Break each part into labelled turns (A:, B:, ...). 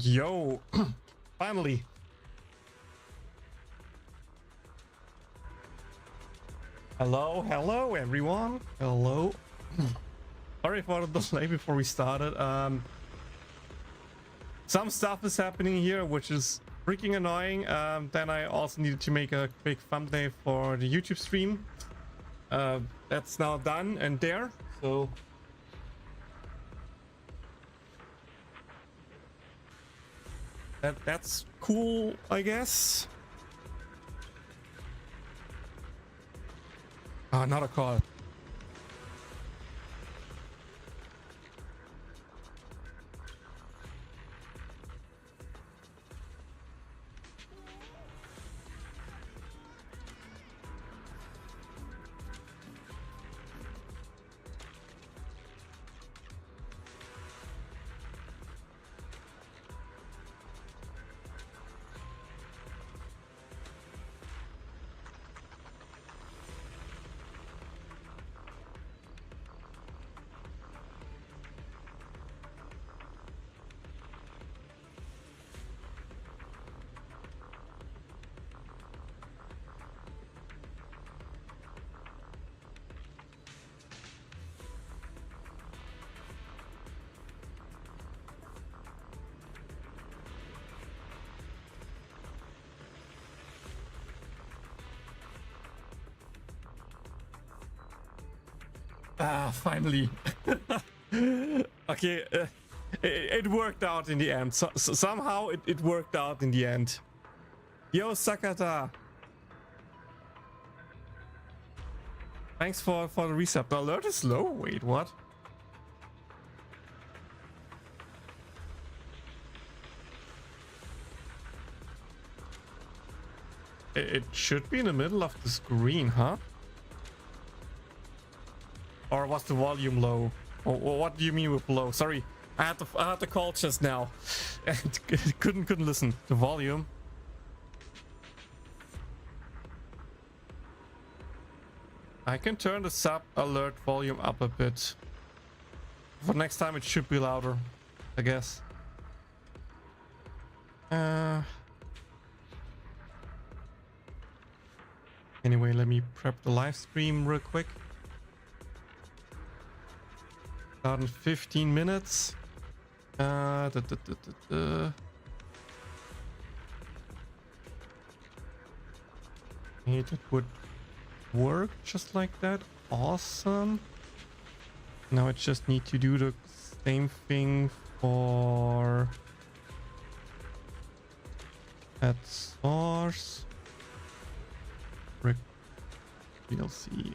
A: Yo, finally. Hello everyone. Hello. Sorry for the delay before we started. Some stuff is happening here which is freaking annoying. Then I also needed to make a quick thumbnail for the YouTube stream. That's now done and there. So that's cool, I guess. Not a call. Finally. Okay, it worked out in the end. So somehow it worked out in the end. Yo, Sakata. Thanks for the reset. The alert is low. Wait, what? It should be in the middle of the screen, huh? Or was the volume low? Or what do you mean with low? Sorry, I had the call just now and couldn't listen. The volume. I can turn the sub alert volume up a bit. For next time it should be louder, I guess. Anyway, let me prep the live stream real quick. Start in 15 minutes. It would work just like that. Awesome. Now I just need to do the same thing for at source. VLC.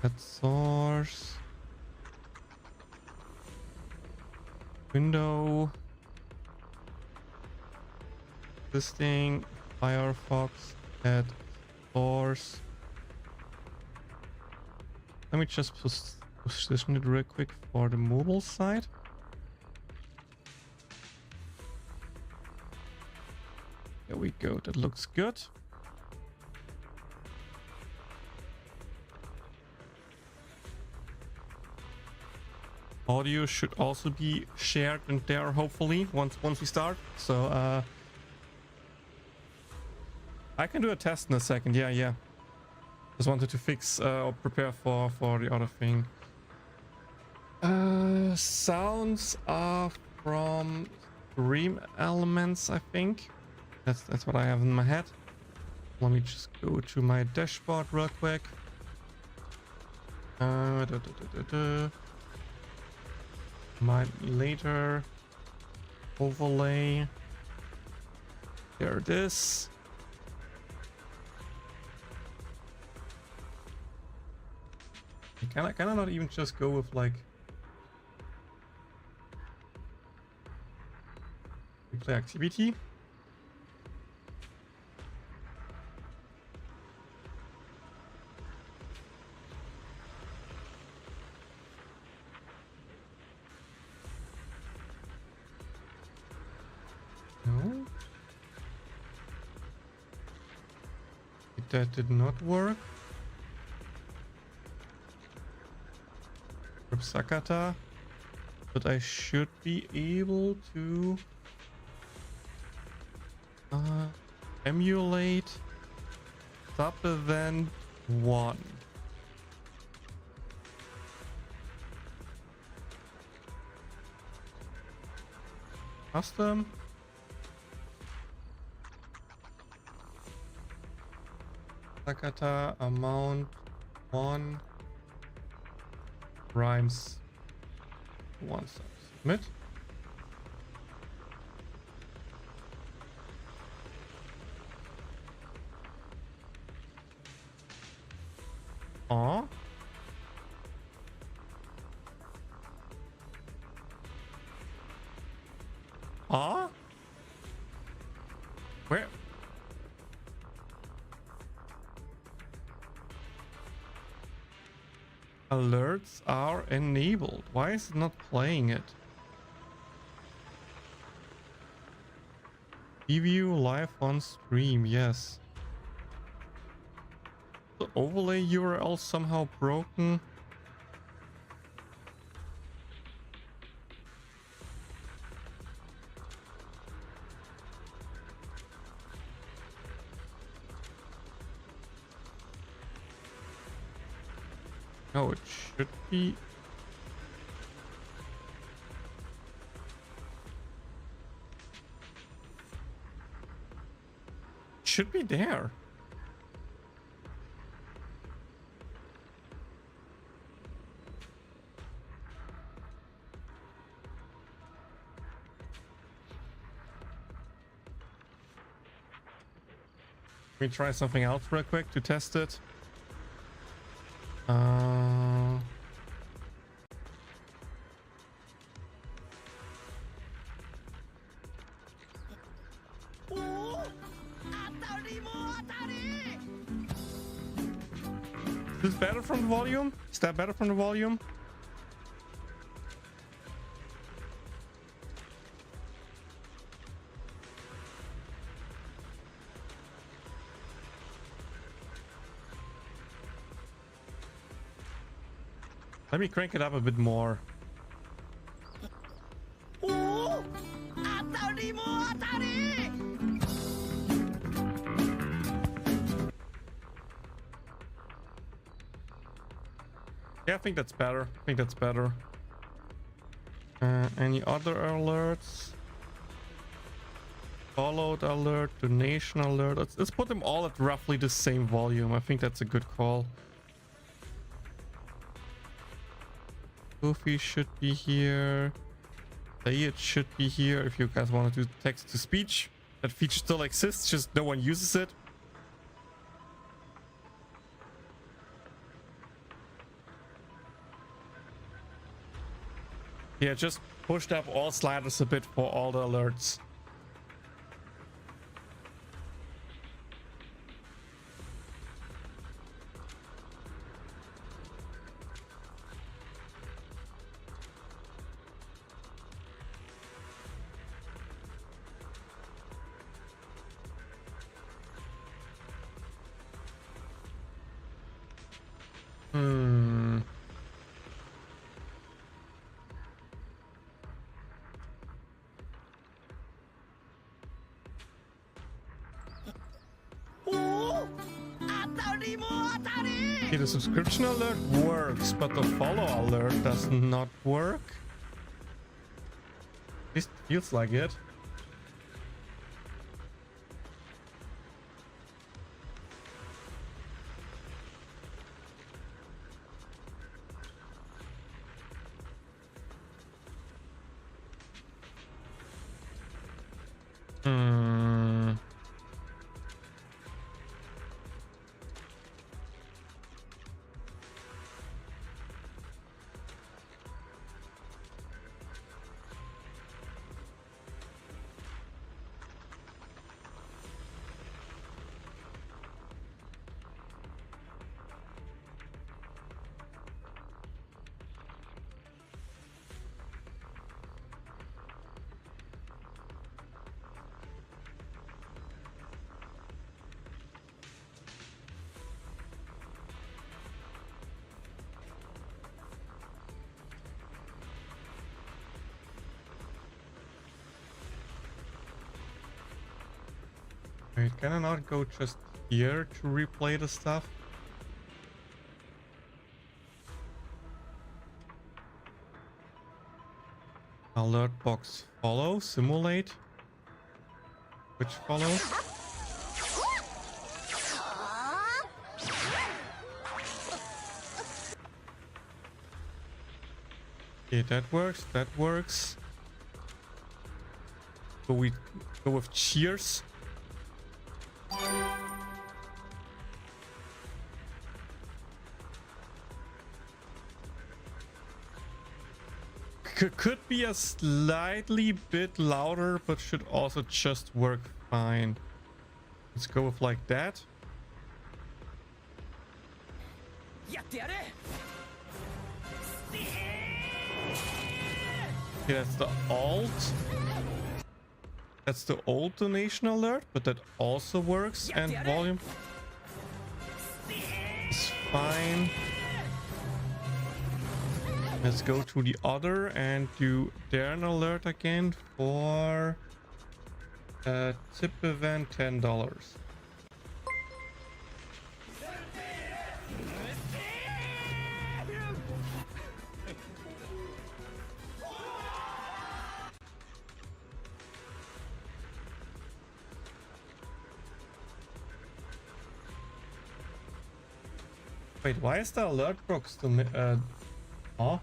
A: At source. Window. Existing. Firefox. At source. Let me just position it real quick for the mobile side. There we go. That looks good. Audio should also be shared in there, hopefully, once we start. So I can do a test in a second. Yeah. Just wanted to fix or prepare for the other thing. Sounds are from Stream Elements, I think. That's what I have in my head. Let me just go to my dashboard real quick. Might later overlay. There it is. Can I not even just go with like replay activity? No. That did not work. Sakata. But I should be able to emulate sub event 1. Custom. Sakata amount 1 rhymes 1 sub. Submit. Aw. Aw? Where? Alerts are enabled. Why is it not playing it? Preview live on stream, yes. The overlay URL somehow broken. No, it should be. Should be there. Let me try something else real quick to test it. Is this better from the volume? Is that better from the volume? Let me crank it up a bit more. Yeah, I think that's better. I think that's better. Any other alerts? Followed alert, donation alert. Let's put them all at roughly the same volume. I think that's a good call. Goofy should be here. It should be here if you guys want to do text to speech. That feature still exists, just no one uses it. Yeah, just pushed up all sliders a bit for all the alerts. Okay, the subscription alert works, but the follow alert does not work. At least it feels like it. Wait, can I not go just here to replay the stuff? Alert box follow, simulate. Which follow? Okay, that works, that works. So we go with cheers. Could be a slightly bit louder, but should also just work fine. Let's go with like that. Okay, that's the alt. That's the old donation alert, but that also works. And volume is fine. Let's go to the other and do their alert again for tip event $10. Wait, why is the alert box still huh?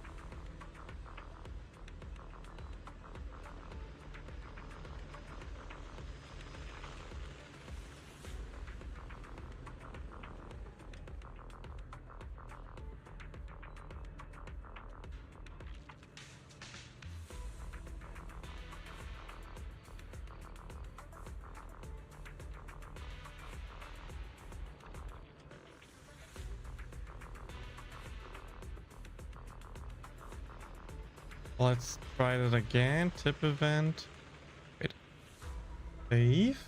A: Let's try that again. Tip event. Wait. Save.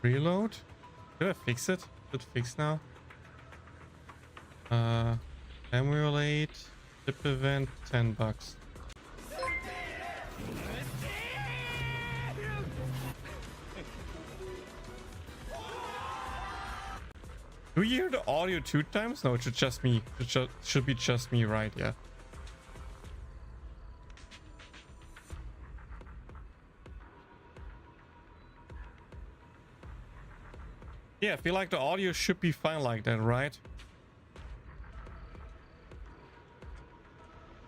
A: Reload. Did I fix it? Should fix now. Emulate. Tip event $10. Do you hear the audio 2 times? No, it should just me. It should be just me, right? Yeah. Yeah, I feel like the audio should be fine like that, right?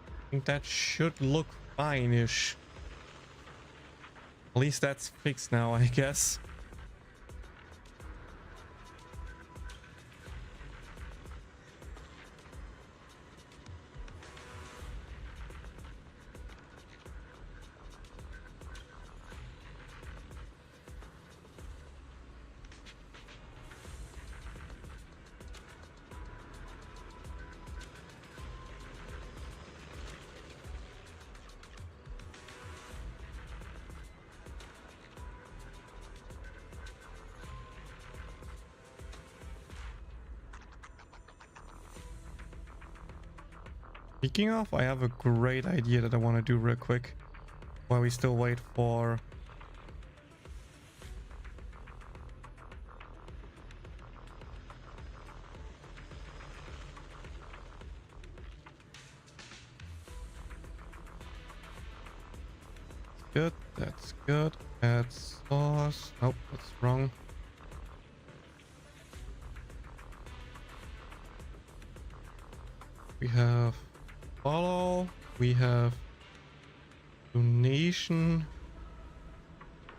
A: I think that should look fine-ish. At least that's fixed now, I guess. Speaking of, I have a great idea that I want to do real quick while we still wait for... Good, that's good. Add sauce. Nope, that's wrong. We have follow, we have donation.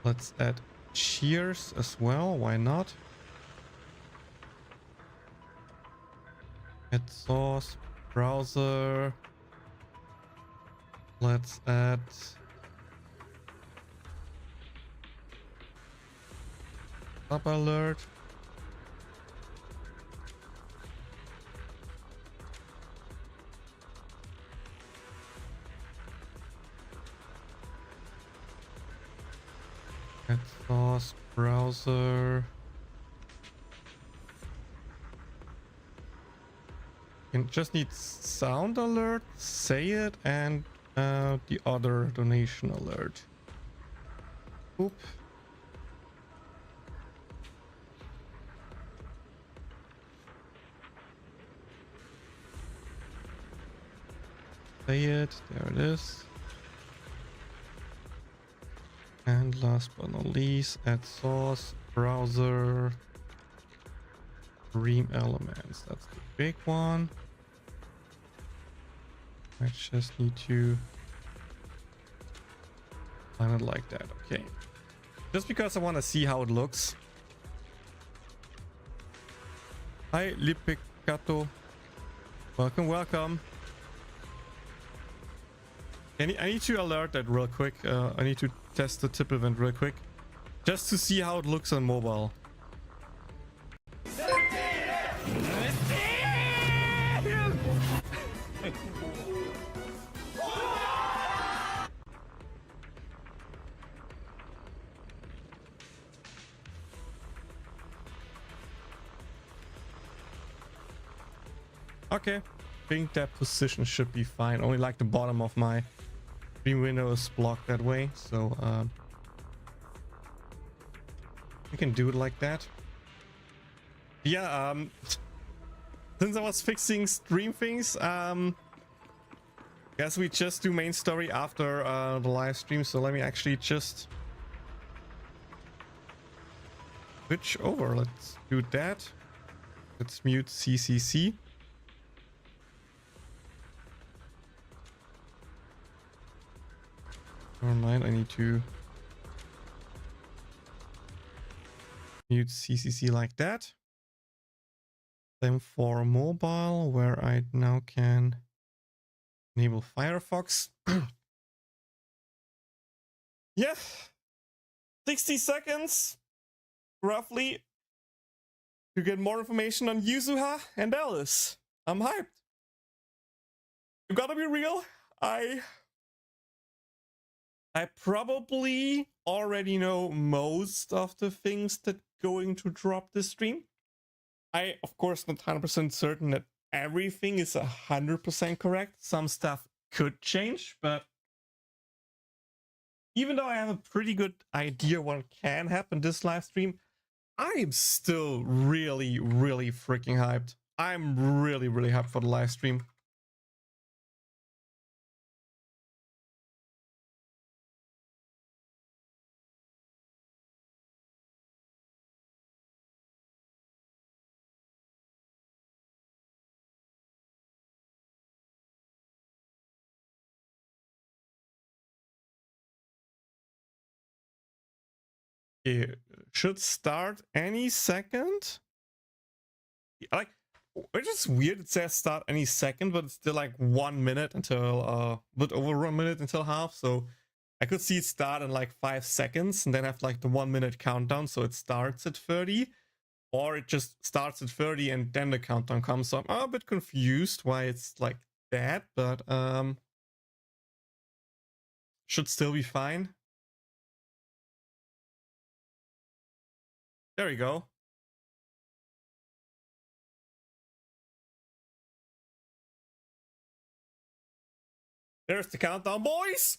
A: Let's add cheers as well, why not? Add source, browser. Let's add up alert. Add source, browser. You just need sound alert, say it, and the other donation alert. Oop. Say it, there it is. And last but not least, add source, browser, stream elements. That's the big one. I just need to find it like that. Okay. Just because I want to see how it looks. Hi, Lipicato. Welcome, welcome. I need to alert that real quick. I need to test the tip event real quick. Just to see how it looks on mobile. Okay, I think that position should be fine. Only like the bottom of my screen window is blocked that way, so we can do it like that. Yeah, since I was fixing stream things, guess we just do main story after the live stream. So let me actually just switch over. Let's do that. Let's mute CCC. Never mind, I need to mute CCC like that. Same for mobile, where I now can enable Firefox. Yeah, 60 seconds roughly to get more information on Yuzuha and Alice. I'm hyped. You gotta be real. I probably already know most of the things that going to drop this stream. I, of course, not 100% certain that everything is 100% correct. Some stuff could change, but even though I have a pretty good idea what can happen this live stream, I am still really, really freaking hyped. I'm really, really hyped for the live stream. It should start any second. Like, it's just weird. It says start any second, but it's still like 1 minute until a bit over 1 minute until half. So I could see it start in like 5 seconds and then have like the 1 minute countdown. So it starts at 30, or it just starts at 30 and then the countdown comes. So I'm a bit confused why it's like that, but should still be fine. There we go. There's the countdown, boys.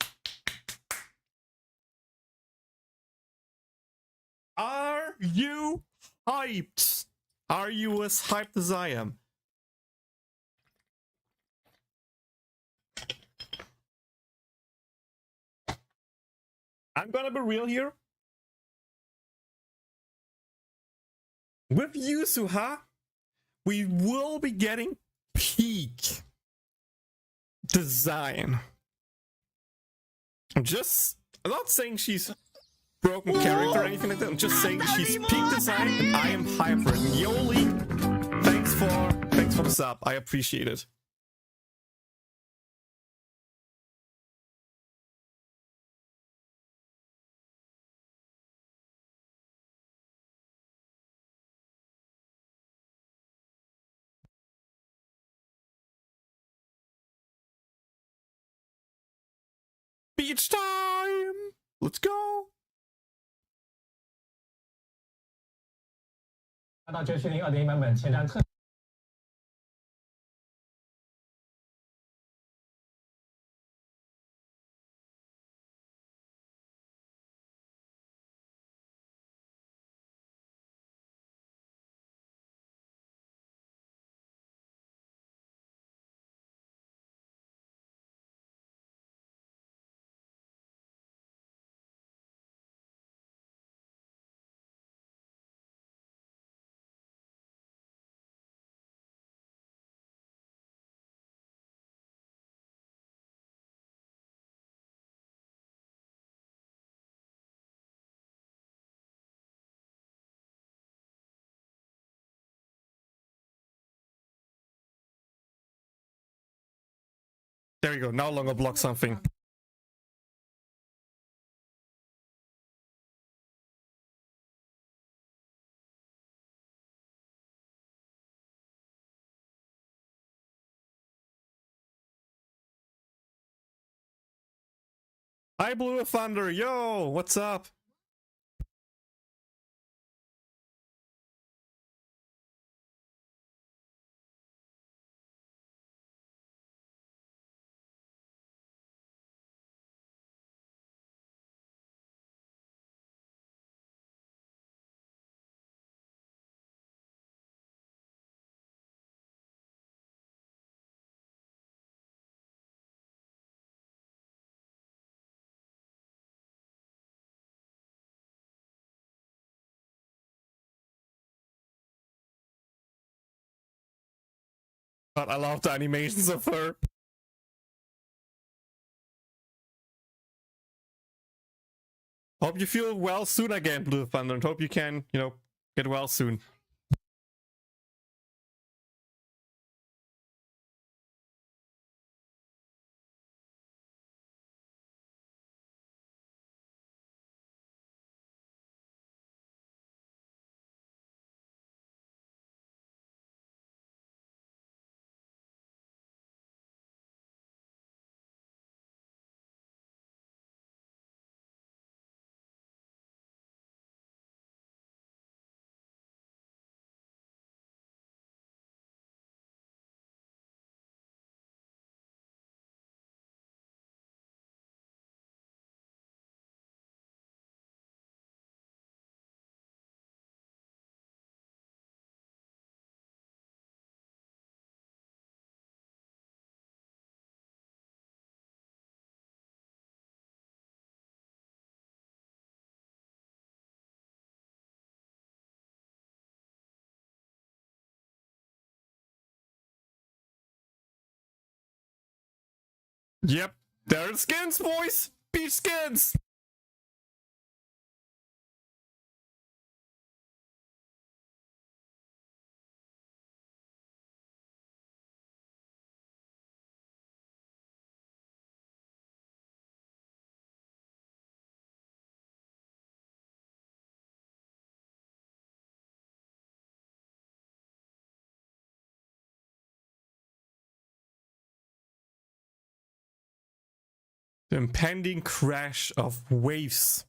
A: Are you hyped? Are you as hyped as I am? I'm gonna be real here. With Yuzuha, we will be getting peak design. I'm not saying she's broken character or anything like that. I'm just saying she's peak design and I am hyped for it. And Yoli, thanks for the sub. I appreciate it. Beach time! Let's go!
B: 到这是2020版本前瞻特
A: There you go. Now longer block something. Hi, Blue Thunder. Yo, what's up? But I love the animations of her. Hope you feel well soon again, Blue Thunder, and hope you can, you know, get well soon. Yep, there are the skins, boys! Beach skins! The impending crash of waves.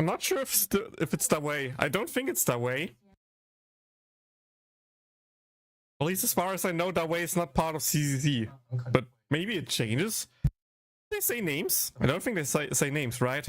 A: I'm not sure if it's that way. I don't think it's that way. At least as far as I know, that way is not part of CCC. But maybe it changes. They say names? I don't think they say names, right?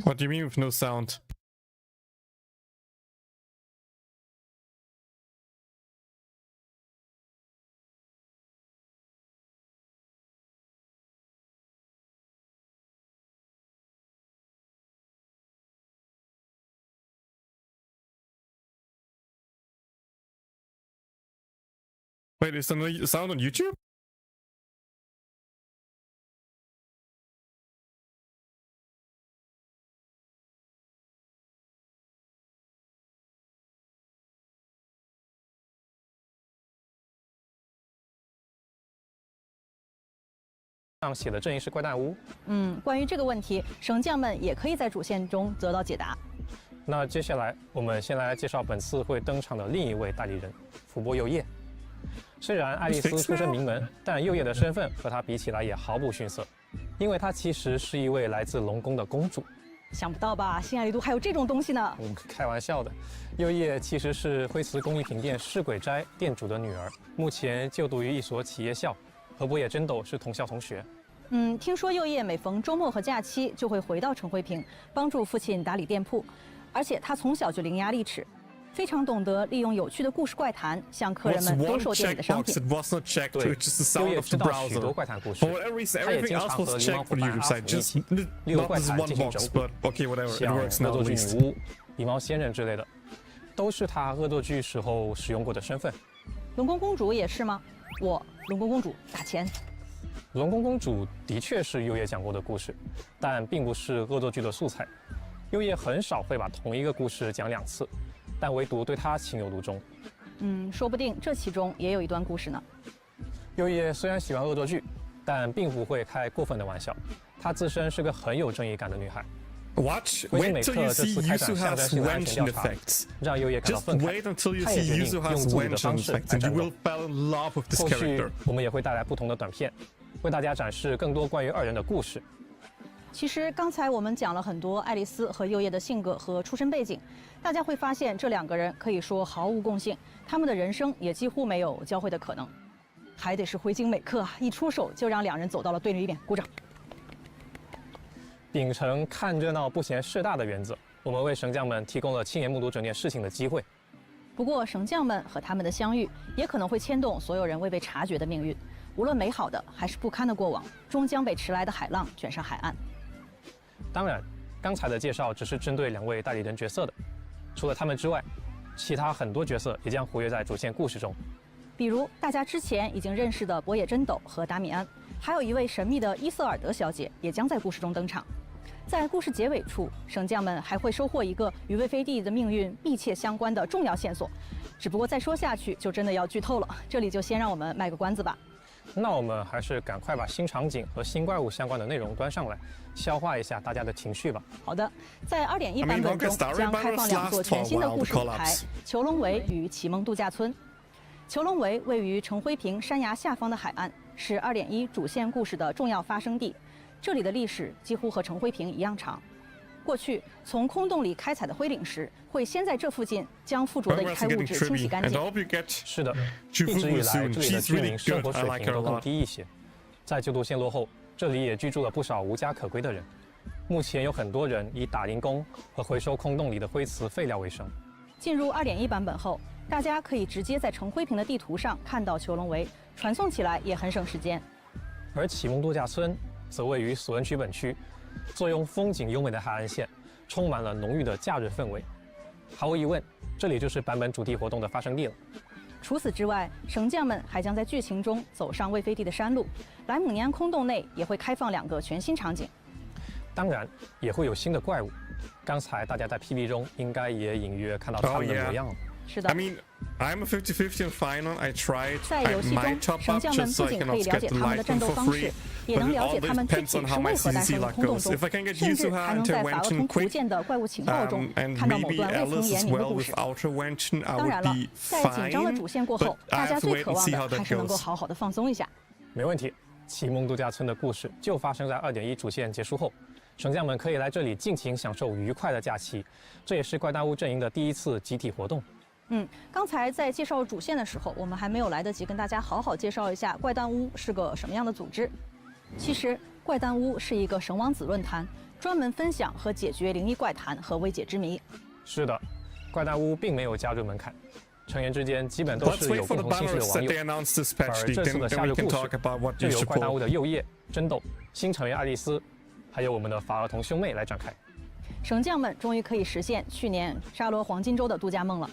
A: What do you mean with no sound? Wait, is there no sound on YouTube?
B: 上写的阵营是怪诞屋。
C: 关于这个问题，绳匠们也可以在主线中得到解答。
B: 那接下来我们先来介绍本次会登场的另一位代理人福伯佑叶。虽然爱丽丝出身名门，但佑叶的身份和她比起来也毫不逊色，因为她其实是一位来自龙宫的公主。
C: 想不到吧？新爱丽都还有这种东西呢！
B: 开玩笑的，佑叶其实是灰瓷工艺品店市鬼斋店主的女儿，目前就读于一所企业校，和波野真斗是同校同学。
C: 听说佑叶每逢周末和假期就会回到陈辉平，帮助父亲打理店铺，而且他从小就伶牙俐齿，非常懂得利用有趣的故事怪谈向客人们兜售店里的商品。
B: 对，佑叶知道许多怪谈故事，他也经常和流氓伙伴阿福一起利用怪谈进行整蛊，像恶作剧女巫、狸猫仙人之类的，都是他恶作剧时候使用过的身份。
C: 龙宫公主也是吗？我龙宫公主打钱。
B: 龙宫公主的确是佑叶讲过的故事，但并不是恶作剧的素材。佑叶很少会把同一个故事讲2次，但唯独对他情有独钟。
C: 说不定这其中也有一段故事呢。
B: 佑叶虽然喜欢恶作剧，但并不会开过分的玩笑。她自身是个很有正义感的女孩。
A: Watch.
B: 灰心美
A: Wait
B: 克
A: till you
B: 这
A: see
B: 次开展
A: Yuzu
B: 象征
A: has
B: 性的安全
A: wenching
B: 调查，
A: effects.
B: 让佑叶感到
A: Just
B: 愤慨。
A: wait until you
B: 他也
A: see
B: 决定
A: Yuzu
B: 用
A: has
B: 自己的
A: wenching
B: 方式
A: effects,
B: 来
A: and
B: 战
A: you
B: 斗。
A: will fall in love with this
B: 后续
A: character.
B: 我们也会带来不同的短片，为大家展示更多关于2人的故事。
C: 其实刚才我们讲了很多爱丽丝和佑叶的性格和出身背景，大家会发现这2个人可以说毫无共性，他们的人生也几乎没有交汇的可能。还得是灰精美克啊，一出手就让2人走到了对立面，鼓掌。
B: 秉承看热闹不嫌事大的原则，我们为绳匠们提供了亲眼目睹整件事情的机会。
C: 不过绳匠们和他们的相遇，也可能会牵动所有人未被察觉的命运。无论美好的还是不堪的过往，终将被迟来的海浪卷上海岸。
B: 当然，刚才的介绍只是针对2位代理人角色的，除了他们之外，其他很多角色也将活跃在主线故事中。
C: 比如大家之前已经认识的博野真斗和达米安，还有一位神秘的伊瑟尔德小姐也将在故事中登场。在故事结尾处，绳匠们还会收获一个与魏飞帝的命运密切相关的重要线索。只不过再说下去就真的要剧透了，这里就先让我们卖个关子吧。
B: 那我们还是赶快把新场景和新怪物相关的内容端上来，消化一下大家的情绪吧。
C: 好的，在2.1版本中将开放2座全新的故事舞台：虬龙围与启梦度假村。虬龙围位于陈辉平山崖下方的海岸，是2.1主线故事的重要发生地。这里的历史几乎和陈辉平一样长。过去从空洞里开采的灰岭时，会先在这附近将附着的有害物质清洗干净。
B: 是的，一直以来这里的居民生活水平都更低一些。在旧都陷落后，这里也居住了不少无家可归的人。目前有很多人以打零工和回收空洞里的灰瓷废料为生。
C: 进入2.1版本后，大家可以直接在陈辉平的地图上看到虬龙围，传送起来也很省时间。
B: 而启梦度假村则位于索恩区本区，坐拥风景优美的海岸线，充满了浓郁的假日氛围。毫无疑问，这里就是版本主题活动的发生地了。
C: 除此之外，绳匠们还将在剧情中走上魏飞地的山路，莱姆尼安空洞内也会开放2个全新场景。
B: 当然，也会有新的怪物。刚才大家在 PB 中应该也隐约看到他们的模样了。
C: 是的。
A: I'm a 50-50 on final. I tried.
C: 在游戏中，绳匠们不仅可以了解他们的战斗方式，也能了解他们具体是为何诞生于空洞中，甚至还能在法厄同图鉴的怪物情报中看到某段未曾言明的故事。当然了，在紧张的主线过后，大家最渴望的还是能够好好的放松一下。
B: 没问题，启梦度假村的故事就发生在2.1主线结束后，绳匠们可以来这里尽情享受愉快的假期。这也是怪诞屋阵营的第1次集体活动。
C: 刚才在介绍主线的时候，我们还没有来得及跟大家好好介绍一下怪诞屋是个什么样的组织。其实，怪诞屋是一个神王子论坛，专门分享和解决灵异怪谈和未解之谜。
B: 是的，怪诞屋并没有加入门槛，成员之间基本都是有共同兴趣的网友。而这次的夏日故事就由怪诞屋的右叶、真斗、新成员爱丽丝，还有我们的法厄同兄妹来展开。
C: 绳匠们终于可以实现去年沙罗黄金周的度假梦了。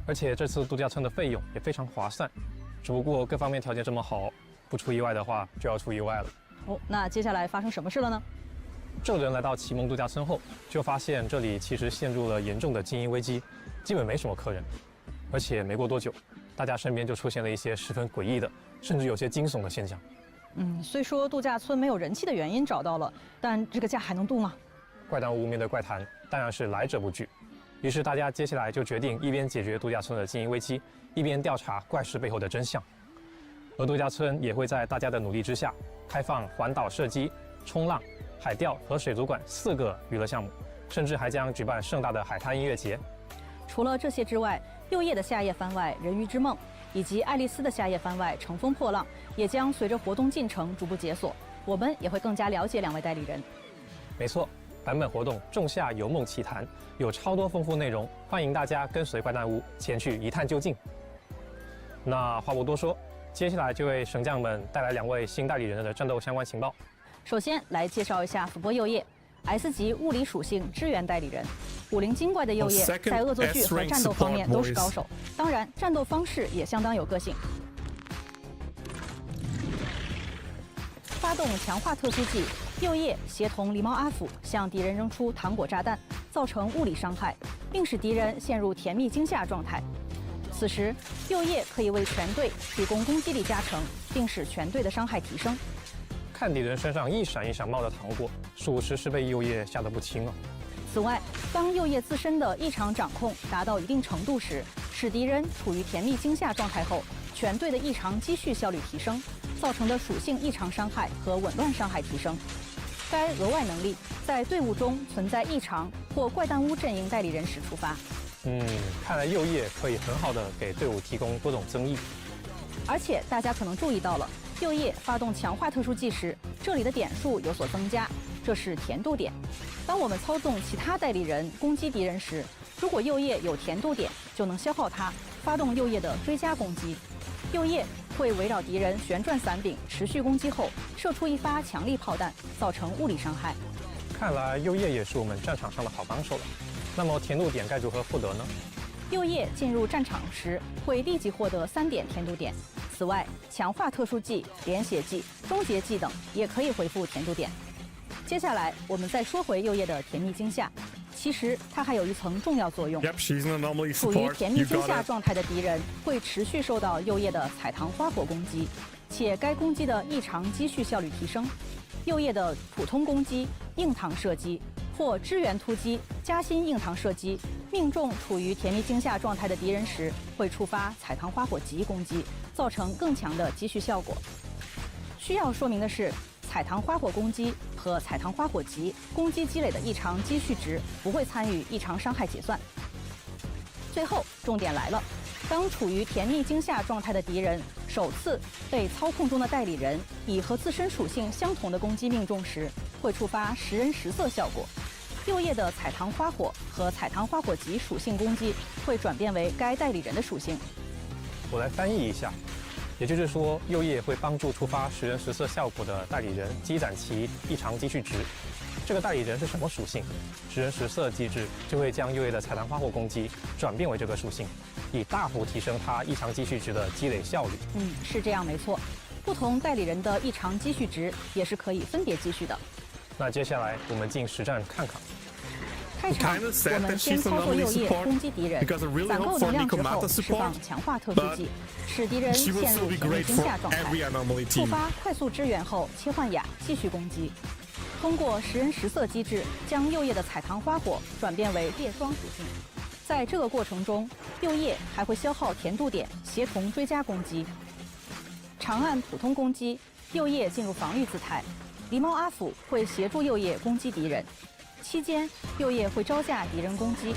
B: 而且这次度假村的费用也非常划算，只不过各方面条件这么好，不出意外的话就要出意外了。
C: 哦，那接下来发生什么事了呢？
B: 众人来到奇蒙度假村后，就发现这里其实陷入了严重的经营危机，基本没什么客人。而且没过多久，大家身边就出现了一些十分诡异的，甚至有些惊悚的现象。
C: 虽说度假村没有人气的原因找到了，但这个假还能度吗？
B: 怪诞屋面对怪谈，当然是来者不拒。于是大家接下来就决定一边解决度假村的经营危机，一边调查怪事背后的真相。而度假村也会在大家的努力之下，开放环岛射击、冲浪、海钓和水族馆4个娱乐项目，甚至还将举办盛大的海滩音乐节。
C: 除了这些之外，右叶的夏夜番外《人鱼之梦》以及爱丽丝的夏夜番外《乘风破浪》也将随着活动进程逐步解锁，我们也会更加了解2位代理人。
B: 没错，版本活动《仲夏游梦奇谈》有超多丰富内容，欢迎大家跟随怪诞屋前去一探究竟。那话不多说，接下来就为神将们带来2位新代理人的战斗相关情报。
C: 首先来介绍一下福波右叶 S 级物理属性支援代理人。武林精怪的右叶在恶作剧和战斗方面都是高手，当然战斗方式也相当有个性。发动强化特殊技，右叶协同狸猫阿福向敌人扔出糖果炸弹，造成物理伤害，并使敌人陷入甜蜜惊吓状态。此时，右叶可以为全队提供攻击力加成，并使全队的伤害提升。
B: 看敌人身上一闪一闪冒的糖果，属实是被右叶吓得不轻啊。
C: 此外，当右叶自身的异常掌控达到一定程度时，使敌人处于甜蜜惊吓状态后，全队的异常积蓄效率提升，造成的属性异常伤害和紊乱伤害提升。该额外能力在队伍中存在异常或怪诞屋阵营代理人时触发。
B: 看来右叶可以很好的给队伍提供多种增益。
C: 而且大家可能注意到了，右叶发动强化特殊技时，这里的点数有所增加，这是甜度点。当我们操纵其他代理人攻击敌人时，如果右叶有甜度点，就能消耗它，发动右叶的追加攻击。右叶会围绕敌人旋转伞柄，持续攻击后射出一发强力炮弹，造成物理伤害。
B: 看来右叶也是我们战场上的好帮手了。那么甜度点该如何获得呢？
C: 右叶进入战场时会立即获得3点甜度点。此外，强化特殊技、连血技、终结技等也可以回复甜度点。接下来，我们再说回右叶的甜蜜惊吓。其实它还有一层重要作用。处于甜蜜惊吓状态的敌人会持续受到右叶的彩糖花火攻击，且该攻击的异常积蓄效率提升。右叶的普通攻击、硬糖射击或支援突击、加薪硬糖射击，命中处于甜蜜惊吓状态的敌人时，会触发彩糖花火级攻击，造成更强的积蓄效果。需要说明的是，彩糖花火攻击和彩糖花火级攻击积累的异常积蓄值不会参与异常伤害结算。最后，重点来了。当处于甜蜜惊吓状态的敌人首次被操控中的代理人以和自身属性相同的攻击命中时，会触发10人10色效果。右叶的彩糖花火和彩糖花火级属性攻击会转变为该代理人的属性。
B: 我来翻译一下，也就是说，右叶会帮助触发10人10色效果的代理人积攒其异常积蓄值。这个代理人是什么属性？10人10色机制就会将右叶的彩糖花火攻击转变为这个属性，以大幅提升它异常积蓄值的积累效率。
C: 是这样没错。不同代理人的异常积蓄值也是可以分别积蓄的。
B: 那接下来我们进实战看看。
C: 开场，我们先操作右叶攻击敌人，攒够能量之后释放强化特殊技，使敌人陷入甜蜜惊吓状态，触发快速支援后切换雅继续攻击。通过10人10色机制，将右叶的彩糖花火转变为列装属性。在这个过程中，右叶还会消耗甜度点，协同追加攻击。长按普通攻击，右叶进入防御姿态，狸猫阿福会协助右叶攻击敌人。期间，右叶会招架敌人攻击，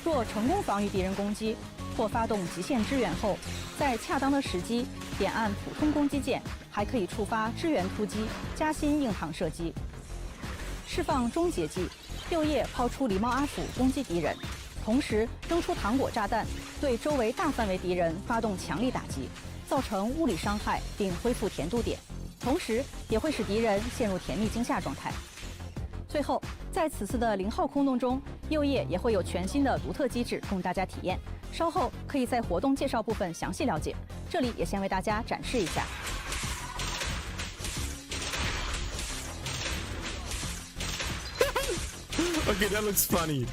C: 若成功防御敌人攻击或发动极限支援后，在恰当的时机点按普通攻击键，还可以触发支援突击、加薪硬糖射击。释放终结技，右叶抛出狸猫阿福攻击敌人，同时扔出糖果炸弹，对周围大范围敌人发动强力打击，造成物理伤害并恢复甜度点，同时也会使敌人陷入甜蜜惊吓状态。最后，在此次的0号空洞中，右叶也会有全新的独特机制供大家体验，稍后可以在活动介绍部分详细了解。这里也先为大家展示一下。
A: Okay, that looks funny.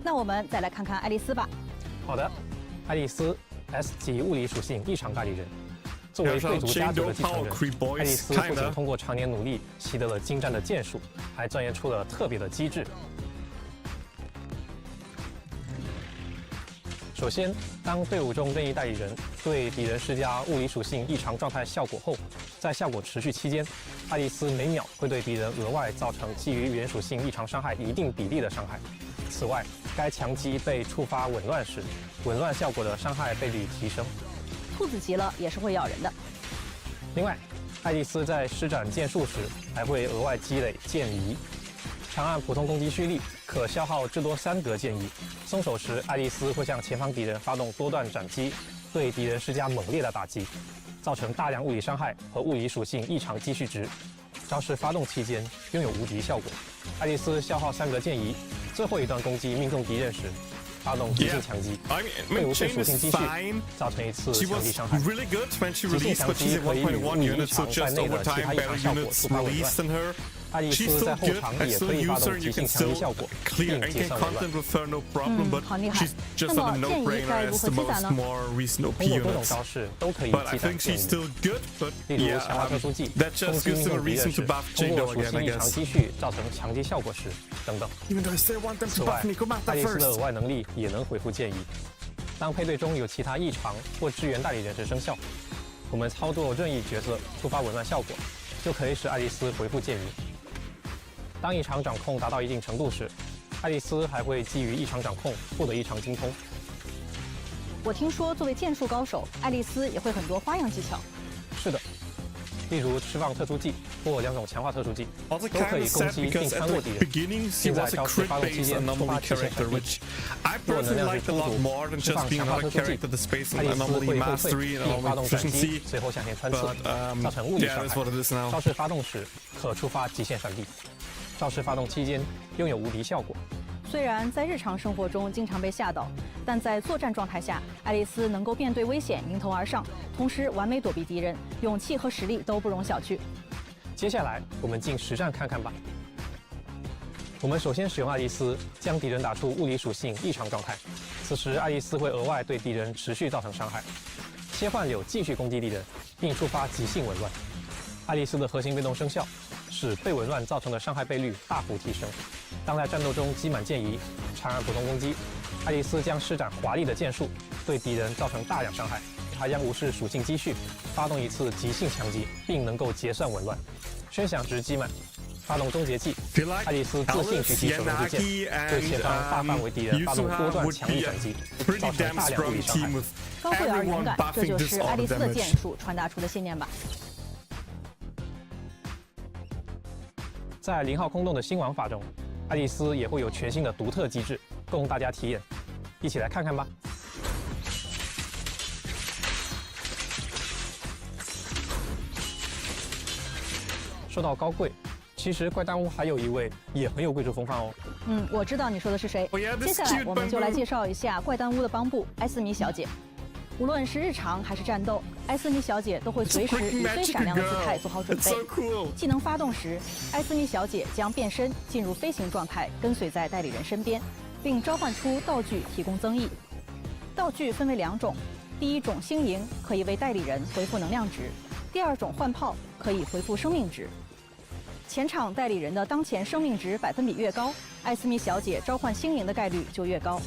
C: 那我们再来看看爱丽丝吧。
B: 好的，爱丽丝 S 级物理属性异常大力人。作为贵族家族的继承人，爱丽丝不仅通过常年努力习得了精湛的剑术，还钻研出了特别的机制。首先，当队伍中任意代理人对敌人施加物理属性异常状态效果后，在效果持续期间，爱丽丝每秒会对敌人额外造成基于原属性异常伤害一定比例的伤害。此外，该强击被触发紊乱时，紊乱效果的伤害倍率提升。
C: 兔子急了也是会咬人的。
B: 另外，爱丽丝在施展剑术时还会额外积累剑移。长按普通攻击蓄力，可消耗至多3格剑移。松手时，爱丽丝会向前方敌人发动多段斩击，对敌人施加猛烈的打击，造成大量物理伤害和物理属性异常积蓄值。招式发动期间拥有无敌效果。爱丽丝消耗3格剑移，最后一段攻击命中敌人时，发动极性强击，对无视属性积蓄，造成一次强击伤害。极性强击可以与物理异常在内的其他异常效果触发紊乱。爱丽丝在后场也可以发动极性强击效果，并计算紊乱。
C: 好厉害！那么剑移该如何积攒呢？通
B: 过多种招式都可以积攒剑移，例如强化特殊技、攻击命中敌人时，通过属性异常积蓄造成强击效果时等等。此外，爱丽丝的额外能力也能回复剑移。当配对中有其他异常或支援代理人时生效，我们操作任意角色触发紊乱效果，就可以使爱丽丝回复剑移。当异常掌控达到一定程度时，爱丽丝还会基于异常掌控获得异常精通。
C: 我听说，作为剑术高手，爱丽丝也会很多花样技巧。
B: 是的，例如释放特殊技或2种强化特殊技，都可以攻击并穿过敌人，并在招式发动期间触发极限闪避。若能量值充足，释放强化特殊技，爱丽丝会后退并发动斩击，随后向前穿刺，造成物理伤害。招式发动时可触发极限闪避。招式发动期间拥有无敌效果。
C: 虽然在日常生活中经常被吓到，但在作战状态下，爱丽丝能够面对危险迎头而上，同时完美躲避敌人，勇气和实力都不容小觑。
B: 接下来我们进实战看看吧。我们首先使用爱丽丝将敌人打出物理属性异常状态，此时爱丽丝会额外对敌人持续造成伤害。切换柳继续攻击敌人，并触发极性紊乱。爱丽丝的核心被动生效，使被紊乱造成的伤害倍率大幅提升。当在战斗中积满剑移，长按普通攻击，爱丽丝将施展华丽的剑术，对敌人造成大量伤害。她将无视属性积蓄，发动一次极性强击，并能够结算紊乱。宣响值积满，发动终结技。爱丽丝自信举起手中之剑，对前方大范围敌人发动多段强力斩击，造成大量物理伤害。
C: 高贵而勇敢，这就是爱丽丝的剑术传达出的信念吧。
B: 在0号空洞的新玩法中，爱丽丝也会有全新的独特机制供大家体验，一起来看看吧。说到高贵，其实怪诞屋还有一位也很有贵族风范哦。
C: 我知道你说的是谁。接下来我们就来介绍一下怪诞屋的帮部艾斯米小姐。无论是日常还是战斗，艾斯米小姐都会随时以最闪亮的姿态做好准备。技能发动时，艾斯米小姐将变身进入飞行状态，跟随在代理人身边，并召唤出道具提供增益。道具分为2种，第一种星营可以为代理人回复能量值，第2种换炮可以回复生命值。前场代理人的当前生命值百分比越高，艾斯米小姐召唤星营的概率就越高。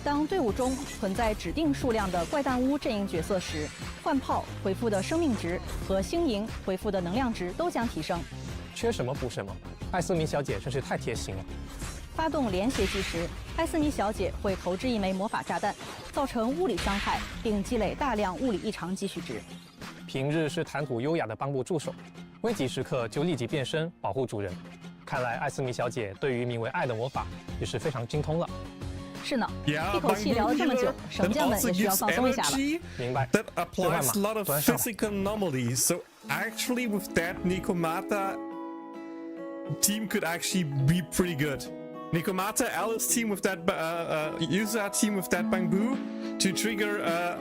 C: 当队伍中存在指定数量的怪诞屋阵营角色时，换炮回复的生命值和星营回复的能量值都将提升。
B: 缺什么补什么，艾斯米小姐真是太贴心了。
C: 发动连携技时，艾斯米小姐会投掷一枚魔法炸弹，造成物理伤害，并积累大量物理异常积蓄值。
B: 平日是谈吐优雅的帮部助手，危急时刻就立即变身保护主人。看来艾斯米小姐对于名为爱的魔法也是非常精通了。
C: 是呢，一口气聊了这么久，省将们也需要放松一下了。
B: 明白。
A: That applies a lot of physical anomalies. So actually, with that, Nikomata team could actually be pretty good. Nikomata Alice team with that use that team with that bamboo to trigger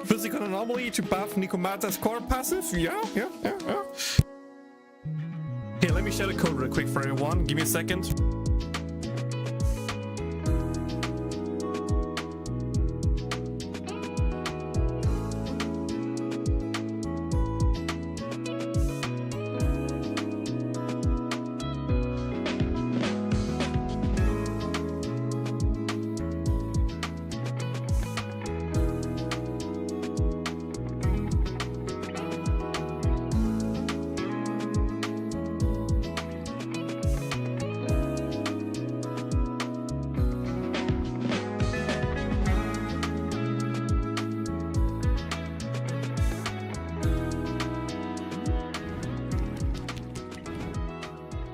A: physical anomaly to buff Nikomata's core passive. Yeah. Okay, let me share the code real quick for everyone. Give me a second.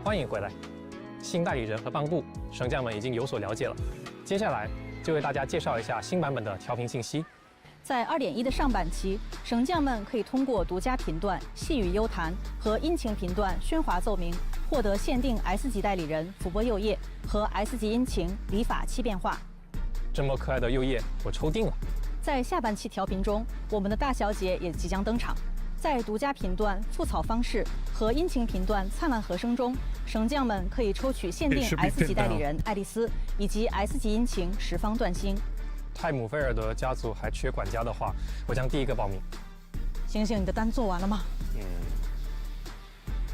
B: 欢迎回来，新代理人和帮部神将们已经有所了解了，接下来就为大家介绍一下新版本的调频信息。
C: 在2.1的上半期，神将们可以通过独家频段、细语幽谈和殷勤频段喧哗奏鸣，获得限定 S 级代理人抚波右叶和 S 级殷勤理法7变化。
B: 这么可爱的右叶，我抽定了。
C: 在下半期调频中，我们的大小姐也即将登场。在独家频段覆草方式和殷勤频段灿烂和声中，神将们可以抽取限定 S 级代理人爱丽丝以及 S 级殷勤十方断心。
B: 泰姆菲尔德家族还缺管家的话，我将第一个报名。
C: 醒醒，你的单做完了吗？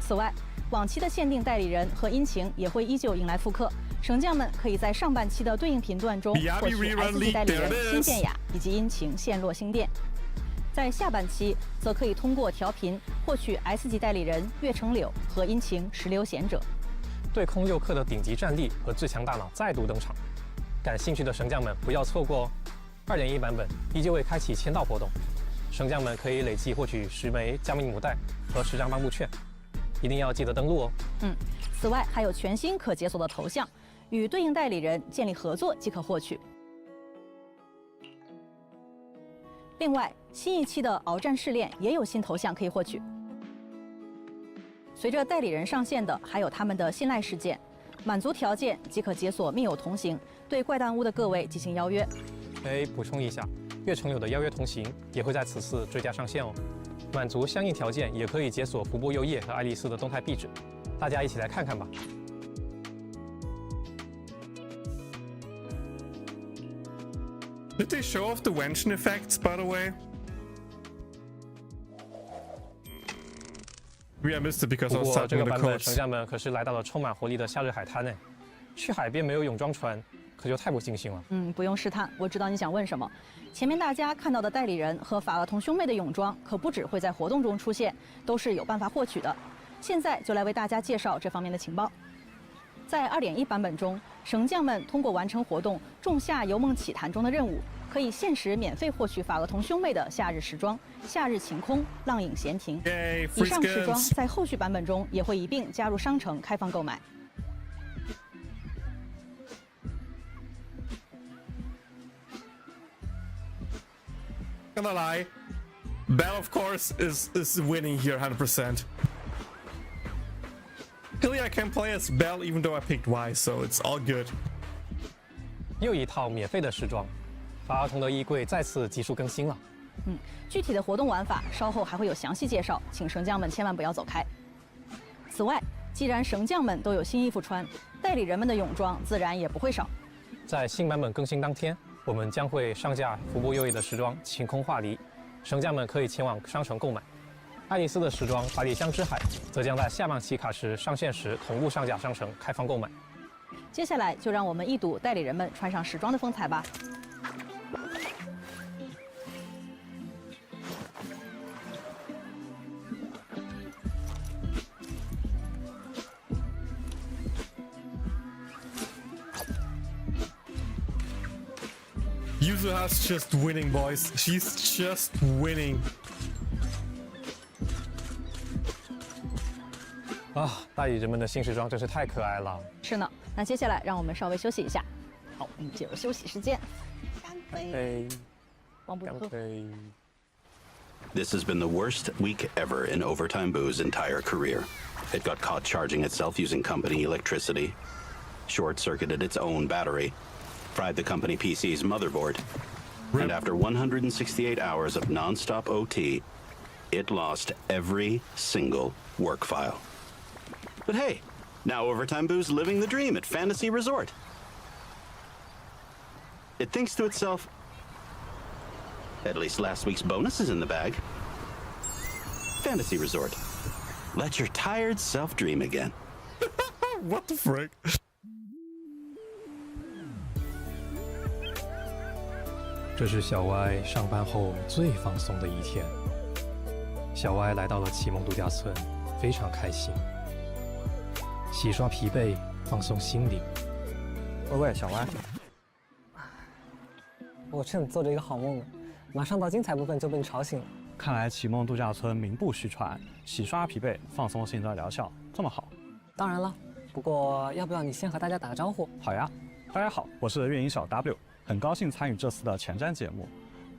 C: 此外，往期的限定代理人和殷勤也会依旧迎来复刻。神将们可以在上半期的对应频段中获取 S 级代理人新变雅以及殷勤陷落星电。在下半期，则可以通过调频获取 S 级代理人月城柳和殷勤石榴贤者。
B: 对空6氪的顶级战力和最强大脑再度登场，感兴趣的神将们不要错过哦。2.1版本依旧未开启签到活动，神将们可以累计获取10枚加密母带和10张帮部券，一定要记得登录哦。
C: 此外还有全新可解锁的头像，与对应代理人建立合作即可获取。另外，新一期的鏖战试炼也有新头像可以获取。随着代理人上线的还有他们的信赖事件，满足条件即可解锁密友同行，对怪诞屋的各位进行邀约。
B: 补充一下，月城柳的邀约同行也会在此次追加上线哦。满足相应条件也可以解锁福波右叶和爱丽丝的动态壁纸，大家一起来看看吧。
A: Did they show off the Wenshin effects, by the way? Maybe I missed it because I was
B: 不过这
A: typing
B: 个
A: the
B: 版本
A: codes.
B: 神将们可是来到了充满活力的夏日海滩呢。去海边没有泳装穿，可就太不尽兴了。
C: 不用试探，我知道你想问什么。前面大家看到的代理人和法厄同兄妹的泳装，可不只会在活动中出现，都是有办法获取的。现在就来为大家介绍这方面的情报。在2.1版本中，神将们通过完成活动《仲夏游梦奇谭》中的任务，可以限时免费获取法厄同兄妹的夏日时装、夏日晴空、浪影闲庭。以上时装在后续版本中也会一并加入商城开放购买。
A: Gonna lie, Bell of course is winning here 100%. Clearly I can play as Bell even though I picked Y, so it's all good.
B: 又一套免费的时装，法厄同的衣柜再次急速更新了。
C: 具体的活动玩法稍后还会有详细介绍，请神将们千万不要走开。此外，既然神将们都有新衣服穿，代理人们的泳装自然也不会少。
B: 在新版本更新当天，我们将会上架福波右翼的时装晴空化离，神将们可以前往商城购买。爱丽丝的时装百里香之海则将在下半期卡池上线时同步上架商城开放购买。
C: 接下来就让我们一睹代理人们穿上时装的风采吧。
A: Yuzuha's just winning, boys. She's just winning.
B: 代理人们的新时装真是太可爱了。
C: 是呢，那接下来让我们稍微休息一下。好，我们进入休息时间。干杯！王不喝。
D: This has been the worst week ever in Overtime Boo's entire career. It got caught charging itself using company electricity. short-circuited its own battery, fried the company PC's motherboard, and after 168 hours of non-stop OT, it lost every single work file. But hey, now Overtime Boo's living the dream at Fantasy Resort. It thinks to itself, at least last week's bonus is in the bag. Fantasy Resort. Let your tired self dream again.
A: What the frick?
B: 这是小歪上班后最放松的一天。小歪来到了启梦度假村，非常开心，洗刷疲惫，放松心灵。
E: 喂，小歪，
F: 我正做着一个好梦呢，马上到精彩部分就被你吵醒了。
E: 看来启梦度假村名不虚传，洗刷疲惫、放松心的疗效这么好。
F: 当然了，不过要不要你先和大家打个招呼？
E: 好呀，大家好，我是运营小 W， 很高兴参与这次的前瞻节目。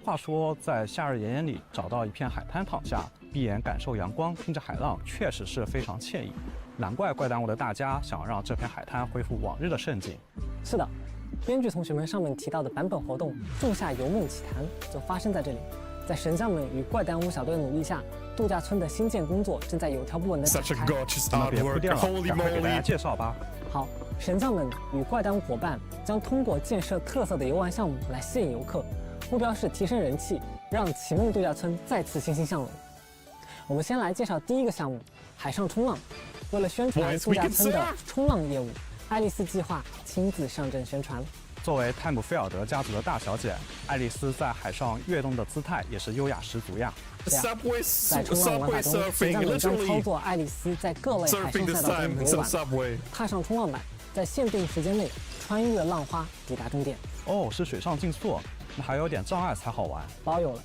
E: 话说，在夏日炎炎里找到一片海滩躺下，闭眼感受阳光，听着海浪，确实是非常惬意。难怪怪耽误的大家想让这片海滩恢复往日的盛景。
F: 是的，编剧同学们上面提到的版本活动《仲夏游梦奇谈》就发生在这里。在神将们与怪耽误小队的努力下，度假村的新建工作正在有条不紊地展开。
E: 那么别铺垫了，赶快给大家介绍吧。
F: 好，神将们与怪耽误伙伴将通过建设特色的游玩项目来吸引游客，目标是提升人气，让启梦度假村再次欣欣向荣。我们先来介绍第一个项目——海上冲浪。为了宣传度假村的冲浪业务，爱丽丝计划亲自上阵宣传。
E: 作为泰姆菲尔德家族的大小姐，爱丽丝在海上跃动的姿态也是优雅十足呀。
F: 在冲浪玩法中，神将们将操作爱丽丝在各类海上赛道中游玩，踏上冲浪板，在限定时间内穿越浪花抵达终点。
E: 哦，是水上竞速，那还有点障碍才好玩。
F: 包有了，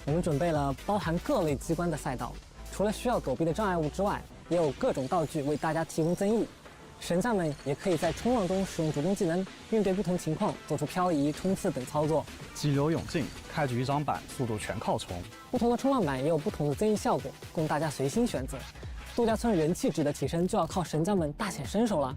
F: 我们准备了包含各类机关的赛道，除了需要躲避的障碍物之外，也有各种道具为大家提供增益。神将们也可以在冲浪中使用主动技能，应对不同情况做出漂移、冲刺等操作。
E: 激流勇进，开局一张板，速度全靠冲。
F: 不同的冲浪板也有不同的增益效果，供大家随心选择。度假村人气值的提升就要靠神将们大显身手了。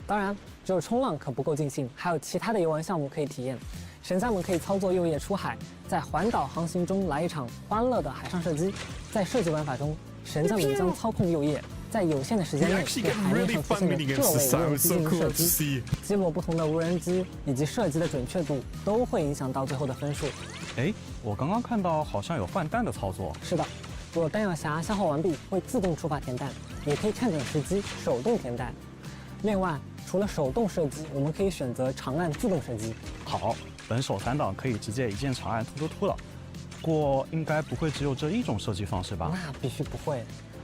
F: 当然，只有冲浪可不够尽兴，还有其他的游玩项目可以体验。神将们可以操作右叶出海，在环岛航行中来一场欢乐的海上射击。在射击玩法中，神将们将操控右叶，在有限的时间内对海面上出现的各类无人机进行射击，击落不同的无人机以及射击的准确度都会影响到最后的分数。
E: 哎，我刚刚看到好像有换弹的操作。
F: 是的，若弹药匣消耗完毕，会自动触发填弹，也可以看准时机手动填弹。另外，除了手动射击，我们可以选择长按自动射击。
E: 好，本手残党可以直接一键长按突了。不过应该不会只有这一种射击方式吧？
F: 那必须不会。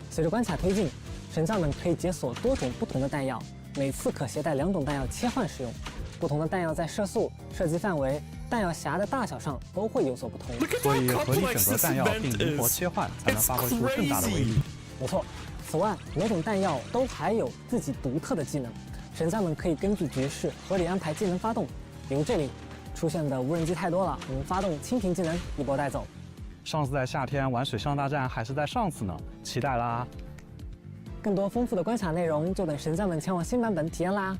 F: 随着关卡推进，神将们可以解锁多种不同的弹药，每次可携带2种弹药切换使用。不同的弹药在射速、射击范围、弹药匣的大小上都会有所不同。
E: 所以合理选择弹药并灵活切换，才能发挥出更大的威力。
F: 没错。此外，每种弹药都还有自己独特的技能，神将们可以根据局势合理安排技能发动。比如这里出现的无人机太多了，我们发动蜻蜓技能一波带走。
E: 上次在夏天玩水上大战还是在上次呢，期待啦！
F: 更多丰富的关卡内容就等神将们前往新版本体验啦。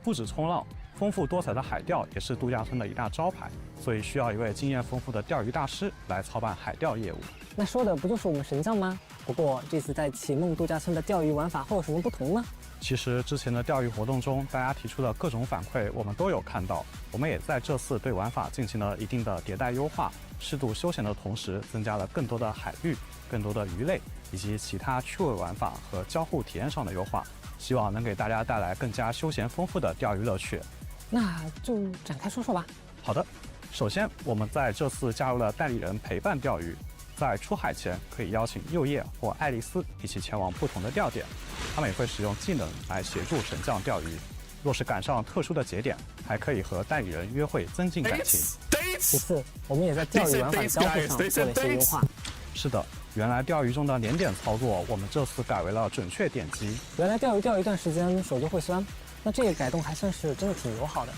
E: 不止冲浪，丰富多彩的海钓也是度假村的一大招牌，所以需要一位经验丰富的钓鱼大师来操办海钓业务。
F: 那说的不就是我们神将吗？不过这次在启梦度假村的钓鱼玩法会有什么不同呢？
E: 其实之前的钓鱼活动中，大家提出的各种反馈我们都有看到，我们也在这次对玩法进行了一定的迭代优化，适度休闲的同时，增加了更多的海域、更多的鱼类以及其他趣味玩法和交互体验上的优化，希望能给大家带来更加休闲丰富的钓鱼乐趣。
F: 那就展开说说吧。
E: 好的，首先我们在这次加入了代理人陪伴钓鱼。在出海前，可以邀请右叶或爱丽丝一起前往不同的钓点，他们也会使用技能来协助神将钓鱼。若是赶上特殊的节点，还可以和代理人约会，增进感情。
F: 其次，我们也在钓鱼玩法交互上做了一些优化。
E: 是的，原来钓鱼中的连点操作，我们这次改为了准确点击。
F: 原来钓鱼一段时间手就会酸，那这个改动还算是真的挺友好的。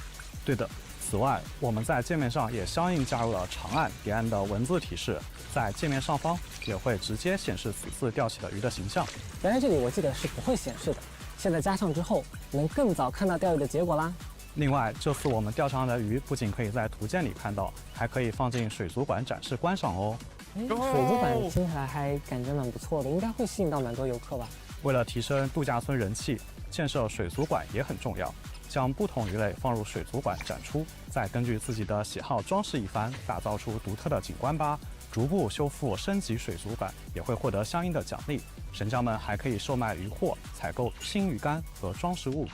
E: 对的。此外，我们在界面上也相应加入了长按、叠按的文字提示，在界面上方也会直接显示此次钓起的鱼的形象。
F: 原来这里我记得是不会显示的，现在加上之后，能更早看到钓鱼的结果啦。
E: 另外，这次我们钓上来的鱼不仅可以在图鉴里看到，还可以放进水族馆展示观赏哦。
F: 水族馆听起来还感觉蛮不错的，应该会吸引到蛮多游客吧。
E: 为了提升度假村人气，建设水族馆也很重要。将不同鱼类放入水族馆展出，再根据自己的喜好装饰一番，打造出独特的景观吧。逐步修复升级水族馆，也会获得相应的奖励。神将们还可以售卖鱼货，采购新鱼竿和装饰物。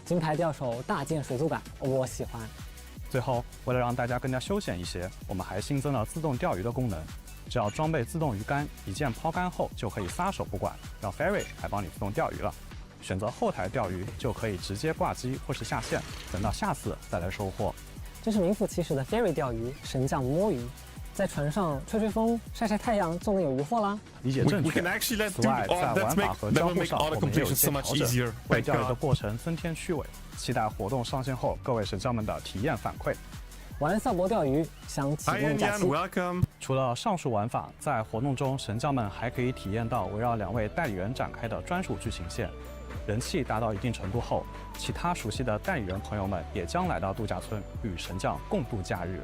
F: 金牌钓手大建水族馆，我喜欢。
E: 最后，为了让大家更加休闲一些，我们还新增了自动钓鱼的功能。只要装备自动鱼竿，一键抛竿后就可以撒手不管，让 Ferry 来帮你自动钓鱼了。选择后台钓鱼就可以直接挂机或是下线，等到下次再来收获。
F: 这是名副其实的 Ferry 钓鱼，神将摸鱼。在船上吹吹风、晒晒太阳，就能有鱼货啦。
E: 理解正确。此外，在玩法和交互上，我们也有一些调整，为钓鱼的过程增添趣味。期待活动上线后各位神将们的体验反馈。
F: 玩萨博钓鱼，想启动假期。
E: 除了上述玩法，在活动中神将们还可以体验到围绕2位代理人展开的专属剧情线。人气达到一定程度后，其他熟悉的代理人朋友们也将来到度假村与神将共度假日。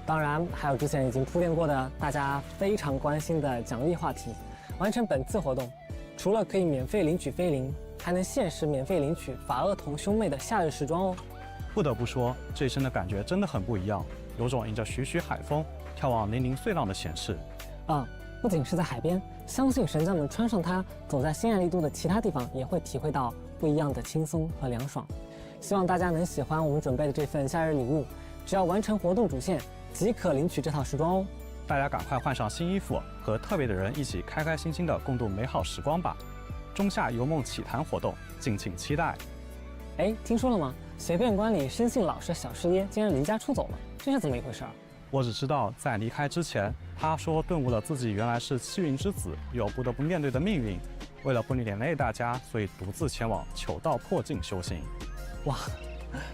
F: 当然，还有之前已经铺垫过的大家非常关心的奖励话题。完成本次活动，除了可以免费领取菲林，还能限时免费领取法厄同兄妹的夏日时装哦。
E: 不得不说，这一身的感觉真的很不一样，有种迎着徐徐海风眺望粼粼碎浪的闲适。
F: 不仅是在海边，相信神将们穿上它，走在新爱丽都的其他地方，也会体会到不一样的轻松和凉爽。希望大家能喜欢我们准备的这份夏日礼物，只要完成活动主线，即可领取这套时装哦。
E: 大家赶快换上新衣服，和特别的人一起开开心心的共度美好时光吧！仲夏游梦启谈活动，敬请期待。
F: 听说了吗？随便官里生性老实小师爷竟然离家出走了，这是怎么一回事？
E: 我只知道在离开之前，他说顿悟了自己原来是气运之子，有不得不面对的命运。为了不连累大家，所以独自前往求道破境修行。
F: 哇，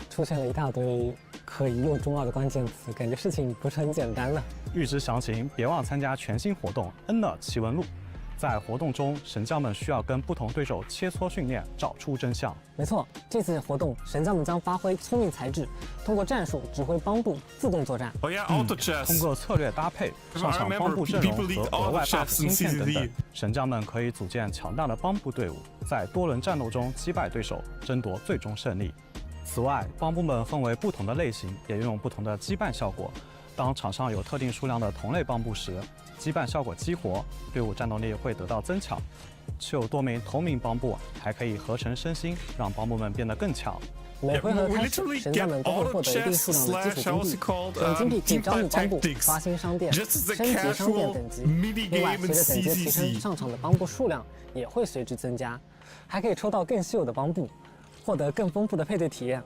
F: 出现了一大堆可以用中二的关键词，感觉事情不是很简单了。
E: 预知详情，别忘参加全新活动恩的奇闻录。在活动中，神将们需要跟不同对手切磋训练，找出真相。
F: 没错，这次活动，神将们将发挥聪明才智，通过战术指挥帮部自动作战。
E: 通过策略搭配，上场帮部阵容和额外 buff 芯片等等，神将们可以组建强大的帮部队伍，在多轮战斗中击败对手，争夺最终胜利。此外，帮部们分为不同的类型，也拥有不同的羁绊效果。当场上有特定数量的同类帮部时，羁绊效果激活，队伍战斗力会得到增强。持有多名同名帮部，还可以合成身心，让帮部们变得更强。
F: 每回合开始，神将们都会获得一定数量的基础金币，本金币可以招募帮部、刷新商店、升级商店等级。另外，随着等级提升，上场的帮部数量也会随之增加，还可以抽到更稀有的帮部，获得更丰富的配对体验。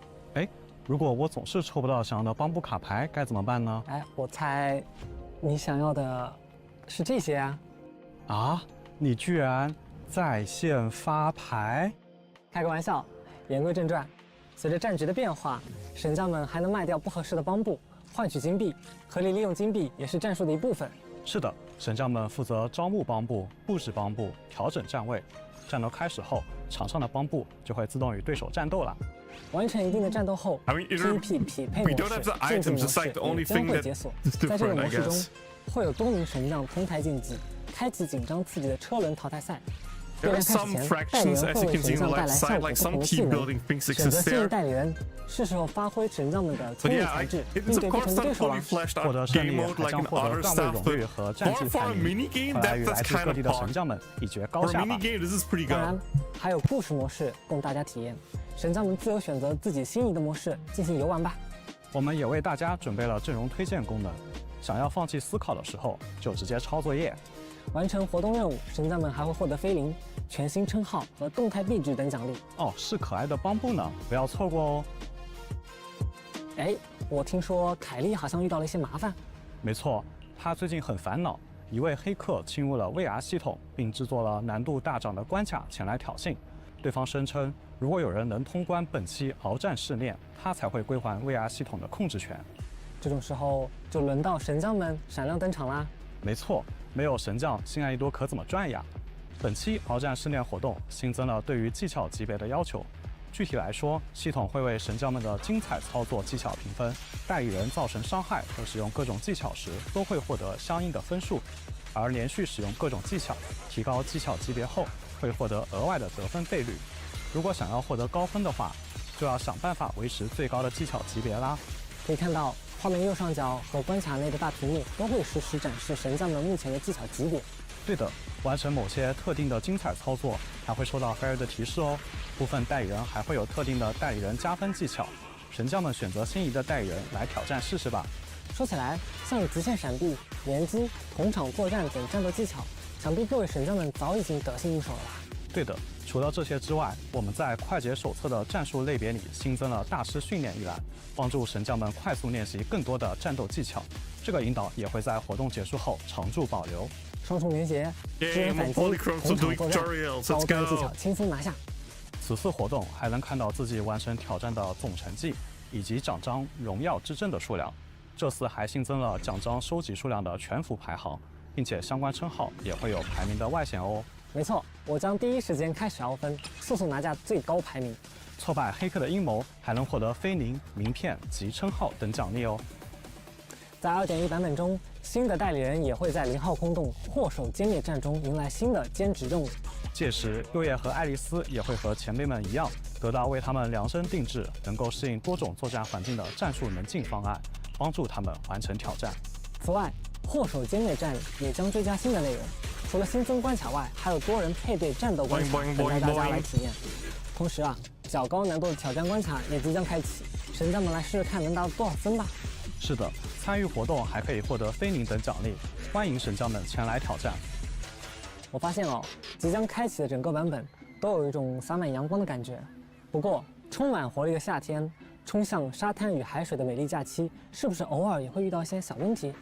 E: 如果我总是抽不到想要的帮部卡牌，该怎么办呢？
F: 我猜你想要的是这些啊！
E: 你居然在线发牌？
F: 开个玩笑。言归正传，随着战局的变化，神将们还能卖掉不合适的帮部，换取金币。合理利用金币也是战术的一部分。
E: 是的，神将们负责招募帮部、布置帮部、调整站位。战斗开始后，场上的帮部就会自动与对手战斗了。
F: 完成一定的战斗后 ，PVP 匹配模式、竞技模式也将会解锁。在这个模式中，会有多名神将同台竞技，开启紧张刺激的车轮淘汰赛。对战开始前，代理人会为神将带来效果不同的技能，选择心仪代理人，是时候发挥神将们的聪明才智，应对不同的对手了。
E: 获得胜利还将获得段位荣誉和战绩参与，快来与来自各地的神将们一决高下吧！
F: 当然，还有故事模式供大家体验，神将们自由选择自己心仪的模式进行游玩吧。
E: 我们也为大家准备了阵容推荐功能，想要放弃思考的时候，就直接抄作业。
F: 完成活动任务，神将们还会获得菲林、全新称号和动态壁纸等奖励。
E: 是可爱的帮部呢，不要错过哦。
F: 我听说凯莉好像遇到了一些麻烦。
E: 没错，她最近很烦恼，一位黑客侵入了 VR 系统，并制作了难度大涨的关卡前来挑衅。对方声称，如果有人能通关本期鏖战试炼，他才会归还 VR 系统的控制权。
F: 这种时候就轮到神将们闪亮登场啦。
E: 没错，没有神将，新爱丽多可怎么转呀？本期鏖战试炼活动新增了对于技巧级别的要求。具体来说，系统会为神将们的精彩操作技巧评分，代理人造成伤害和使用各种技巧时都会获得相应的分数，而连续使用各种技巧，提高技巧级别后会获得额外的得分倍率。如果想要获得高分的话，就要想办法维持最高的技巧级别啦。
F: 可以看到，画面右上角和关卡内的大屏幕都会实时展示神将们目前的技巧级别。
E: 对的，完成某些特定的精彩操作还会收到飞儿的提示哦。部分代理人还会有特定的代理人加分技巧，神将们选择心仪的代理人来挑战试试吧。
F: 说起来，像极限闪避、连击、同场作战等战斗技巧，想必各位神将们早已经得心应手了吧？
E: 对的，除了这些之外，我们在快捷手册的战术类别里新增了大师训练一栏，帮助神将们快速练习更多的战斗技巧。这个引导也会在活动结束后常驻保留。
F: 双重连携、支援反击、同场作战，高端技巧轻松拿下。
E: 此次活动还能看到自己完成挑战的总成绩，以及奖章、荣耀之证的数量。这次还新增了奖章收集数量的全服排行，并且相关称号也会有排名的外显哦。
F: 没错，我将第一时间开始凹分，速速拿下最高排名。
E: 挫败黑客的阴谋，还能获得菲林、名片及称号等奖励哦。
F: 在 2.1 版本中，新的代理人也会在0号空洞祸首歼灭战中迎来新的兼职任务。
E: 届时，右叶和爱丽丝也会和前辈们一样，得到为他们量身定制、能够适应多种作战环境的战术门禁方案，帮助他们完成挑战。
F: 此外，祸首歼灭战也将追加新的内容，除了新增关卡外，还有多人配对战斗关卡等待大家来体验。同时较高难度的挑战关卡也即将开启，神将们来试试看能达到多少分吧。
E: 是的，参与活动还可以获得菲林等奖励，欢迎神将们前来挑战。
F: 我发现即将开启的整个版本都有一种洒满阳光的感觉。不过，充满活力的夏天，冲向沙滩与海水的美丽假期，是不是偶尔也会遇到一些小问题？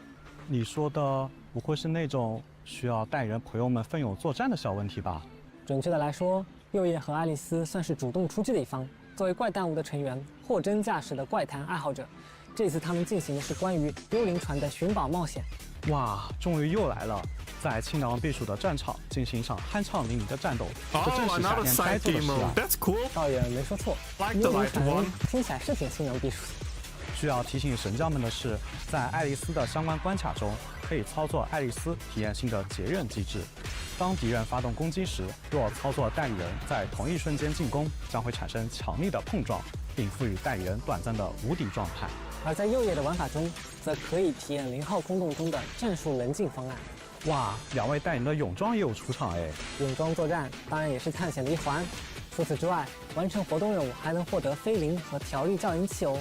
E: 你说的不会是那种需要带人朋友们奋勇作战的小问题吧？
F: 准确的来说，右叶和爱丽丝算是主动出击的一方。作为怪弹物的成员，货真价实的怪谈爱好者，这次他们进行的是关于幽灵船的寻宝冒险。
E: 哇，终于又来了！在清凉避暑的战场进行一场酣畅淋漓的战斗，这正是夏天该做的事啊！
F: 倒也没说错，幽灵船听起来是挺清凉避暑的。
E: 需要提醒神将们的是，在爱丽丝的相关关卡中，可以操作爱丽丝体验新的结刃机制。当敌人发动攻击时，若操作代理人在同一瞬间进攻，将会产生强力的碰撞，并赋予代理人短暂的无敌状态。
F: 而在右叶的玩法中，则可以体验0号空洞中的战术门禁方案。
E: 哇，两位代理的泳装也有出场哎！
F: 泳装作战当然也是探险的一环。除此之外，完成活动任务还能获得菲林和调律噪音器哦。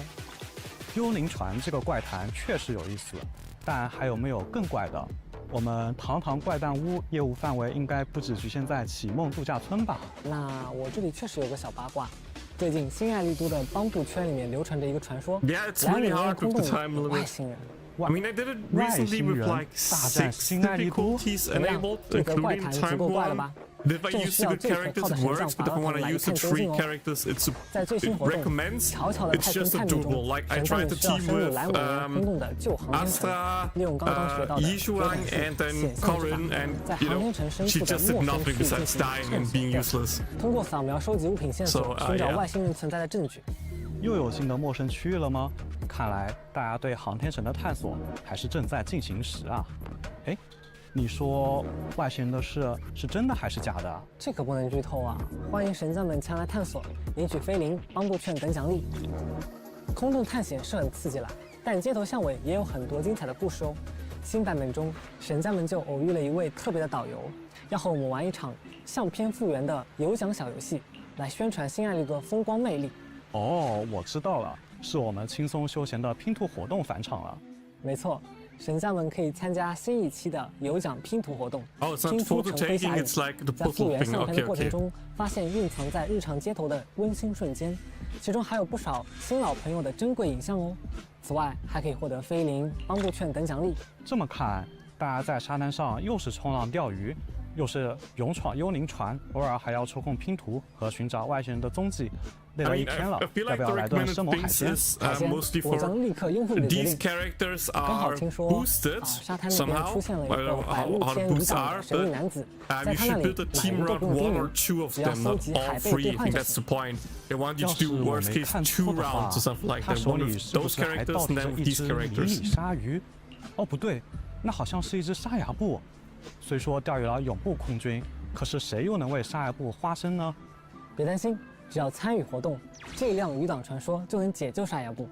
E: 幽灵船这个怪谈确实有意思，但还有没有更怪的？我们堂堂怪诞屋业务范围应该不只局限在启梦度假村吧？
F: 那我这里确实有个小八卦。最近新爱丽都的帮布圈里面流传着一个传说，来里面空洞有外星人。
A: I mean, I did it recently with like 6 difficulties enabled,
F: 这个怪
A: including
F: 谈足
A: time
F: 够怪了
A: one.
F: 吧？
A: If I use the good characters, it works, but if I want to use the 3 characters, it
F: 在最新活动，
A: recommends.
F: 悄悄的
A: It's
F: 派遣
A: just
F: 探秘
A: doable.
F: 中，
A: Like I
F: 神将
A: tried
F: 们
A: to
F: 需要
A: team
F: 深入
A: with
F: 蓝尾空洞的旧航天城，
A: Astra,
F: 利用刚刚学到的
A: Yishuang, and then Corin, and
F: 在
A: you
F: 航
A: know,
F: 天城深
A: she
F: 处的
A: just did
F: 陌生
A: nothing
F: 区域进
A: besides
F: 行
A: dying
F: 探
A: and
F: 索
A: being
F: 调
A: useless.
F: 通过扫描收集物品线索，
A: So,
F: 寻找
A: yeah.
F: 外星人存在的证据。
E: 又有新的陌生区域了吗？看来大家对航天城的探索还是正在进行时啊！哎，你说外星人的事是真的还是假的？
F: 这可不能剧透啊！欢迎神将们前来探索，领取菲林、帮布券等奖励。空洞探险是很刺激啦，但街头巷尾也有很多精彩的故事哦。新版本中，神将们就偶遇了一位特别的导游，要和我们玩一场相片复原的有奖小游戏，来宣传新爱丽的风光魅力。
E: 哦，我知道了，是我们轻松休闲的拼图活动返场了。
F: 没错，神将们可以参加新一期的有奖拼图活动，
A: Oh, it's
F: 拼
A: not
F: 出
A: photo
F: 成飞
A: taking,
F: 侠影，
A: it's like the
F: 在复
A: puzzle
F: 原
A: thing.
F: 相片的
A: Okay,
F: 过程
A: okay.
F: 中，发现蕴藏在日常街头的温馨瞬间，其中还有不少新老朋友的珍贵影像哦。此外，还可以获得菲林、帮布券等奖励。
E: 这么看，大家在沙滩上又是冲浪钓鱼，又是勇闯幽灵船，偶尔还要抽空拼图和寻找外星人的踪迹，累了一天了，要不要来顿生猛海鲜？
F: 海鲜，我将立刻拥护你的决定。
A: These characters
F: 刚好
A: are
F: 听说
A: boosted
F: 沙滩那边
A: somehow.
F: 出现了一
A: I
F: 个
A: don't know
F: 百
A: how
F: 陆
A: the
F: 千余
A: boosts
F: 档
A: are,
F: 的神秘
A: but
F: 男子，在
A: you
F: 他那
A: should
F: 里
A: build a
F: 买
A: team
F: 一个
A: around
F: 不用
A: one
F: 定
A: or
F: 语，
A: two of
F: 只要
A: them,
F: 搜
A: not
F: 集
A: all
F: 海贝
A: three.
F: 兑
A: I
F: 换
A: think
F: 就
A: that's the
F: 行。
A: point. They want you
E: 要
A: to
E: 是
A: do
E: 我
A: worst
E: 没
A: case
E: 看
A: two
E: 错的话
A: rounds or something like
E: 他
A: that.
E: 手
A: One
E: 里
A: of
E: 是不
A: those
E: 是还
A: characters
E: 抱
A: and
E: 着
A: then
E: 一
A: these
E: 只迷你
A: characters.
E: 鲨鱼？哦，不对，那好像是一只沙哑布。虽说钓鱼佬永不空军，可是谁又能为沙哑布发声呢？
F: 别担心，只要参与活动，这辆渔党传说就能解救沙哑布。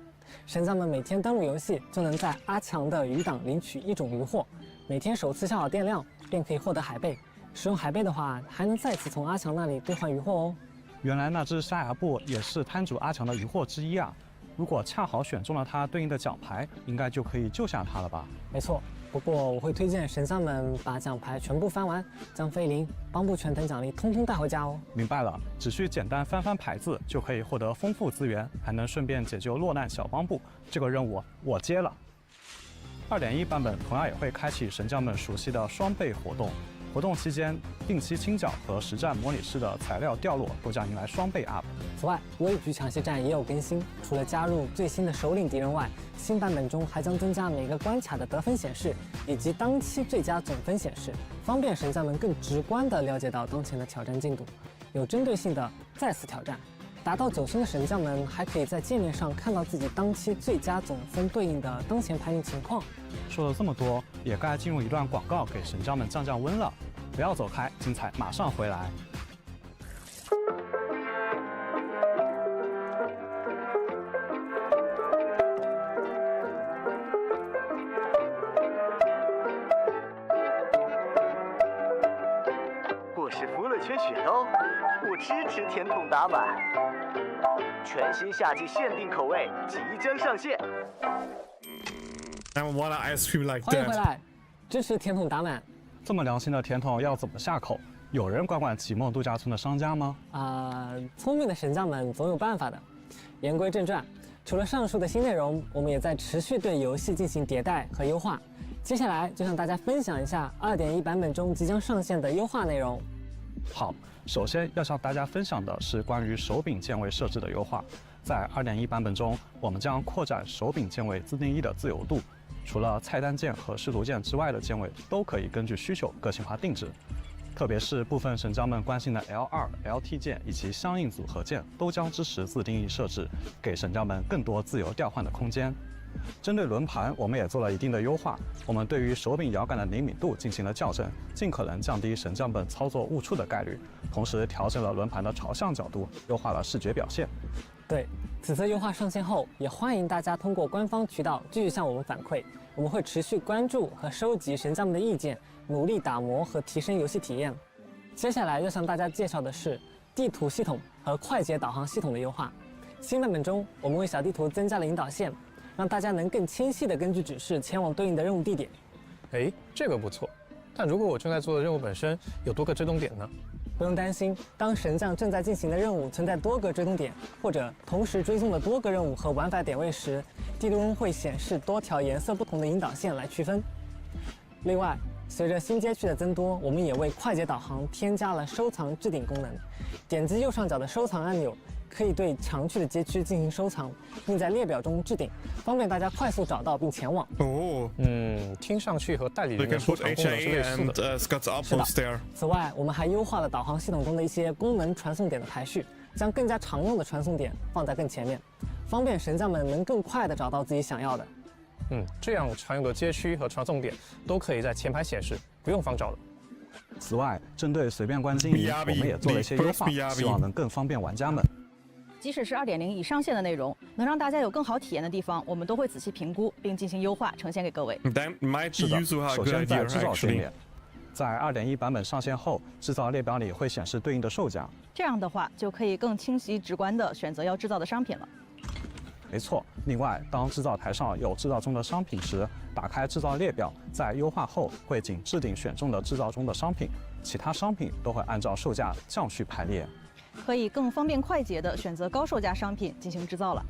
F: 神将们每天登录游戏，就能在阿强的渔党领取一种渔获，每天首次消耗电量便可以获得海贝。使用海贝的话，还能再次从阿强那里兑换渔获哦。
E: 原来那只沙哑布也是摊主阿强的渔获之一啊！如果恰好选中了它对应的奖牌，应该就可以救下它了吧？
F: 没错，不过我会推荐神将们把奖牌全部翻完，将菲林、帮布拳等奖励通通带回家哦。
E: 明白了，只需简单翻翻牌子，就可以获得丰富资源，还能顺便解救落难小帮部。这个任务我接了。2.1版本同样也会开启神将们熟悉的双倍活动。活动期间，定期清剿和实战模拟室的材料掉落都将迎来双倍 up。
F: 此外，微局抢先战也有更新，除了加入最新的首领敌人外，新版本中还将增加每个关卡的得分显示，以及当期最佳总分显示，方便神将们更直观地了解到当前的挑战进度，有针对性的再次挑战。达到9星的神将们还可以在界面上看到自己当期最佳总分对应的当前排名情况。
E: 说了这么多，也该进入一段广告，给神将们降降温了。不要走开，精彩马上回来。
G: 我是服了圈雪豆，我支持甜筒打满，全新夏季限定口味即将上线。
A: I want an ice cream like
F: 欢迎回
A: that.
F: 来，支持甜筒打满。
E: 这么良心的甜筒要怎么下口？有人管启梦度假村的商家吗？
F: 聪明的神将们总有办法的。言归正传，除了上述的新内容，我们也在持续对游戏进行迭代和优化。接下来就向大家分享一下2.1版本中即将上线的优化内容。
E: 好，首先要向大家分享的是关于手柄键位设置的优化。在2.1版本中，我们将扩展手柄键位自定义的自由度，除了菜单键和视图键之外的键位都可以根据需求个性化定制。特别是部分神将们关心的 L2、LT 键以及相应组合键都将支持自定义设置，给神将们更多自由调换的空间。针对轮盘，我们也做了一定的优化。我们对于手柄摇杆的灵敏度进行了校正，尽可能降低神将们操作误触的概率，同时调整了轮盘的朝向角度，优化了视觉表现。
F: 对，此次优化上线后，也欢迎大家通过官方渠道继续向我们反馈，我们会持续关注和收集神将们的意见，努力打磨和提升游戏体验。接下来要向大家介绍的是地图系统和快捷导航系统的优化。新版本中，我们为小地图增加了引导线，让大家能更清晰地根据指示前往对应的任务地点。
B: 哎，这个不错。但如果我正在做的任务本身有多个追踪点呢？
F: 不用担心，当神将正在进行的任务存在多个追踪点，或者同时追踪了多个任务和玩法点位时，地图中会显示多条颜色不同的引导线来区分。另外，随着新街区的增多，我们也为快捷导航添加了收藏置顶功能。点击右上角的收藏按钮，可以对常去的街区进行收藏，并在列表中置顶，方便大家快速找到并前往。
A: Oh.
B: 听上去和代理
A: We
B: 人
A: can
B: 的收
A: put
B: 藏功能是类
A: HA
B: 似
A: and
B: 的。
A: Scott's
F: 是的
A: outpost there.
F: 此外，我们还优化了导航系统中的一些功能传送点的排序，将更加常用的传送点放在更前面，方便神将们能更快地找到自己想要的。
B: 这样常用的街区和传送点都可以在前排显示，不用方找了。
E: 此外，针对随便关经营，我们也做了一些优化，希望能更方便玩家们。
C: 即使是2.0已上线的内容，能让大家有更好体验的地方，我们都会仔细评估并进行优化，呈现给各位。
A: That might
E: 是
A: be
E: 的，
A: useful. A
E: 首
A: good
E: 先在
A: idea,
E: 制造界
A: actually.
E: 面，在2.1版本上线后，制造列表里会显示对应的售价。
C: 这样的话，就可以更清晰直观地选择要制造的商品了。
E: 没错。另外，当制造台上有制造中的商品时，打开制造列表，在优化后会仅置顶选中的制造中的商品，其他商品都会按照售价降序排列，
C: 可以更方便快捷地选择高售价商品进行制造了。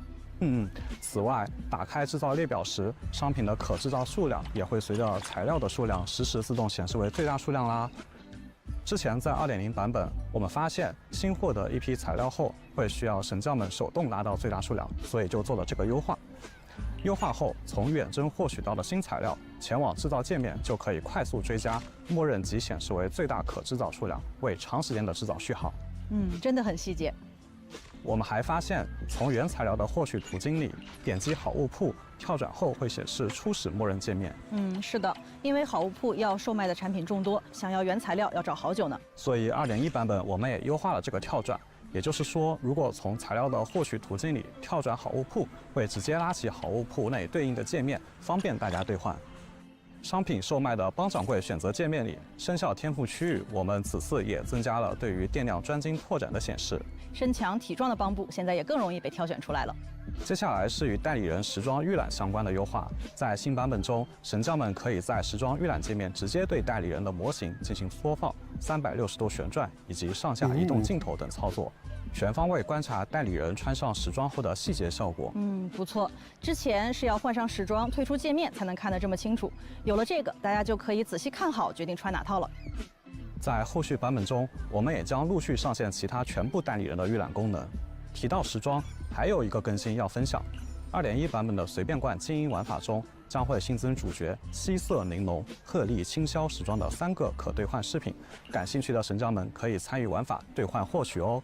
E: 此外，打开制造列表时，商品的可制造数量也会随着材料的数量实时自动显示为最大数量啦。之前在2.0版本，我们发现新获得一批材料后，会需要神将们手动拉到最大数量，所以就做了这个优化。优化后，从远征获取到的新材料，前往制造界面就可以快速追加，默认即显示为最大可制造数量，为长时间的制造序号。
C: 真的很细节。
E: 我们还发现，从原材料的获取途径里点击好物铺，跳转后会显示初始默认界面。
C: 是的，因为好物铺要售卖的产品众多，想要原材料要找好久呢。
E: 所以2.1版本我们也优化了这个跳转，也就是说，如果从材料的获取途径里跳转好物铺，会直接拉起好物铺内对应的界面，方便大家兑换。商品售卖的帮掌柜选择界面里，生肖天赋区域，我们此次也增加了对于电量专精拓展的显示。
C: 身强体壮的帮部现在也更容易被挑选出来了。
E: 接下来是与代理人时装预览相关的优化。在新版本中，神将们可以在时装预览界面直接对代理人的模型进行缩放、360度旋转以及上下移动镜头等操作，全方位观察代理人穿上时装后的细节效果。
C: 不错。之前是要换上时装退出界面才能看得这么清楚，有了这个，大家就可以仔细看好，决定穿哪套了。
E: 在后续版本中，我们也将陆续上线其他全部代理人的预览功能。提到时装，还有一个更新要分享。2.1版本的随便逛精英玩法中，将会新增主角西色玲珑、鹤立清霄时装的3个可兑换饰品，感兴趣的神将们可以参与玩法兑换获取哦。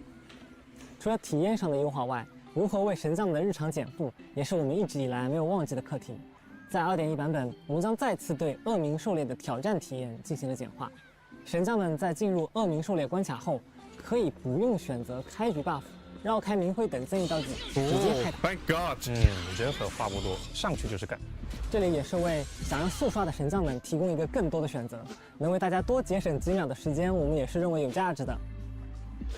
F: 除了体验上的优化外，如何为神将们的日常减负，也是我们一直以来没有忘记的课题。在2.1版本，我们将再次对恶冥狩猎的挑战体验进行了简化。神将们在进入恶冥狩猎关卡后，可以不用选择开局 buff， 绕开明辉等增益道具，直接开打。
A: Thank God！
B: 人和话不多，上去就是干。
F: 这里也是为想要速刷的神将们提供一个更多的选择，能为大家多节省几秒的时间，我们也是认为有价值的。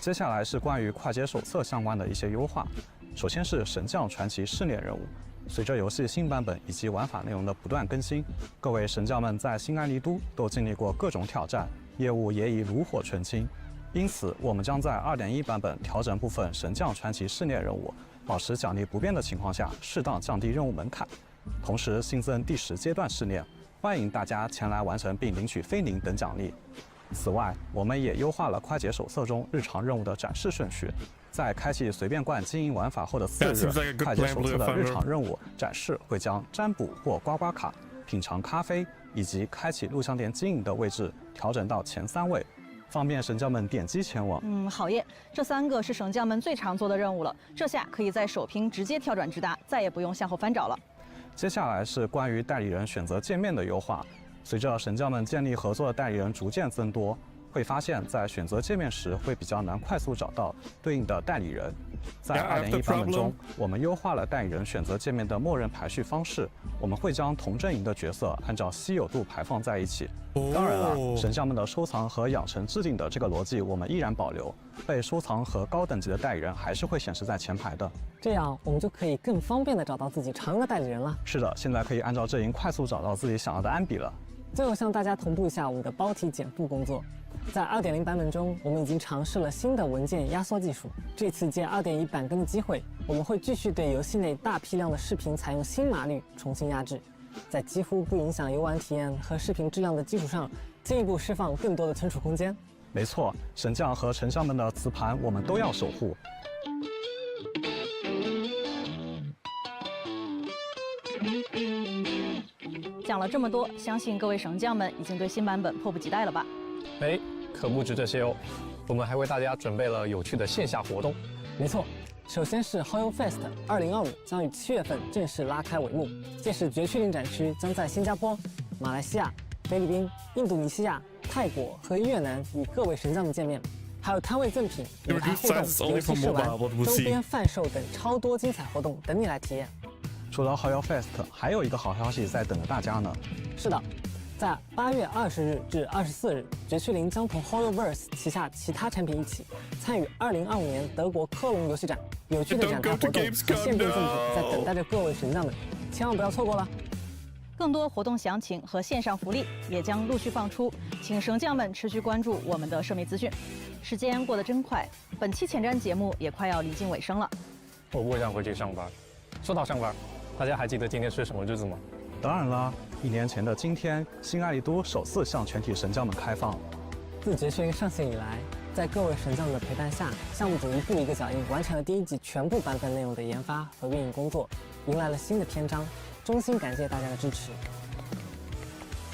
E: 接下来是关于快捷手册相关的一些优化。首先是神将传奇试炼任务。随着游戏新版本以及玩法内容的不断更新，各位神将们在新安利都都经历过各种挑战，业务也已炉火纯青。因此，我们将在2.1版本调整部分神将传奇试炼任务，保持奖励不变的情况下，适当降低任务门槛。同时新增第10阶段试炼，欢迎大家前来完成并领取菲宁等奖励。此外，我们也优化了快捷手册中日常任务的展示顺序。在开启随便逛经营玩法后的4日，快捷手册的日常任务展示会将占卜或刮刮卡、品尝咖啡以及开启录像店经营的位置调整到前3位，方便神将们点击前往。
C: 好耶，这3个是神将们最常做的任务了，这下可以在首屏直接跳转直达，再也不用向后翻找了。
E: 接下来是关于代理人选择界面的优化。随着神将们建立合作的代理人逐渐增多，会发现，在选择界面时会比较难快速找到对应的代理人。在2.1版本中，我们优化了代理人选择界面的默认排序方式，我们会将同阵营的角色按照稀有度排放在一起。当然了，神将们的收藏和养成置顶的这个逻辑我们依然保留，被收藏和高等级的代理人还是会显示在前排的。
F: 这样我们就可以更方便地找到自己常用的代理人了。
E: 是的，现在可以按照阵营快速找到自己想要的安比了。
F: 最后向大家同步一下我们的包体减负工作。在2.0版本中，我们已经尝试了新的文件压缩技术。这次借2.1版更的机会，我们会继续对游戏内大批量的视频采用新码率重新压制，在几乎不影响游玩体验和视频质量的基础上，进一步释放更多的存储空间。
E: 没错，神将和丞相们的磁盘我们都要守护。
C: 讲了这么多，相信各位神将们已经对新版本迫不及待了吧？
B: 可不止这些哦，我们还为大家准备了有趣的线下活动。
F: 没错，首先是 Hoyo Fest 2025将于7月份正式拉开帷幕，届时绝区领展区将在新加坡、马来西亚、菲律宾、印度尼西亚、泰国和越南与各位神将们见面，还有摊位赠品、舞台互动、游戏试玩、周边贩售等超多精彩活动等你来体验。
E: 除了 Hoyo Fest， 还有一个好消息在等着大家呢。
F: 是的，在8月20日至24日，绝区零将同 Hoyoverse 旗下其他产品一起参与2025年德国科隆游戏展，有趣的展台活动和限定赠品在等待着各位神将们，千万不要错过了。
C: 更多活动详情和线上福利也将陆续放出，请神将们持续关注我们的社媒资讯。时间过得真快，本期前瞻节目也快要临近尾声了。
B: 我不想回去上班。说到上班，大家还记得今天是什么日子吗？
E: 当然啦，1年前的今天，新爱丽都首次向全体神将们开放。
F: 自绝区零上线以来，在各位神将的陪伴下，项目组一步一个脚印完成了第1季全部版本内容的研发和运营工作，迎来了新的篇章。衷心感谢大家的支持。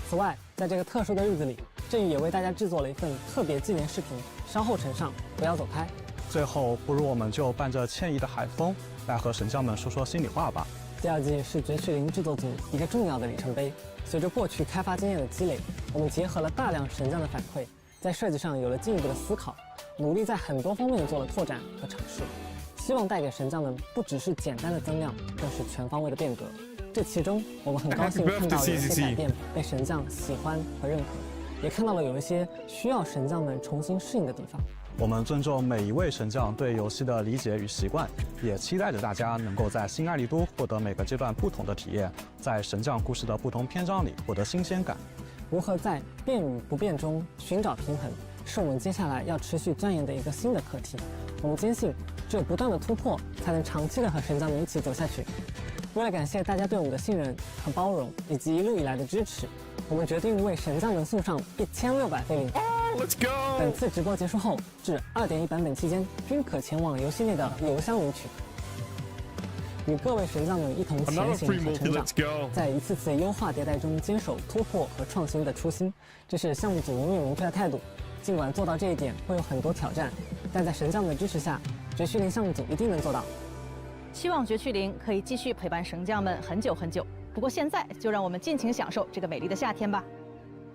F: 此外，在这个特殊的日子里，振宇也为大家制作了一份特别纪念视频，稍后呈上，不要走开。
E: 最后，不如我们就伴着歉意的海风，来和神将们说说心里话吧。
F: 第2季是绝区零制作组一个重要的里程碑。随着过去开发经验的积累，我们结合了大量神将的反馈，在设计上有了进一步的思考，努力在很多方面做了拓展和尝试，希望带给神将们不只是简单的增量，更是全方位的变革。这其中，我们很高兴看到有一些改变被神将喜欢和认可，也看到了有一些需要神将们重新适应的地方。
E: 我们尊重每一位神将对游戏的理解与习惯，也期待着大家能够在新爱丽都获得每个阶段不同的体验，在神将故事的不同篇章里获得新鲜感。
F: 如何在变与不变中寻找平衡，是我们接下来要持续钻研的一个新的课题。我们坚信，只有不断的突破，才能长期的和神将们一起走下去。为了感谢大家对我们的信任和包容，以及一路以来的支持，我们决定为神将们送上1600菲林。
A: Let's go！
F: 本次直播结束后，至2.1版本期间均可前往游戏内的邮箱领取。与各位神将们一同前行和成长，在一次次优化迭代中坚守突破和创新的初心，这是项目组永远明确的态度。尽管做到这一点会有很多挑战，但在神将们的支持下，绝区零项目组一定能做到。
C: 希望绝区零可以继续陪伴神将们很久很久。不过现在就让我们尽情享受这个美丽的夏天吧。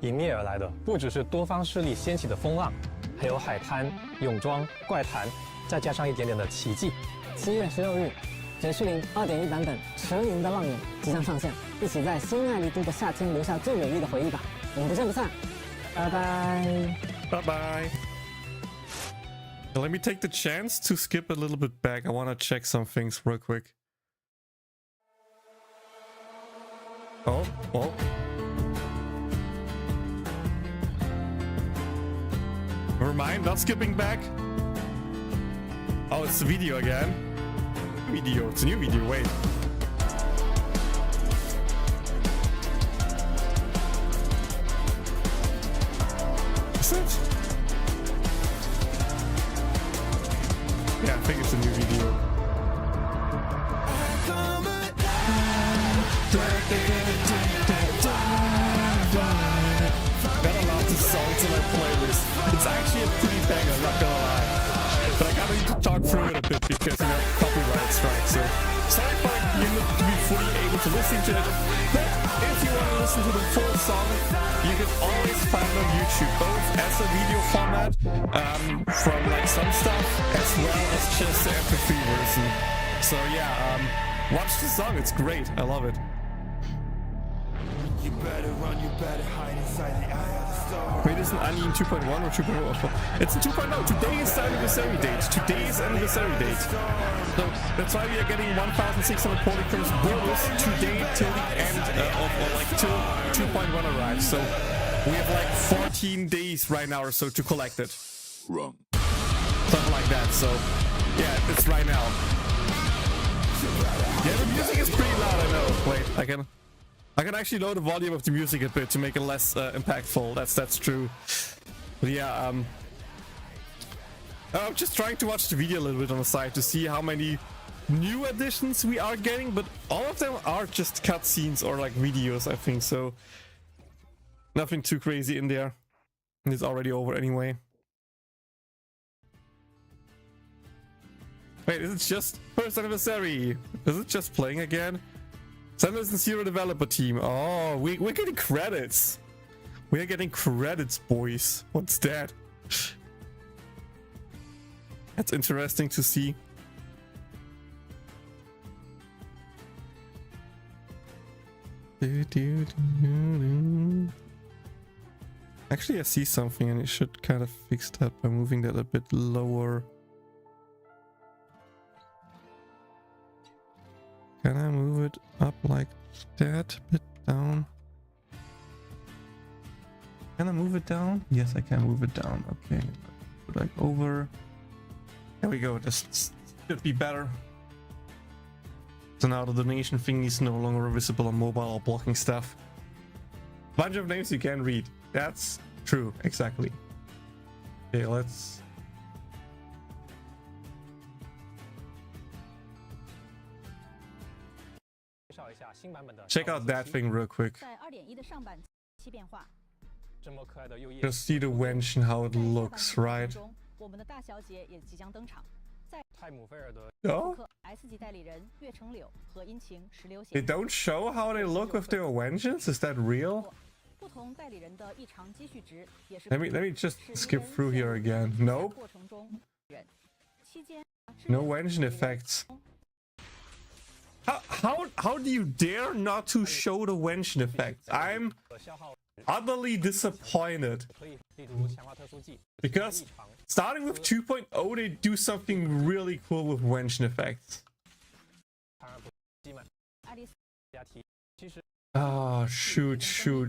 B: 迎面而来的不只是多方势力掀起的风浪，还有海滩、泳装、怪谈，再加上一点点的奇迹。
F: 7月16日，绝区零2.1版本驰名的浪影即将上线，一起在新爱丽都的夏天留下最美丽的回忆吧。我们不见不散，拜拜，
A: 拜拜。Let me take the chance to skip a little bit back. I want to check some things real quick. Oh. Never mind, not skipping back. Oh, it's the video again. Video, it's a new video, wait. Is it? Yeah, I think it's a new video. Gotta love the songs in my playlist. It's actually a pretty banger, not gonna lie. But I gotta need to talk through it a bit because, you know, copyright strike. So sorry for you not to be fully able to listen to it. But if you want to listen to the full song, you can always find it on YouTube, both as a video format from like some stuff, as well as just the MP3 version. So yeah, watch the song, it's great. I love it.
H: You better run, you better hide inside the eye of the storm.
A: Wait, isn't Onion 2.1 or 2.0? It's 2.0. Today is the anniversary date. Today's anniversary date. So that's why we are getting 1,600 Polychromes bonus today till the end till 2.1 arrives. So we have like 14 days right now or so to collect it.
H: Wrong.
A: Something like that. So yeah, it's right now. Yeah, the music is pretty loud, I know. Wait, I can actually lower the volume of the music a bit to make it less impactful. That's true. But yeah, I'm just trying to watch the video a little bit on the side to see how many new additions we are getting, but all of them are just cutscenes or like videos, I think. So nothing too crazy in there. And it's already over anyway. Wait, is it just first anniversary? Is it just playing again? Sanders and Zero developer team. Oh, we're getting credits. We're getting credits, boys. What's that? That's interesting to see. Actually, I see something and it should kind of fix that by moving that a bit lower. Can I move it up like that? A bit down? Can I move it down? Yes, I can move it down. Okay. Like over. There we go. This should be better. So now the donation thing is no longer visible on mobile or blocking stuff. Bunch of names you can read. That's true. Exactly. Okay, let's. Check out that thing real quick.
C: 在2.1的上版期变化。
A: Just see the wench and how it looks, right?
C: 我们的大小姐也即将登场。在
B: 泰姆菲尔德
A: Oh?
C: S 级代理人月城柳和殷勤石榴
A: They don't show how they look with their vengeance? Is that real?
C: 不同代理人的异常积蓄值也是。
A: Let me just skip through here again. Nope.
C: 过程中人期间
A: No vengeance effects. How do you dare not to show the vengeance effects? I'm utterly disappointed. Because starting with 2.0, they do something really cool with vengeance effects. Ah, shoot.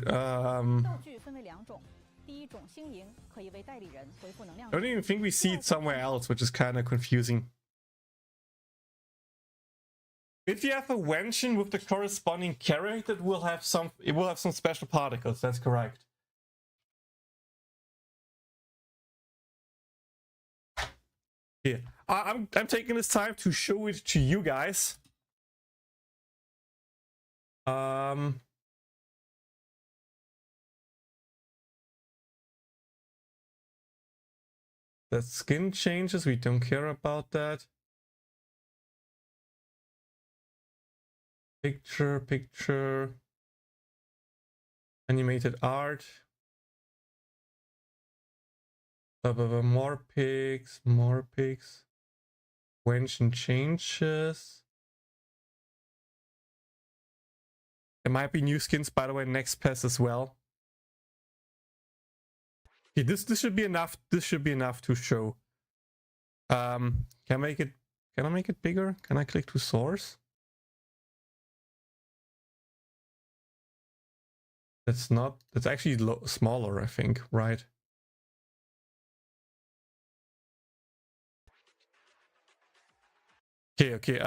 C: 道具分为2种，第一种星萤可以为代理人回复能量。
A: I don't even think we see it somewhere else, which is kind of confusing. If you have a Wenshin with the corresponding character, it will have some special particles. That's correct. Here, I'm taking this time to show it to you guys. The skin changes, we don't care about that. Picture. Animated art. More pics. Wenshin changes. There might be new skins, by the way, next pass as well. Okay, this should be enough. This should be enough to show. Can I make it bigger? Can I click to source? That's actually smaller, I think, right? Okay.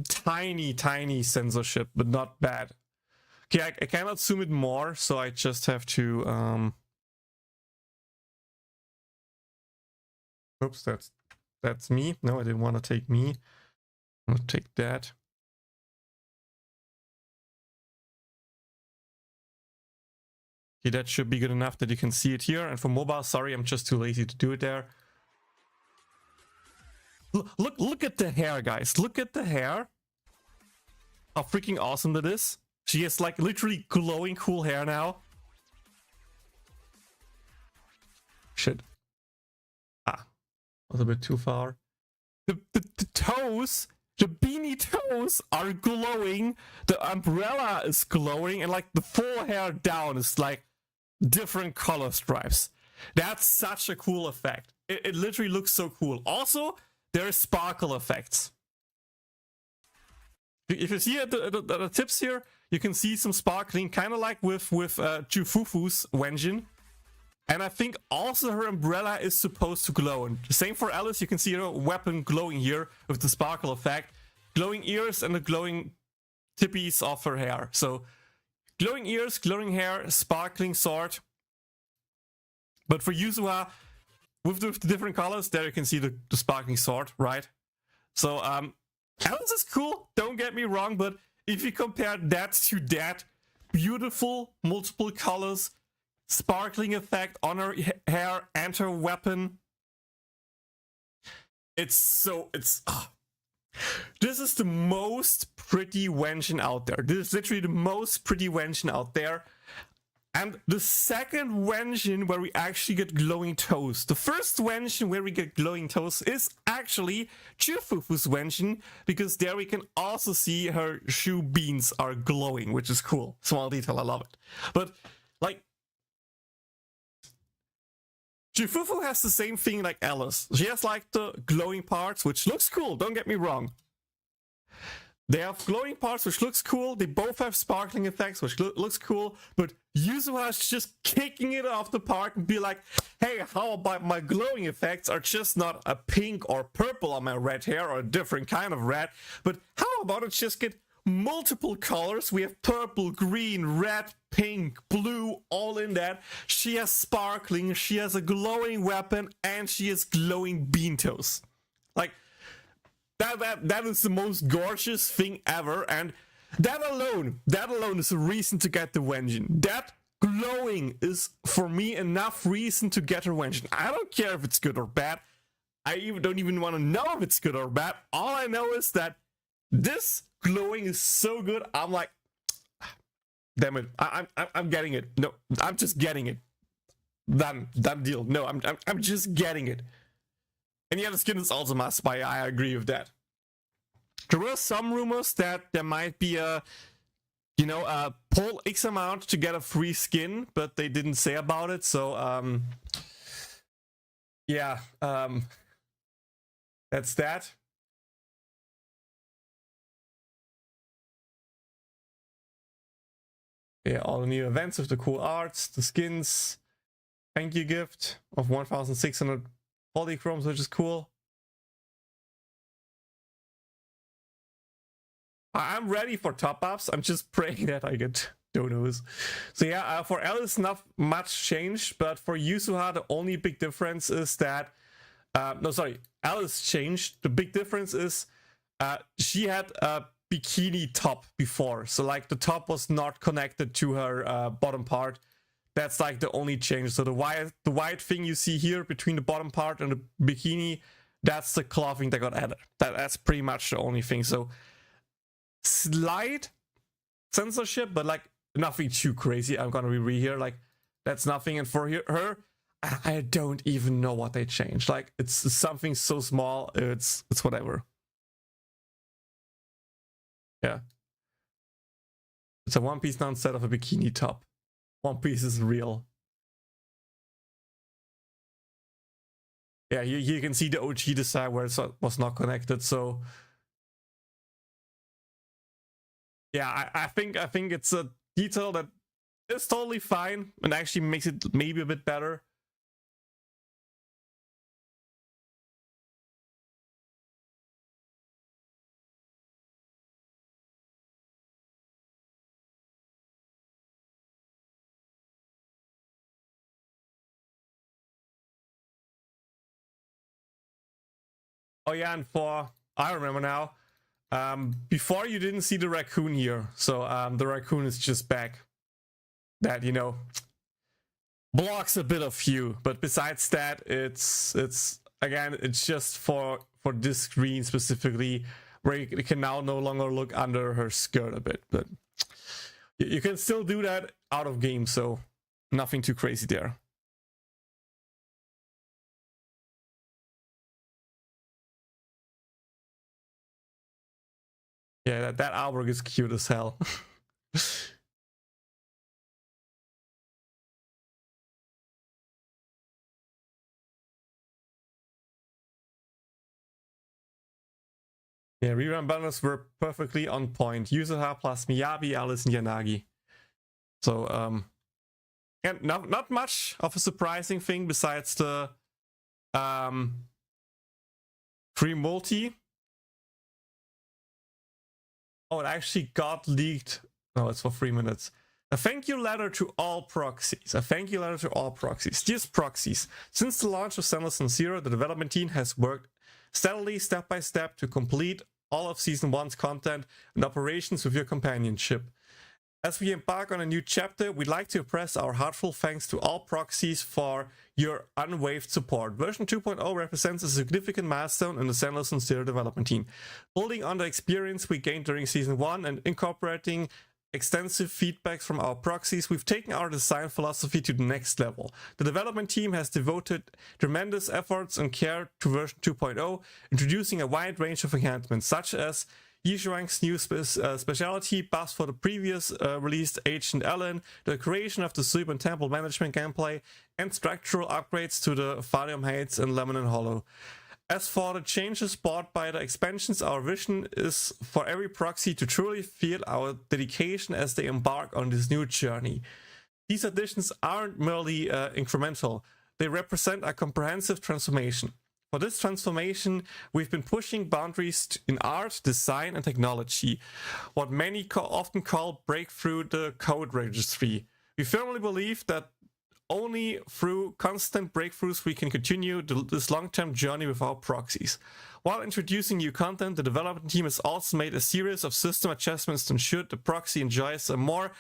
A: Tiny censorship, but not bad. Okay, I cannot zoom it more, so I just have to oops, that's me. No, I didn't want to take me. I'm gonna take that. Okay, that should be good enough that you can see it here. And for mobile, sorry, I'm just too lazy to do it there. Look at the hair, guys. Look at the hair. How freaking awesome that is. She has like literally glowing cool hair now. Shit. Was a bit too far. The toes, the beanie toes are glowing. The umbrella is glowing, and like the full hair down is like different color stripes. That's such a cool effect. It literally looks so cool. Also, there are sparkle effects. If you see at the tips here, you can see some sparkling, kind of like with Jufufu's Wenjin. And I think also her umbrella is supposed to glow. And same for Alice, you can see her weapon glowing here with the sparkle effect. Glowing ears and the glowing tippies of her hair. So glowing ears, glowing hair, sparkling sword. But for Yuzua, with the different colors, there you can see the sparkling sword, right? So Alice is cool, don't get me wrong, but if you compare that to that beautiful multiple colors, sparkling effect on her hair and her weapon, this is the most pretty Wenshin out there. This is literally the most pretty Wenshin out there. And the second Wenshin where we actually get glowing toes. The first Wenshin where we get glowing toes is actually Jufufu's Wenshin, because there we can also see her shoe beans are glowing, which is cool. Small detail, I love it. But like, Jufufu has the same thing like Alice. She has like the glowing parts, which looks cool, don't get me wrong. They have glowing parts, which looks cool. They both have sparkling effects, which looks cool. But Yuzua is just kicking it off the park and be like, hey, how about my glowing effects are just not a pink or purple on my red hair or a different kind of red, but how about it just get multiple colors. We have purple, green, red, pink, blue, all in that. She has sparkling, she has a glowing weapon, and she has glowing bean toes. Like, that is the most gorgeous thing ever, and that alone is a reason to get the Vengeance. That glowing is, for me, enough reason to get her Vengeance. I don't care if it's good or bad. I don't even want to know if it's good or bad. All I know is that this glowing is so good. I'm like, damn it, I'm getting it. No, I'm just getting it. Done deal. No, I'm just getting it. And yeah, the skin is also must buy. I agree with that. There were some rumors that there might be a, pull X amount to get a free skin, but they didn't say about it. So, yeah, that's that. Yeah, all the new events with the cool arts, the skins, thank you gift of 1,600 Polychromes, which is cool. I'm ready for top-ups. I'm just praying that I get donos. So yeah, for Alice, not much changed, but for Yusuha, the only big difference is that... Alice changed. The big difference is she had a bikini top before. So like the top was not connected to her bottom part. That's like the only change. So the white thing you see here between the bottom part and the bikini, that's the clothing that got added. That's pretty much the only thing. So slight censorship, but like nothing too crazy. I'm gonna read here, like that's nothing. And for her, I don't even know what they changed. Like it's something so small, it's whatever. Yeah, it's a one piece now instead of a bikini top. One Piece is real. Yeah, you can see the OG design where it was not connected. So yeah, I think it's a detail that is totally fine and actually makes it maybe a bit better. Oh yeah, and I remember now, before you didn't see the raccoon here, so the raccoon is just back. That, blocks a bit of view, but besides that, it's again, it's just for this screen specifically, where you can now no longer look under her skirt a bit, but you can still do that out of game, so nothing too crazy there. Yeah, that artwork is cute as hell. Yeah, rerun banners were perfectly on point. Yusuha plus Miyabi, Alice, and Yanagi. So, and not much of a surprising thing besides the free multi. Oh, it actually got leaked. No, it's for 3 minutes. A thank you letter to all proxies. A thank you letter to all proxies. Dear proxies, since the launch of Sanderson Zero, the development team has worked steadily, step by step, to complete all of Season 1's content and operations with your companionship. As we embark on a new chapter, we'd like to express our heartfelt thanks to all proxies for your unwavering support. Version 2.0 represents a significant milestone in the Sanderson Zero development team. Building on the experience we gained during Season 1 and incorporating extensive feedbacks from our proxies, we've taken our design philosophy to the next level. The development team has devoted tremendous efforts and care to version 2.0, introducing a wide range of enhancements, such as Yishuang's new specialty buffs for the previous released Ancient Ellen, the creation of the Sweep and Temple management gameplay, and structural upgrades to the Thalium Heights and Lemon and Hollow. As for the changes brought by the expansions, our vision is for every proxy to truly feel our dedication as they embark on this new journey. These additions aren't merely incremental, they represent a comprehensive transformation. For this transformation, we've been pushing boundaries in art, design, and technology, what many often call breakthrough the code registry. We firmly believe that only through constant breakthroughs we can continue this long-term journey with our proxies. While introducing new content, the development team has also made a series of system adjustments to ensure the proxy enjoys a more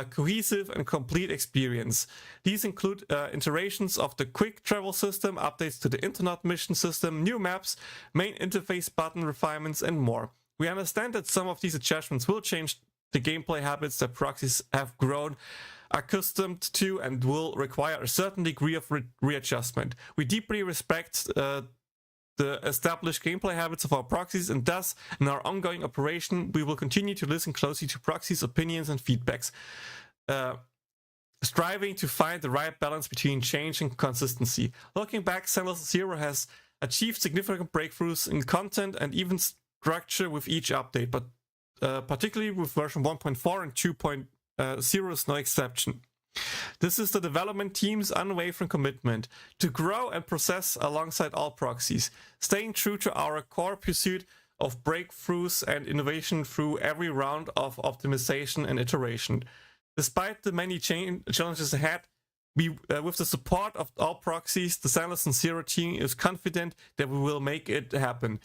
A: cohesive and complete experience. These include iterations of the quick travel system, updates to the internet mission system, new maps, main interface button refinements, and more. We understand that some of these adjustments will change the gameplay habits that proxies have grown accustomed to and will require a certain degree of readjustment. We deeply respect the established gameplay habits of our proxies, and thus, in our ongoing operation, we will continue to listen closely to proxies' opinions and feedbacks, striving to find the right balance between change and consistency. Looking back, Zenless Zero has achieved significant breakthroughs in content and even structure with each update, but particularly with version 1.4 and 2.0 is no exception. This is the development team's unwavering commitment to grow and process alongside all proxies, staying true to our core pursuit of breakthroughs and innovation through every round of optimization and iteration. Despite the many challenges ahead, with the support of all proxies, the Zenless Zero team is confident that we will make it happen.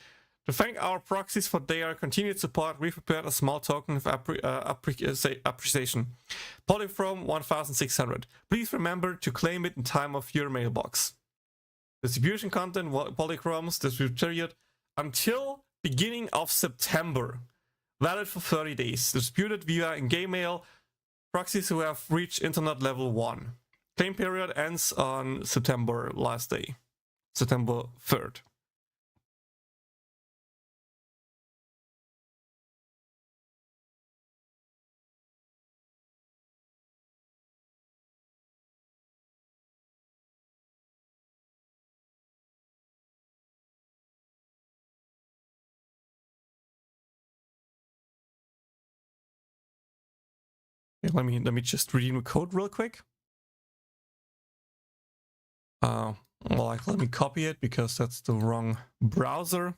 A: To thank our proxies for their continued support, we prepared a small token of appreciation. Polychrome 1600. Please remember to claim it in time of your mailbox. Distribution content, Polychrome's distribution period until beginning of September. Valid for 30 days. Distributed via in-game mail. Proxies who have reached internet level 1. Claim period ends on September last day. September 3rd. Let me just redeem the code real quick. Well, let me copy it because that's the wrong browser.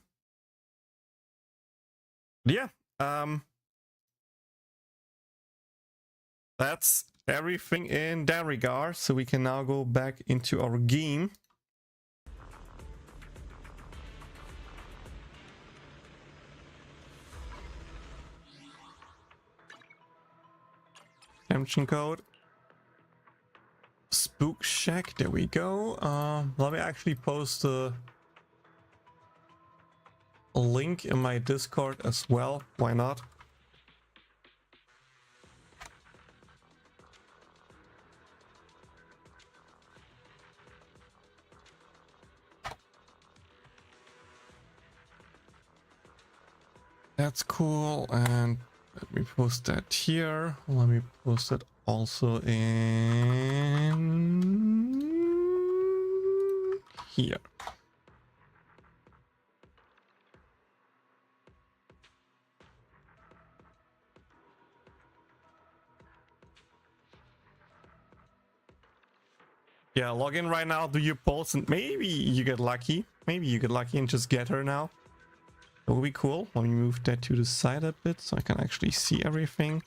A: Yeah, that's everything in that regard. So we can now go back into our game. Redemption code. Spook Shack, there we go. Let me actually post a link in my Discord as well. Why not? That's cool. And let me post that here. Let me post it also in here. Yeah, log in right now, do your polls, and maybe you get lucky. Maybe you get lucky and just get her now. That would be cool. Let me move that to the side a bit so I can actually see everything.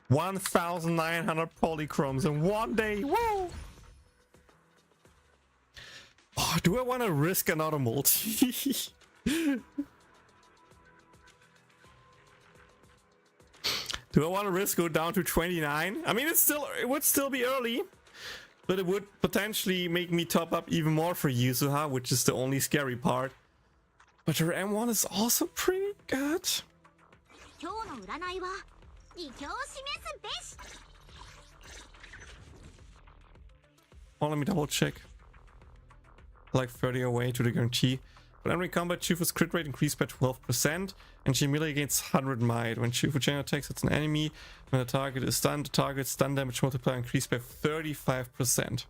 A: 1,900 polychromes in one day. Woo! Oh, do I want to risk another multi? Do I want to risk go down to 29? I mean, it would still be early, but it would potentially make me top up even more for Yuzuha, which is the only scary part. But her M1 is also pretty good. Oh, let me double check. Like 30 away to the guarantee. When entering combat, Shufu's crit rate increased by 12%, and she immediately gains 100 might. When Shufu chain attacks, it's an enemy. When the target is stunned, the target's stun damage multiplier increased by 35%.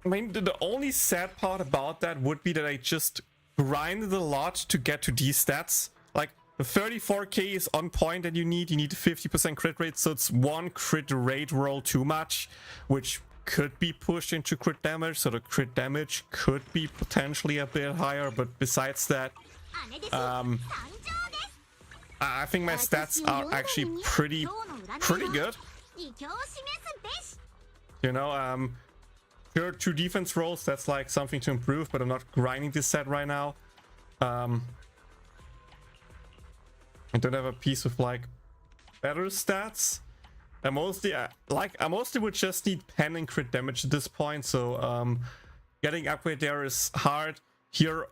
A: I mean, the only sad part about that would be that I just grinded a lot to get to these stats. Like, The 34k is on point that you need. You need a 50% crit rate, so it's one crit rate roll too much, which could be pushed into crit damage, so the crit damage could be potentially a bit higher, but besides that, I think my stats are actually pretty good. You know, sure, 2 defense rolls, that's like something to improve, but I'm not grinding this set right now. I don't have a piece with like better stats. I mostly would just need pen and crit damage at this point, so getting upgrade there is hard. Here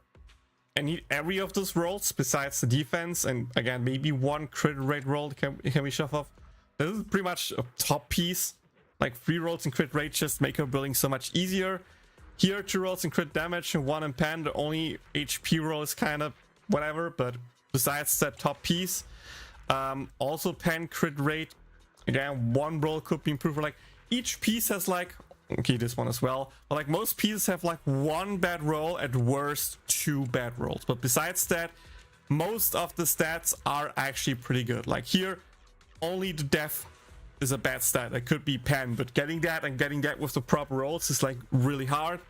A: I need every of those rolls besides the defense, and again maybe 1 crit rate roll can be shoved off. This is pretty much a top piece. Like 3 rolls in crit rate just make her building so much easier. Here 2 rolls in crit damage and 1 in pen. The only HP roll is kind of whatever, but besides that top piece, also pen crit rate. Again, 1 roll could be improved. Like each piece has like, okay, this one as well, but like most pieces have like 1 bad roll, at worst 2 bad rolls. But besides that, most of the stats are actually pretty good. Like here, only the death is a bad stat. It could be pen, but getting that and getting that with the proper rolls is like really hard.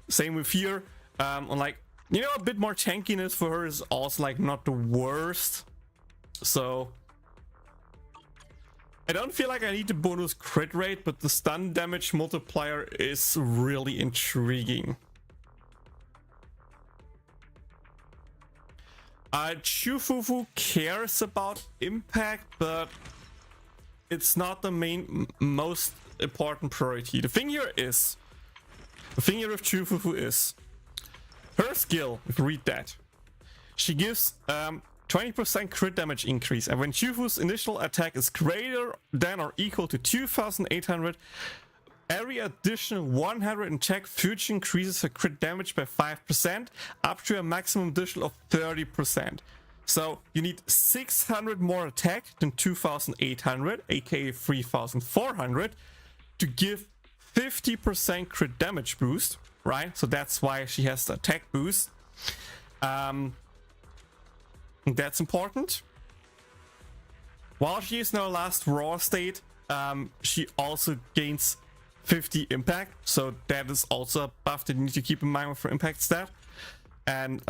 A: Same with here. And like, you know, a bit more tankiness for her is also like not the worst. So I don't feel like I need the bonus crit rate, but the stun damage multiplier is really intriguing. Chufufu cares about impact, but it's not the most important priority. The thing here with Chufufu is her skill. If you read that, she gives 20% crit damage increase, and when Chufu's initial attack is greater than or equal to 2,800, every additional 100 in attack future increases her crit damage by 5%, up to a maximum additional of 30%. So you need 600 more attack than 2,800, aka 3,400, to give 50% crit damage boost, right? So that's why she has the attack boost. That's important. While she is in her last raw state, she also gains 50 impact, so that is also a buff that you need to keep in mind with her impact stat. And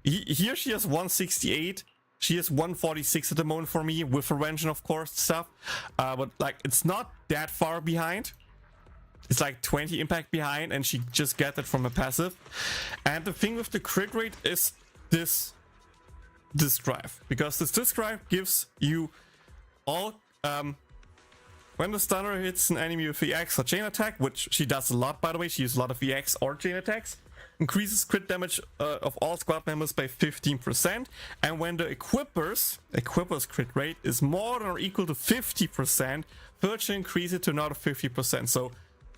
A: here she has 168. She has 146 at the moment for me, with her engine of course stuff, but like it's not that far behind. It's like 20 impact behind, and she just got that from a passive. And the thing with the crit rate is this drive, because this drive gives you all when the stunner hits an enemy with EX or chain attack, which she does a lot by the way, she uses a lot of EX or chain attacks, increases crit damage of all squad members by 15%. And when the equipper's crit rate is more than or equal to 50%, virtually increase it to another 50%. So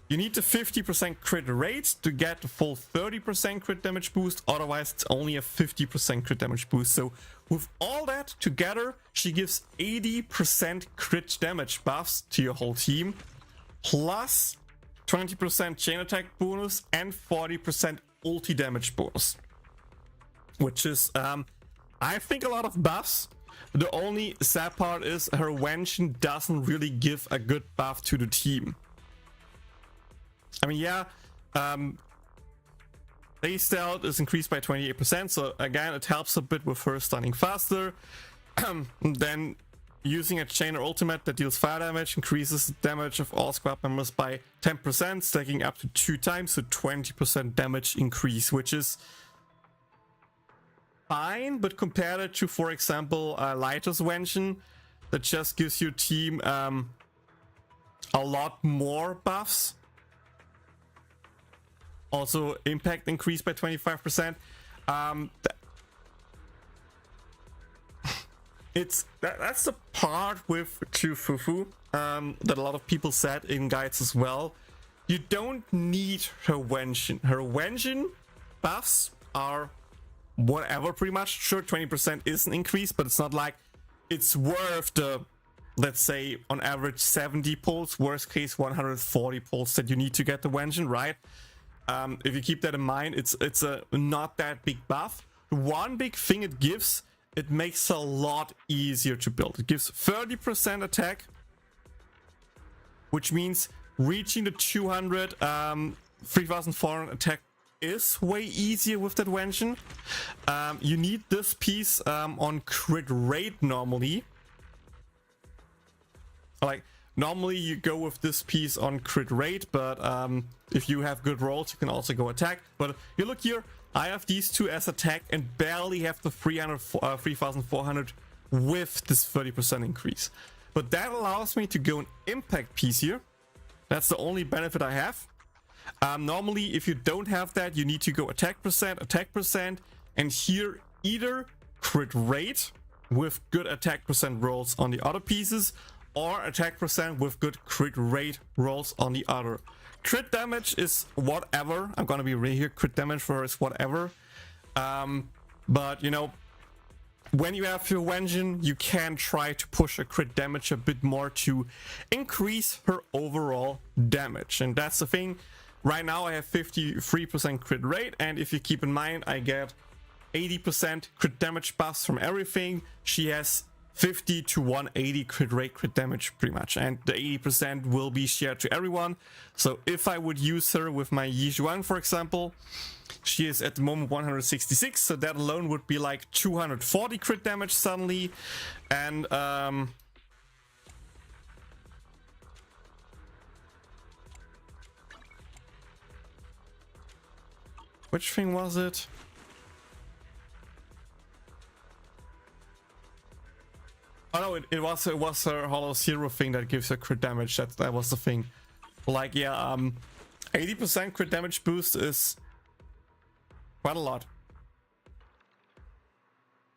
A: you need the 50% crit rate to get the full 30% crit damage boost, otherwise it's only a 50% crit damage boost. So with all that together, she gives 80% crit damage buffs to your whole team, plus 20% chain attack bonus and 40% ulti damage bonus, which is I think a lot of buffs. The only sad part is her Wension doesn't really give a good buff to the team. I mean, yeah, base stealth is increased by 28%, so again, it helps a bit with her stunning faster. Then using a chain or ultimate that deals fire damage increases the damage of all squad members by 10%, stacking up to 2 times, so 20% damage increase, which is fine, but compared it to, for example, Lighter's Wension, that just gives your team a lot more buffs. Also, impact increased by 25%. That's the part with Chufufu that a lot of people said in guides as well. You don't need her Wension. Her Wension buffs are whatever, pretty much. Sure, 20% is an increase, but it's not like it's worth the, let's say, on average 70 pulls, worst case 140 pulls that you need to get the Wension, right? If you keep that in mind, it's a not that big buff. One big thing it gives, it makes a lot easier to build. It gives 30% attack, which means reaching the 200, 3400 attack is way easier with that Wension. You need this piece on crit rate normally. Like, normally you go with this piece on crit rate, but if you have good rolls, you can also go attack. But you look here, I have these two as attack and barely have the 3400 with this 30% increase. But that allows me to go an impact piece here. That's the only benefit I have. Normally, if you don't have that, you need to go attack percent, and here either crit rate with good attack percent rolls on the other pieces, or attack percent with good crit rate rolls on the other. Crit damage is whatever. I'm gonna be right here. Crit damage for is whatever. But you know, when you have your Wension, you can try to push a crit damage a bit more to increase her overall damage, and that's the thing. Right now I have 53% crit rate, and if you keep in mind, I get 80% crit damage buffs from everything. She has 50 to 180 crit rate, crit damage pretty much, and the 80% will be shared to everyone. So if I would use her with my Yi Zhuang, for example, she is at the moment 166, so that alone would be like 240 crit damage suddenly. And which thing was it? Oh no, it was her Hollow Zero thing that gives her crit damage. That was the thing. Like, yeah, 80% crit damage boost is quite a lot.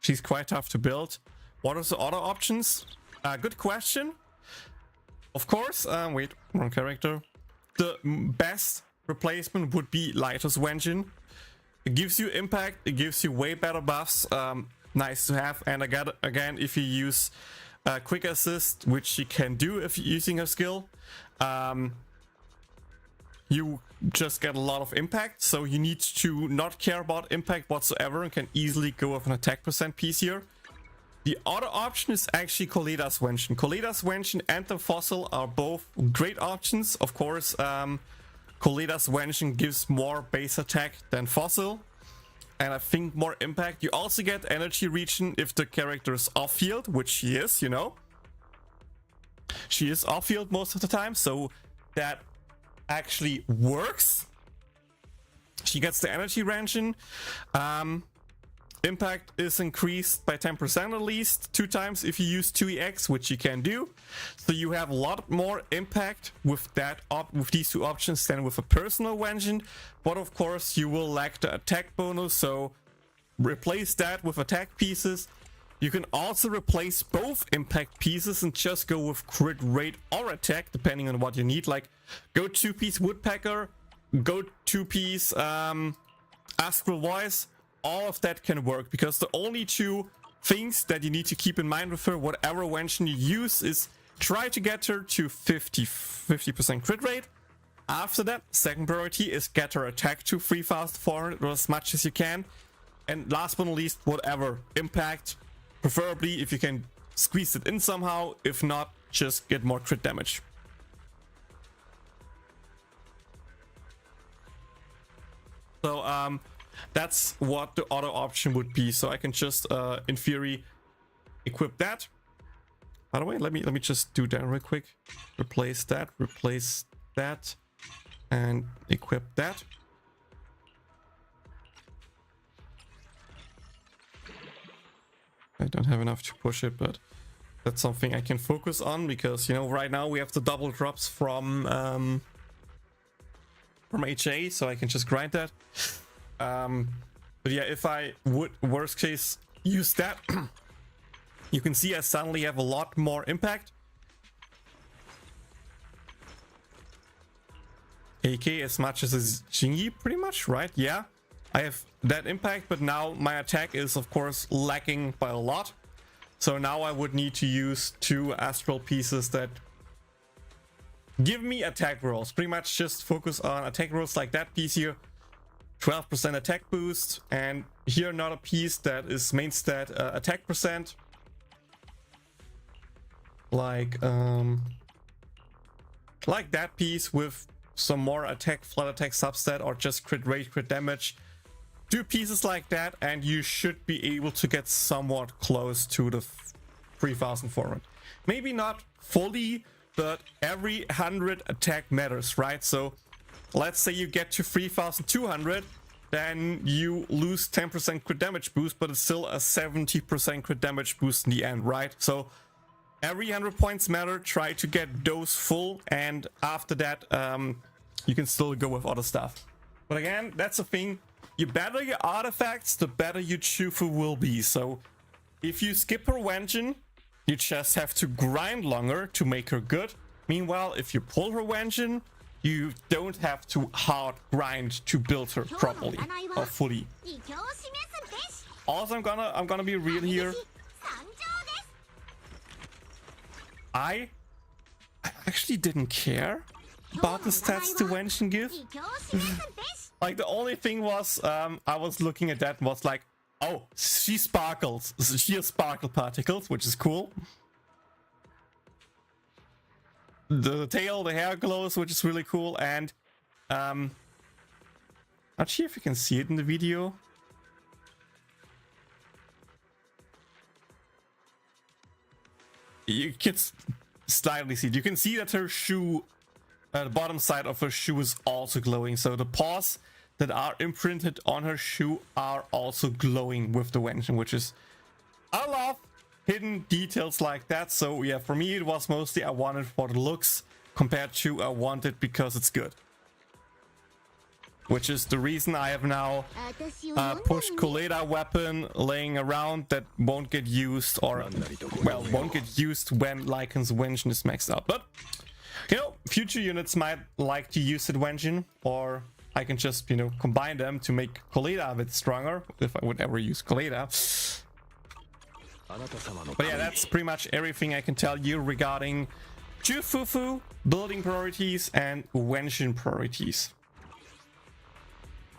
A: She's quite tough to build. What are the other options? Good question. Of course, wait, wrong character. The best replacement would be Lighter's Wension. It gives you impact, it gives you way better buffs, nice to have. And again, if you use quick assist, which you can do if you're using her skill, you just get a lot of impact. So you need to not care about impact whatsoever and can easily go with an attack percent piece here. The other option is actually Koleda's Wension. Koleda's Wension and the Fossil are both great options. Of course, Koleda's Wension gives more base attack than Fossil, and I think more impact. You also get energy regen if the character is off field, which she is, you know. She is off field most of the time, so that actually works. She gets the energy regen. Impact is increased by 10% at least 2 times if you use 2EX, which you can do. So you have a lot more impact with that with these two options than with a personal Wension. But of course you will lack the attack bonus, so replace that with attack pieces. You can also replace both impact pieces and just go with crit rate or attack depending on what you need. Like, go 2-piece Woodpecker, go 2-piece Astral Voice. All of that can work, because the only two things that you need to keep in mind with her, whatever Wension you use, is try to get her to 50% crit rate. After that, second priority is get her attack to 3400 or as much as you can. And last but not least, whatever impact, preferably if you can squeeze it in somehow. If not, just get more crit damage. So that's what the other option would be. So I can just in theory equip that. By the way, let me just do that real quick. Replace that, and equip that. I don't have enough to push it, but that's something I can focus on, because, you know, right now we have the double drops from HA, so I can just grind that. But yeah, if I would worst case use that, you can see I suddenly have a lot more impact. AK as much as a Jingyi, pretty much, right? Yeah, I have that impact, but now my attack is of course lacking by a lot. So now I would need to use 2 astral pieces that give me attack rolls. Pretty much just focus on attack rolls like that piece here. 12% attack boost, and here another piece that is main stat attack percent. Like that piece with some more attack, flat attack substat, or just crit rate, crit damage. 2 pieces like that, and you should be able to get somewhat close to the 3,400. Maybe not fully, but every 100 attack matters, right? So let's say you get to 3,200, then you lose 10% crit damage boost, but it's still a 70% crit damage boost in the end, right? So every 100 points matter. Try to get those full, and after that, you can still go with other stuff. But again, that's the thing. The better your artifacts, the better your Chufu will be. So if you skip her Wenjin, you just have to grind longer to make her good. Meanwhile, if you pull her Wenjin, you don't have to hard grind to build her properly or fully. Also, I'm gonna be real here. I actually didn't care about the stats the Wenjin give. Like, the only thing was, I was looking at that and was like, oh, she sparkles. She has sparkle particles, which is cool. The tail, the hair glows, which is really cool. And not sure if you can see it in the video. You can slightly see it. You can see that her shoe, the bottom side of her shoe is also glowing. So the paws that are imprinted on her shoe are also glowing with the Wenjin, which is, I love hidden details like that. So yeah, for me it was mostly I wanted for the looks compared to I want it because it's good. Which is the reason I have now pushed Koleda weapon laying around that won't get used, or well, won't get used when Lycan's Wenjin is maxed out. But you know, future units might like to use that Wenjin, or I can just, you know, combine them to make Koleda a bit stronger, if I would ever use Koleda. But yeah, that's pretty much everything I can tell you regarding Jufufu, building priorities, and Wenjin priorities.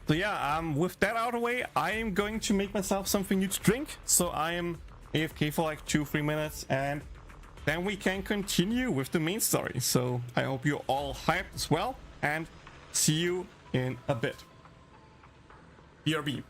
A: So yeah, with that out of the way, I am going to make myself something new to drink. So I am AFK for like 2-3 minutes, and then we can continue with the main story. So I hope you're all hyped as well, and see you in a bit. BRB.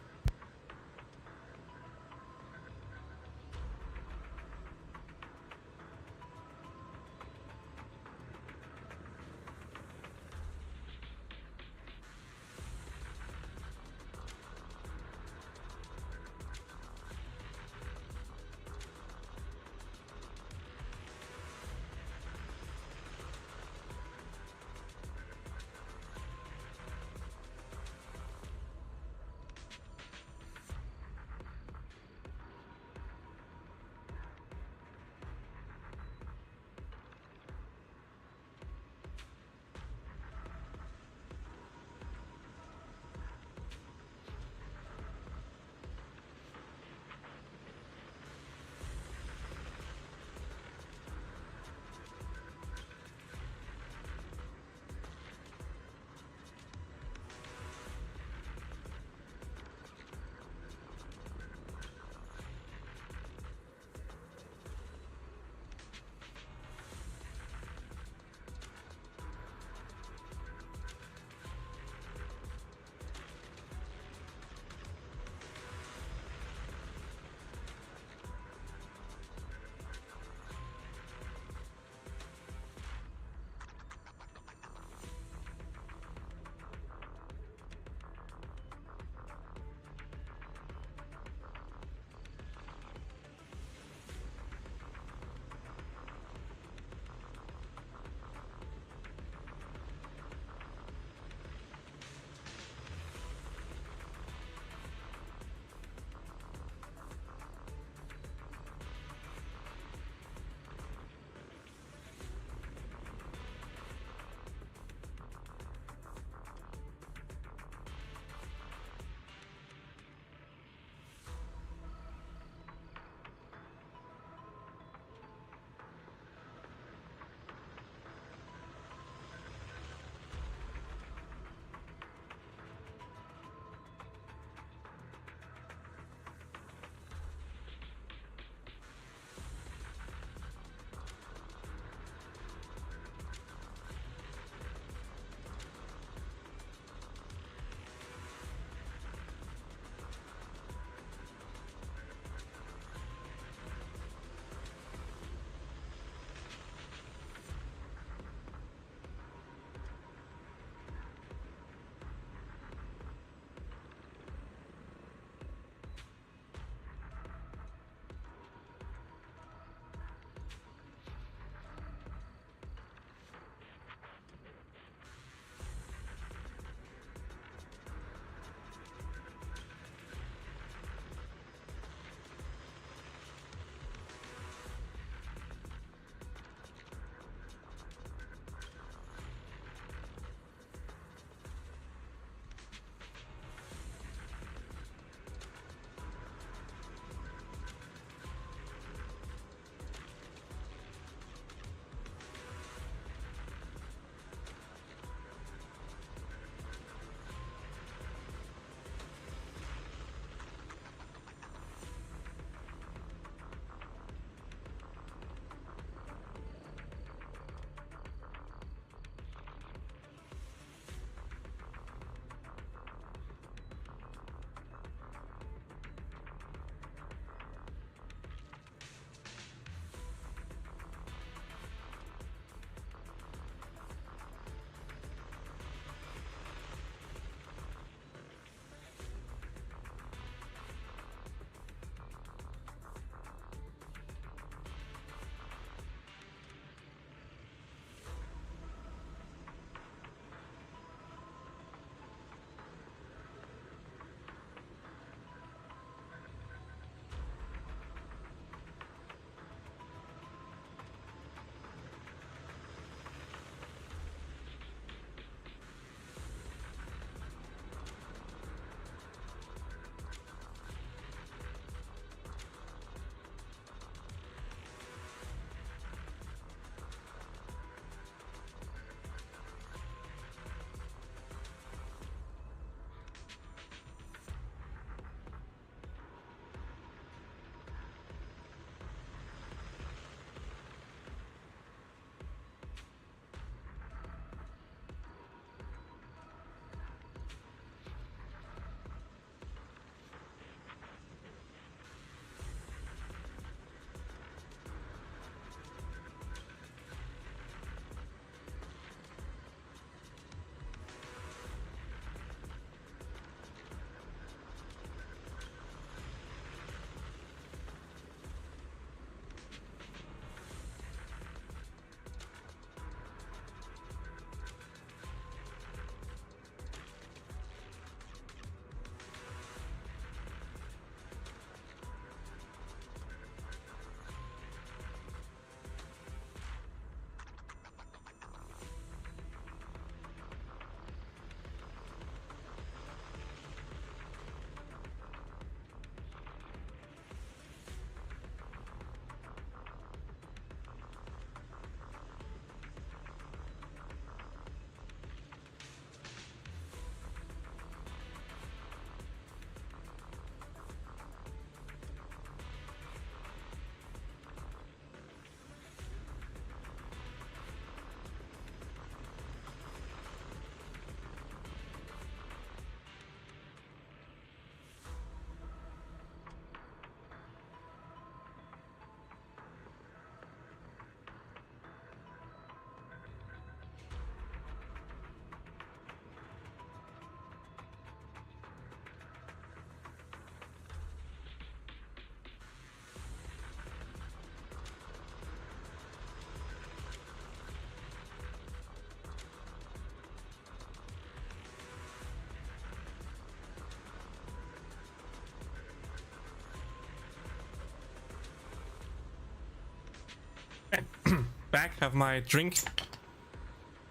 A: back, have my drink.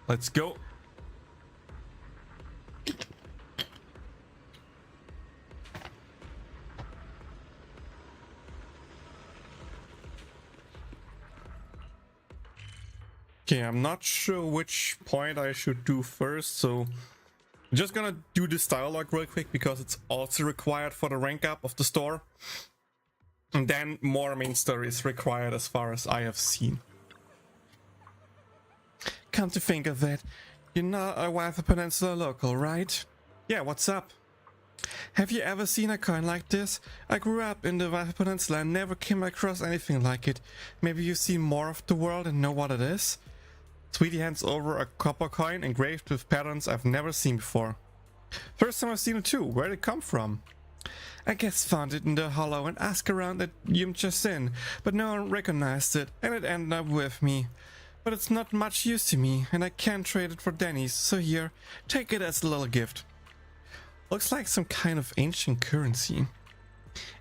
A: Let's go. Okay, I'm not sure which point I should do first, so I'm just gonna do this dialogue real quick because it's also required for the rank up of the store. And then more main story is required as far as I have seen. Come to think of it, you're not a Waffle Peninsula local, right? Yeah, what's up? Have you ever seen a coin like this? I grew up in the Waffle Peninsula and never came across anything like it. Maybe you've seen more of the world and know what it is? Sweetie hands over a copper coin engraved with patterns I've never seen before. First time I've seen it too. Where did it come from? I guess found it in the hollow and asked around at Yumchasin, but no one recognized it and it ended up with me. But it's not much use to me and I can't trade it for Denny's, so here, take it as a little gift. Looks like some kind of ancient currency.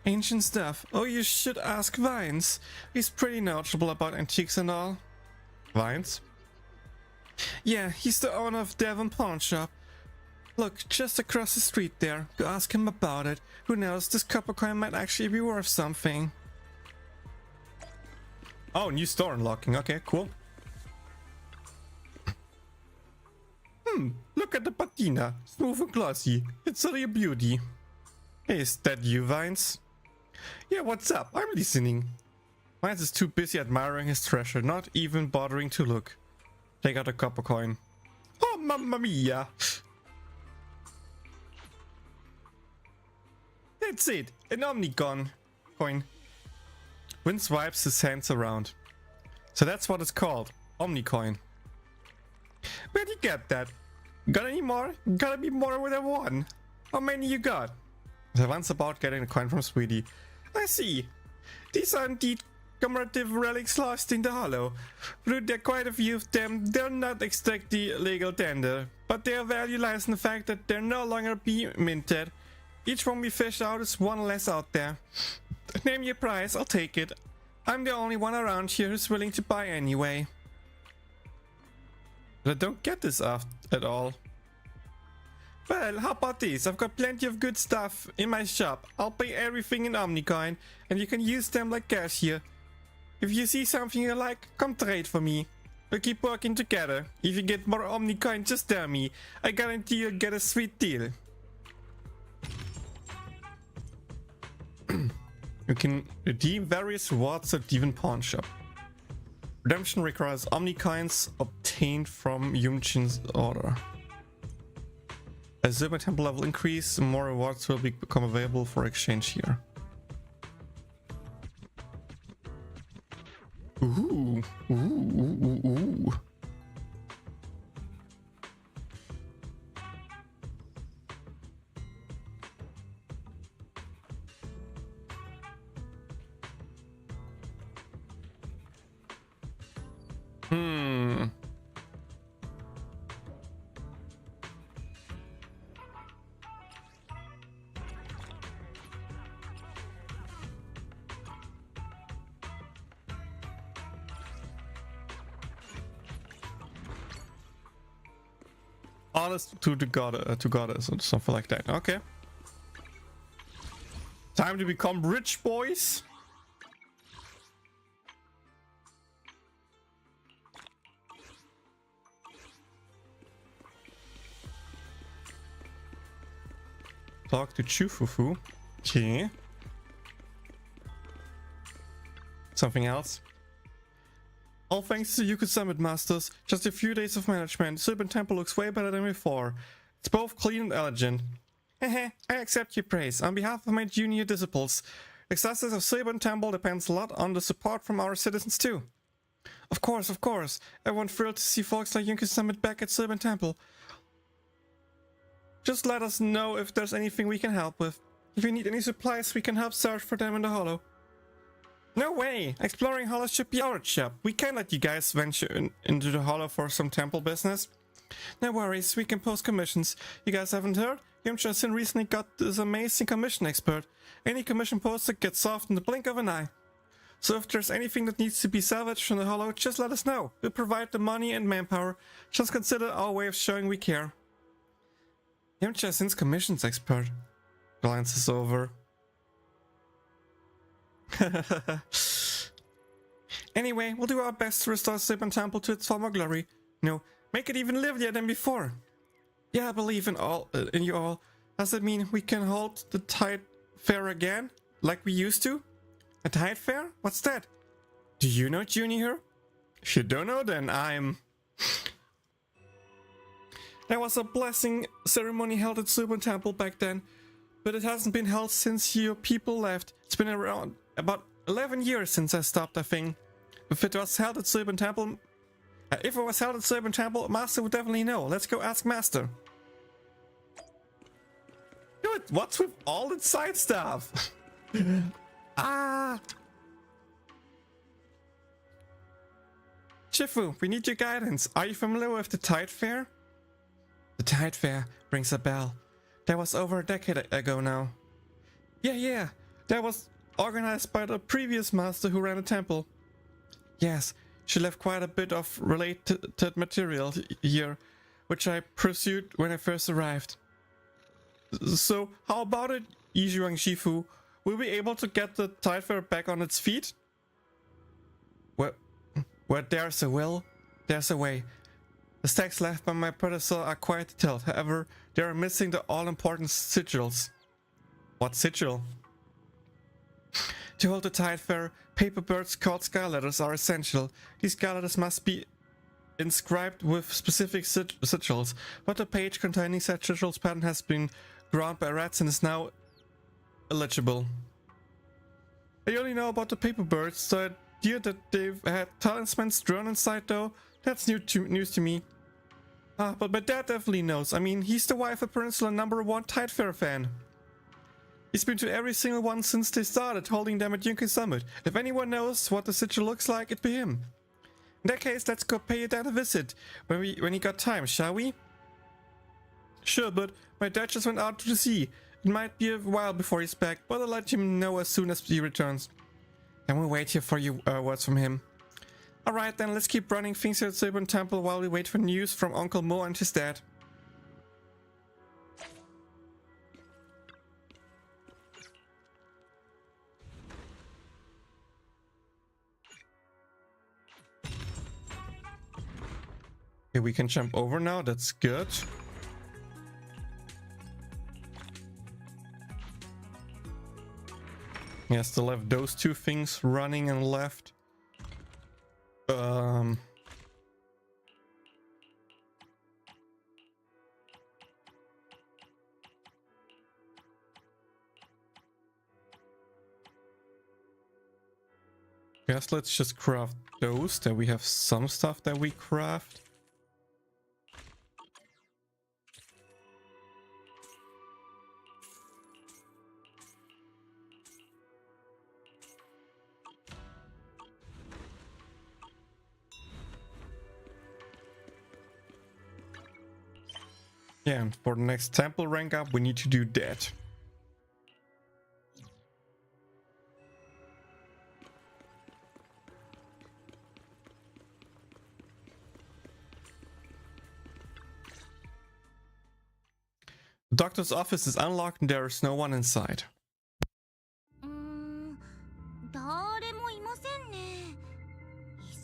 A: Ancient stuff? Oh, you should ask Vines. He's pretty knowledgeable about antiques and all. Vines? Yeah, he's the owner of Devon Pawn Shop. Look, just across the street there. Go ask him about it. Who knows, this copper coin might actually be worth something. Oh, new store unlocking. Okay, cool. Look at the patina. Smooth and glossy. It's a real beauty. Hey, is that you, Vines? Yeah, what's up? I'm listening. Vines is too busy admiring his treasure, not even bothering to look. Take out a copper coin. Oh, mamma mia! That's it, an Omnicon coin. Vince wipes his hands around. So that's what it's called, Omnicoin. Where'd you get that? Got any more? Gotta be more with a one. How many you got? The one's about getting a coin from Sweetie. I see. These are indeed commemorative relics lost in the hollow. Though there are quite a few of them, they're not exactly legal tender, but their value lies in the fact that they're no longer being minted. Each one we fish out is one less out there. Name your price, I'll take it. I'm the only one around here who's willing to buy anyway. But I don't get this at all. Well, how about this? I've got plenty of good stuff in my shop. I'll pay everything in Omnicoin, and you can use them like cash here. If you see something you like, come trade for me. We'll keep working together. If you get more Omnicoin, just tell me. I guarantee you'll get a sweet deal. You can redeem various rewards at Devon Pawn Shop. Redemption requires Omnicoins obtained from Yumchin's order. As the temple level increase, more rewards will become available for exchange here. Ooh, ooh, ooh, ooh, ooh. Honest to the goddess or something like that. Okay. Time to become rich, boys. Talk to Chufufu. Okay. Something else. All thanks to Yuka Summit Masters, just a few days of management, Silben Temple looks way better than before. It's both clean and elegant. Hehe, I accept your praise. On behalf of my junior disciples, the success of Silben Temple depends a lot on the support from our citizens too. Of course. Everyone's thrilled to see folks like Yuka Summit back at Silben Temple. Just let us know if there's anything we can help with. If you need any supplies, we can help search for them in the hollow. No way! Exploring hollow should be our job. We can't let you guys venture into the hollow for some temple business. No worries, we can post commissions. You guys haven't heard? Yumchasin recently got this amazing commission expert. Any commission posted gets solved in the blink of an eye. So if there's anything that needs to be salvaged from the Hollow, just let us know. We'll provide the money and manpower. Just consider our way of showing we care. Yamcha-sin's commissions expert glances over. Anyway, we'll do our best to restore Serpent Temple to its former glory. No, make it even livelier than before. Yeah, I believe in you all. Does it mean we can hold the Tide Fair again, like we used to? A Tide Fair? What's that? Do you know Junior? If you don't know, then I'm... There was a blessing ceremony held at Serpent Temple back then, but it hasn't been held since your people left. It's been around about 11 years since I stopped, I think. If it was held at Serpent Temple, Master would definitely know. Let's go ask Master. Dude, what's with all the side stuff? Shifu, we need your guidance. Are you familiar with the Tide Fair? The Tide Fair rings a bell. That was over a decade ago now. Yeah. That was organized by the previous master who ran the temple. Yes, she left quite a bit of related material here, which I pursued when I first arrived. So, how about it, Yijuang Shifu? Will we be able to get the Tide Fair back on its feet? Where there's a will, there's a way. The stacks left by my predecessor are quite detailed. However, they are missing the all-important sigils. What sigil? To hold the Tide Fair, paper birds called sky letters are essential. These sky letters must be inscribed with specific sigils, but the page containing such sigils pattern has been ground by rats and is now illegible. I only know about the paper birds, the idea that they've had talismans drawn inside though, that's news to me. But my dad definitely knows. I mean, he's the wife of Peninsula #1 Tide Fair fan. He's been to every single one since they started holding them at Yunkai Summit. If anyone knows what the sigil looks like, it'd be him. In that case, let's go pay your dad a visit when he got time, shall we? Sure, but my dad just went out to the sea. It might be a while before he's back, but I'll let him know as soon as he returns. And we'll wait here for you words from him. Alright then, let's keep running things here at Serpent Temple while we wait for news from Uncle Mo and his dad. Okay, we can jump over now, that's good. Yeah, still have those two things running and left. Guess let's just craft those, then we have some stuff that we craft. Yeah, and for the next temple rank up, we need to do that. The doctor's office is unlocked and there is no one inside.
I: 誰もいませんね。いっ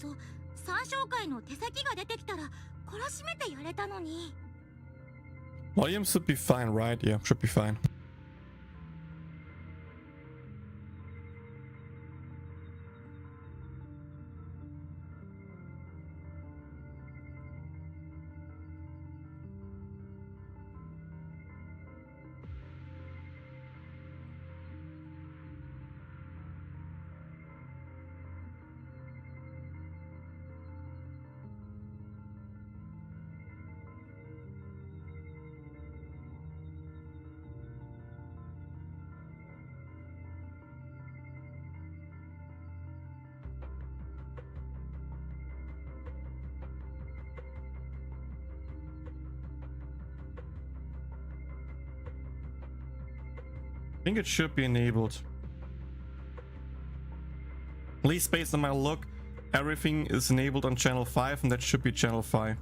I: そ三将会の手先が出てきたら懲らしめてやれたのに。
A: Volume should be fine, right? Yeah, should be fine. I think it should be enabled. At least based on my look, everything is enabled on channel 5, and that should be channel 5.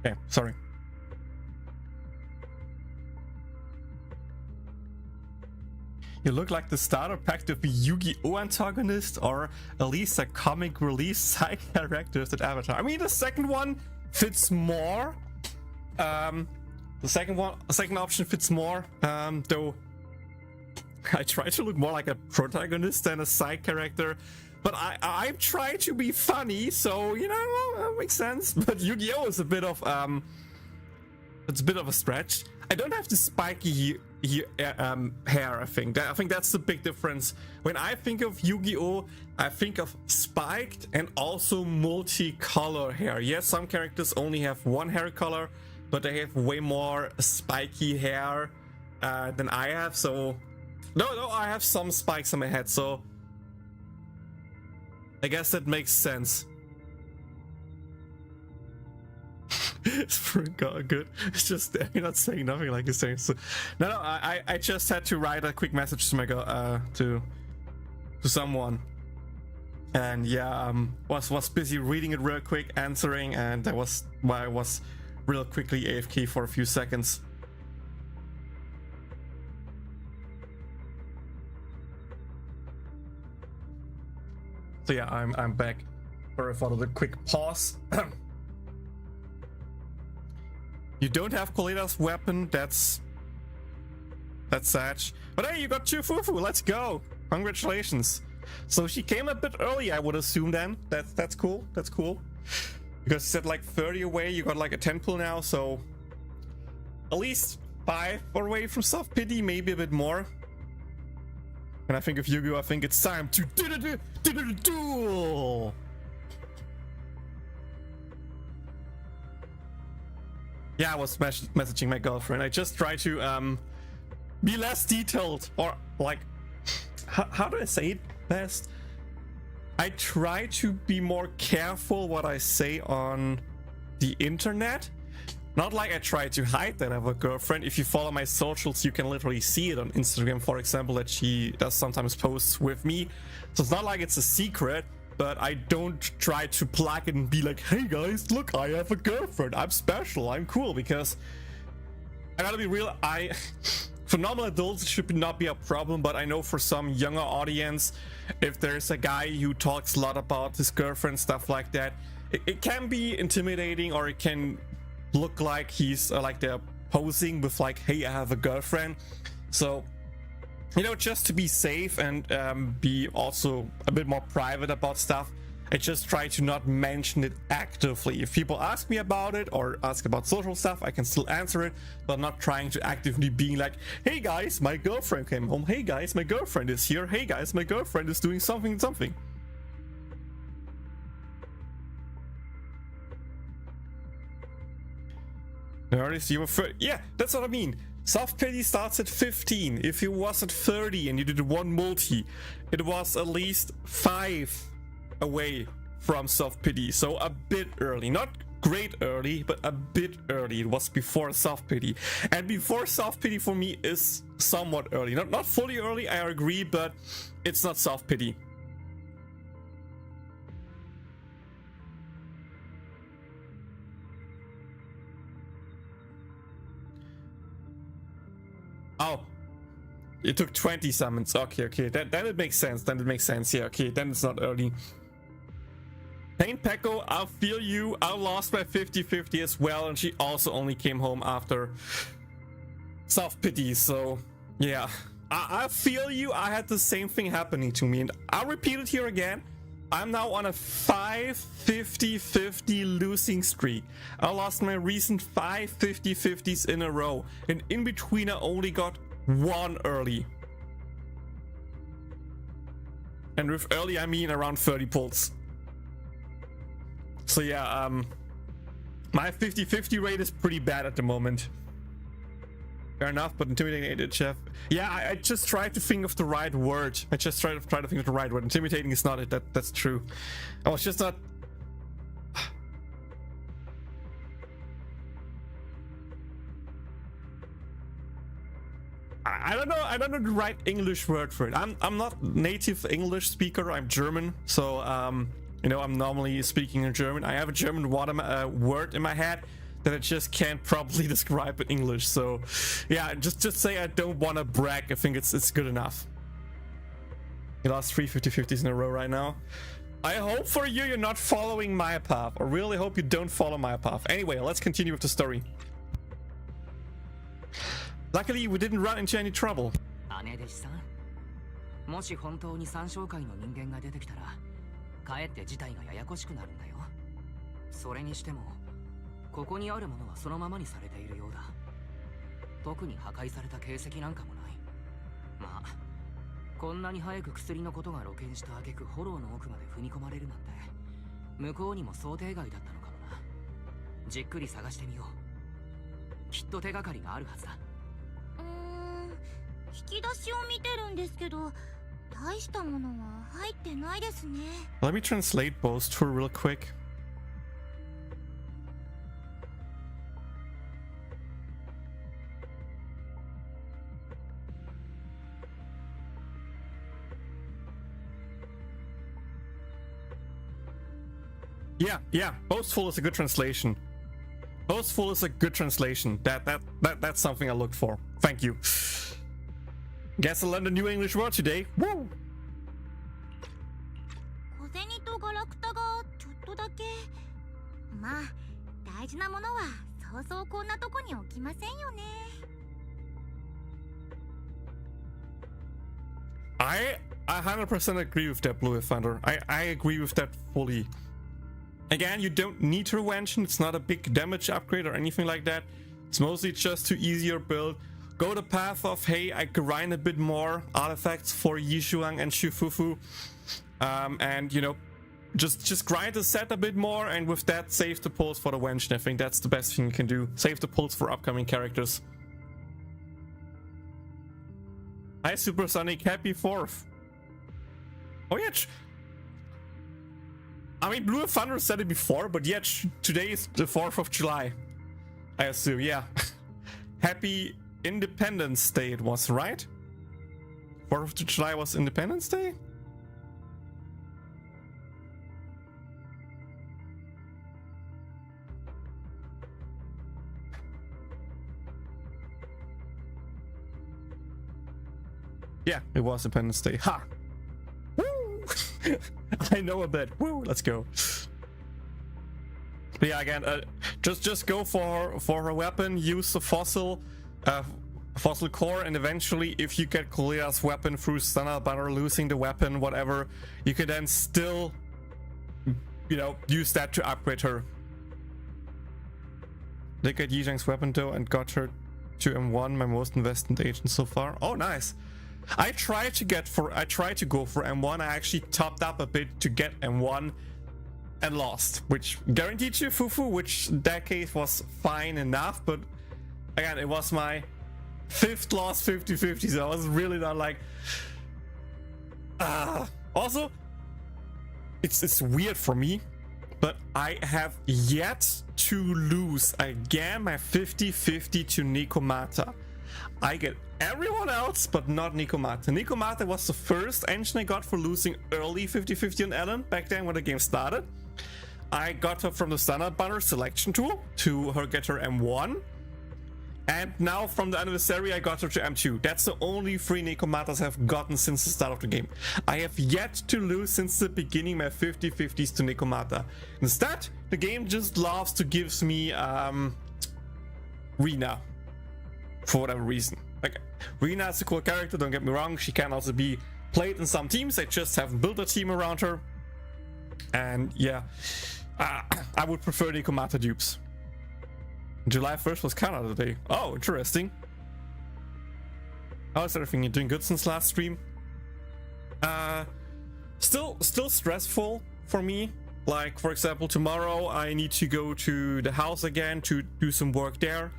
A: Okay, sorry. You look like the starter pack to be Yu-Gi-Oh! Antagonist, or at least a comic release side character that Avatar. I mean, the second one fits more. The second option fits more. Though I try to look more like a protagonist than a side character. But I try to be funny, so you know that makes sense. But Yu-Gi-Oh! is a bit of it's a bit of a stretch. I don't have the spiky hair. I think that's the big difference. When I think of Yu-Gi-Oh!, I think of spiked and also multicolor hair. Yes, some characters only have one hair color, but they have way more spiky hair than I have. So no, I have some spikes on my head. So I guess that makes sense. It's good. It's just you're not saying nothing like you're saying. So, no. I just had to write a quick message to my to someone, and yeah, was busy reading it real quick, answering, and that was why I was real quickly AFK for a few seconds. So yeah, I'm back. Sorry for the quick pause. You don't have Coletta's weapon. That's sad. But hey, you got Chufufu. Let's go. Congratulations. So she came a bit early, I would assume then. That's cool. That's cool. Because you said like 30 away. You got like a 10 pull now, so at least 5 away from soft pity, maybe a bit more. When I think of Yu-Gi-Oh, I think it's time to duel. Yeah, I was messaging my girlfriend. I just try to be less detailed, or like, how do I say it best? I try to be more careful what I say on the internet. Not like I try to hide that I have a girlfriend. If you follow my socials, you can literally see it on Instagram, for example, that she does sometimes posts with me. So it's not like it's a secret, but I don't try to plug it and be like, hey guys, look, I have a girlfriend. I'm special. I'm cool. Because I gotta be real. For normal adults, it should not be a problem. But I know for some younger audience, if there's a guy who talks a lot about his girlfriend, stuff like that, it can be intimidating, or it can look like he's like they're posing with like, hey, I have a girlfriend. So, you know, just to be safe and be also a bit more private about stuff, I just try to not mention it actively. If people ask me about it or ask about social stuff, I can still answer it, but not trying to actively being like, hey guys, my girlfriend came home. Hey guys, my girlfriend is here. Hey guys, my girlfriend is doing something. Notice you were yeah, that's what I mean. Soft pity starts at 15. If you was at 30 and you did one multi, it was at least 5 away from soft pity. So a bit early, not great early, but a bit early. It was before soft pity, and before soft pity for me is somewhat early. Not fully early, I agree, but it's not soft pity. Oh, it took 20 summons. Okay. Then it makes sense. Yeah, okay. Then it's not early. Pain Pecco, I feel you. I lost my 50-50 as well, and she also only came home after soft pity. So yeah, I feel you. I had the same thing happening to me, and I'll repeat it here again. I'm now on a 5 50-50 losing streak. I lost my recent 5 50-50s in a row, and in between I only got 1 early. And with early I mean around 30 pulls. So yeah, my 50-50 rate is pretty bad at the moment. Fair enough, but intimidating, chef. Yeah, I just tried to think of the right word. I just tried to think of the right word. Intimidating is not it. That's true. I was just not. I don't know. I don't know the right English word for it. I'm not native English speaker. I'm German, so you know, I'm normally speaking in German. I have a German word in my head that I just can't properly describe in English. So yeah, just say I don't want to brag. I think it's good enough. You lost 3 50-50s in a row right now. I hope for you you're not following my path. I really hope you don't follow my path. Anyway, let's continue with the story. Luckily we didn't run into any trouble.
J: もし本当に参照会の人間が出てきたら、かえって事態がややこしくなるんだよ。それにしても、ここにあるものはそのままにされているようだ。特に破壊された形跡なんかもない。まあ、こんなに早く薬のことが露見した挙句フォローの奥まで踏み込まれるなんて、向こうにも想定外だったのかもな。じっくり探してみよう。きっと手がかりがあるはずだ。
I: 引き出しを見てるんですけど、大したものは入ってないですね。
A: Let me translate both two real quick. Yeah, boastful is a good translation. Boastful is a good translation. That's something I looked for. Thank you. Guess I learned a new English word today. Woo!
I: 小銭とガラクタがちょっとだけ。まあ、大事なものはそうそうこんなとこに置きませんよね。
A: I 100% agree with that, Blue Thunder. I agree with that fully. Again, you don't need to Revention. It's not a big damage upgrade or anything like that. It's mostly just to ease your build. Go the path of, hey, I grind a bit more artifacts for Yishuang and Shifufu. And, you know, just grind the set a bit more, and with that, save the pulls for the Wench. I think that's the best thing you can do. Save the pulls for upcoming characters. Hi, Supersonic. Happy 4th. Oh, yeah. I mean, Blue Thunder said it before, but yet today is the 4th of July. I assume, yeah. Happy Independence Day it was, right? 4th of July was Independence Day? Yeah, it was Independence Day. Ha! Woo! I know a bit. Woo! Let's go. But yeah, again, just go for a weapon. Use the fossil core, and eventually, if you get Kulia's weapon through stun up or losing the weapon, whatever, you can then still you know, use that to upgrade her. They got Yizhang's weapon though and got her to M1, my most invested agent so far. Oh, nice. I tried to go for M1. I actually topped up a bit to get M1 and lost, which guaranteed you Fufu, which in that case was fine enough, but again, it was my 5th loss 50-50, so I was really not like also it's weird for me, but I have yet to lose again my 50-50 to Nikomata. I get everyone else but not Nikomata. Nikomata was the first engine I got for losing early 50-50 on Ellen back then when the game started. I got her from the standard banner selection tool to get her M1. And now from the anniversary, I got her to M2. That's the only 3 Nikomatas I've gotten since the start of the game. I have yet to lose since the beginning my 50-50s to Nikomata. Instead, the game just loves to give me Rina. For whatever reason. Like, Rina is a cool character, don't get me wrong. She can also be played in some teams. I just haven't built a team around her. And yeah, I would prefer Nikomata dupes. July 1st was Canada Day. Oh, interesting. How is everything? You're doing good since last stream? Still stressful for me. Like, for example, tomorrow I need to go to the house again to do some work there.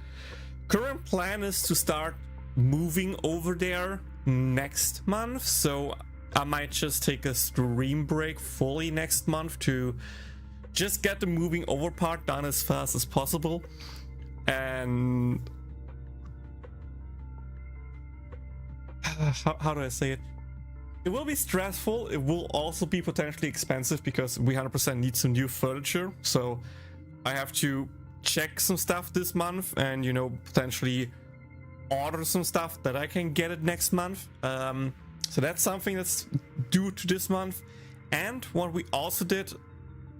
A: Current plan is to start moving over there next month, so I might just take a stream break fully next month to just get the moving over part done as fast as possible. And how do I say it? It will be stressful. It will also be potentially expensive because we 100% need some new furniture. So I have to check some stuff this month and, you know, potentially order some stuff that I can get it next month. So that's something that's due to this month. And what we also did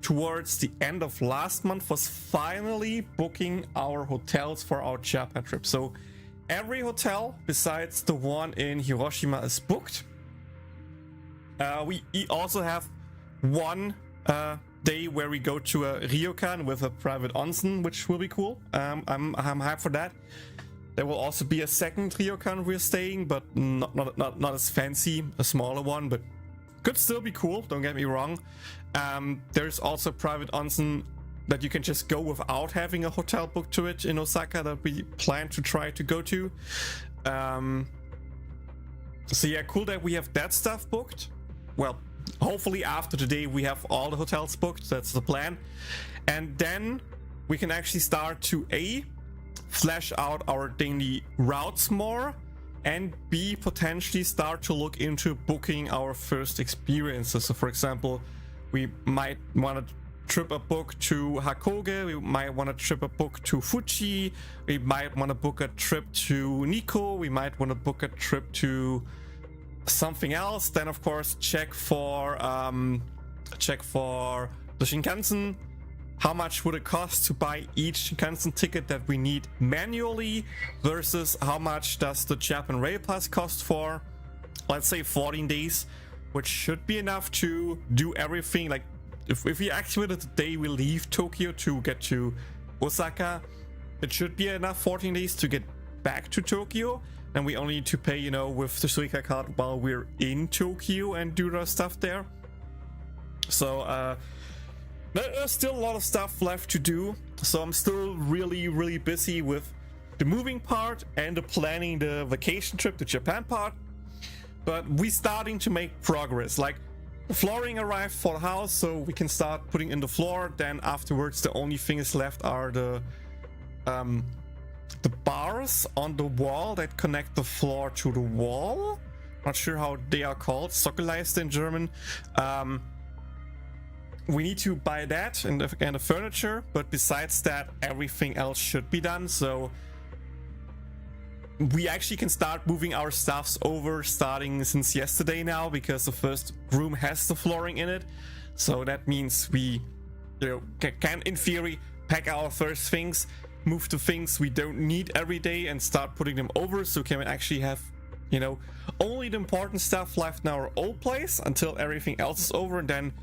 A: towards the end of last month was finally booking our hotels for our Japan trip. So every hotel besides the one in Hiroshima is booked. We also have one day where we go to a ryokan with a private onsen, which will be cool. I'm hyped for that. There will also be a second ryokan we're staying, but not as fancy, a smaller one, but could still be cool, don't get me wrong. There's also a private onsen that you can just go without having a hotel booked to it in Osaka that we plan to try to go to. So yeah, cool that we have that stuff booked. Well, hopefully after today we have all the hotels booked, that's the plan. And then we can actually start to A, flesh out our daily routes more, and B, potentially start to look into booking our first experiences. So for example, we might want to trip a book to Hakoge, we might want to trip a book to Fuji, we might want to book a trip to Nikko, we might want to book a trip to something else. Then of course check for the Shinkansen. How much would it cost to buy each Shinkansen ticket that we need manually versus how much does the Japan Rail Pass cost for, let's say, 14 days, which should be enough to do everything. Like if we activate it the day we leave Tokyo to get to Osaka, it should be enough 14 days to get back to Tokyo. And we only need to pay, you know, with the Suica card while we're in Tokyo and do the stuff there. So there's still a lot of stuff left to do. So I'm still really busy with the moving part and the planning the vacation trip to Japan part. But we're starting to make progress. Like, the flooring arrived for the house, so we can start putting in the floor. Then afterwards, the only thing is left are the bars on the wall that connect the floor to the wall. Not sure how they are called, Sockelleiste in German. We need to buy that and the furniture, but besides that, everything else should be done. So we actually can start moving our stuffs over starting since yesterday now, because the first room has the flooring in it. So that means we, you know, can in theory pack our first things, move the things we don't need every day and start putting them over, so can we actually have, you know, only the important stuff left in our old place until everything else is over, and then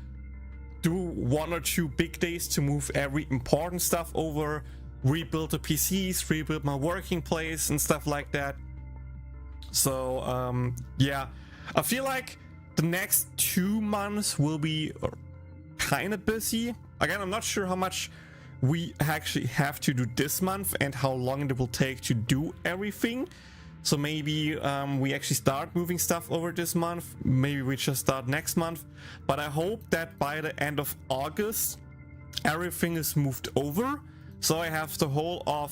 A: do 1 or 2 big days to move every important stuff over, rebuild the PCs, rebuild my working place and stuff like that. So yeah, I feel like the next 2 months will be kind of busy. Again, I'm not sure how much we actually have to do this month and how long it will take to do everything. So maybe we actually start moving stuff over this month. Maybe we just start next month. But I hope that by the end of August, everything is moved over. So I have the whole of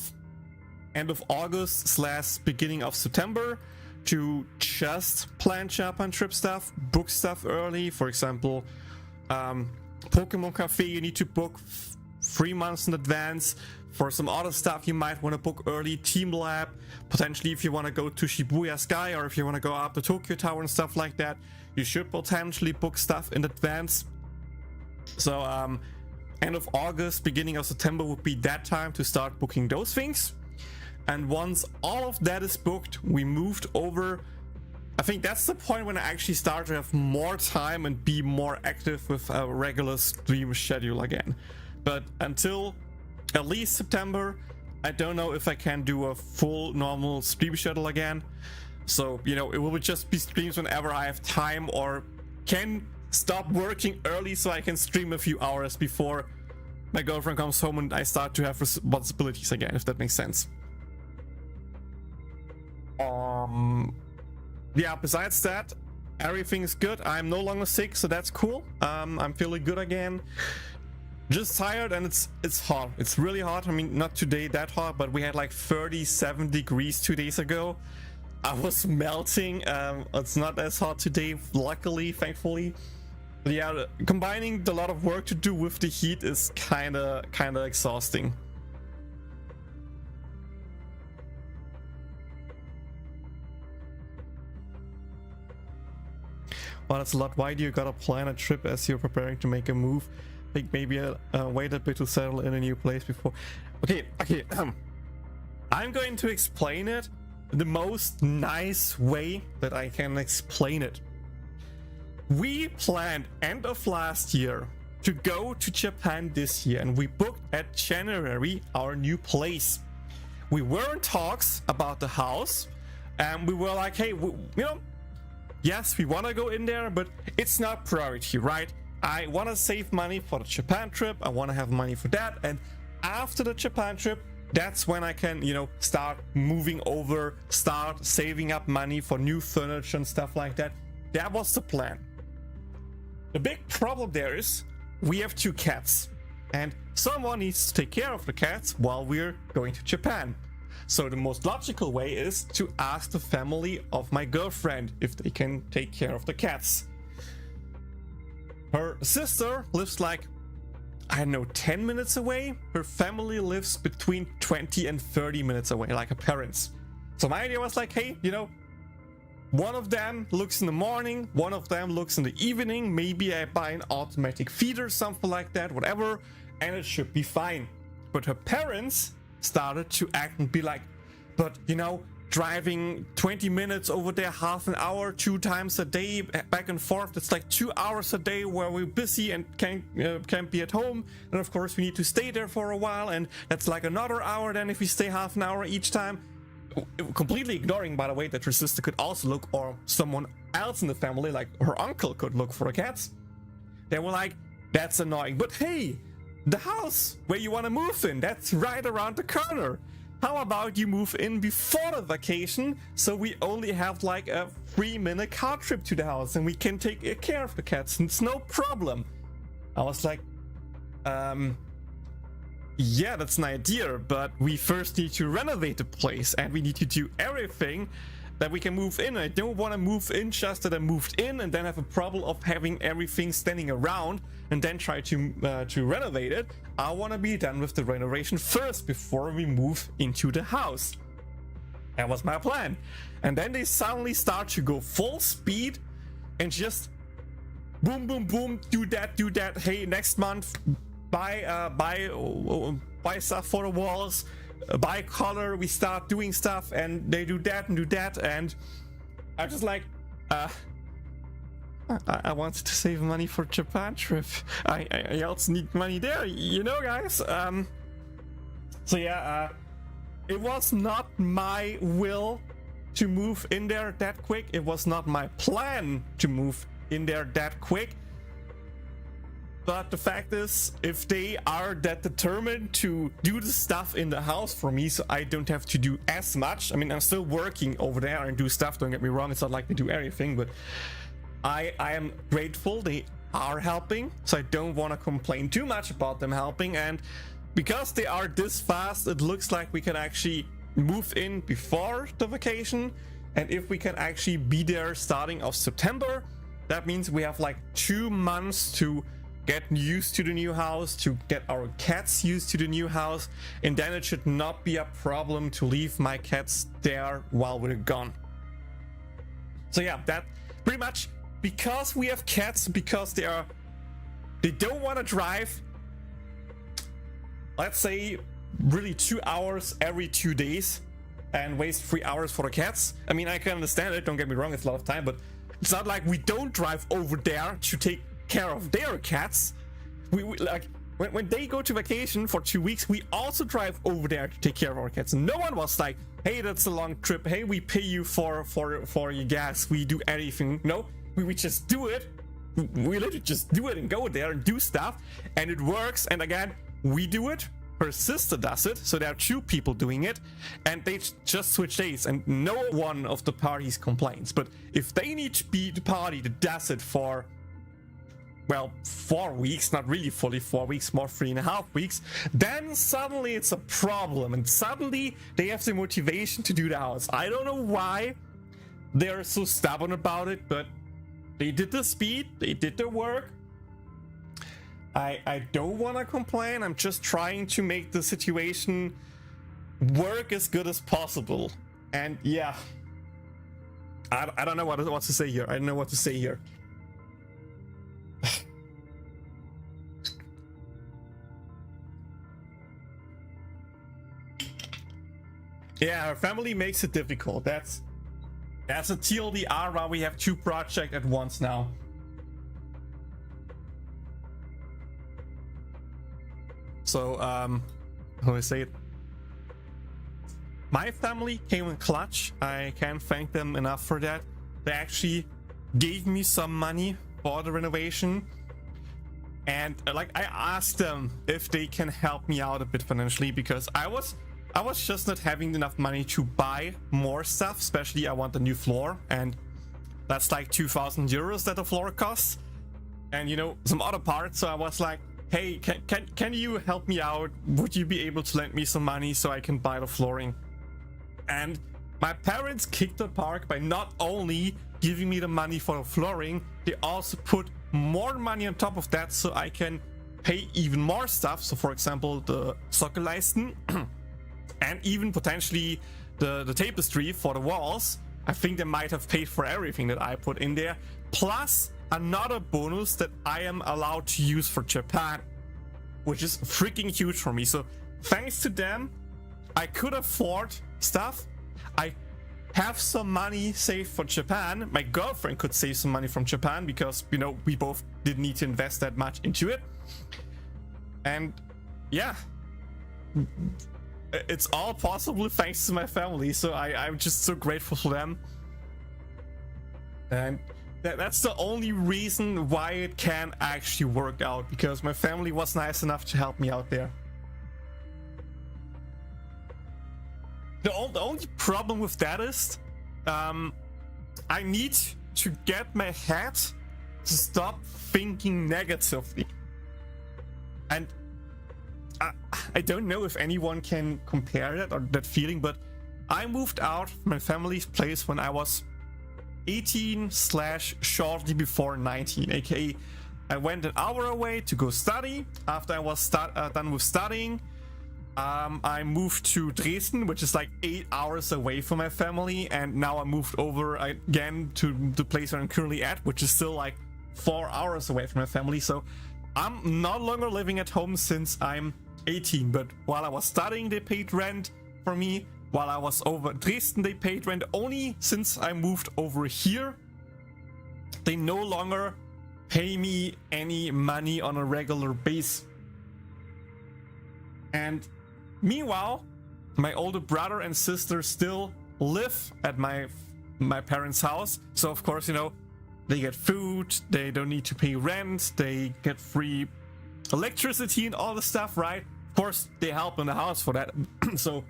A: end of August / beginning of September to just plan Japan trip stuff, book stuff early. For example, Pokemon Cafe, you need to book 3 months in advance. For some other stuff, you might want to book early. Team Lab, potentially if you want to go to Shibuya Sky or if you want to go up to Tokyo Tower and stuff like that, you should potentially book stuff in advance. So end of August, beginning of September would be that time to start booking those things. And once all of that is booked, we moved over. I think that's the point when I actually start to have more time and be more active with a regular stream schedule again. But until at least September, I don't know if I can do a full normal stream schedule again. So, you know, it will just be streams whenever I have time or can stop working early so I can stream a few hours before my girlfriend comes home and I start to have responsibilities again, if that makes sense. Yeah, besides that, everything is good. I'm no longer sick, so that's cool. I'm feeling good again. Just tired, and it's hot. It's really hot. I mean, not today that hot, but we had like 37 degrees 2 days ago. I was melting. It's not as hot today, luckily, thankfully. But yeah, combining the lot of work to do with the heat is kind of exhausting. Well, that's a lot. Why do you gotta plan a trip as you're preparing to make a move? I think maybe wait a bit to settle in a new place before. Okay. I'm going to explain it the most nice way that I can explain it. We planned end of last year to go to Japan this year, and we booked at January our new place. We were in talks about the house, and we were like, hey, you know, yes, we want to go in there, but it's not priority, right? I want to save money for the Japan trip. I want to have money for that. And after the Japan trip, that's when I can, you know, start moving over, start saving up money for new furniture and stuff like that. That was the plan. The big problem there is we have 2 cats, and someone needs to take care of the cats while we're going to Japan. So the most logical way is to ask the family of my girlfriend if they can take care of the cats. Her sister lives like, I don't know, 10 minutes away. Her family lives between 20 and 30 minutes away, like her parents. So my idea was like, hey, you know, one of them looks in the morning, one of them looks in the evening. Maybe I buy an automatic feeder, something like that, whatever, and it should be fine. But her parents started to act and be like, but you know, driving 20 minutes over there, half an hour, 2 times a day, back and forth, it's like 2 hours a day where we're busy and can't be at home. And of course we need to stay there for a while, and that's like another hour then if we stay half an hour each time. Completely ignoring, by the way, that her sister could also look, or someone else in the family, like her uncle, could look for the cats. They were like, that's annoying, but hey, the house where you want to move in, that's right around the corner. How about you move in before the vacation, so we only have like a 3-minute car trip to the house and we can take care of the cats, and it's no problem. I was like, yeah, that's an idea, but we first need to renovate the place and we need to do everything that we can move in. I don't want to move in just that I moved in and then have a problem of having everything standing around and then try to renovate it. I want to be done with the renovation first before we move into the house. That was my plan. And then they suddenly start to go full speed and just boom, boom, boom, do that. Hey, next month, buy stuff for the walls, buy color, we start doing stuff, and they do that, and I'm just like, I wanted to save money for Japan trip. I also need money there, you know, guys. So yeah, it was not my will to move in there that quick. It was not my plan to move in there that quick. But the fact is, if they are that determined to do the stuff in the house for me so I don't have to do as much. I mean, I'm still working over there and do stuff, don't get me wrong. It's not like they do everything, but I am grateful they are helping. So I don't want to complain too much about them helping. And because they are this fast, it looks like we can actually move in before the vacation. And if we can actually be there starting of September, that means we have like 2 months to get used to the new house, to get our cats used to the new house, and then it should not be a problem to leave my cats there while we're gone. So yeah, that pretty much, because we have cats, because they don't want to drive, let's say, really 2 hours every 2 days and waste 3 hours for the cats. I mean, I can understand it, don't get me wrong, it's a lot of time, but it's not like we don't drive over there to take care of their cats. We like when they go to vacation for 2 weeks, we also drive over there to take care of our cats. No one was like, hey, that's a long trip, hey, we pay you for your gas, we do anything. No, we just do it. We literally just do it and go there and do stuff, and it works. And again, we do it, her sister does it, so there are 2 people doing it, and they just switch days, and no one of the parties complains. But if they need to be the party that does it for, well, 4 weeks, not really fully 4 weeks, more 3.5 weeks, then suddenly it's a problem, and suddenly they have the motivation to do the house. I don't know why they're so stubborn about it, but they did the speed, they did the work. I don't want to complain. I'm just trying to make the situation work as good as possible. And yeah, I don't know what to say here. I don't know what to say here. Yeah, our family makes it difficult. That's a TLDR while we have 2 projects at once now. So, how do I say it? My family came in clutch. I can't thank them enough for that. They actually gave me some money for the renovation. And like, I asked them if they can help me out a bit financially, because I was just not having enough money to buy more stuff. Especially I want a new floor, and that's like 2,000 euros that the floor costs, and you know, some other parts. So I was like, hey, can you help me out? Would you be able to lend me some money so I can buy the flooring? And my parents kicked the park by not only giving me the money for the flooring, they also put more money on top of that so I can pay even more stuff. So for example, the Sockelleisten and even potentially the tapestry for the walls. I think they might have paid for everything that I put in there, plus another bonus that I am allowed to use for Japan, which is freaking huge for me. So thanks to them, I could afford stuff. I have some money saved for Japan. My girlfriend could save some money from Japan because, you know, we both didn't need to invest that much into it. And yeah, it's all possible thanks to my family. So I'm just so grateful for them. And that's the only reason why it can actually work out, because my family was nice enough to help me out there. The only problem with that is I need to get my head to stop thinking negatively. And I don't know if anyone can compare that or that feeling, but I moved out from my family's place when I was 18 / shortly before 19, aka I went an hour away to go study. After I was done with studying, I moved to Dresden, which is like 8 hours away from my family, and now I moved over again to the place where I'm currently at, which is still like 4 hours away from my family. So I'm no longer living at home since I'm 18, but while I was studying, they paid rent for me. While I was over in Dresden, they paid rent only since I moved over here. they no longer pay me any money on a regular basis. And meanwhile, my older brother and sister still live at my parents' house. So of course, you know, they get food, they don't need to pay rent, they get free electricity and all the stuff, right? Of course, they help in the house for that. So,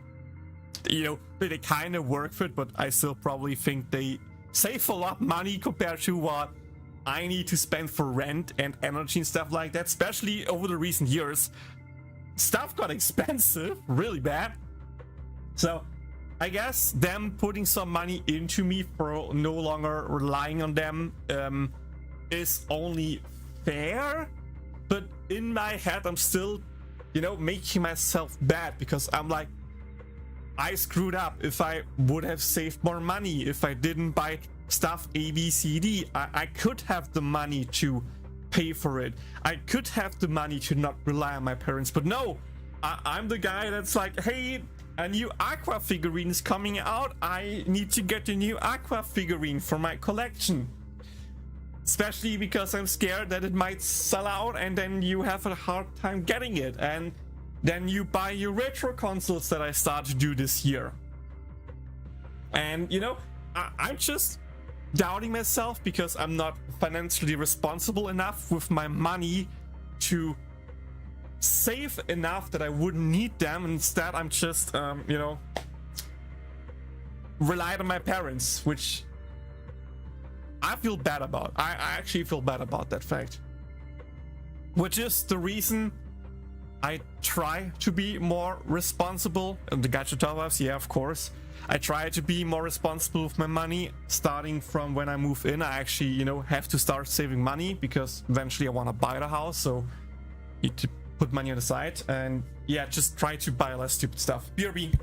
A: you know, they kind of work for it, but I still probably think they save a lot of money compared to what I need to spend for rent and energy and stuff like that. Especially over the recent years, stuff got expensive really bad. So I guess them putting some money into me for no longer relying on them is only fair. But in my head, I'm still, you know, making myself bad, because I'm like, I screwed up. If I would have saved more money, if I didn't buy stuff A, B, C, D, I could have the money to pay for it. I could have the money to not rely on my parents. But no, I'm the guy that's like, hey, a new Aqua figurine is coming out. I need to get a new Aqua figurine for my collection. Especially because I'm scared that it might sell out and then you have a hard time getting it. And then you buy your retro consoles that I started to do this year. And, you know, I'm just doubting myself because I'm not financially responsible enough with my money to save enough that I wouldn't need them. Instead, I'm just, you know, relied on my parents, which I feel bad about. I actually feel bad about that fact. Which is the reason I try to be more responsible. And the Gacha Towers, yeah, of course. I try to be more responsible with my money. Starting from when I move in, I actually, you know, have to start saving money because eventually I want to buy the house. So need to put money on the side. And yeah, just try to buy less stupid stuff. BRB.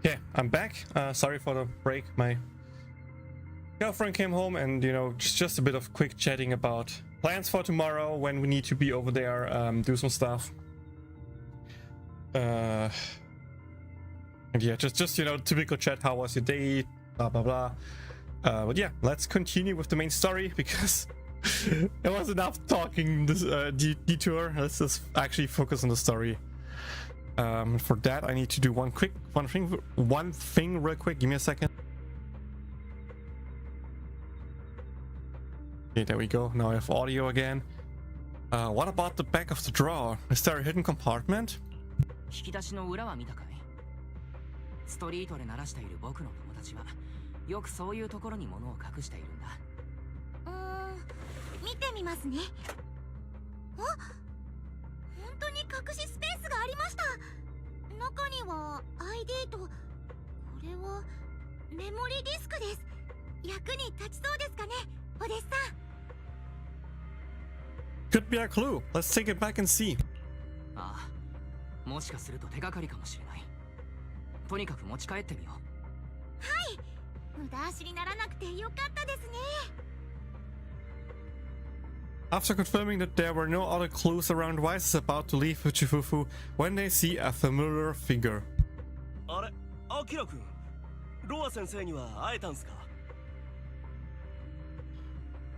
A: Yeah, I'm back. Sorry for the break. My girlfriend came home and, you know, just a bit of quick chatting about plans for tomorrow when we need to be over there, do some stuff. And yeah, just you know, typical chat. How was your day? Blah blah blah. But yeah, let's continue with the main story because it was enough talking this detour. Let's just actually focus on the story. For that, I need to do one thing real quick. Give me a second. Okay, there we go. Now I have audio again. What about the back of the drawer? Is there a hidden compartment?
J: 引き出しの裏は見たかい？ストリートで鳴らしている僕の友達はよくそういうところに物を隠しているんだ。
I: 見てみますね。あ、本当に隠しスペースがありました。中には ID とこれはメモリーディスクです。役に立ちそうですかね、お弟子さん。
A: Could be a clue. Let's take it back and see.
J: ああ、もしかすると手がかりかもしれない。とにかく持ち帰ってみよう。
I: はい、無駄足にならなくてよかったですね。
A: After confirming that there were no other clues around, Wise is about to leave Uchifufu when they see a familiar figure.
K: あれ、アキラ君、ロア先生には会えたんすか？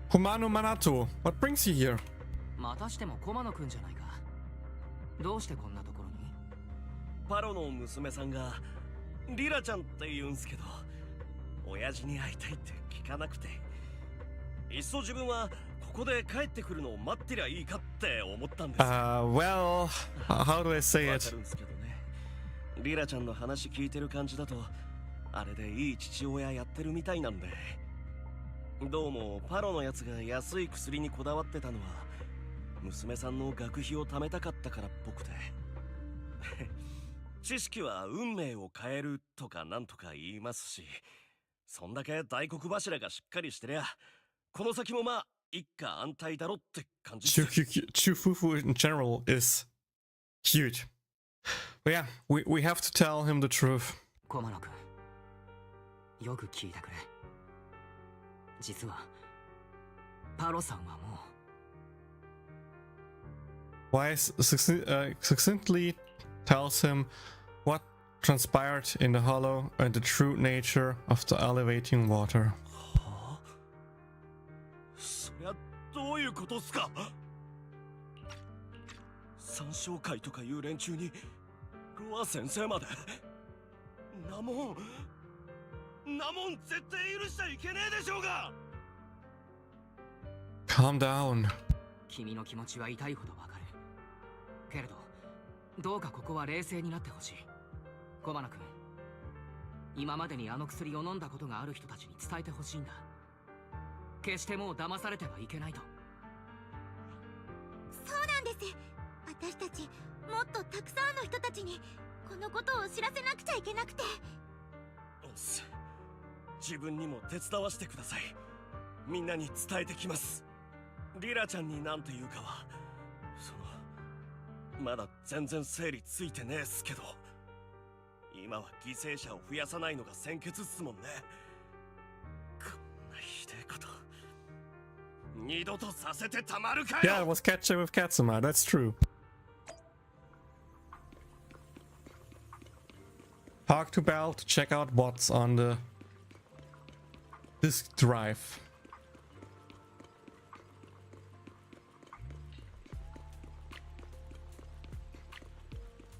A: Humano Manato, what brings you here?
J: またしても駒野くんじゃないか。どうしてこんなところに？
K: パロの娘さんがリラちゃんって言うんすけど、親父に会いたいって聞かなくて、いっそ自分はここで帰ってくるのを待ってりゃいいかって思ったんです。
A: Well, how do I say it?
K: わかるんすけどね。リラちゃんの話聞いてる感じだと、あれでいい父親やってるみたいなんで。どうもパロのやつが安い薬にこだわってたのは娘さんの学費を貯めたかったからっぽくて知識は運命を変えるとかなんとか言いますし、そんだけ大黒柱がしっかりしてりゃこの先もまあ一家安泰だろって感じ。
A: Chufufu in general is cute. But yeah, we have to tell him the truth.
J: 駒野くん、よく聞いてくれ。実はパロさんはもう。
A: Wise succinctly tells him what transpired in the hollow and the true nature of the elevating water.
K: そりゃどういうことっすか？三将会とかいう連中にロア先生まで。なもん絶対許しちゃいけねえでしょうが。
A: Calm down.
J: 君の気持ちは痛いほどわかる。けれどどうかここは冷静になってほしい。駒野くん、今までにあの薬を飲んだことがある人たちに伝えてほしいんだ。決してもう騙されてはいけないと。
I: そうなんです。私たちもっとたくさんの人たちにこのことを知らせなくちゃいけなくて。
K: おっす。自分にも手伝わせてください。みんなに伝えてきます。リラちゃんになんて言うかはまだ全然整理ついてねえっすけど、今は犠牲者を増やさないのが先決っすもんね。こんなひでえこと二度とさせてたまるかよ。
A: Yeah, it was Catcher with Katsuma, that's true. Talk to Bell to check out what's on the disk drive.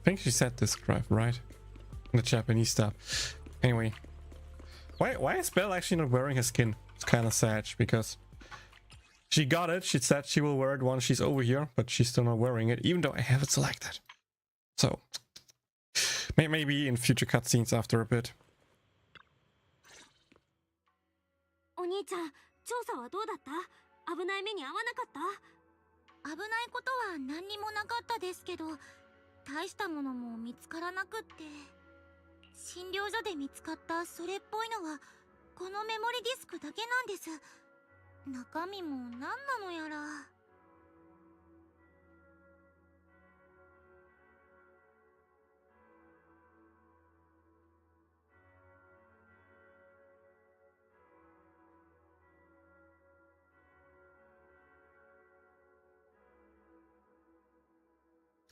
A: I think she said disk drive, right? The Japanese stuff. Anyway, why is Belle actually not wearing her skin? It's kind of sad because she got it. She said she will wear it once she's over here, but she's still not wearing it, even though I have it selected. So maybe in future cutscenes after a bit.
I: お兄ちゃん、調査はどうだった？危ない目に遭わなかった？危ないことは何にもなかったですけど、大したものも見つからなくって。診療所で見つかったそれっぽいのはこのメモリディスクだけなんです。中身も何なのやら。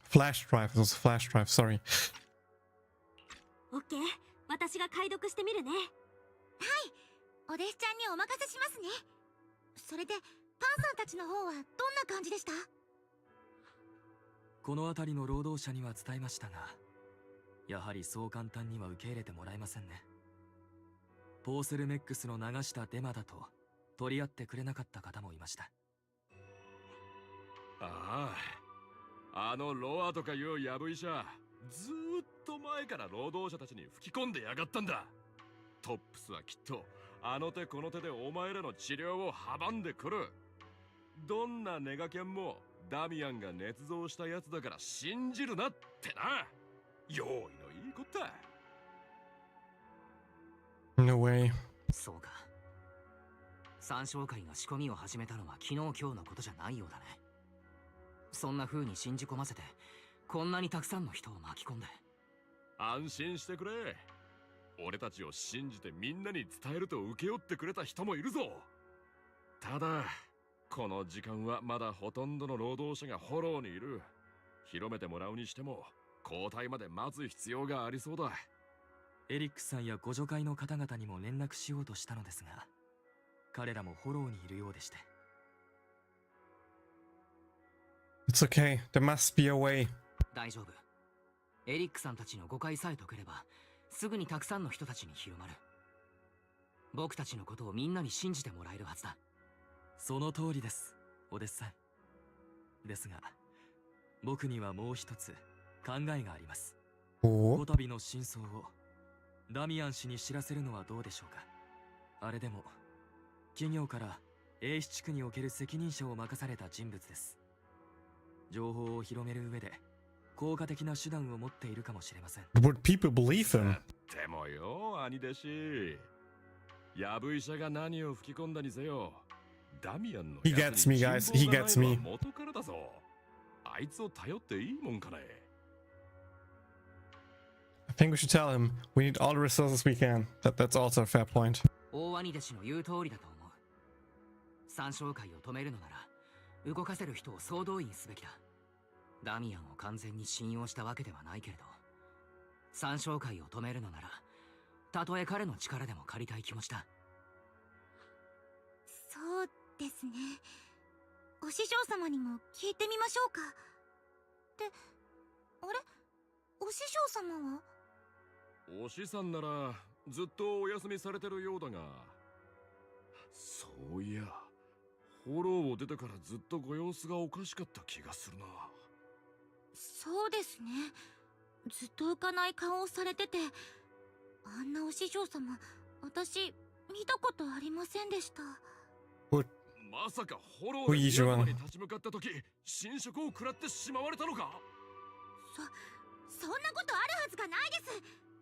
A: flash drive. It was a flash drive, sorry.
I: OK、私が解読してみるね。はい、お弟子ちゃんにお任せしますね。それでパンさんたちの方はどんな感じでした？
J: この辺りの労働者には伝えましたが、やはりそう簡単には受け入れてもらえませんね。ポーセルメックスの流したデマだと取り合ってくれなかった方もいました。
L: ああ、あのロアとかいうヤブ医者、ずーっと前から労働者たちに吹き込んでやがったんだ。トップスはきっとあの手この手でお前らの治療を阻んでくる。どんなネガキャンもダミアンが捏造したやつだから信じるなってな。用意のいいことだ。
A: No way。
J: そうか。参照会が仕込みを始めたのは昨日今日のことじゃないようだね。そんな風に信じ込ませて、こんなにたくさんの人を巻き込んで。
L: 安心してくれ。俺たちを信じてみんなに伝えると請け負ってくれた人もいるぞ。ただこの時間はまだほとんどの労働者がフォローにいる。広めてもらうにしても交代まで待つ必要がありそうだ。
J: エリックさんや互助会の方々にも連絡しようとしたのですが、彼らもフォローにいるようでして。
A: It's okay. There must be a way.
J: 大丈夫。エリックさんたちの誤解さえ解ければ、すぐにたくさんの人たちに広まる。僕たちのことをみんなに信じてもらえるはずだ。その通りです、お弟子さん。ですが、僕にはもう一つ考えがあります。こたびの真相をダミアン氏に知らせるのはどうでしょうか。あれでも企業から英市地区における責任者を任された人物です。情報を広める上で効果的な手段を持っているかもしれません。
A: Would people believe him?
L: でもよ、兄弟子。ヤブ医者が何を吹き込んだにせよ、ダミアンの
A: He gets me, guys. He gets me.
L: 元からだぞ。あいつを頼っていいもんかね。
A: I think we should tell him we need all the resources we can. That's also a fair point.
J: 大兄弟子の言う通りだと思う。参照会を止めるのなら動かせる人を総動員すべきだ。ダミアンを完全に信用したわけではないけれど、参照会を止めるのならたとえ彼の力でも借りたい気持ちだ。
I: そうですね。お師匠様にも聞いてみましょうか。で、あれ、お師匠様は？
L: お師さんならずっとお休みされてるようだが、そういやフォローを出てからずっとご様子がおかしかった気がするな。
I: そうですね。ずっと浮かない顔をされてて、あんなお師匠様、私見たことありませんでした。
L: まさかフォローで宮様に立ち向かった時、侵食を食らってしまわれたのか？
I: そんなことあるはずがないです。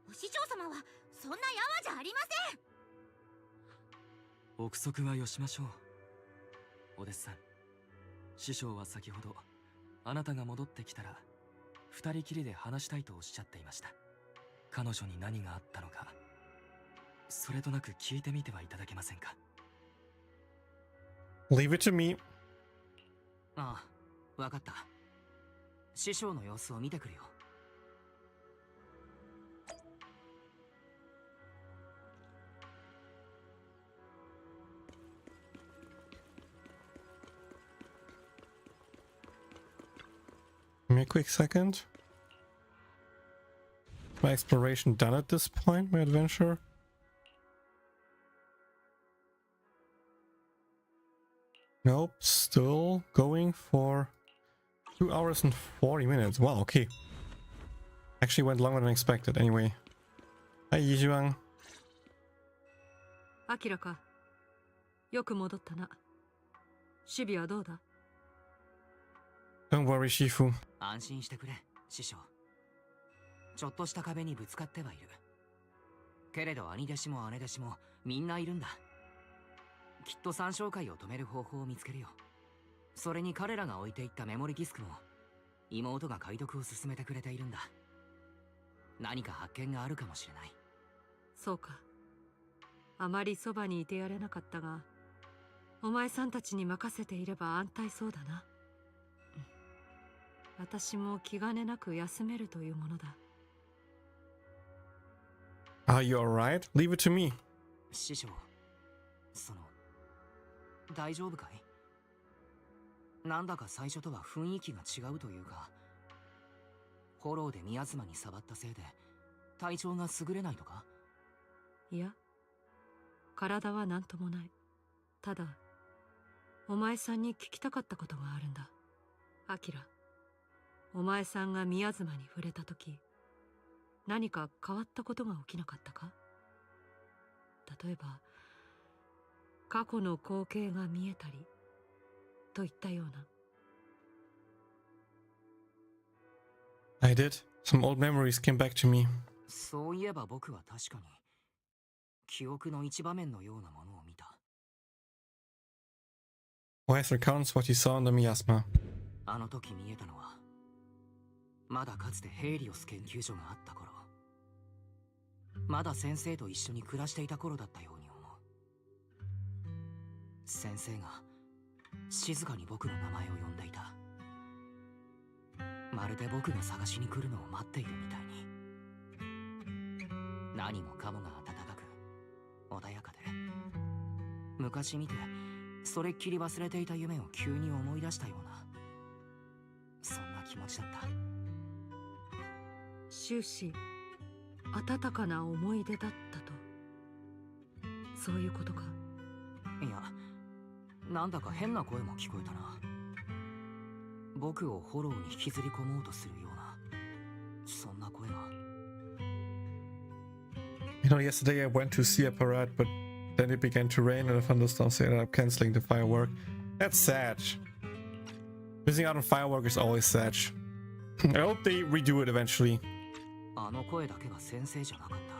I: お師匠様はそんなやわじゃありません。
J: 憶測はよしましょう。お弟子さん、師匠は先ほどあなたが戻ってきたら二人きりで話したいとおっしゃっていました。彼女に何があったのか、それとなく聞いてみてはいただけませんか。
A: Leave it to me.
J: ああ、わかった。師匠の様子を見てくるよ。
A: Give me a quick second. My exploration done at this point, my adventure? Nope, still going for 2 hours and 40 minutes. Wow, okay. Actually went longer than expected anyway. Hi, Yijuang.
M: アキラか。よく戻ったな。守備はどうだ？
A: Don't worry, Shifu.
J: 安心してくれ、師匠。ちょっとした壁にぶつかってはいる。けれど兄弟子も姉弟子もみんないるんだ。きっと参照会を止める方法を見つけるよ。それに彼らが置いていったメモリディスクも妹が解読を進めてくれているんだ。何か発見があるかもしれない。
M: そうか。あまりそばにいてやれなかったが、お前さんたちに任せていれば安泰そうだな。私も気兼ねなく休めるというものだ。
A: Are you alright? Leave it to me.
J: 師匠、大丈夫かい？なんだか最初とは雰囲気が違うというか、フォローで宮妻に触ったせいで体調が優れないとか？
M: いや、体は何ともない。ただ、お前さんに聞きたかったことがあるんだ。アキラ、お前さんが宮妻に触れたとき、何か変わったことが起きなかったか？例えば、過去の光景が見えたり、といったような。
A: I did. Some old memories came back to me.
J: そういえば僕は確かに、記憶の一場面のようなものを見た。
A: Wise recounts what he saw in the miasma.
J: あの時見えたのは、まだかつてヘイリオス研究所があった頃、まだ先生と一緒に暮らしていた頃だったように思う。先生が静かに僕の名前を呼んでいた。まるで僕が探しに来るのを待っているみたいに。何もかもが温かく穏やかで、昔見てそれっきり忘れていた夢を急に思い出したような、そんな気持ちだった。
M: 終始温かな思い出だったと、そういうことか？
J: いや、なんだか変な声も聞こえたな。僕をフォローに引きずり込もうとするような、そんな声が。
A: You know, yesterday I went to see a parade, but then it began to rain and a thunderstorm, so I ended up canceling the firework. That's sad. Missing out on firework is always sad. I hope they redo it eventually.
J: あの声だけは先生じゃなかった。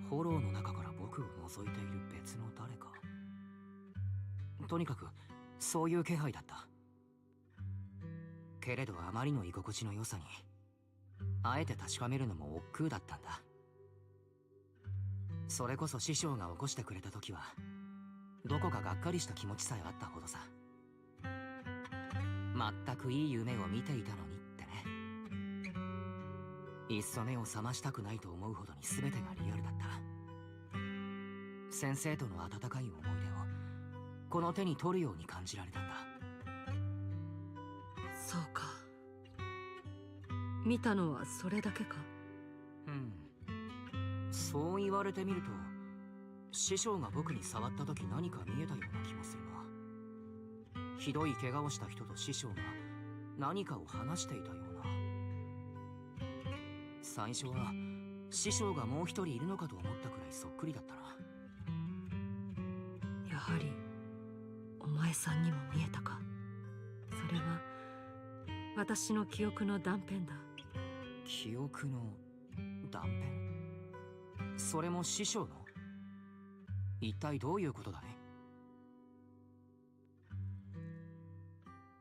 J: フォローの中から僕を覗いている別の誰か。とにかくそういう気配だった。けれどあまりの居心地の良さに、あえて確かめるのも億劫だったんだ。それこそ師匠が起こしてくれた時は、どこかがっかりした気持ちさえあったほどさ。全くいい夢を見ていたのにってね。いっそ目を覚ましたくないと思うほどに全てがリアルだった。先生との温かい思い出をこの手に取るように感じられたんだ。
M: そうか。見たのはそれだけか？
J: うん。そう言われてみると、師匠が僕に触った時何か見えたような気もするな。ひどい怪我をした人と師匠が何かを話していたような。最初は師匠がもう一人いるのかと思ったくらいそっくりだったな。
M: やはりお前さんにも見えたか？それは私の記憶の断片だ。
J: 記憶の断片？それも師匠の？一体どういうことだね？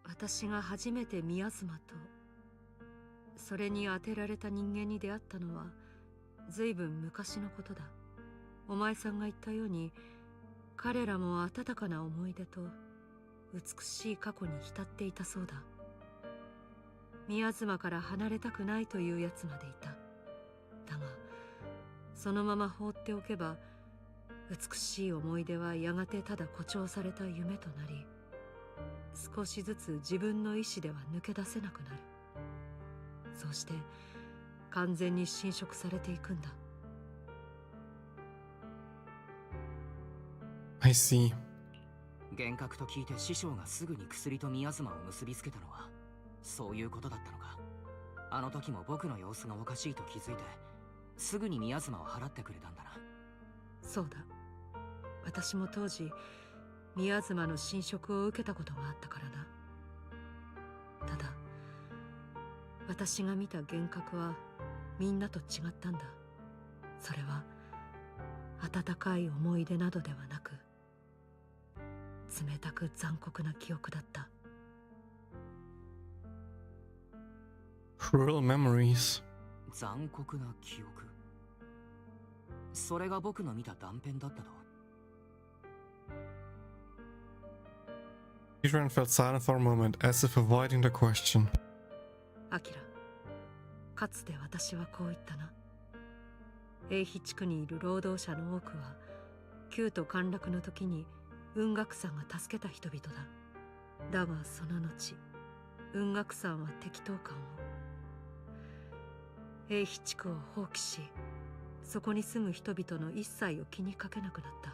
M: 私が初めて宮妻とそれに当てられた人間に出会ったのは随分昔のことだ。お前さんが言ったように、彼らも温かな思い出と美しい過去に浸っていたそうだ。宮妻から離れたくないというやつまでいた。だがそのまま放っておけば、美しい思い出はやがてただ誇張された夢となり、少しずつ自分の意志では抜け出せなくなる。そうして完全に侵食されていくんだ。
A: I see.
J: 幻覚と聞いて師匠がすぐに薬と宮妻を結びつけたのはそういうことだったのか。あの時も僕の様子がおかしいと気づいて、すぐに宮妻を払ってくれたんだな。
M: そうだ。私も当時宮妻の侵食を受けたことがあったからな。ただ私が見た幻覚はみんなと違ったんだ。それは温かい思い出などではなく、冷たく残酷な記憶だった。
A: Cruel memories.
J: 残酷な記憶。それが僕の見た断片だったと。
A: Adrian felt silent for a moment, as if avoiding the question.
M: アキラ、かつて私はこう言ったな。英比地区にいる労働者の多くは、旧都陥落の時に雲岳さんが助けた人々だ。だがその後、雲岳さんは適当感を。英比地区を放棄し、そこに住む人々の一切を気にかけなくなった。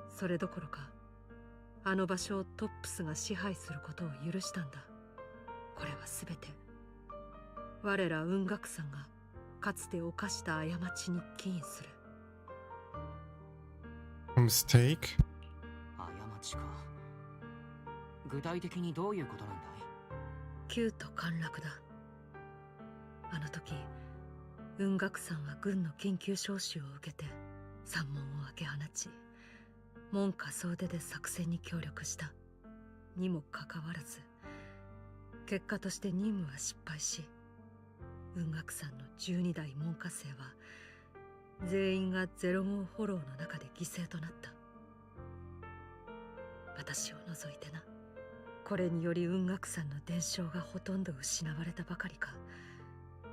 M: それどころか、あの場所をトップスが支配することを許したんだ。これはすべて我ら雲岳さんがかつて犯した過ちに起因する。
A: Mistake?
J: 過ちか。具体的にどういうことなんだい？
M: 旧都陥落だ。あの時雲岳さんは軍の緊急招集を受けて山門を開け放ち、門下総出で作戦に協力したにもかかわらず、結果として任務は失敗し、雲岳さんの12代門下生は全員が0号フォローの中で犠牲となった。私を除いてな。これにより雲岳さんの伝承がほとんど失われたばかりか、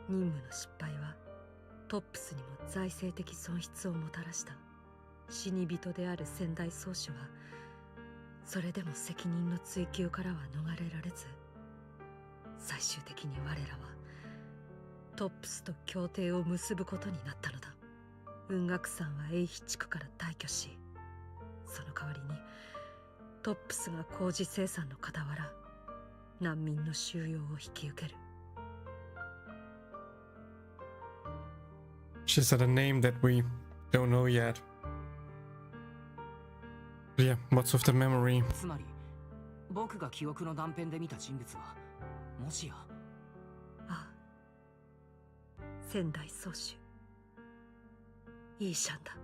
M: 任務の失敗はトップスにも財政的損失をもたらした。死に人である先代宗主はそれでも責任の追及からは逃れられず、最終的に我らはトップスと協定を結ぶことになったのだ。雲岳さんは英比地区から退去し、その代わりにトップスが工事生産の傍ら難民の収容を引き受ける。
A: She said a name that we don't know yet. Yeah, what's with the memory?
J: つまり僕が記憶の断片で見た人物はもしや。
M: ああ、先代宗主イーシャンだ。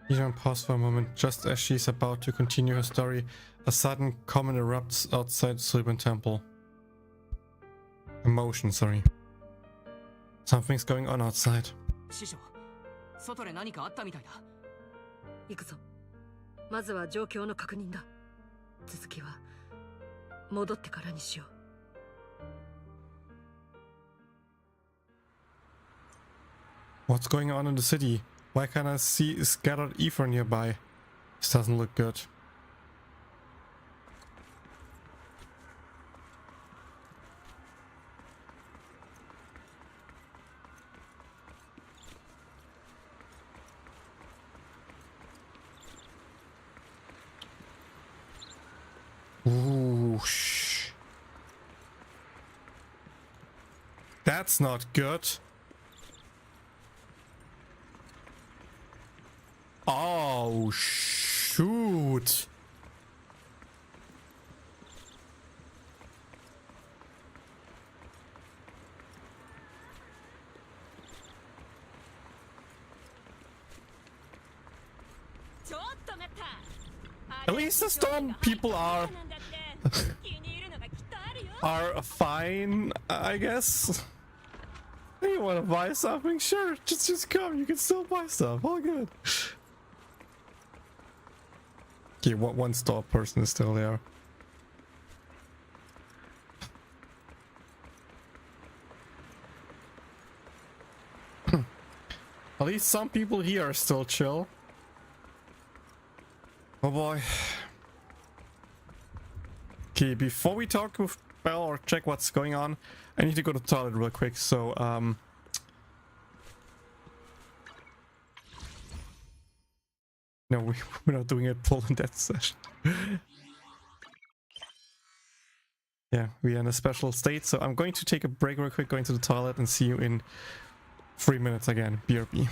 A: Iran paused for a moment. Just as she's about to continue her story, a sudden comment erupts outside the Silvan Temple. Emotion, sorry. Something's going on outside.
J: 師匠、外で何かあったみたいだ。
M: 行くぞ。まずは状況の確認だ。続きは戻ってからにしよ
A: う。What's going on in the city? Why can't I see scattered ether nearby? This doesn't look good. Ooh, that's not good. Oh, shoot. At least the storm people are fine, I guess. Hey, you want to buy something? Sure, just come. You can still buy stuff. All good. Okay, one store person is still there. At least some people here are still chill. Oh boy. Okay, before we talk with Belle or check what's going on, I need to go to the toilet real quick, so no, we're not doing it full in that session. Yeah, we are in a special state, so I'm going to take a break real quick, going to the toilet, and see you in 3 minutes again. BRB.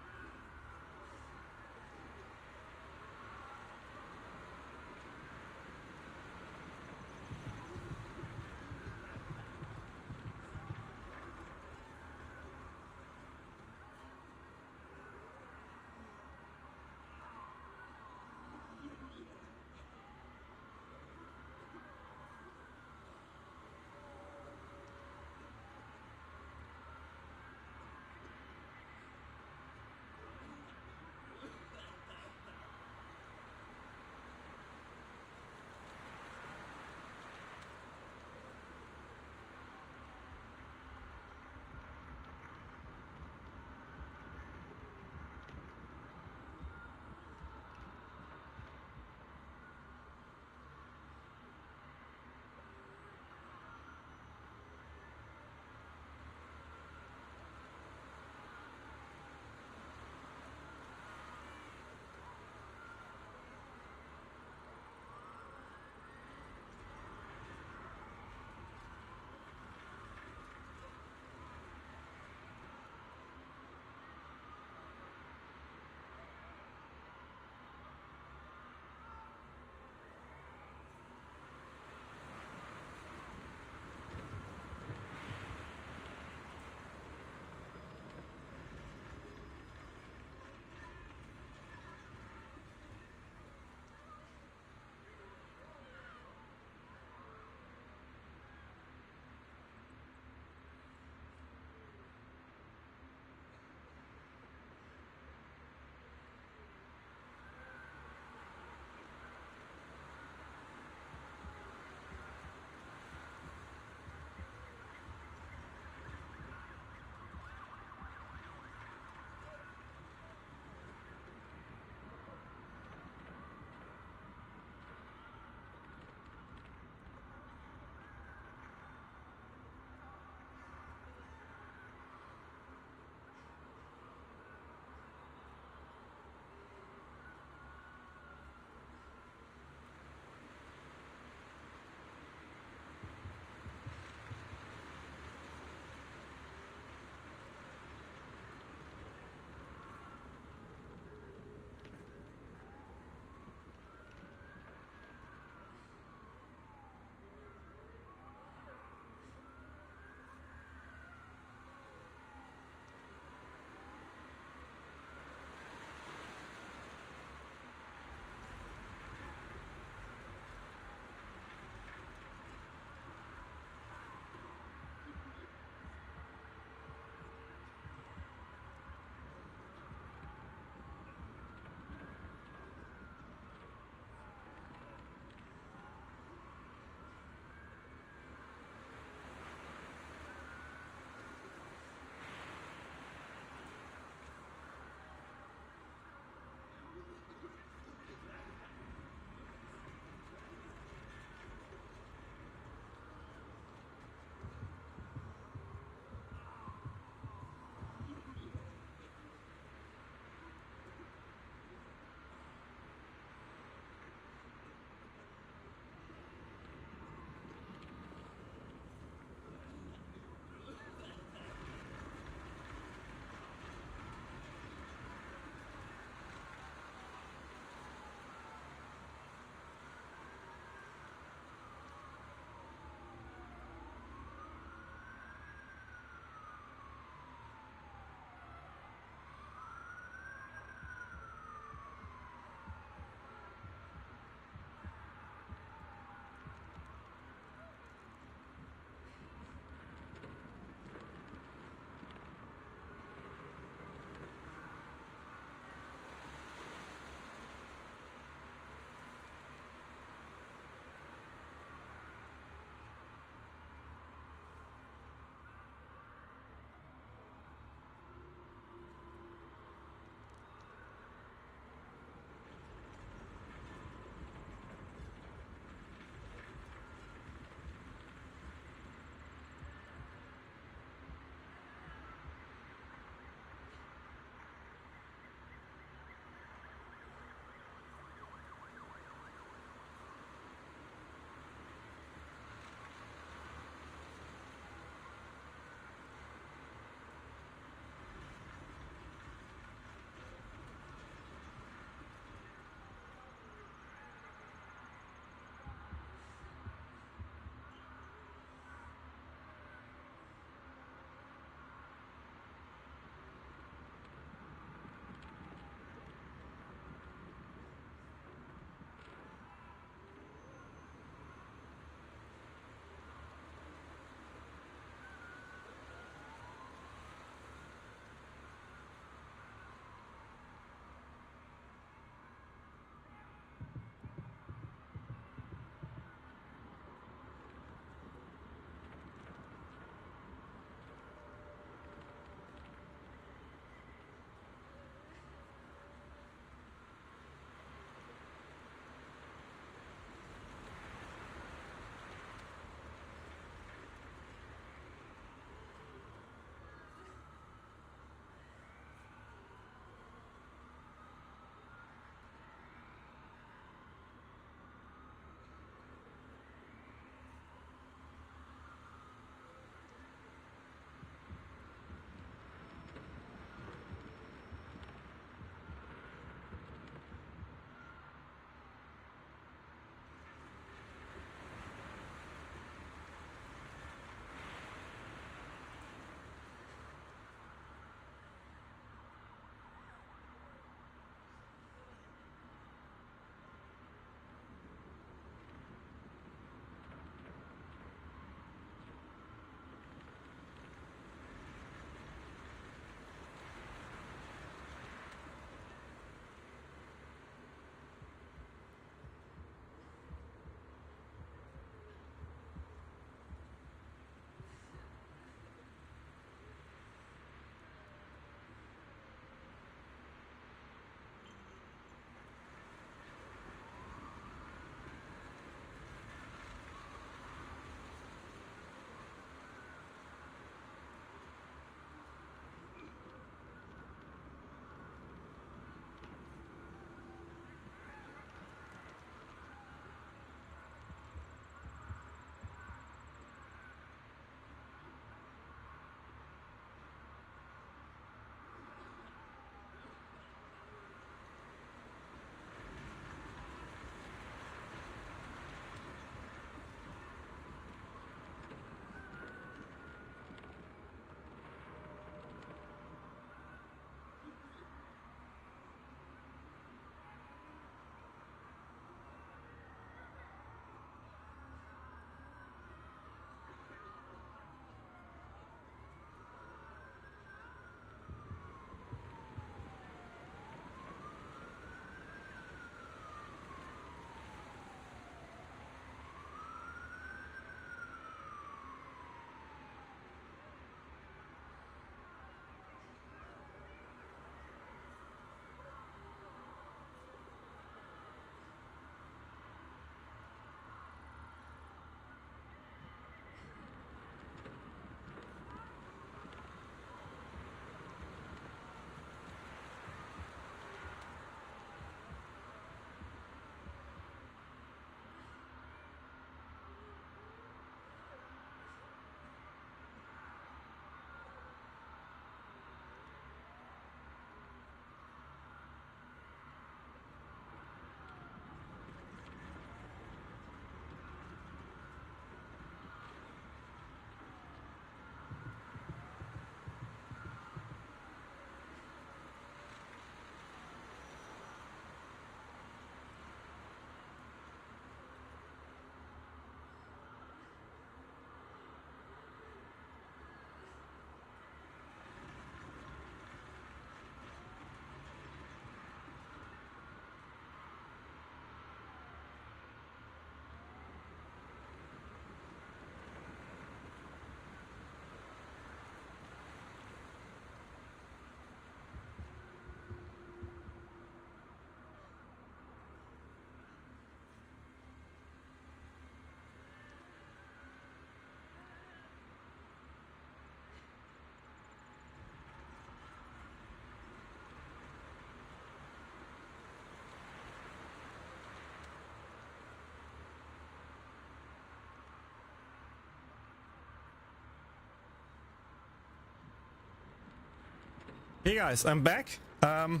A: Hey guys, I'm back. Our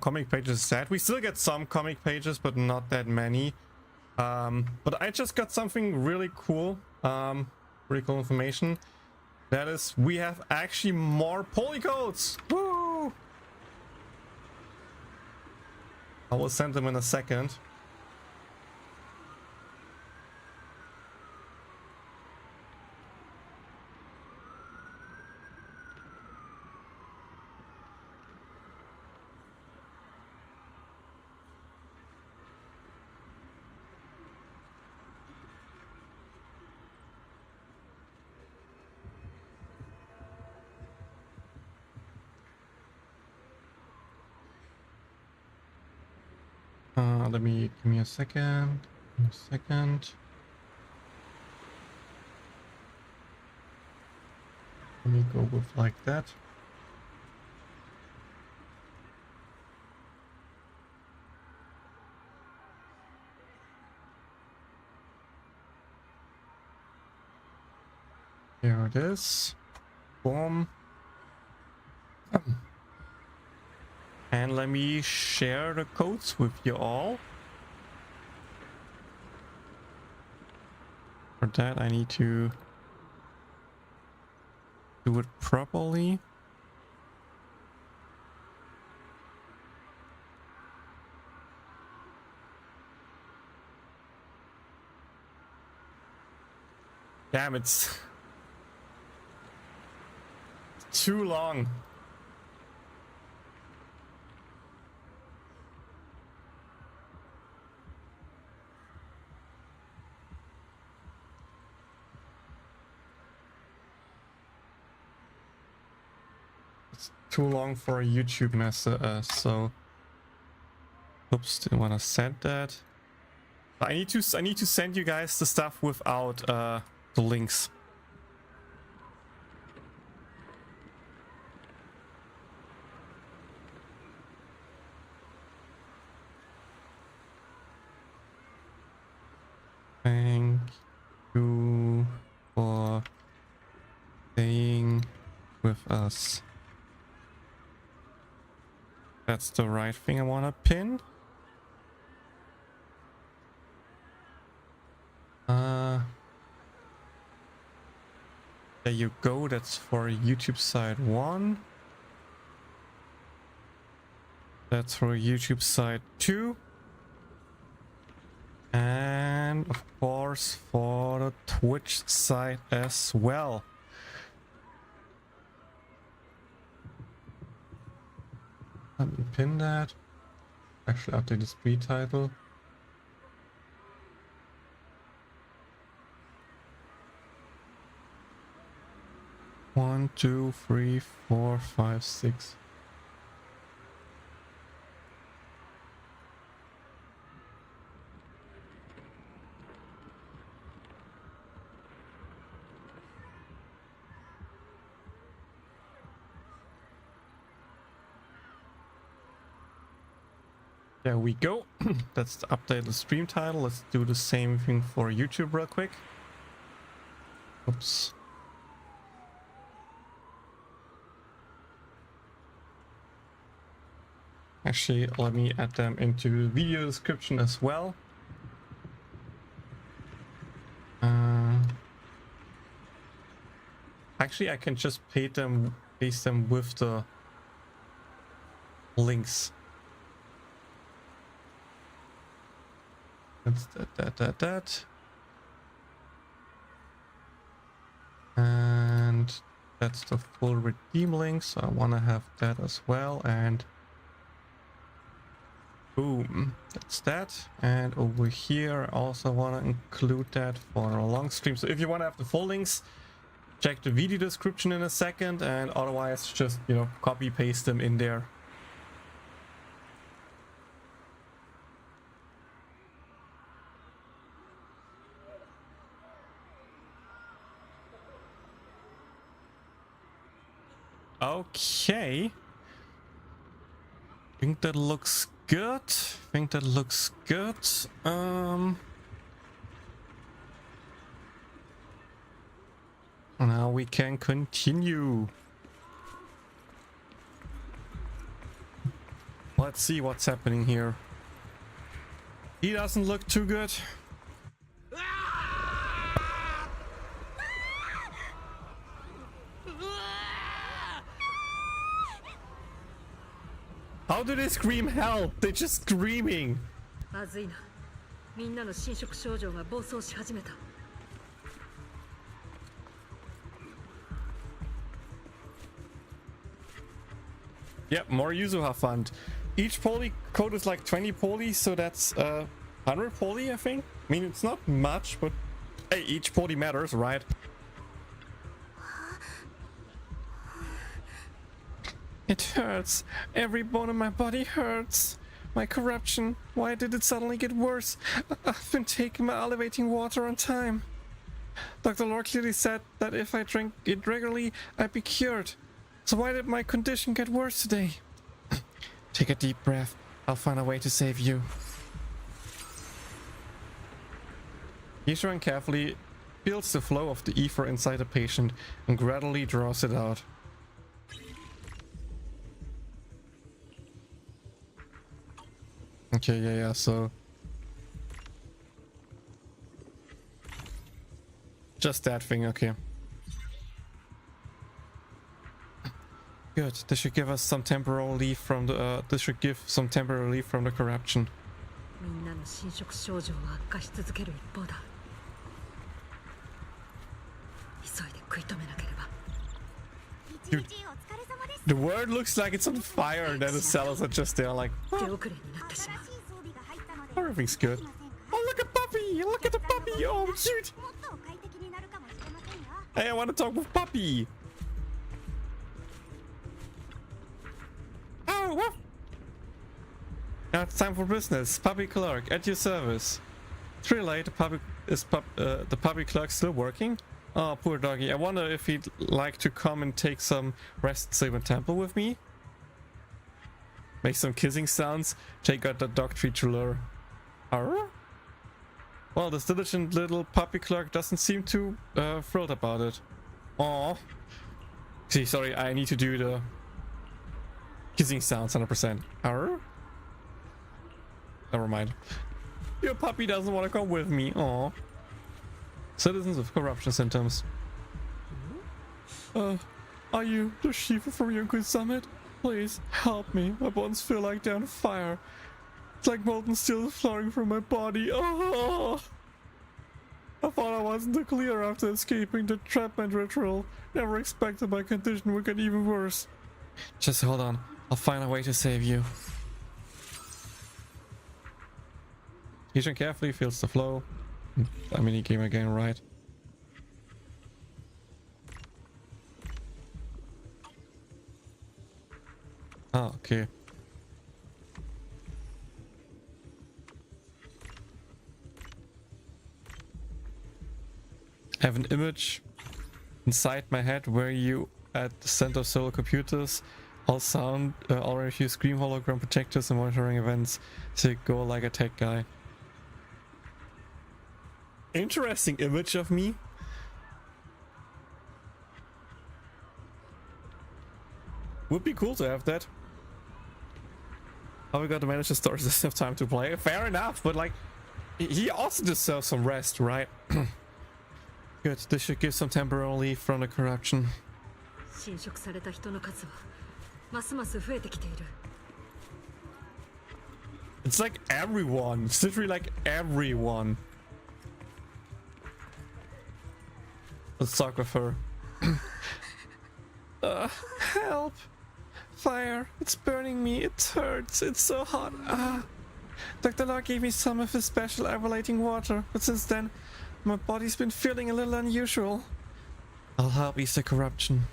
A: comic pages set. We still get some comic pages, but not that many. But I just got something really cool. Really cool information. That is, we have actually more polycodes. Woo! I will send them in a second. Give me a second. Let me go with like that. Here it is. Boom. And let me share the codes with you all. For that, I need to do it properly. Damn, it's too long. Too long for a YouTube message, so oops, didn't want to send that. I need to send you guys the stuff without the links. Thank you for staying with us. That's the right thing I want to pin. There you go. That's for YouTube side 1. That's for YouTube side 2. And of course for the Twitch side as well. Let me pin that. Actually update the speed title. One, 2, 3, 4, 5, 6. There we go. That's the updated stream title. Let's do the same thing for YouTube real quick. Oops. Actually, let me add them into the video description as well. Actually, I can just paste them with the links. That's that. And that's the full redeem link, so I want to have that as well. And boom, that's that. And over here, I also want to include that for a long stream. So if you want to have the full links, check the video description in a second, and otherwise just, you know, copy paste them in there. Okay. Think that looks good. Now we can continue. Let's see what's happening here. He doesn't look too good. How do they scream help? They're just screaming.
M: まずいな。みんなの侵食症状が暴走し始めた。
A: Yep, more Yuzuha fund. Each poly code is like 20 poly, so that's 100 poly, I think. I mean, it's not much, but hey, each poly matters, right? It hurts. Every bone in my body hurts. My corruption. Why did it suddenly get worse? I've been taking my elevating water on time. Dr. Lore clearly said that if I drink it regularly, I'd be cured. So why did my condition get worse today? Take a deep breath. I'll find a way to save you. Yishuan carefully feels the flow of the ether inside the patient and gradually draws it out. Okay, yeah, so just that thing, okay. Good. This should give us some temporal relief from the this should give some temporary relief from the corruption.
M: みんなの侵食症状は悪化し続ける一方だ。急いで食い止めなければ。
A: Dude, the world looks like it's on fire and then the cells are just there like, oh, everything's good. Oh, look at Puppy! Look at the puppy! Oh, cute! Hey, I want to talk with Puppy! Oh, what? Now it's time for business. Puppy clerk, at your service. It's really late. The puppy clerk still working? Oh, poor doggy. I wonder if he'd like to come and take some rest in Saban Temple with me? Make some kissing sounds. Take out the dog treat to lure. Arr? Well, this diligent little puppy clerk doesn't seem too thrilled about it. Aww. See, sorry, I need to do the kissing sounds 100%. Arr? Never mind. Your puppy doesn't want to come with me. Aww. Citizens with corruption symptoms. Are you the Shiva from Yonku Summit? Please help me. My bones feel like they're on fire. It's like molten steel flowing from my body. Oh! I thought I wasn't clear after escaping the trapment ritual. Never expected my condition would get even worse. Just hold on. I'll find a way to save you. Yishan carefully feels the flow. A mini game again, right? Ah, okay. I have an image inside my head where you at the center of solar computers, all sound, all refuse scream hologram projectors and monitoring events to go like a tech guy. Interesting image of me. Would be cool to have that. How we got to manage the story doesn't have time to play. Fair enough, but like, he also deserves some rest, right? Good, this should give some temporary relief from the corruption.
M: 侵食された人の数はますます増えてきている。
A: It's like everyone. It's literally like everyone. Let's talk with her. Help! Fire! It's burning me. It hurts. It's so hot. Dr. Law gave me some of his special elevating water, but since then, my body's been feeling a little unusual. I'll help ease the corruption.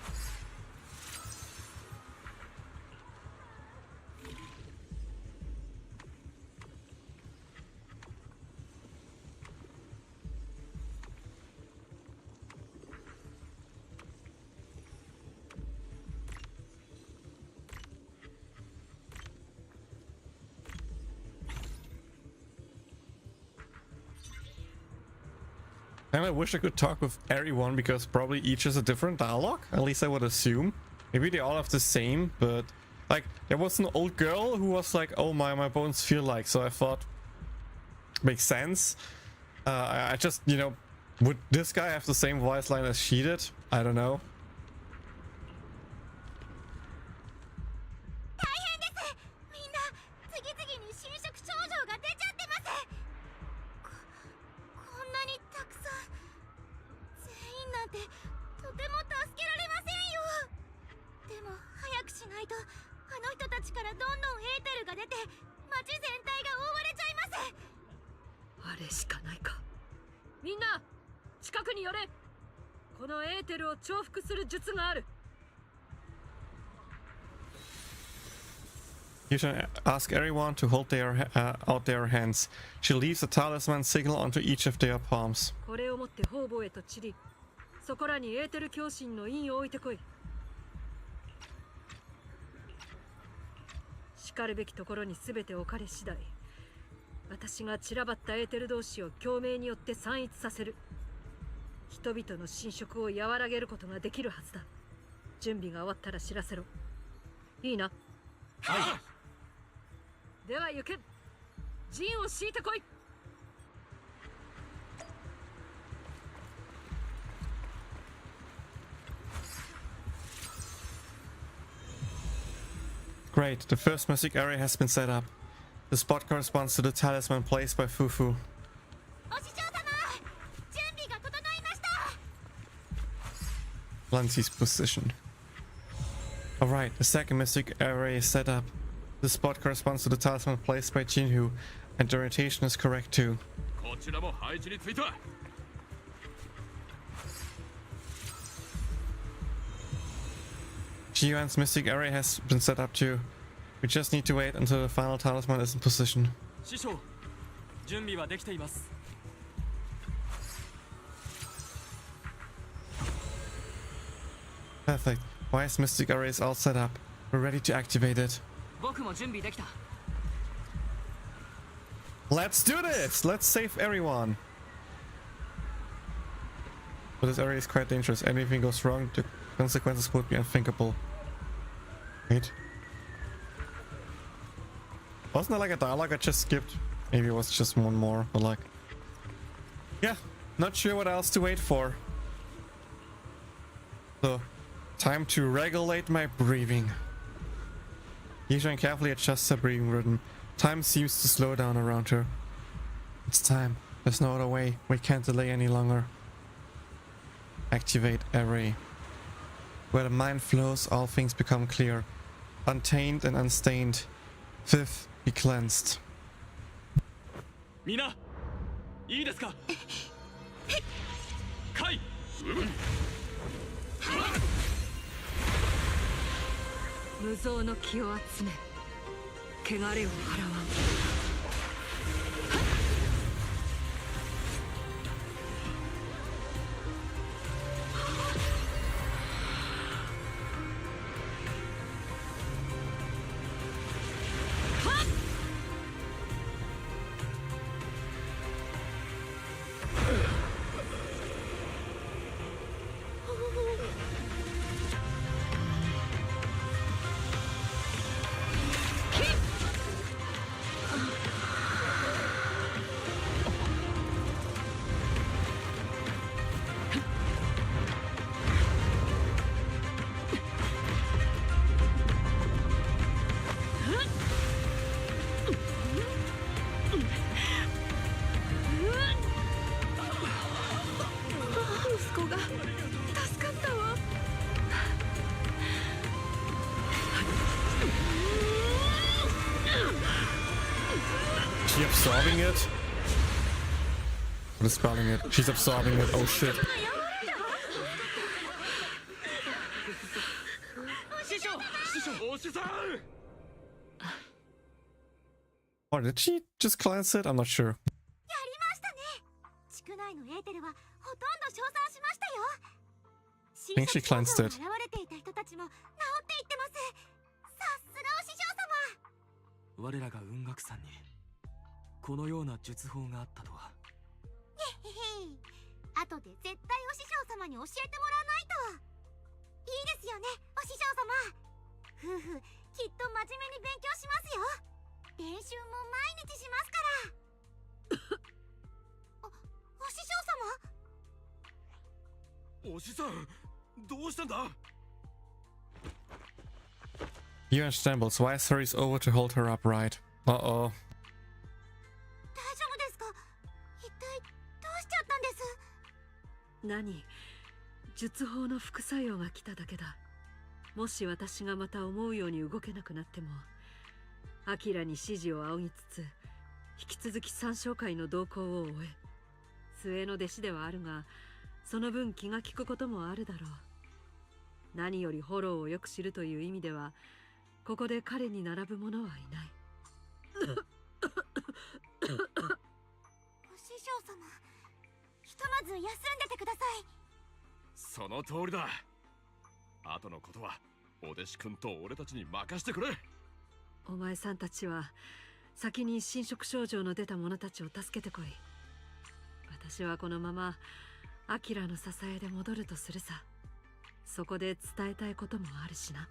A: And I wish I could talk with everyone because probably each is a different dialogue. At least I would assume. Maybe they all have the same, but like there was an old girl who was like, "Oh my bones feel like." So I thought makes sense. I just, you know, would this guy have the same voice line as she did? I don't know. You should ask everyone to hold out their hands. She leaves a talisman signal onto each of their palms. Great, the first mystic area has been set up. The spot corresponds to the talisman placed by Fufu. Lancy's position. Alright, the second mystic area is set up. The spot corresponds to the talisman placed by Jinhu, and the orientation is correct too. Jiyuan's mystic area has been set up too. We just need to wait until the final talisman is in position. Perfect. Wise mystic array is all set up. We're ready to activate it. Let's do this! Let's save everyone! But this area is quite dangerous. Anything goes wrong, the consequences would be unthinkable. Wait. Wasn't there like a dialogue I just skipped? Maybe it was just one more, but like... yeah, not sure what else to wait for. So, time to regulate my breathing. Yishan carefully adjusts her breathing rhythm. Time seems to slow down around her. It's time. There's no other way. We can't delay any longer. Activate array. Where the mind flows, all things become clear. Untainted and unstained. Fifth, be cleansed.
N: Mina, いいですか? Kai.
M: 無造の気を集め、汚れを払わん。
A: Is she absorbing it? What is spelling it? She's absorbing it. Oh shit. Or did she just cleanse it? I'm not sure. I think she cleansed it.
J: 我らが雲岳山にこのような術法があったとは。へへへ。後
I: 後で絶対お師匠様に教えてもらわないと。いいですよね、お師匠様。夫婦きっと真面目に勉強しますよ。練習も毎日しますから。お師匠様。
L: お師さん、どうしたんだ？
A: Yuan stumbles. Wise hurries over to hold her upright. Uh-oh.
I: 大丈夫ですか？一体どうしちゃったんです？
M: 何？術法の副作用が来ただけだ。もし私がまた思うように動けなくなっても、アキラに指示を仰ぎつつ引き続き三将会の動向を終え、末の弟子ではあるが、その分気が利くこともあるだろう。何よりフォローをよく知るという意味では、ここで彼に並ぶ者はいない。
I: お師匠様、ひとまず休んでてください。
L: その通りだ。後のことはお弟子君と俺たちに任してくれ。
M: お前さんたちは先に侵食症状の出た者たちを助けてこい。私はこのままアキラの支えで戻るとするさ。そこで伝えたいこともあるしな。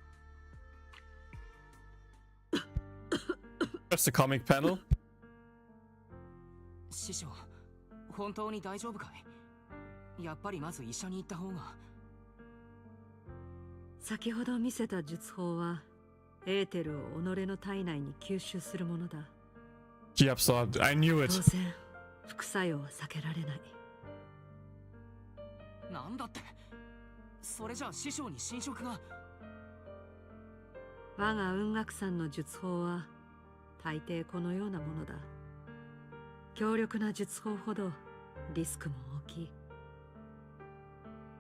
A: Just a comic panel.
J: 師匠、本当に大丈夫かい？やっぱりまず医者に行った方が。
M: 先ほど見せた術法はエーテルを己の体内に吸収するものだ。
A: He absorbed. I knew it.
M: 当然副作用は避けられない。
J: なんだって？それじゃあ師匠に侵食が。
M: 我が雲岳山の術法は大抵このようなものだ。強力な術法ほどリスクも大きい。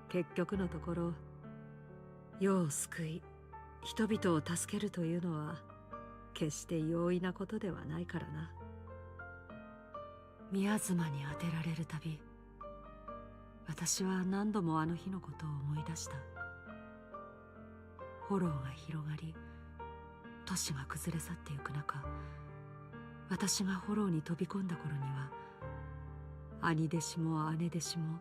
M: 結局のところ、世を救い人々を助けるというのは決して容易なことではないからな。宮妻に当てられるたび、私は何度もあの日のことを思い出した。炎が広がり、都市が崩れ去ってゆく中、私が炎に飛び込んだ頃には、兄弟子も姉弟子も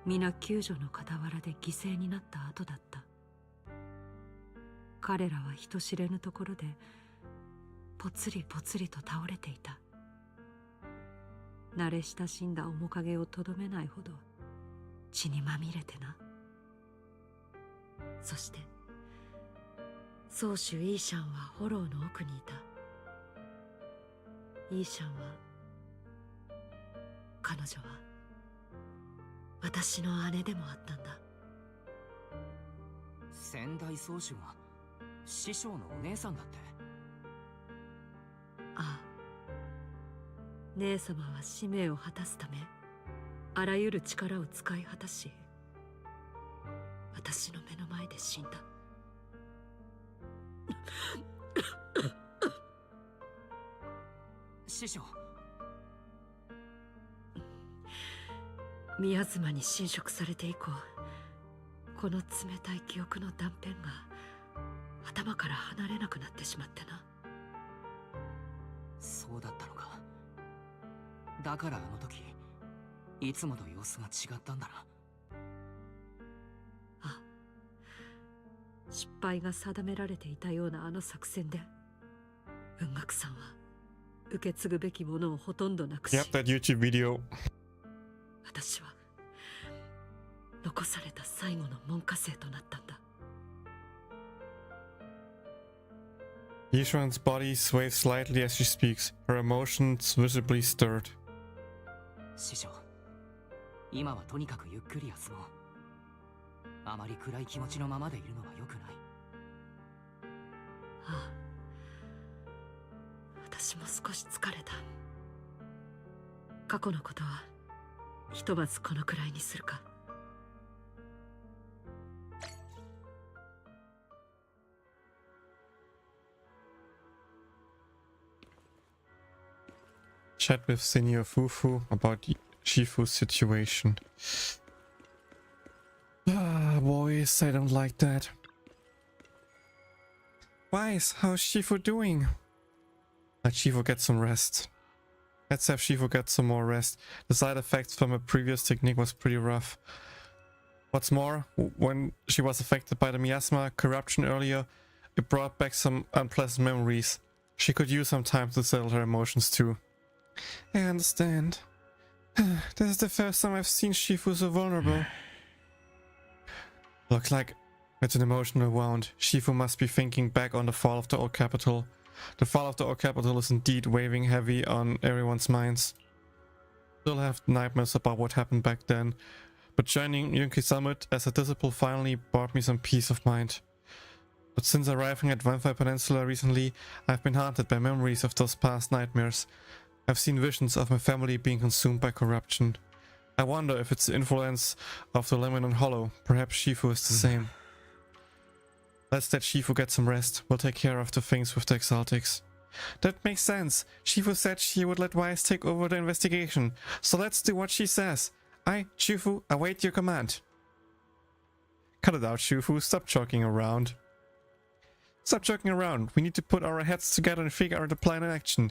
M: 皆救助の傍らで犠牲になった後だった。彼らは人知れぬところでぽつりぽつりと倒れていた。慣れ親しんだ面影をとどめないほど血にまみれてな。そして宗主イーシャンはフォローの奥にいた。イーシャンは、彼女は私の姉でもあったんだ。
J: 先代宗主が師匠のお姉さんだって？
M: ああ、姉様は使命を果たすためあらゆる力を使い果たし、私の目の前で死んだ。
J: 師匠、
M: 宮妻に侵食されて以降、この冷たい記憶の断片が頭から離れなくなってしまってな。
J: そうだったのか。だからあの時いつもと様子が違ったんだな。
M: ああ、失敗が定められていたようなあの作戦で雲岳さんは受け継ぐべきものをほとんどなくし、
A: Yep, that YouTube video.
M: 私は残された最後の門下生となったんだ。
A: Yishuan's body sways slightly as she speaks, her emotions visibly stirred.
J: 師匠、今はとにかくゆっくり休もう。あまり暗い気持ちのままでいるのは良くない。
M: ああ、私も少し疲れた。過去のことはひとまずこのくらいにするか。
A: Chat with Senior Fufu about Shifu's situation. Ah, boys, I don't like that. Wise, how's Shifu doing? Let Shifu get some rest. Let's have Shifu get some more rest. The side effects from a previous technique was pretty rough. What's more, when she was affected by the miasma corruption earlier, it brought back some unpleasant memories. She could use some time to settle her emotions too. I understand. This is the first time I've seen Shifu so vulnerable. Looks like it's an emotional wound. Shifu must be thinking back on the fall of the old capital. The fall of the old capital is indeed weighing heavy on everyone's minds. Still have nightmares about what happened back then, but joining Yunki Summit as a disciple finally brought me some peace of mind. But since arriving at Vampire Peninsula recently, I've been haunted by memories of those past nightmares. I've seen visions of my family being consumed by corruption. I wonder if it's the influence of the Lebanon Hollow. Perhaps Shifu is the same. Let's let Shifu get some rest. We'll take care of the things with the Exaltics. That makes sense. Shifu said she would let Wise take over the investigation. So let's do what she says. Shifu, await your command. Cut it out, Shifu. Stop joking around. Stop joking around. We need to put our heads together and figure out the plan in action.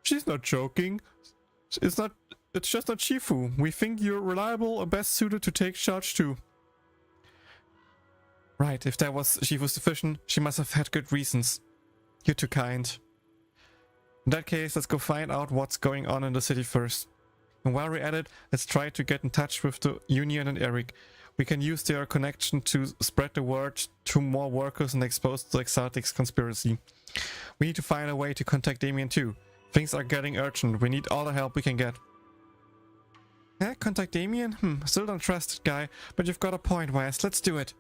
A: She's not joking. It's just not Shifu. We think you're reliable and best suited to take charge too. Right, if that was Shifu's decision, she must have had good reasons. You're too kind. In that case, let's go find out what's going on in the city first. And while we're at it, let's try to get in touch with the Union and Eric. We can use their connection to spread the word to more workers and expose the Exotics conspiracy. We need to find a way to contact Damien too. Things are getting urgent. We need all the help we can get. Contact Damien? Still don't trust that guy, but you've got a point, Wise. Let's do it.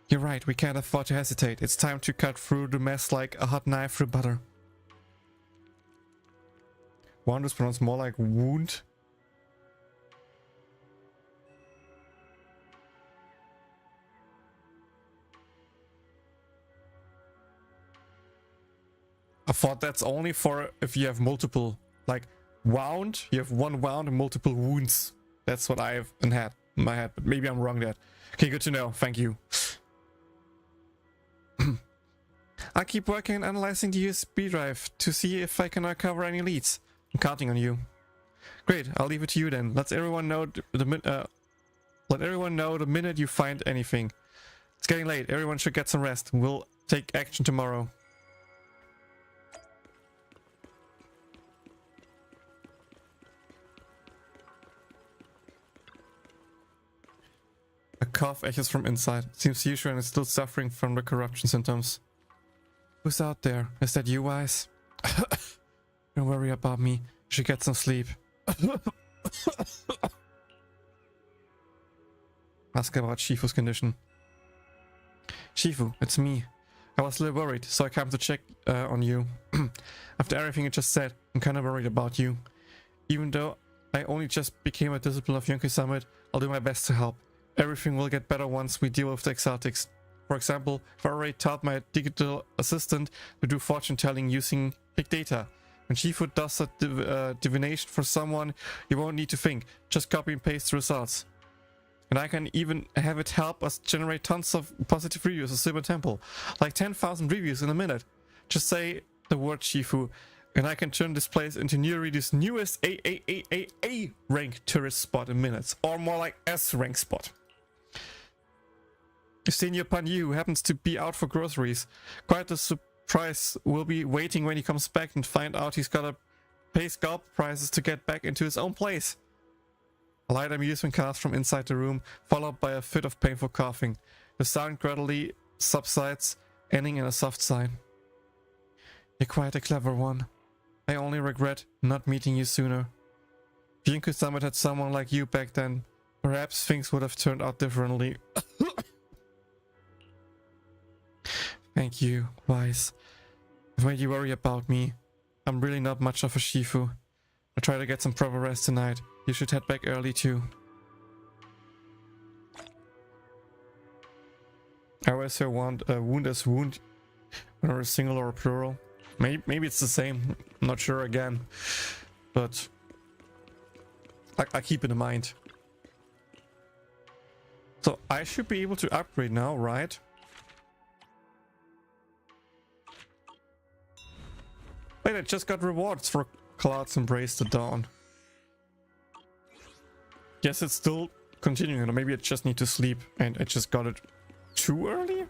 A: You're right, we can't afford to hesitate. It's time to cut through the mess like a hot knife through butter. Wound is pronounced more like wound. I thought that's only for if you have multiple, like wound, you have one wound and multiple wounds. That's what I have in my head, but maybe I'm wrong there. Okay, good to know. Thank you. I'll keep working on analyzing the USB drive to see if I can uncover any leads. I'm counting on you. Great, I'll leave it to you then. Let everyone know the minute you find anything. It's getting late. Everyone should get some rest. We'll take action tomorrow. A cough echoes from inside. Seems Yushuan is still suffering from the corruption symptoms. Who's out there? Is that you, Wise? Don't worry about me. You should get some sleep. Ask about Shifu's condition. Shifu, it's me. I was a little worried, so I came to check on you. After everything you just said, I'm kind of worried about you. Even though I only just became a disciple of Yunki Summit, I'll do my best to help. Everything will get better once we deal with the Exotics. For example, I've already taught my digital assistant to do fortune telling using big data. When Shifu does a divination for someone, you won't need to think. Just copy and paste the results. And I can even have it help us generate tons of positive reviews of Silver Temple. Like 10,000 reviews in a minute. Just say the word Shifu, and I can turn this place into Neoridi's newest A rank tourist spot in minutes. Or more like S rank spot. Senior Panyu, who happens to be out for groceries. Quite a surprise will be waiting when he comes back and find out he's gotta pay scalp prices to get back into his own place. A light amusement cast from inside the room, followed by a fit of painful coughing. The sound gradually subsides, ending in a soft sigh. You're quite a clever one. I only regret not meeting you sooner. If Yunki Summit had someone like you back then, perhaps things would have turned out differently. Thank you, Wise. I've made you worry about me. I'm really not much of a Shifu. I'll try to get some proper rest tonight. You should head back early too. I always hear wound as wound, whether it's single or plural. Maybe it's the same. I'm not sure again, but I keep it in mind. So I should be able to upgrade now, right? Wait, I just got rewards for Clouds embrace the dawn. Guess it's still continuing, or maybe I just need to sleep and I just got it too early?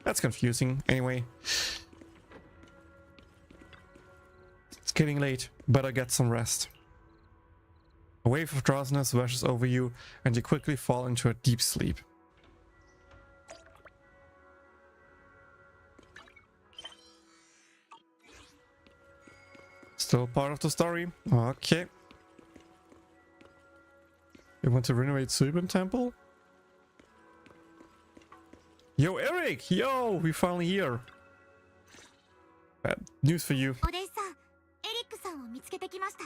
A: That's confusing. Anyway. It's getting late. Better get some rest. A wave of drowsiness washes over you and you quickly fall into a deep sleep. Still part of the story. Okay. You want to renovate Subin Temple? Yo, Eric! Yo, we're finally here. Bad news for you.
I: お弟子さん、エリックさんを見つけてきました。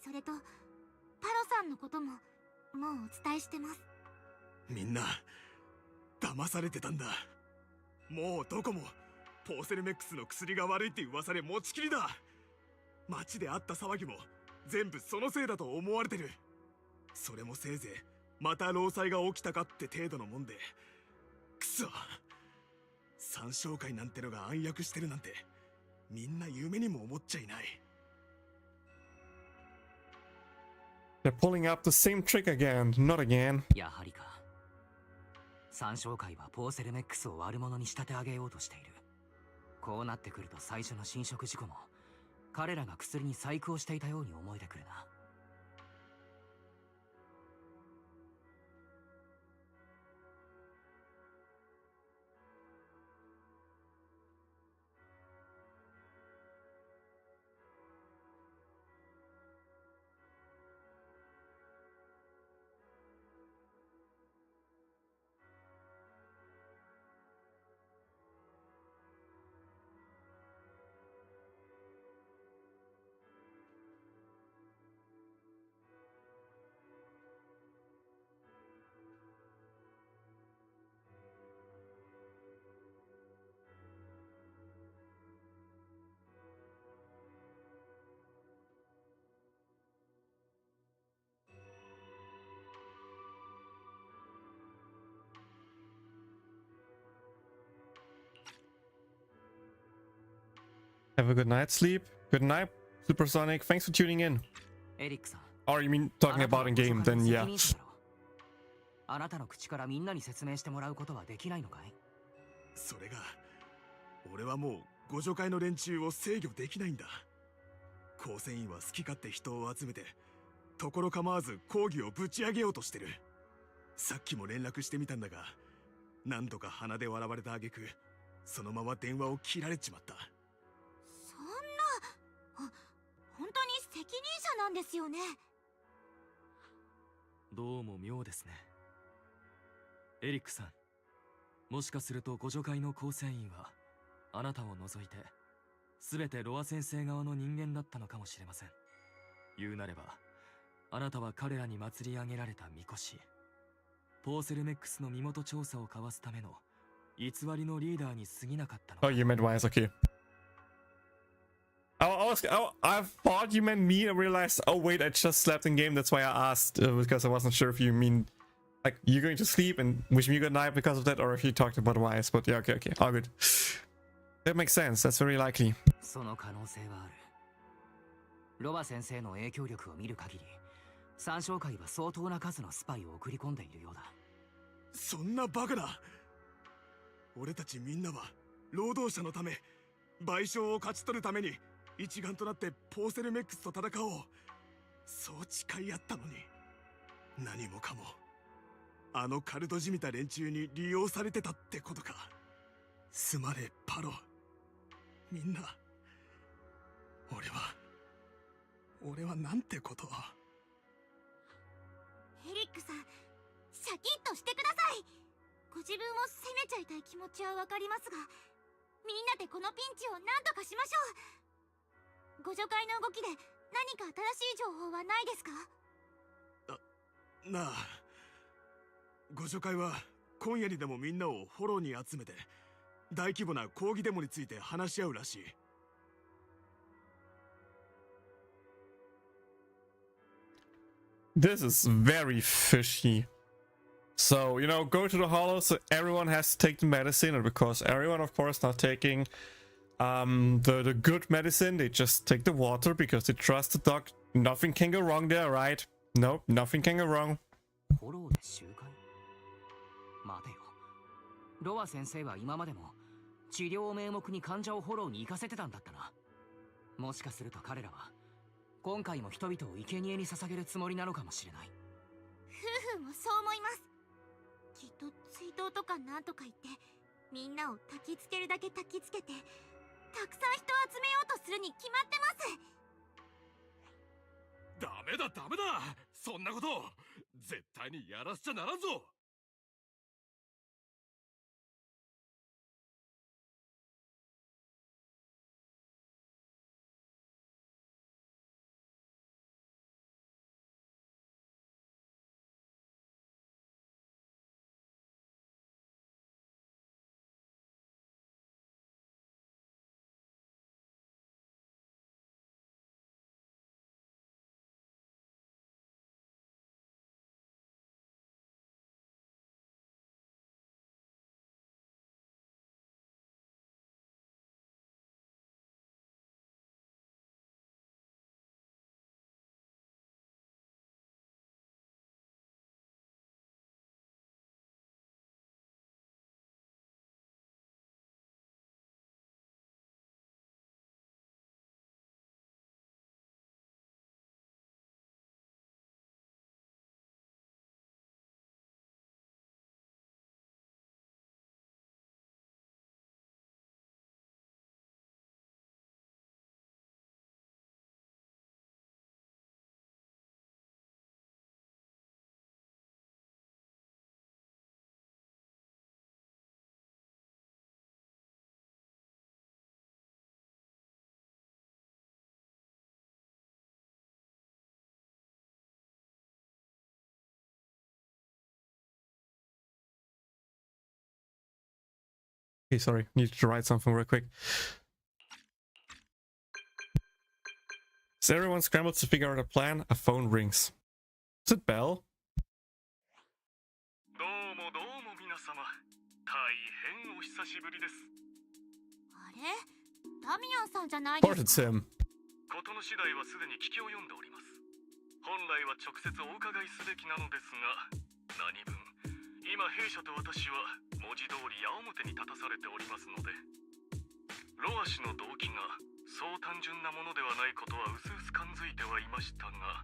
I: それと、パロさんのことも、もうお伝えしてます。
K: みんな、騙されてたんだ。もうどこも、ポーセルメックスの薬が悪いって噂で持ちきりだ。街であった騒ぎも、全部そのせいだと思われてる。それもせいぜい、また労災が起きたかって程度のもんで。くそ、三将会なんてのが暗躍してるなんて、みんな夢にも思っちゃいない。
A: They're pulling up the same trick again, not again.
J: やはりか。三将会はポーセルメックスを悪者に仕立て上げようとしている。こうなってくると最初の侵食事故も、彼らが薬に細工をしていたように思えてくるな。
A: Have a good night's sleep. Good night, Supersonic. Thanks for tuning in. Or you mean talking about in game? Then yeah.
J: あなたの口からみんなに説明してもらうことはできないのかい？
K: それが、俺はもう互助会の連中を制御できないんだ。構成員は好き勝手人を集めて、ところ構わず抗議をぶち上げようとしてる。さっきも連絡してみたんだが、何度か鼻で笑われた挙句、そのまま電話を切られちまった。
I: そんな、本当に責任者なんですよね。
L: どうも妙ですね。エリックさん、もしかすると互助会の構成員はあなたを除いて全てロア先生側の人間だったのかもしれません。言うなれば、あなたは彼らに祭り上げられたみこし、ポーセルメックスの身元調査を交わすための偽りのリーダーに過ぎなかったのか。
A: Oh, you meant Wise, okay. I thought you meant me. I realized, oh wait, I just slept in game. That's why I asked, because I wasn't sure if you mean like you're going to sleep and wish me good night because of that, or if you talked about Wise. But yeah, okay, all good. That makes sense. That's very likely.
J: その可能性はある。ロバ先生の影響力を見る限り、三将会は相当な数のスパイを送り込んでいるようだ。
K: そんなバカな。俺たちみんなは労働者のため、賠償を勝ち取るために一丸となってポーセルメックスと戦おう、そう誓い合ったのに、何もかもあのカルトじみた連中に利用されてたってことか。すまれパロ、みんな。俺はなんてことを。
I: エリックさん、シャキッとしてください。ご自分を責めちゃいたい気持ちはわかりますが、みんなでこのピンチを何とかしましょう。互助会の動きで何か新しい情報はないですか？
K: なあ、互助会は今夜にでもみんなをフォローに集めて大規模な抗議デモについて話し合うらしい。
A: This is very fishy. So, you know, go to the hollow so everyone has to take the medicine, and because everyone, of course, not taking the good medicine, they just take the water because they trust the dog. Nothing can go wrong there, right? No, nothing can go wrong.
J: フォローで集会？待てよ。ロア先生は今までも治療を名目に患者をフォローに行かせてたんだったな。もしかすると彼らは今回も人々を生贄に捧げるつもりなのかもしれない。
I: 夫婦もそう思います。きっと追悼とかなんとか言ってみんなを焚きつけるだけ焚きつけてたくさん人を集めようとするに決まってます。
L: ダメだダメだ、そんなこと絶対にやらせちゃならんぞ。
A: Okay, sorry, need to write something real quick. As everyone scrambles to figure out a plan, a phone rings. Is it Belle?
O: どうも皆様、大変お久しぶりです。
I: あれ、ダミアンさんじゃない
A: Of
I: で
A: course
I: す
A: it's
I: か。
A: him.
O: 事の次第はすでに聞き及んでおります。本来は直接お伺いすべきなのですが、何分今弊社と私は文字通り矢面に立たされておりますので、ロア氏の動機がそう単純なものではないことは薄々感づいてはいましたが、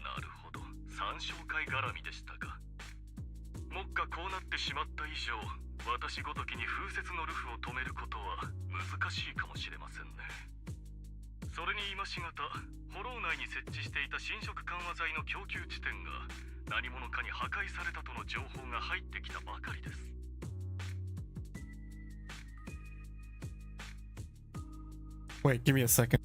O: なるほど、参照会絡みでしたか。目下こうなってしまった以上、私ごときに風雪のルフを止めることは難しいかもしれませんね。それに今しがた、フォロー内に設置していた侵食緩和剤の供給地点が何者かに破壊されたとの情報が入ってきたばかりです。
A: Wait, give me a second.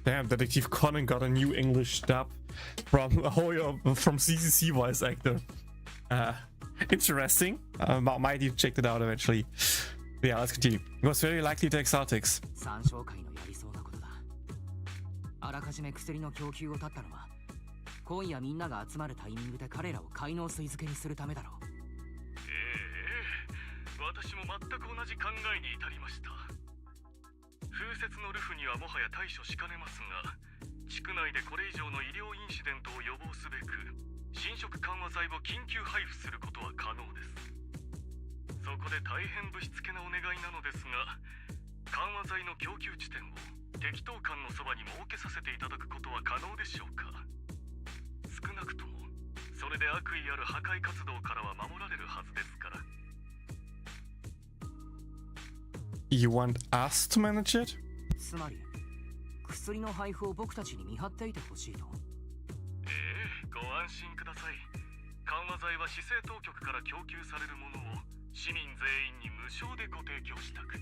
A: Damn, Detective Conan got a new English dub from from CCC voice actor. Interesting. Might have checked it out eventually. But yeah, let's continue. It was very likely to exotics.
J: 参照会のやりそうなことだ。あらかじめ薬の供給を絶ったのは、今夜みんなが集まるタイミングで彼らを海農水漬けにするためだろう。
O: 私も全く同じ考えに至りました。風雪のルフにはもはや対処しかねますが、地区内でこれ以上の医療インシデントを予防すべく侵食緩和剤を緊急配布することは可能です。そそこで大変ぶしつけなお願いなのですが、緩和剤の供給地点を適当館のそばに設けさせていただくことは可能でしょうか。少なくともそれで悪意ある破壊活動からは守られるはずですから。
A: You want us to manage it?
J: つまり薬の配布を僕たちに見張っていてほしいと。
O: ご安心ください。緩和剤は市政当局から供給されるものを市民全員に無償でご提供したく。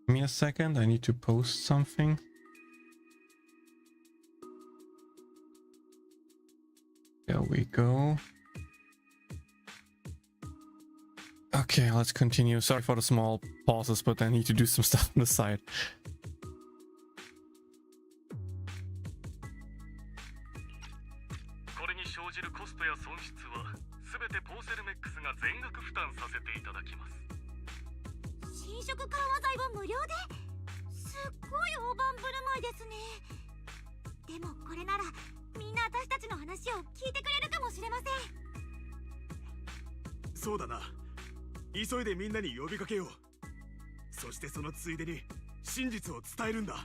A: Give me a second, I need to post something. There we go. Okay, let's continue. Sorry for the small pauses, but I need to do some stuff on the side.
O: これに生じるコストや損失は全てポーセルメックスが全額負担させていただきます。
I: 侵食緩和剤は無料で？すっごい大盤振る舞いですね。でもこれならみんな私たちの話を聞いてくれるかもしれません。
N: そうだな。急いでみんなに呼びかけよう。そしてそのついでに真実を伝えるんだ。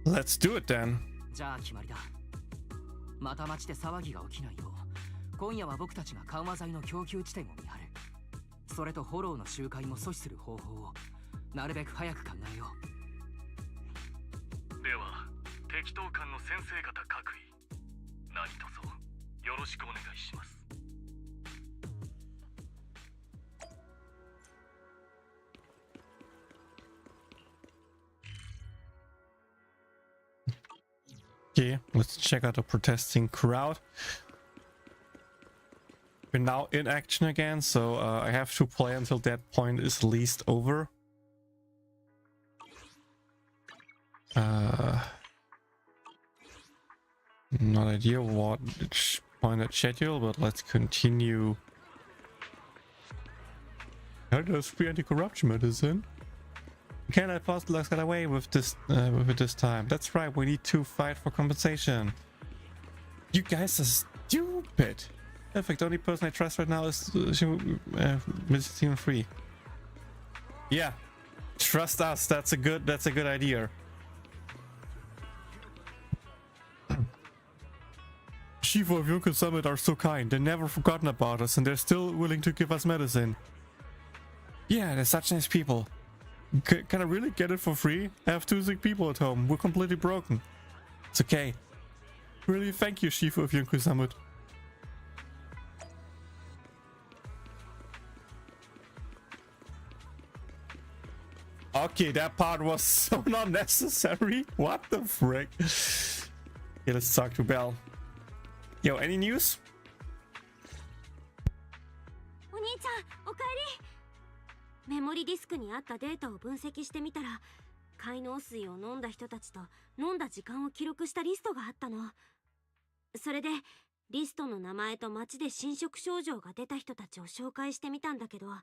A: Let's do it then.
J: じゃあ決まりだ。また街で騒ぎが起きないよう、今夜は僕たちが緩和剤の供給地点を見張る。それとフォローの集会も阻止する方法をなるべく早く考えよ
O: う。では適当館の先生方各位、何卒よろしくお願いします。
A: Okay, let's check out the protesting crowd. We're now in action again, so I have to play until that point is at least over. Not idea what point at schedule, but let's continue. How does free anti-corruption medicine? Can I possibly get away with this time? That's right, we need to fight for compensation. You guys are stupid. In fact, the only person I trust right now is Medicine Free. Yeah, trust us. That's a good idea. Chief of Yunker Summit are so kind. They never forgotten about us, and they're still willing to give us medicine. Yeah, they're such nice people. Can I really get it for free? I have 2 sick people at home. We're completely broken. It's okay. Really, thank you, Chief of Yunker Summit. Okay, that part was so not necessary. What the frick? Okay, let's talk to Belle. Yo, any news?
I: お兄ちゃん、おかえり。メモリディスクにあったデータを分析してみたら、海農水を飲んだ人たちと飲んだ時間を記録したリストがあったの。それでリストの名前と町で侵食症状が出た人たちを紹介してみたんだけど、ど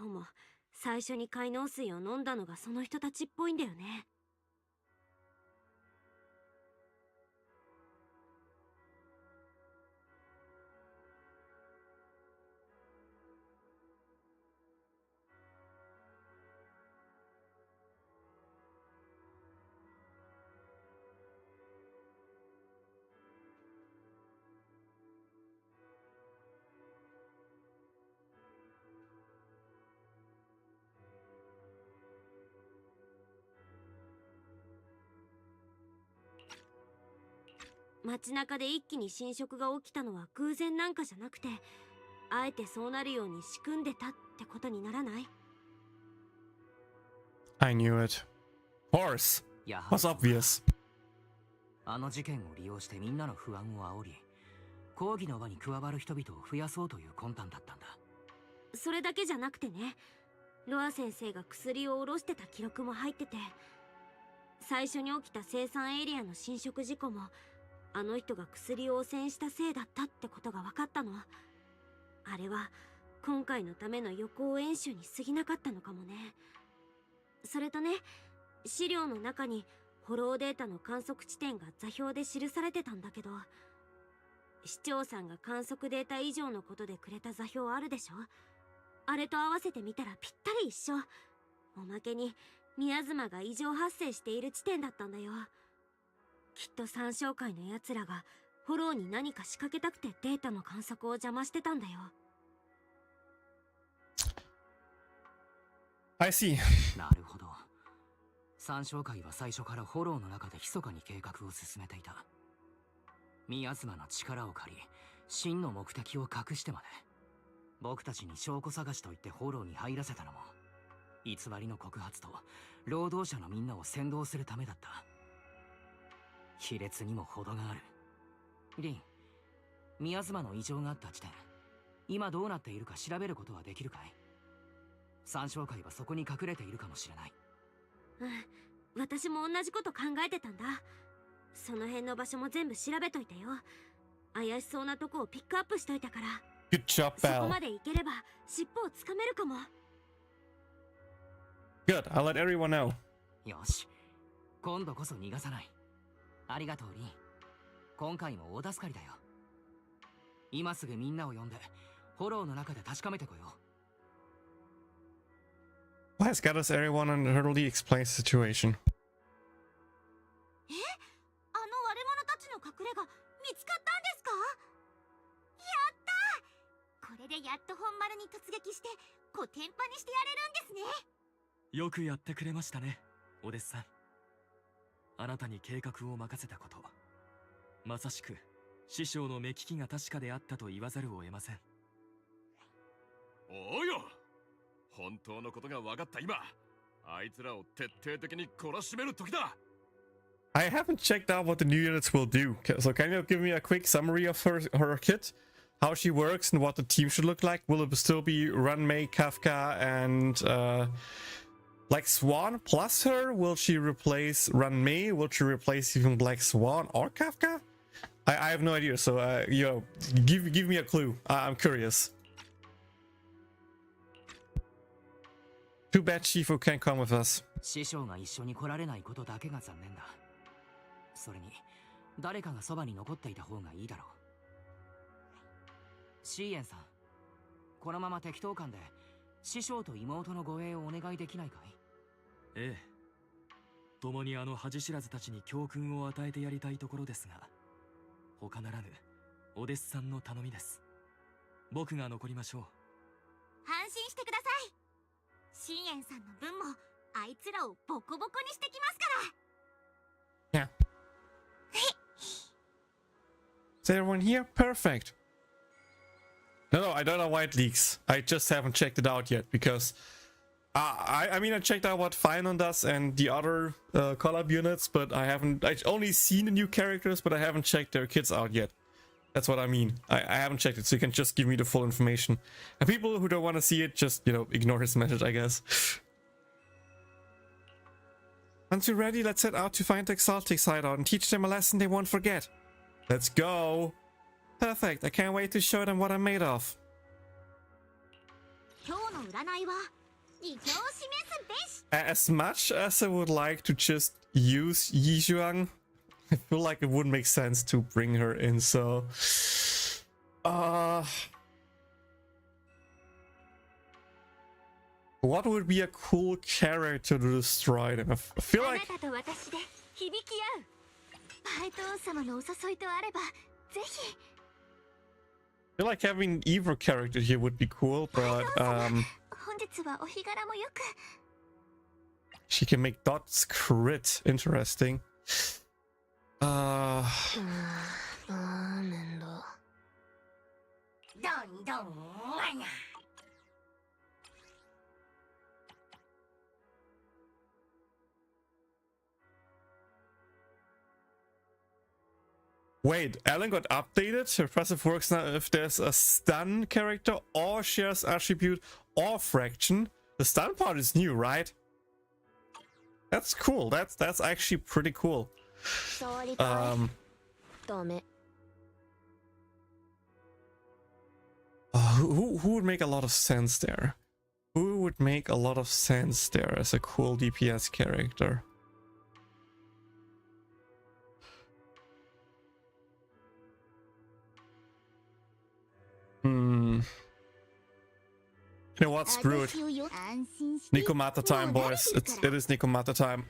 I: うも最初に海農水を飲んだのがその人たちっぽいんだよね。街中で一気に侵食が起きたのは偶然なんかじゃなくて、あえてそうなるように仕組んでたってことにならない？
A: I knew it. Horse. Was obvious.
J: あの事件を利用してみんなの不安を煽り、抗議の場に加わる人々を増やそうという魂胆だったんだ。
I: それだけじゃなくてね、ロア先生が薬を卸してた記録も入ってて、最初に起きた生産エリアの侵食事故もあの人が薬を汚染したせいだったってことが分かったの。あれは今回のための予行演習に過ぎなかったのかもね。それとね、資料の中にフォローデータの観測地点が座標で記されてたんだけど、市長さんが観測データ以上のことでくれた座標あるでしょ。あれと合わせてみたらぴったり一緒。おまけに宮妻が異常発生している地点だったんだよ。きっと参照会のやつらがフォローに何か仕掛けたくてデータの観測を邪魔してたんだよ。
A: I see.
J: なるほど。参照会は最初からフォローの中で密かに計画を進めていた。宮妻の力を借り、真の目的を隠してまで僕たちに証拠探しと言ってフォローに入らせたのも、偽りの告発と労働者のみんなを扇動するためだった。卑劣にも程がある。リン、宮妻の異常があった地点、今どうなっているか調べることはできるかい？参照会はそこに隠れているかもしれない。
I: うん、私も同じこと考えてたんだ。その辺の場所も全部調べといたよ。怪しそうなとこをピックアップしといたから。
A: Good job,
I: そ
A: Belle.
I: こまで行ければ尻尾をつかめるかも。
A: Good, I'll let everyone know.
J: よし、今度こそ逃がさない。ありがとう、リン。今回も大助かりだよ。今すぐみんなを呼んでフォローの中で確かめてこよう。
A: Why has got us everyone and hurriedly explains the situation?
I: え？あの悪者たちの隠れ家見つかったんですか？やった！これでやっと本丸に突撃してコテンパにしてやれるんですね。
L: よくやってくれましたね、お弟子さん。あなたに計画を任せたこと、まさしく師匠の目利きが確かであったと言わざるを得ません。おうよ、本当のことが分かった今、あいつらを徹底的に懲らしめる時だ。
A: I haven't checked out what the new units will do, so can you give me a quick summary of her kit? How she works and what the team should look like? Will it still be Runmei, Kafka, and Black Swan plus her? Will she replace Runmei? Will she replace even Black Swan or Kafka? I have no idea, so you know, give me a clue. I'm curious. Too bad Shifu can't come with us.
J: 師匠が一緒に来られないことだけが残念だ。それに誰かがそばに残っていた方がいいだろう。シーエンさん、このまま適当感で師匠と妹の護衛をお願いできないかい？
L: ええ、共にあの恥知らずたちに教訓を与えてやりたいところですが、他ならぬお弟子さんの頼みです。僕が残りましょう。
I: 安心してください。シーエンさんの分もあいつらをボコボコにしてきますから。
A: Yeah. Is everyone here? Perfect. No, I don't know why it leaks. I just haven't checked it out yet because I mean I checked out what Finon does and the other collab units, but I've only seen the new characters, but I haven't checked their kits out yet. That's what I mean. I haven't checked it, so you can just give me the full information. And people who don't want to see it, just, you know, ignore his message, I guess. Once you're ready, let's head out to find the Exaltic's hideout and teach them a lesson they won't forget. Let's go! Perfect, I can't wait to show them what I'm made of.
I: 今日の占いは異常を示すべし。
A: As much as I would like to just use Yizhuang, I feel like it wouldn't make sense to bring her in, so... What would be a cool character to destroy them? I feel like...
I: あなたと私で響き合う。パイトーン様のお誘いとあれば、ぜひ。
A: I feel like having an evil character here would be cool, but
I: 本日はお日柄もよく。
A: she can make dots crit. Interesting. Wait, Alan got updated. Her passive works now if there's a stun character or shares attribute or fraction. The stun part is new, right? That's cool. That's actually pretty cool. Who would make a lot of sense there? Who would make a lot of sense there as a cool DPS character? You know what? Screw it. Nikomata time, boys. It is Nikomata time.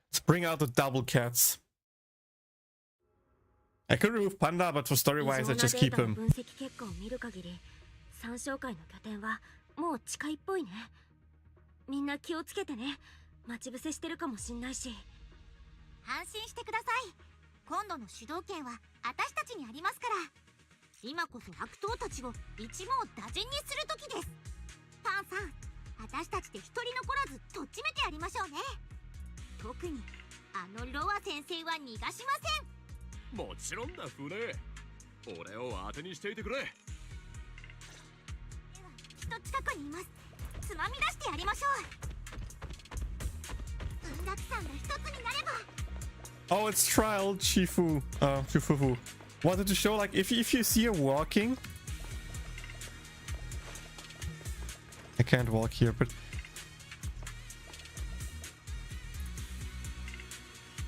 A: Let's bring out the double cats. I could remove Panda, but for story-wise, I just keep him.
I: 参照会の拠点はもう近いっぽいね。みんな気をつけてね。待ち伏せしてるかもしんないし。安心してください。今度の主導権は私たちにありますから。今こそ悪党たちを一網打尽にする時です。パンさん、私たちで一人残らずとっちめてやりましょうね。特にあのロア先生は逃がしません。
L: もちろんだ、船。俺を当てにしていてくれ。
I: 人近くにいます。つまみ出してやりましょう。文学さんが一つになれば。
A: Oh, it's trial Chifu. Chifufu. Wanted to show, like, if you see her walking. I can't walk here, but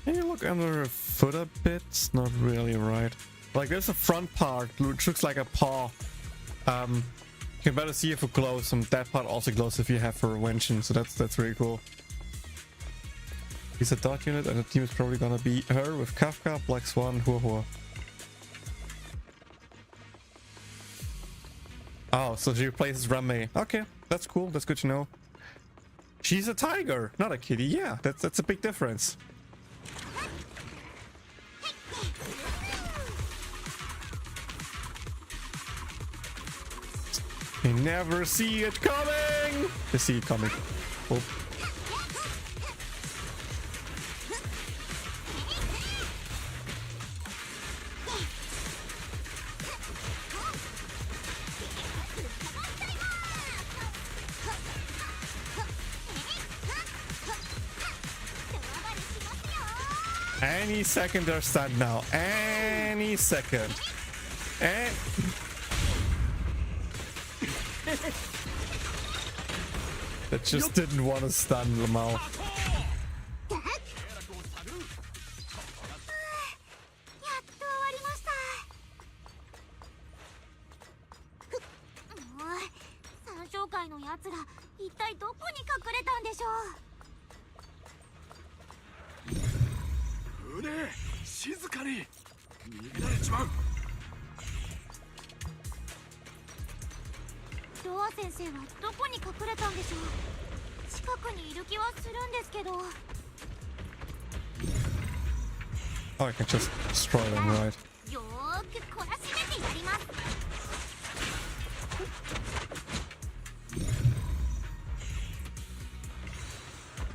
A: can you look under her foot a bit? It's not really right. Like, there's a front part which looks like a paw. You can better see it for close, and that part also glows if you have her mention, so that's really cool. He's a dot unit, and the team is probably gonna be her with Kafka, Black Swan, Hua Hua. Oh, so she replaces Rame. Okay, that's cool. That's good to know. She's a tiger, not a kitty. Yeah, that's a big difference. You never see it coming. You see it coming. Oh. Any second they're stunned now. Any second. That just didn't want to stun Lamau. Oh, I can just destroy them, right?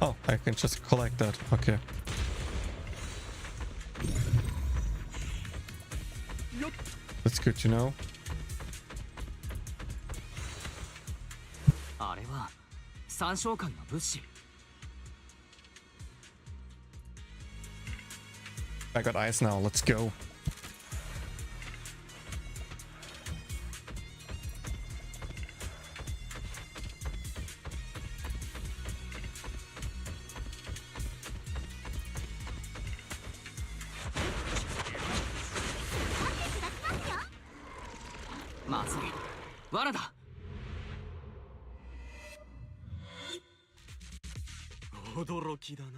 A: Oh, I can just collect that. Okay. That's good to know. I got ice now, let's go.
N: Oh, 驚きだな。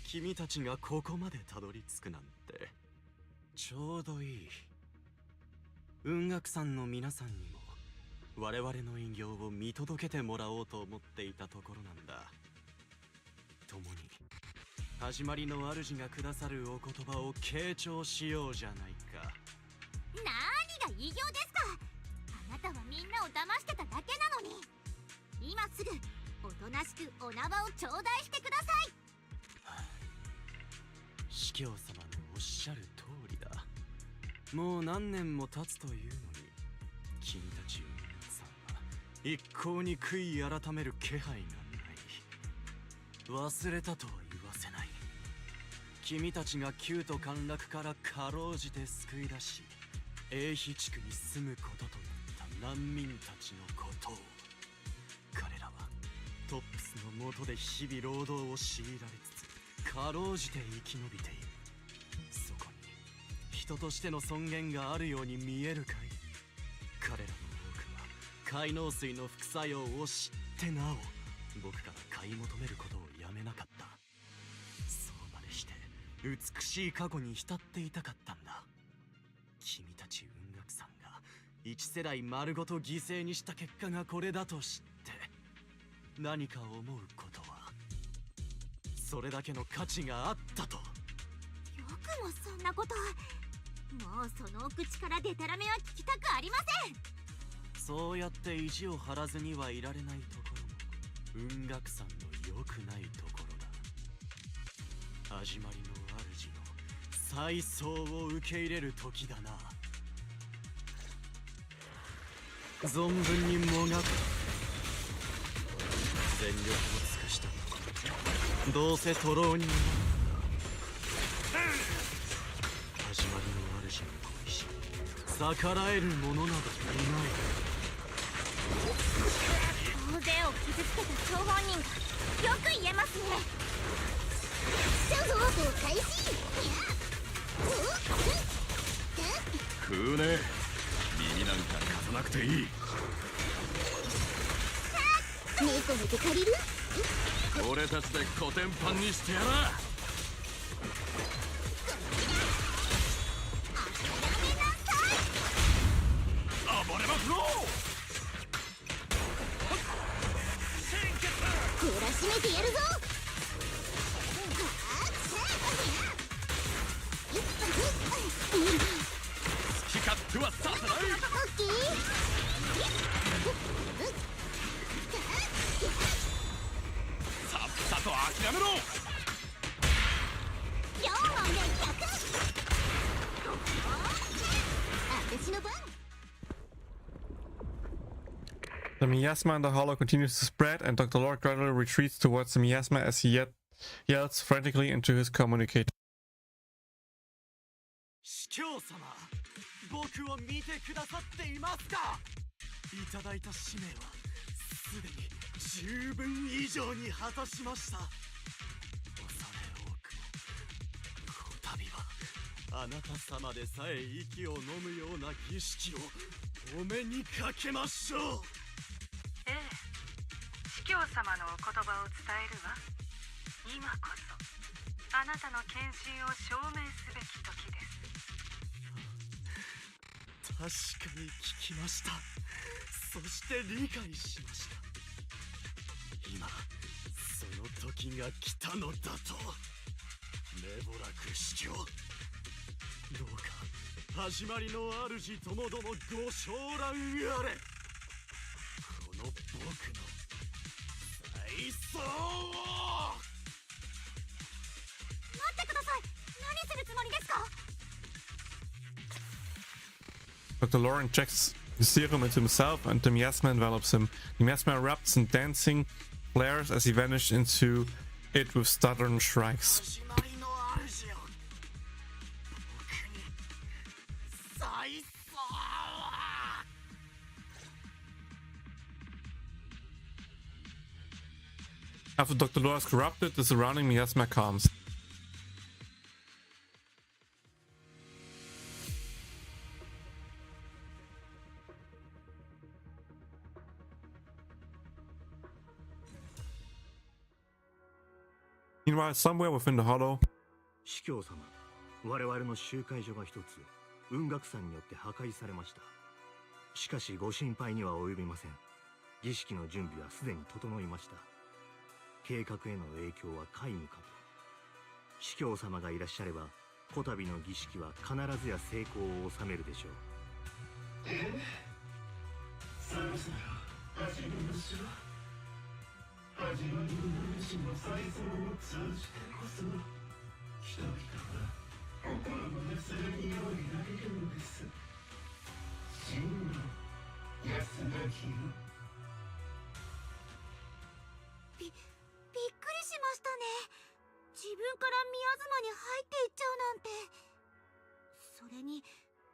N: 君たちがここまでたどり着くなんてちょうどいい。雲岳さんの皆さんにも我々の偉業を見届けてもらおうと思っていたところなんだ。共に始まりの主がくださるお言葉を傾聴しようじゃないか。
I: 何が偉業ですか。あなたはみんなを騙してただけなのに。今すぐおとなしくお縄を頂戴してください。
N: 司教様のおっしゃる通りだ。もう何年も経つというのに君たち雲岳さんは一向に悔い改める気配がない。忘れたとは言わせない。君たちが旧都陥落からかろうじて救い出し永飛地区に住むこととなった難民たちのことを。彼らはトップスの下で日々労働を強いられつつかろうじて生き延びている。そこに一人としての尊厳があるように見えるかい。彼らの多くは海農水の副作用を知ってなお僕から買い求めることをやめなかった。そうまでして美しい過去に浸っていたかったんだ。君たち雲岳さんが一世代丸ごと犠牲にした結果がこれだと知って何か思うことはそれだけの価値があったと。
I: よくもそんなこと。もうその口からデタラメは聞きたくありません。
N: そうやって意地を張らずにはいられないところも雲岳さんの良くないところだ。始まりの主の再葬を受け入れる時だな。存分にもがく。全力を尽くした。どうせ徒労に始まりの主の恋し逆らえる者などいない。
I: 大勢を傷つけた張本人がよく言えますね。少女ワープを開始。
L: 食うね。耳なんか貸さなくていい。
I: 猫見て借りる。
L: 俺たちでコテンパンにしてやら。暴れまくろう。
I: 懲らしめてやるぞ。
L: 好き勝手はさせない。
I: オッケー。
L: さっさと諦めろ。
I: 4問で100。私の番。
A: The miasma in the hollow continues to spread, and Dr. Lord gradually retreats towards the miasma as he yells frantically into his communicator.
N: 司教様、僕を見てくださっていますか。いただいた使命はすでに十分以上に果たしました。恐れ多くもこたびはあなた様でさえ息を飲むような儀式をお目にかけましょう。
M: ええ、司教様のお言葉を伝えるわ。今こそあなたの献身を証明すべき時です。
N: 確かに聞きました。そして理解しました。今その時が来たのだと。ネボラク司教、どうか始まりの主ともどもご承覧あれ。この僕の再葬を。
I: 待ってください。何するつもりですか。
A: Dr. Lore injects the serum into himself, and the miasma envelops him. The miasma erupts in dancing flares as he vanishes into it with stuttered shrieks. After Dr. Lore is corrupted, the surrounding miasma calms. Meanwhile, somewhere within the hollow,
P: 司教様、我々の集会所が一つ雲岳山によって破壊されました。しかしご心配には及びません。儀式の準備はすでに整いました。計画への影響は皆無かと。司教様がいらっしゃればこたびの儀式は必ずや成功を収めるでしょう。
H: そろそろ始めましょう。始まりの主の再造を通じてこそ人々は心の安らぎを得られるのです。真の安らぎを。
I: びっくりしましたね。自分から宮妻に入っていっちゃうなんて。それに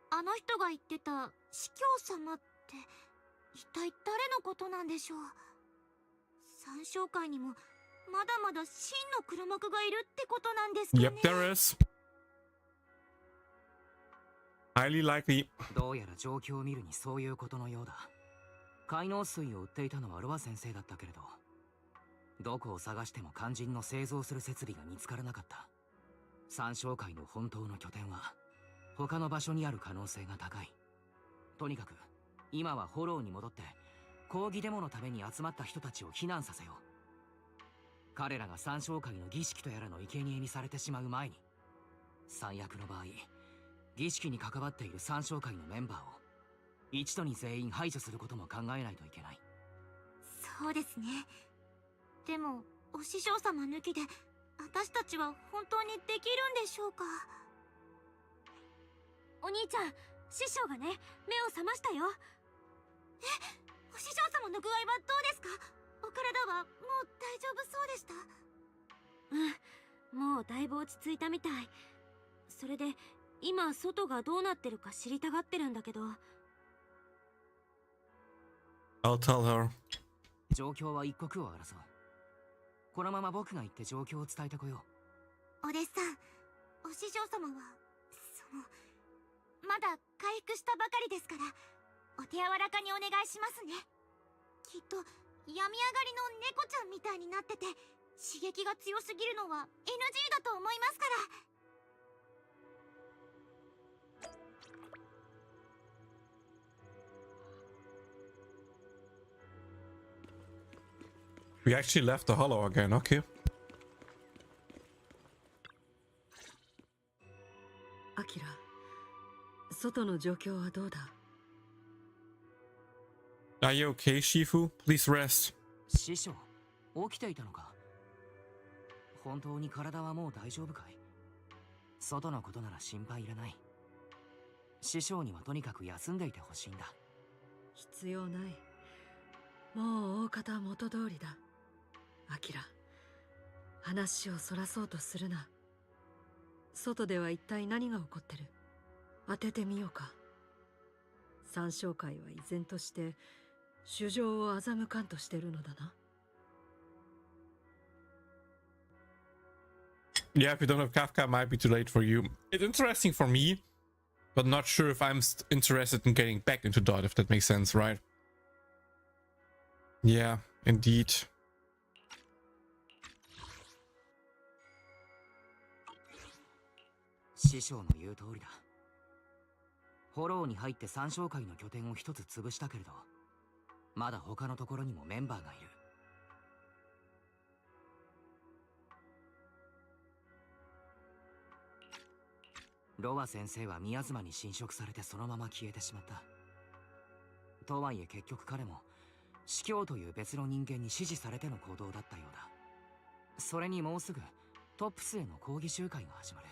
I: あの人が言ってた司教様って一体誰のことなんでしょう。三将会にもまだまだ真の黒幕がいるってことなんですかね。
A: Yep, there is. Highly likely.
J: どうやら状況を見るにそういうことのようだ。海農水を売っていたのはロア先生だったけれど、どこを探しても肝心の製造する設備が見つからなかった。三商会の本当の拠点は他の場所にある可能性が高い。とにかく今はフォローに戻って抗議デモのために集まった人たちを避難させよう。彼らが三商会の儀式とやらの生贄にされてしまう前に、最悪の場合儀式に関わっている三商会のメンバーを一度に全員排除することも考えないといけない。
I: そうですね。でもお師匠様抜きで私たちは本当にできるんでしょうか。お兄ちゃん、師匠がね、目を覚ましたよ。お師匠様の具合はどうですか？お体はもう大丈夫そうでした？うん、もうだいぶ落ち着いたみたい。それで今外がどうなってるか知りたがってるんだけど。
A: I'll tell her.
J: 状況は一刻を争う。このまま僕が行って状況を伝えてこよ
I: う。お弟子さん、お師匠様はまだ回復したばかりですから、お手柔らかにお願いしますね。きっと病み上がりの猫ちゃんみたいになってて、刺激が強すぎるのは NG だと思いますから。
A: We actually left the hollow again, okay.
M: アキラ、外の状況はどうだ？
A: Are you okay, Shifu? Please rest.
J: 師匠、起きていたのか？本当に体はもう大丈夫かい？外のことなら心配いらない。師匠にはとにかく休んでいてほしいんだ。
M: 必要ない。もう大方元通りだ。アキラ、話をそらそうとするな。外では一体何が起こってる？当ててみようか。三商会は依然として主情を欺かんとしてるのだな。
A: Yeah, if you don't have Kafka, it might be too late for you. It's interesting for me, but not sure if I'm interested in getting back into Dot, if that makes sense, right? Yeah, indeed.
J: 師匠の言う通りだ。フォローに入って三商会の拠点を一つ潰したけれど、まだ他のところにもメンバーがいる。ロア先生は宮妻に侵食されてそのまま消えてしまった。とはいえ結局彼も司教という別の人間に指示されての行動だったようだ。それにもうすぐトップスへの抗議集会が始まる。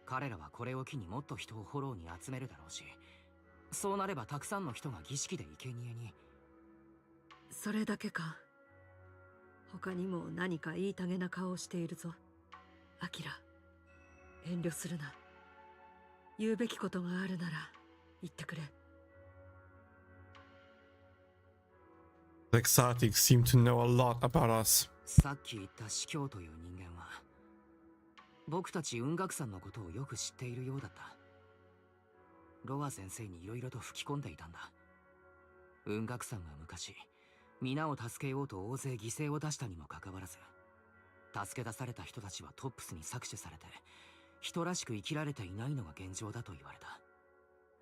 J: 彼らはこれを機にもっと人をフォローに集めるだろうし、そうなればたくさんの人が儀式で生贄に。
M: それだけか？他にも何か言いたげな顔をしているぞ。アキラ、遠慮するな。言うべきことがあるなら言ってくれ。
A: The Exotics seem to know a lot about us.
J: さっき言った司教という人間は僕たち雲岳さんのことをよく知っているようだった。ロア先生にいろいろと吹き込んでいたんだ。雲岳さんは昔皆を助けようと大勢犠牲を出したにもかかわらず、助け出された人たちはトップスに搾取されて人らしく生きられていないのが現状だと言われた。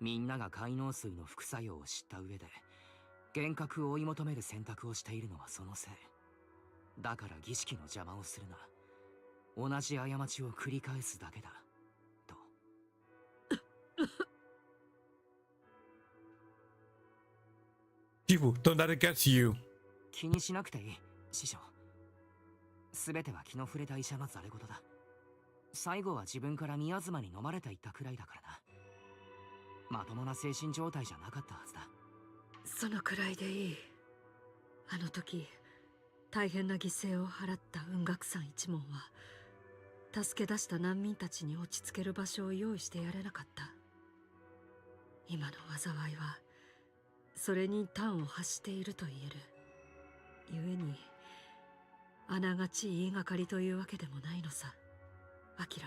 J: みんなが海農水の副作用を知った上で幻覚を追い求める選択をしているのはそのせいだから、儀式の邪魔をするな、同じ過ちを繰り返すだけだと。
A: Shifu, don't let it get to you.
J: 気にしなくていい、師匠。全ては気の触れた医者のざれ言だ。最後は自分から宮妻に飲まれていったくらいだからな。まともな精神状態じゃなかったはずだ。
M: そのくらいでいい。あの時大変な犠牲を払った雲岳さん一門は助け出した難民たちに落ち着ける場所を用意してやれなかった。今の災いはそれに端を発していると言える。故にあながち言いがかりというわけでもないのさ。アキラ、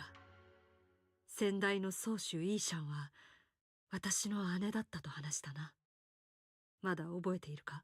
M: 先代の宗主イーシャンは私の姉だったと話したな。まだ覚えているか？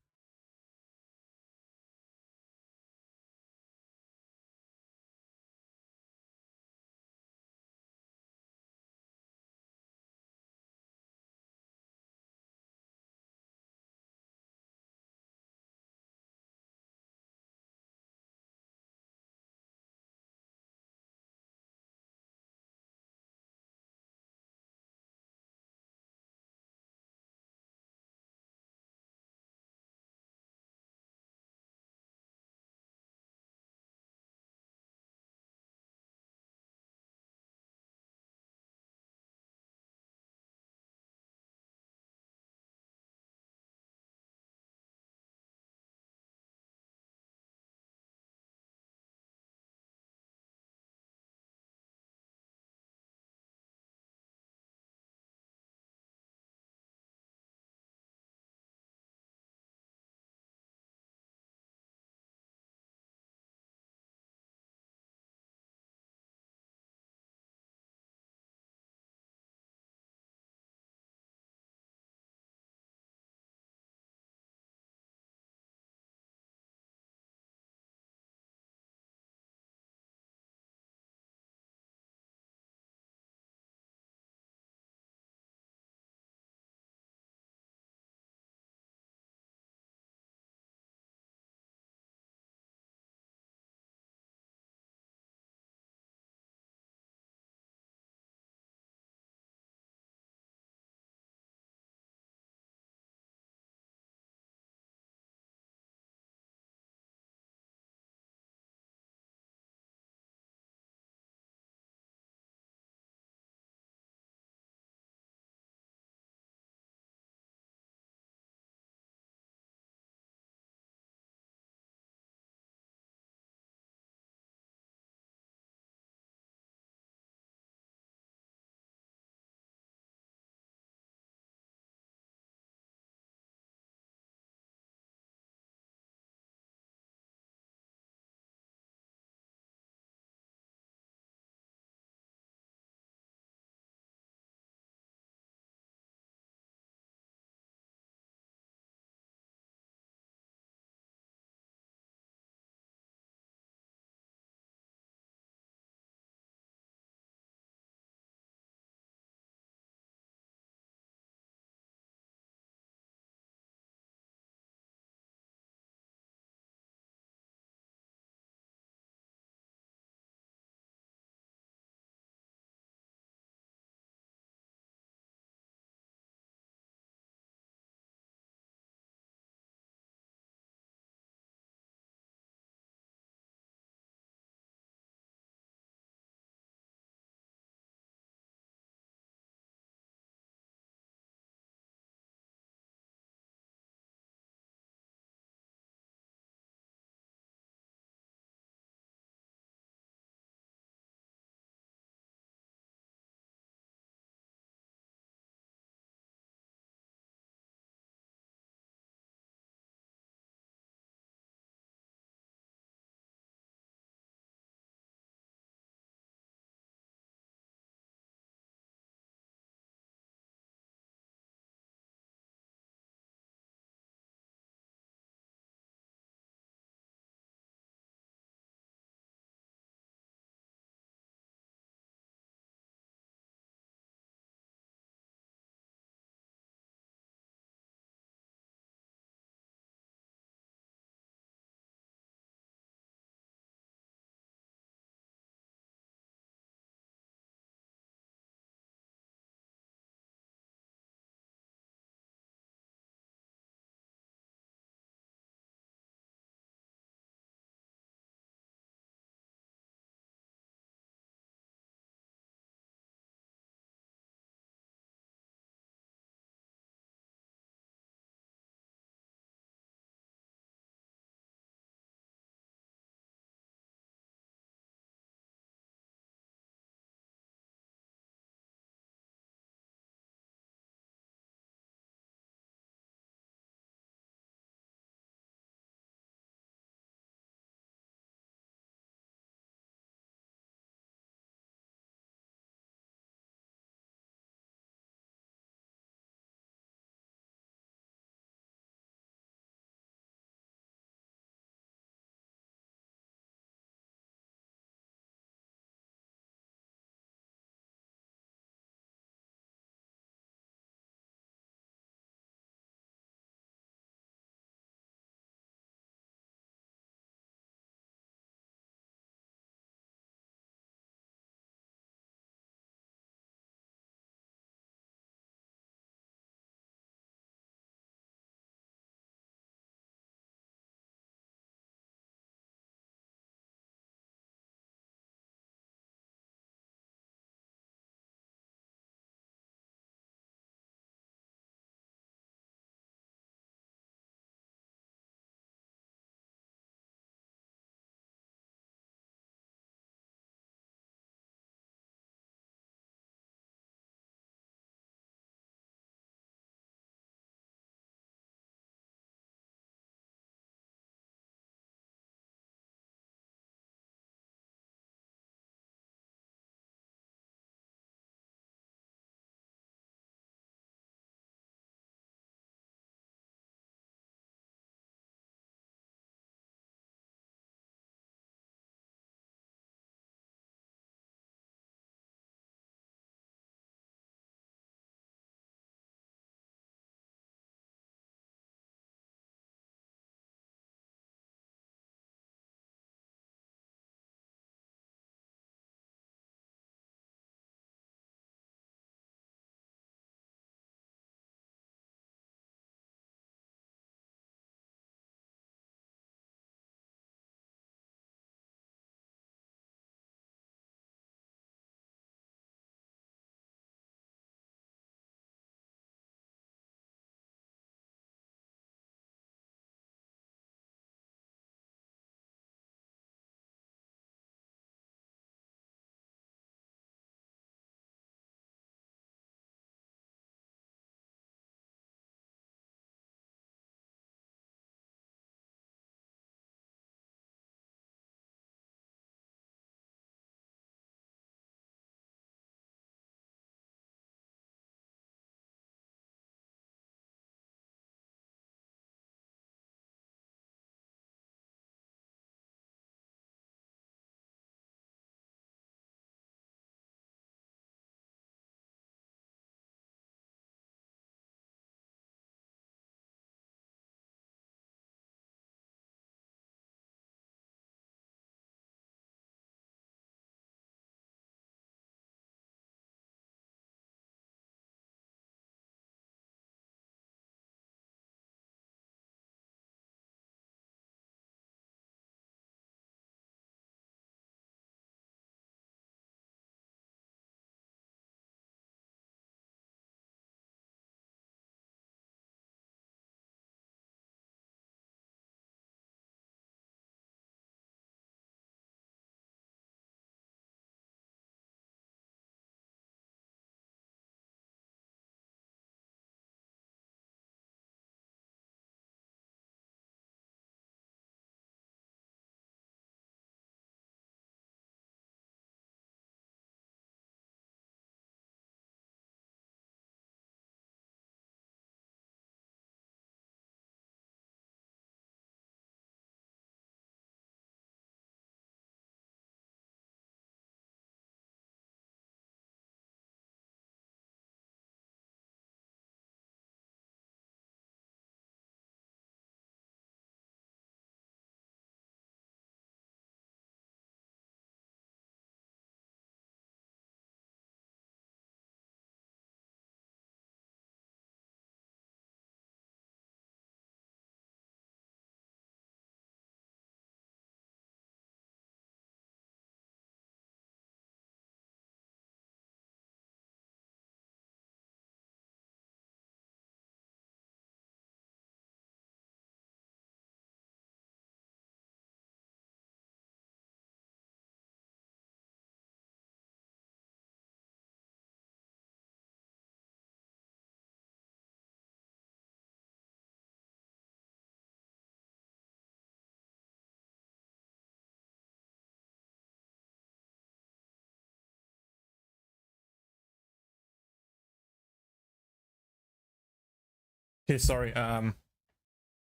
A: Okay, sorry.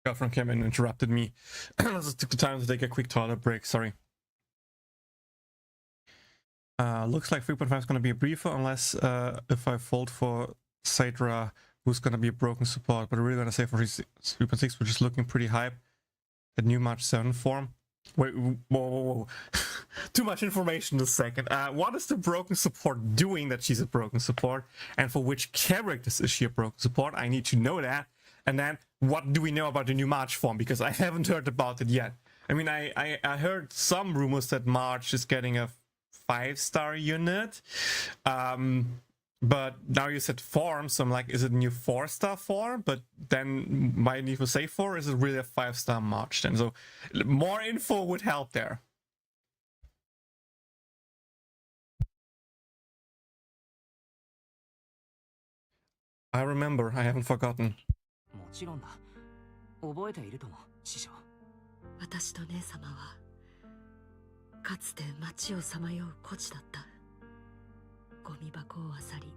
A: Girlfriend came in and interrupted me. I just took the time to take a quick toilet break. Sorry. Looks like 3.5 is going to be a briefer, unless if I fold for Sadra, who's going to be a broken support. But we're really going to say for 3.6, which is looking pretty hype. At new March 7 form. Wait, whoa. Too much information in a second. What is the broken support doing that she's a broken support? And for which characters is she a broken support? I need to know that. And then, what do we know about the new March form? Because I haven't heard about it yet. I mean, I heard some rumors that March is getting a 5-star unit. But now you said form, so I'm like, is it a new 4-star form? But then why need to say 4? Is it really a 5-star March then? So more info would help there. I remember, I haven't forgotten.
J: もちろんだ。覚えているとも、師匠。
M: 私と姉様はかつて町をさまよう孤児だった。ゴミ箱を漁り、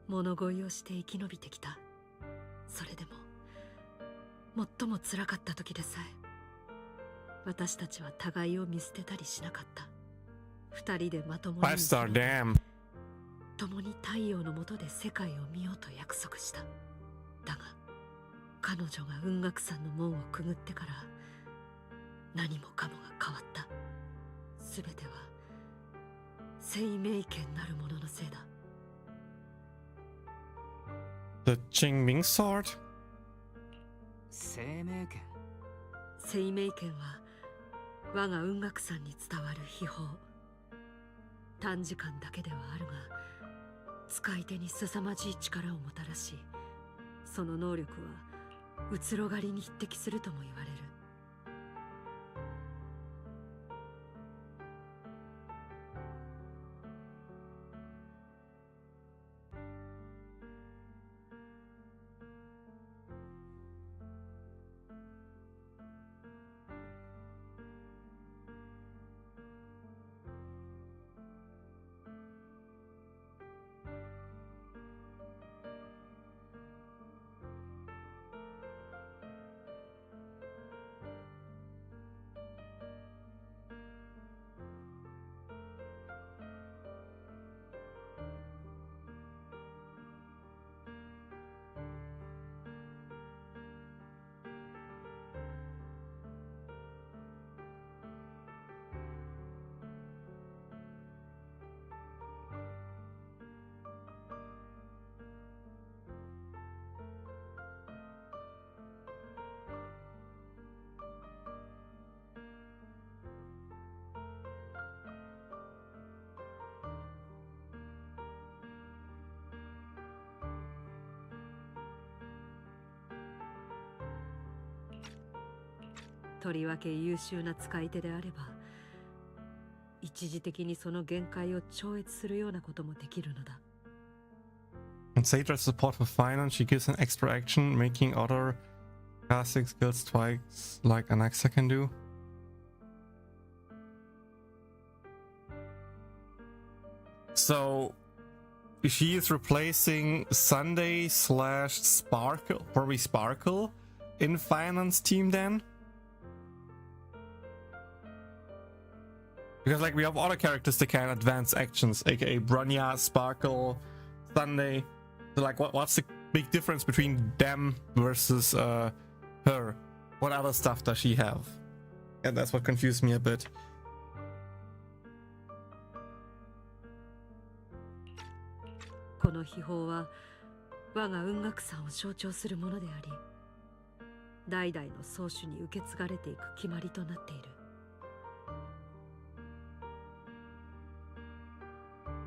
M: 物乞いをして生き延びてきた。それでも最も辛かった時でさえ、私たちは互いを見捨てたりしなかった。二人でまともに
A: 5-star, damn.
M: 共に太陽の下で世界を見ようと約束した。だが彼女が雲岳山の門をくぐってから何もかもが変わった。すべては生命権なるもののせいだ。
A: The Qingming sword?
J: 生命権。
M: 生命権は我が雲岳山に伝わる秘宝。短時間だけではあるが使い手に凄まじい力をもたらし、その能力は移ろ狩りに匹敵するとも言われる。とりわけ優秀な使い手であれば、一時的にその限界を超越するようなこともできるのだ。
A: And Sadra's support for finance, she gives an extra action, making other casting skills twice like Anaxa can do. So she is replacing Sunday / Sparkle, probably Sparkle, in finance team then? Because like we have other characters that can advance actions, aka Bronya, Sparkle, Sunday. So like what's the big difference between them versus her? What other stuff does she have? And that's what confused me a bit.
M: この秘宝は我が雲岳山を象徴するものであり、代々の宗主に受け継がれていく決まりとなっている。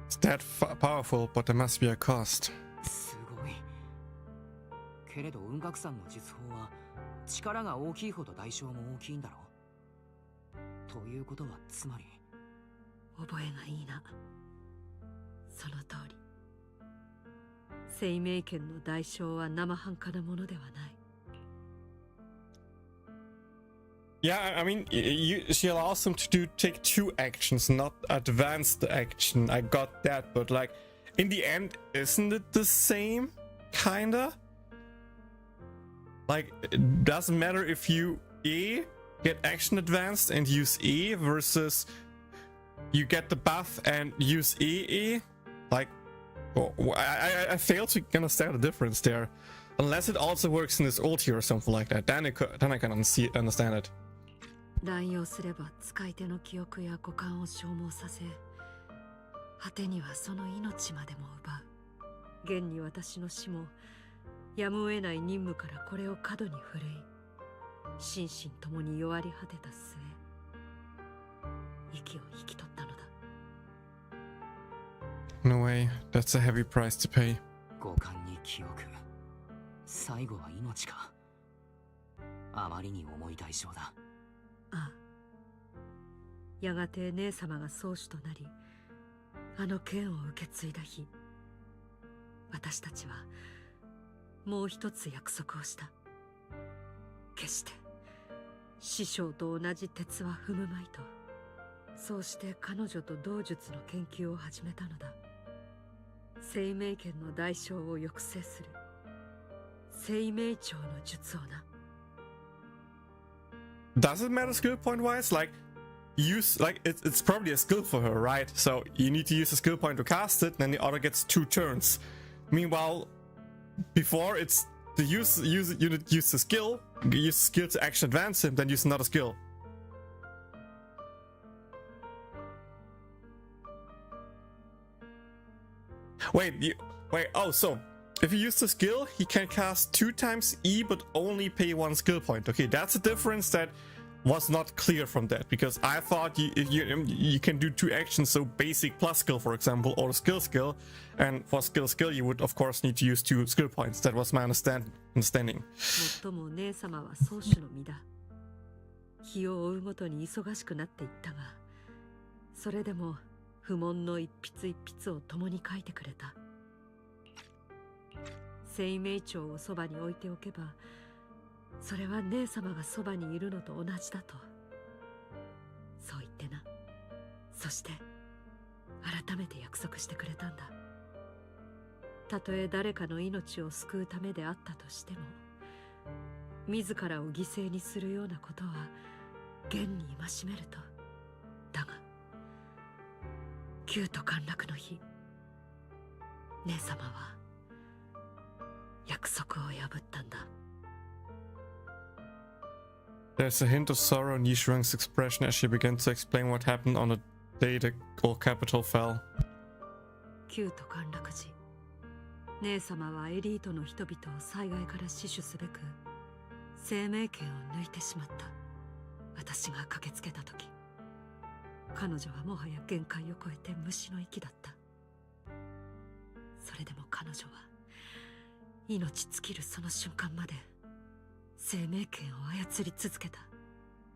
A: It's that powerful, but there must be a cost.
J: すごい。けれど雲岳山の実宝は力が大きいほど代償も大きいんだろう。ということはつまり
M: 覚えがいいな。その通り。生命権の代償は生半可なものではない。
A: Yeah, I mean, she allows them to take 2 actions, not advance the action. I got that, but like, in the end, isn't it the same? Kinda? Like, it doesn't matter if you get action advanced and use E versus you get the buff and use E. Like, I fail to understand the difference there. Unless it also works in this ulti or something like that, then I can understand it.
M: 乱用すれば使い手の記憶や五感を消耗させ、果てにはその命までも奪う。現に私の死もやむを得ない任務からこれを過度に奮い、心身ともに弱り果てた末、息を引き取ったのだ。
A: No way, that's a heavy price to pay.
J: 五感に記憶、最後は命か。あまりに重い代償だ。
M: ああ、やがて姉様が宗主となり、あの剣を受け継いだ日、私たちはもう一つ約束をした。決して師匠と同じ鉄は踏むまいと。そうして彼女と道術の研究を始めたのだ。生命権の代償を抑制する生命長の術をな。
A: Does it matter skill point wise? Like, it's probably a skill for her, right? So you need to use a skill point to cast it, then the other gets 2 turns. Meanwhile, before it's the unit use the skill, use skill to action advance him, then use another skill. Wait, oh, so if you use the skill, he can cast 2 times E but only pay 1 skill point. Okay, that's a difference that was not clear from that, because I thought you can do 2 actions, so basic plus skill, for example, or skill, and for skill you would of course need to use 2 skill points. That was my understanding.
M: 最も姉様は宗主の身だ。日を追うごとに忙しくなっていったが、それでも不問の一筆一筆を共に書いてくれた。生命帳をそばに置いておけば、それは姉様がそばにいるのと同じだと。そう言ってな。そして改めて約束してくれたんだ。たとえ誰かの命を救うためであったとしても、自らを犠牲にするようなことは現に戒めると。だが旧都陥落の日、姉様は約束を破ったんだ。
A: There's a hint of sorrow in Yishuang's expression as she began to explain what happened on the day the old capital fell.
M: 旧都陥落時、姉様はエリートの人々を災害から死守すべく生命権を抜いてしまった。私が駆けつけた時、彼女はもはや限界を超えて虫の息だった。それでも彼女は命尽きるその瞬間まで生命権を操り続けた。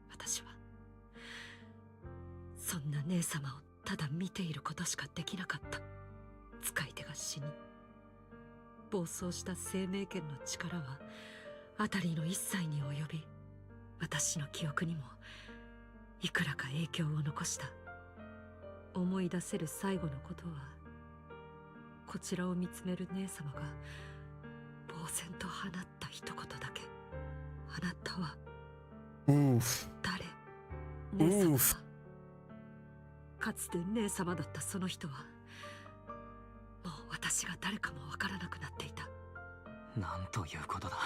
M: 私はそんな姉様をただ見ていることしかできなかった。使い手が死に、暴走した生命権の力は辺りの一切に及び、私の記憶にもいくらか影響を残した。思い出せる最後のことは、こちらを見つめる姉様が呆然と放った一言だけ。あなたは誰？姉様は。かつて姉様だったその人は、もう私が誰かもわからなくなっていた。
J: なんということだ。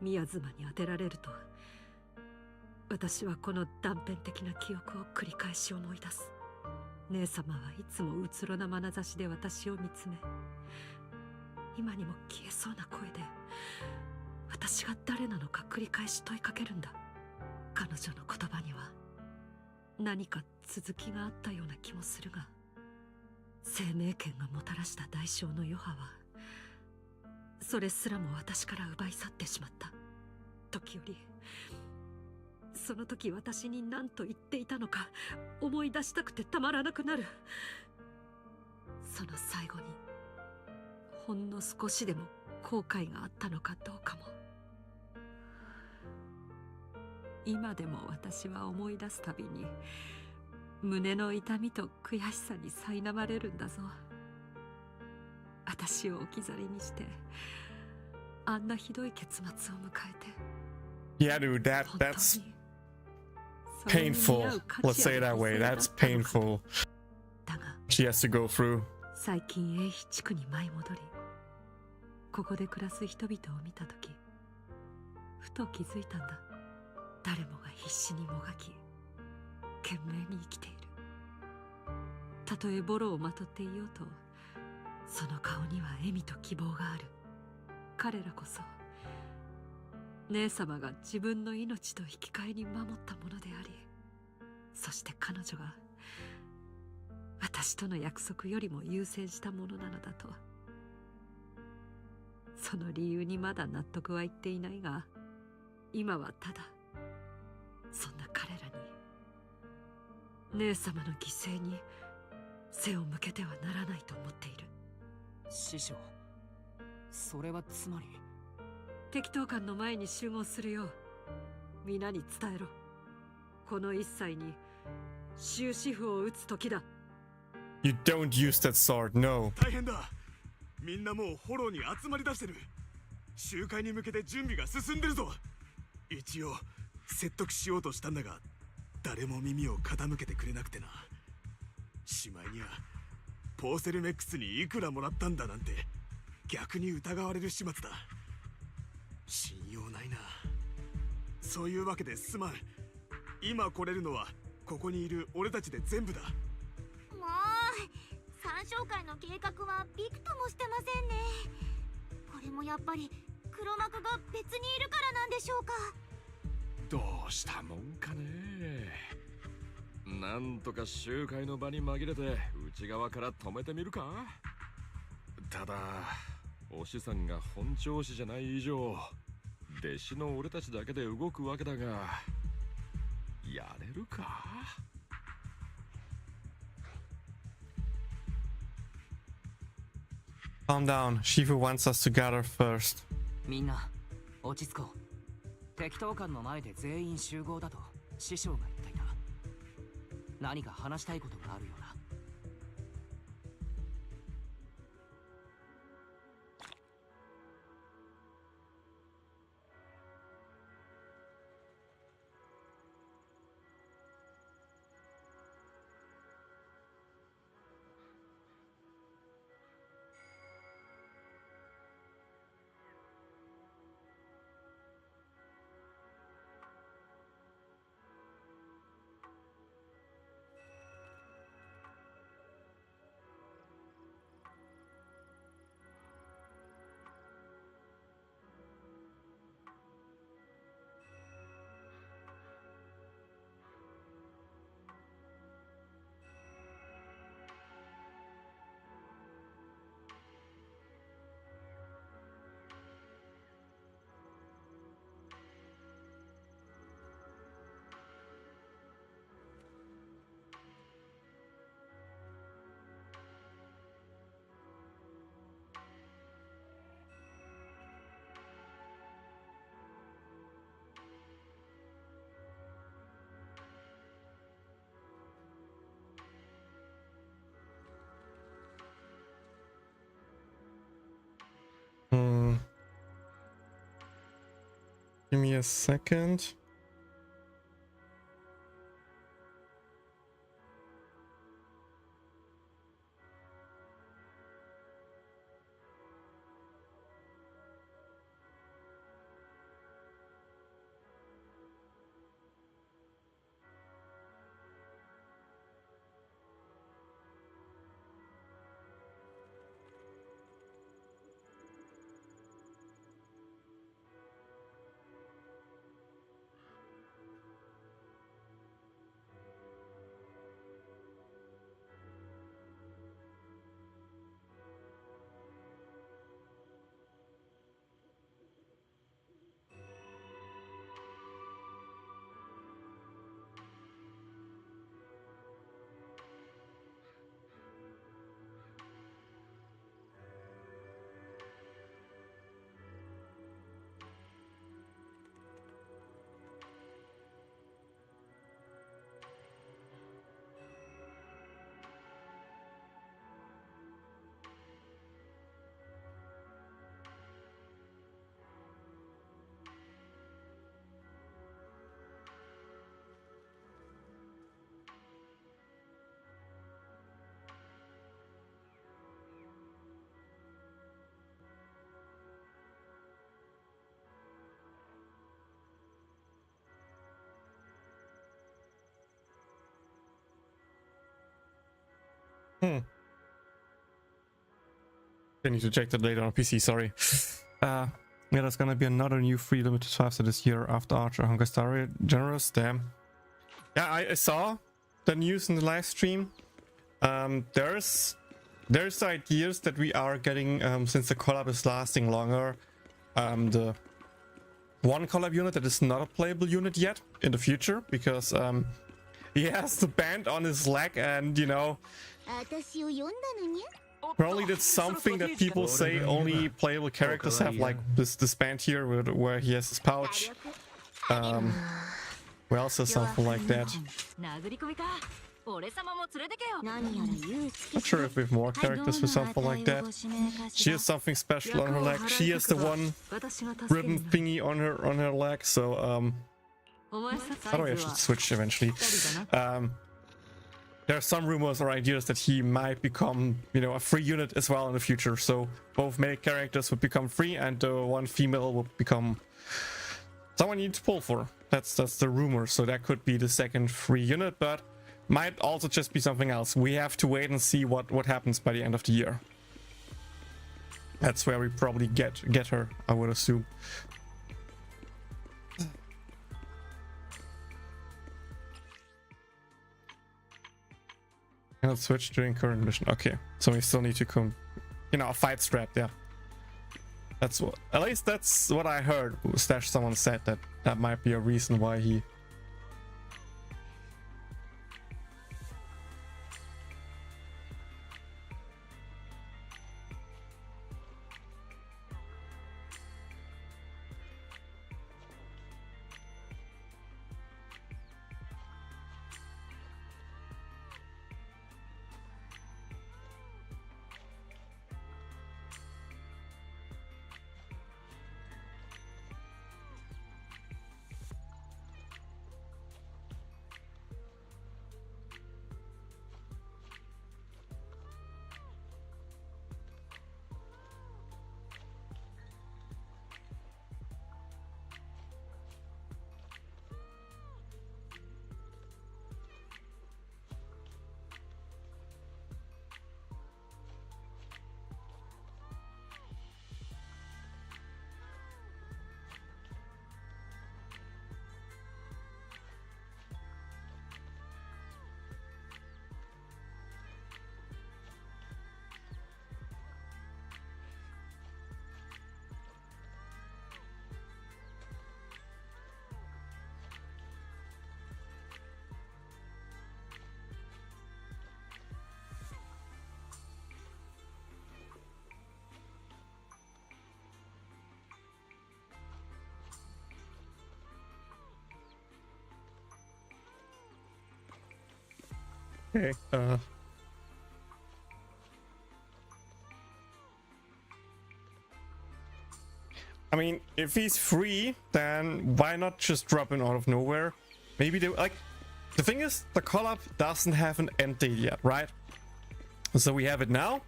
M: 宮妻に当てられると、私はこの断片的な記憶を繰り返し思い出す。姉様はいつもうつろな眼差しで私を見つめ、今にも消えそうな声で私が誰なのか繰り返し問いかけるんだ。彼女の言葉には何か続きがあったような気もするが、生命権がもたらした代償の余波はそれすらも私から奪い去ってしまった。時折、その時私に何と言っていたのか思い出したくてたまらなくなる。その最後にほんの少しでも後悔があったのかどうかも。今でも私は思い出すたびに胸の痛みと悔しさに苛まれるんだぞ。私を置き去りにしてあんなひどい結末を迎えて。
A: Yeah, dude, that's painful. Let's say it that way. That's painful. She has to go through.
M: 最近英比地区に舞い戻り、ここで暮らす人々を見たとき、ふと気づいたんだ。誰もが必死にもがき、懸命に生きている。たとえボロをまとっていようと、その顔には笑みと希望がある。彼らこそ姉様が自分の命と引き換えに守ったものであり、そして彼女が私との約束よりも優先したものなのだと。その理由にまだ納得はいっていないが、今はただそんな彼らに姉様の犠牲に背を向けてはならないと思っている。
J: 師匠、それはつまり。
M: 敵闘官の前に集合するよう皆に伝えろ。この一切に終止符を打つ時だ。
A: You don't use that sword, no.
P: 大変だ。みんなもうフォローに集まり出してる。集会に向けて準備が進んでるぞ。一応説得しようとしたんだが、誰も耳を傾けてくれなくてな。しまいにはポーセルメックスにいくらもらったんだなんて逆に疑われる始末だ。信用ないな。そういうわけですまん。今来れるのはここにいる俺たちで全部だ。
I: もう参照会の計画はびくともしてませんね。これもやっぱり黒幕が別にいるからなんでしょうか。
L: どうしたもんかね。なんとか集会の場に紛れて内側から止めてみるか。ただお師さんが本調子じゃない以上、弟子の俺たちだけで動くわけだが、やれるか。
A: Calm down. Shifu wants us to gather first.
J: みんな落ち着こう。敵闘官の前で全員集合だと師匠が言っていた。何か話したいことがあるようだ。
A: Give me a second. I need to check that later on PC, sorry. Yeah, there's gonna be another new free limited 5 this year after Archer Hunger Star Generous. Damn. Yeah, I saw the news in the live stream. There's ideas that we are getting, since the collab is lasting longer, the one collab unit that is not a playable unit yet in the future, because he has the band on his leg, and you know, probably that's something that people say only playable characters have, like this band here where he has his pouch. We also something like that. Not sure if we have more characters with something like that. She has something special on her leg. She has the one ribbon thingy on her leg, so how do I should switch eventually? There are some rumors or ideas that he might become, you know, a free unit as well in the future. So both male characters would become free, and one female would become someone you need to pull for. That's the rumor. So that could be the second free unit, but might also just be something else. We have to wait and see what happens by the end of the year. That's where we probably get her, I would assume. Cannot switch during current mission. Okay, so we still need to come, you know, a fight strap. Yeah, that's what, at least that's what I heard. Stash, someone said that might be a reason why he. Okay, I mean, if he's free, then why not just drop him out of nowhere? Maybe they, like, the thing is, the collab doesn't have an end date yet, right? So we have it now.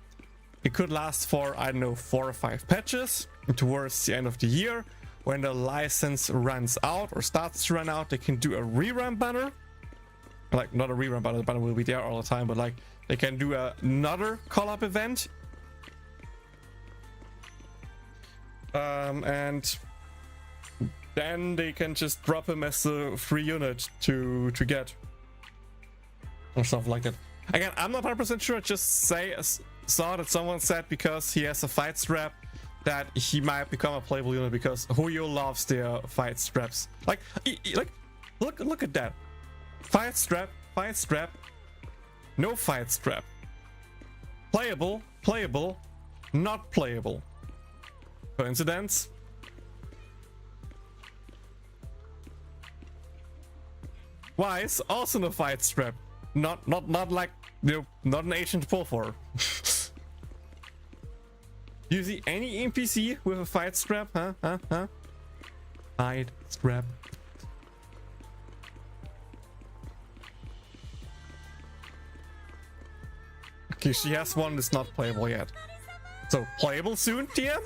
A: It could last for, I don't know, 4 or 5 patches towards the end of the year. When the license runs out or starts to run out, they can do a rerun banner. Like, not a rerun banner, the banner will be there all the time, but like, they can do another collab event. And then they can just drop him as a free unit to get. Or something like that. Again, I'm not 100% sure, just saw that someone said because he has a fight strap that he might become a playable unit, because Huyo loves their fight straps. Like look at that. Fight strap, no fight strap. Playable, not playable. Coincidence? Wise, also no fight strap. Not like, you know, not an agent pull for. Do you see any NPC with a fight strap? Huh? Fight strap. Okay, she has one that's not playable yet. So, playable soon, TM?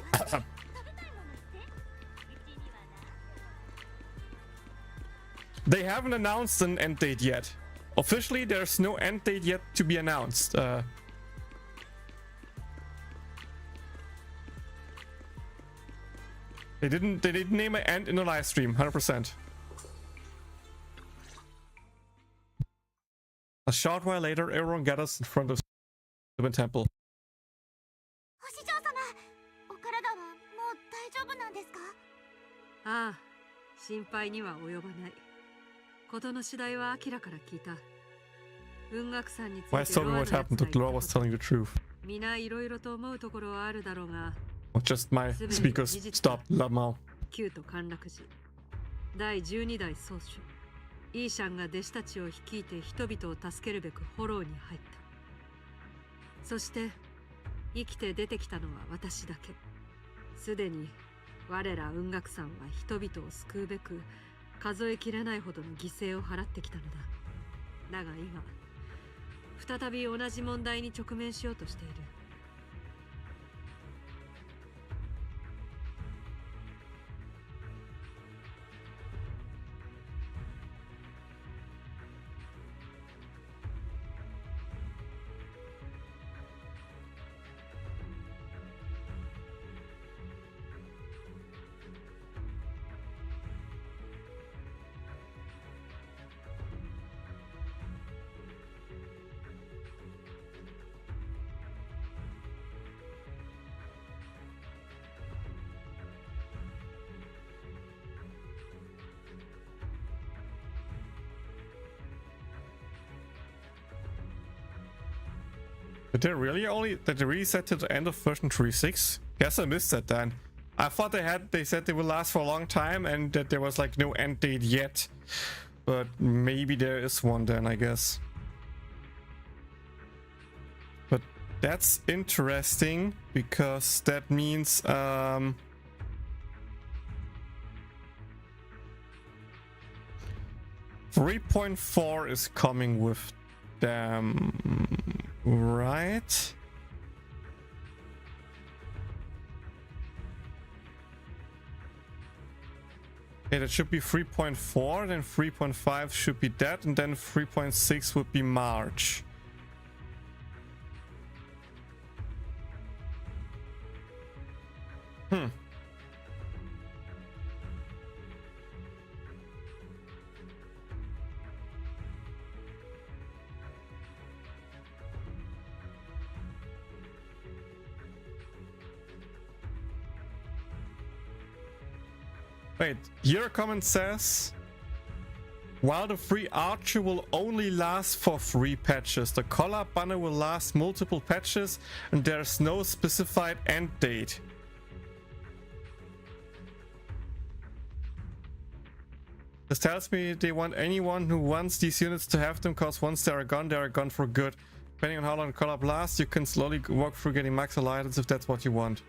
A: They haven't announced an end date yet. Officially, there's no end date yet to be announced. They didn't name an end in the live stream, 100%. A short while later, everyone gathers in front of the temple.
I: 星長様、お体はもう大丈夫なんですか？
M: ああ、心配には及ばない。事の次第はアキラから聞いた。雲岳さんについて
A: Why tell me what happened? The Lord was telling the truth.
M: 皆いろいろと思うところはあるだろうが。
A: Just my speakers stopped. Lamau.
M: 旧都陥落時、第12代宗主イーシャンが弟子たちを率いて人々を助けるべくフォローに入った。そして生きて出てきたのは私だけ。すでに我ら雲岳さんは人々を救うべく数えきれないほどの犠牲を払ってきたのだ。だが今再び同じ問題に直面しようとしている。
A: Did they really set to the end of version 3.6? Guess I missed that then. I thought they said they will last for a long time and that there was like no end date yet. But maybe there is one then, I guess. But that's interesting because that means 3.4 is coming with them, right? Okay, that should be 3.4, then 3.5 should be that, and then 3.6 would be March. Wait, here a comment says, while the free archer will only last for 3 patches, the collar banner will last multiple patches and there's no specified end date. This tells me they want anyone who wants these units to have them, because once they are gone for good. Depending on how long the collar lasts, you can slowly walk through getting max items if that's what you want.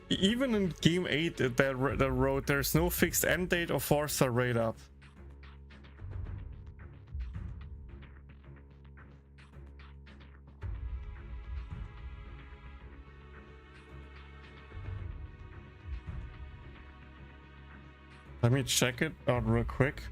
A: Even in game 8 that wrote there's no fixed end date or 4-star rate up. Let me check it out real quick.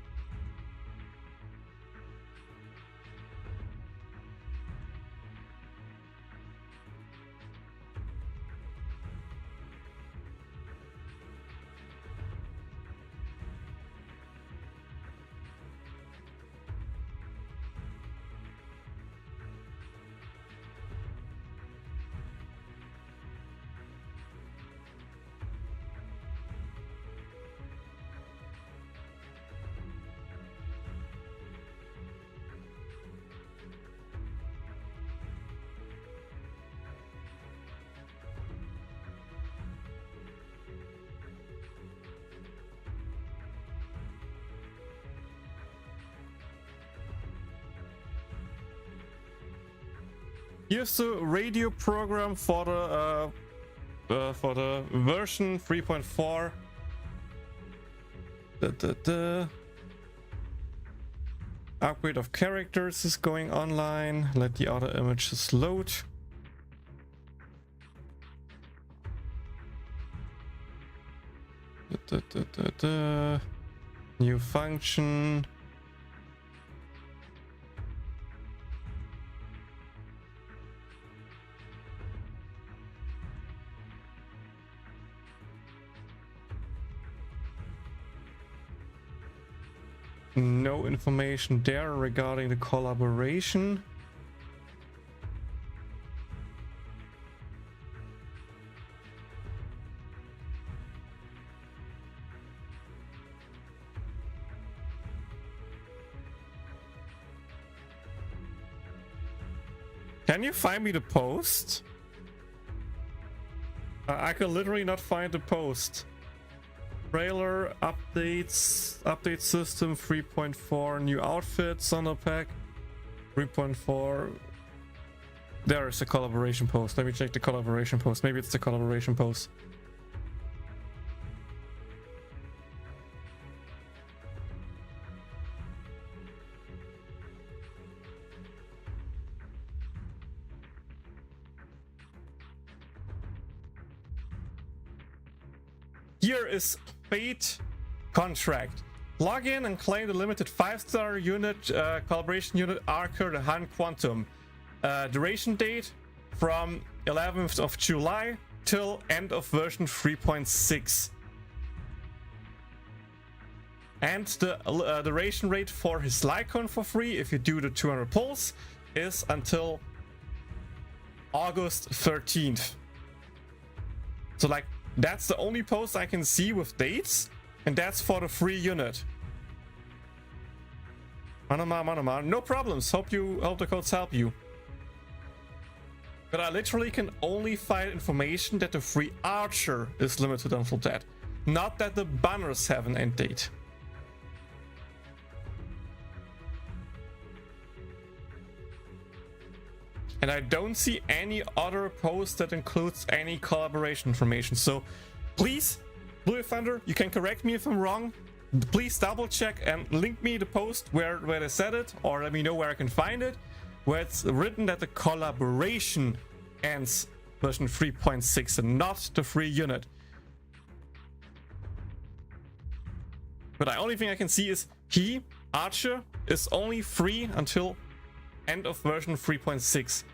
A: Here's the radio program for the version 3.4. Upgrade of characters is going online. Let the other images load. New function. No information there regarding the collaboration. Can you find me the post? I can literally not find the post. Trailer updates, update system 3.4, new outfits on the pack 3.4. There is a collaboration post. Let me check the collaboration post. Maybe it's the collaboration post. Here is Fate contract. Log in and claim the limited 5-star unit collaboration unit Archer the Han Quantum. Duration date from 11th of July till end of version 3.6. And the duration rate for his Lycon for free, if you do the 200 pulls, is until August 13th. So like, that's the only post I can see with dates, and that's for the free unit. Manama, no problems. Hope the codes help you. But I literally can only find information that the free Archer is limited until that, not that the banners have an end date. And I don't see any other post that includes any collaboration information. So please, Blue Thunder, you can correct me if I'm wrong. Please double check and link me the post where they said it, or let me know where I can find it, where it's written that the collaboration ends version 3.6 and not the free unit. But the only thing I can see is Archer, is only free until end of version 3.6.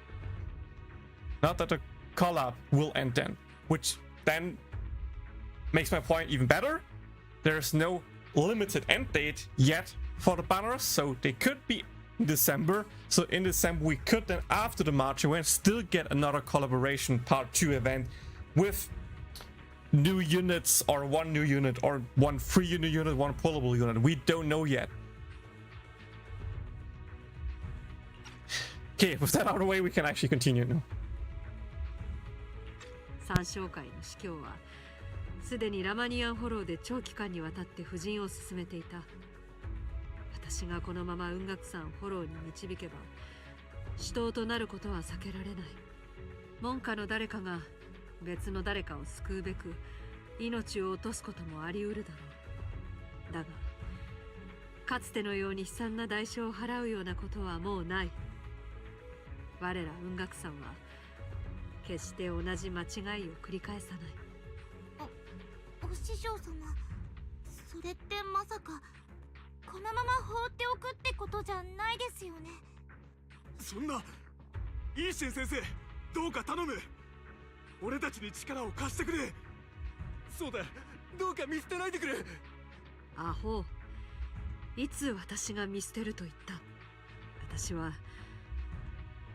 A: Not that the collab will end then, which then makes my point even better. There's no limited end date yet for the banners, so they could be in December. So in December we could then, after the March event, still get another collaboration part 2 event with new units, or one new unit, or one free unit, one pullable unit. We don't know yet. Okay, with that out of the way, we can actually continue now.
M: 参照会の司教はすでにラマニアンフォローで長期間にわたって布陣を進めていた。私がこのまま雲岳山フォローに導けば死闘となることは避けられない。門下の誰かが別の誰かを救うべく命を落とすこともあり得るだろう。だがかつてのように悲惨な代償を払うようなことはもうない。我ら雲岳山は決して同じ間違いを繰り返さない。
I: お師匠様、それってまさかこのまま放っておくってことじゃないですよね。
O: そんな、いいしん先生、どうか頼む。俺たちに力を貸してくれ。そうだ、どうか見捨てないでくれ。
M: アホ、いつ私が見捨てると言った。私は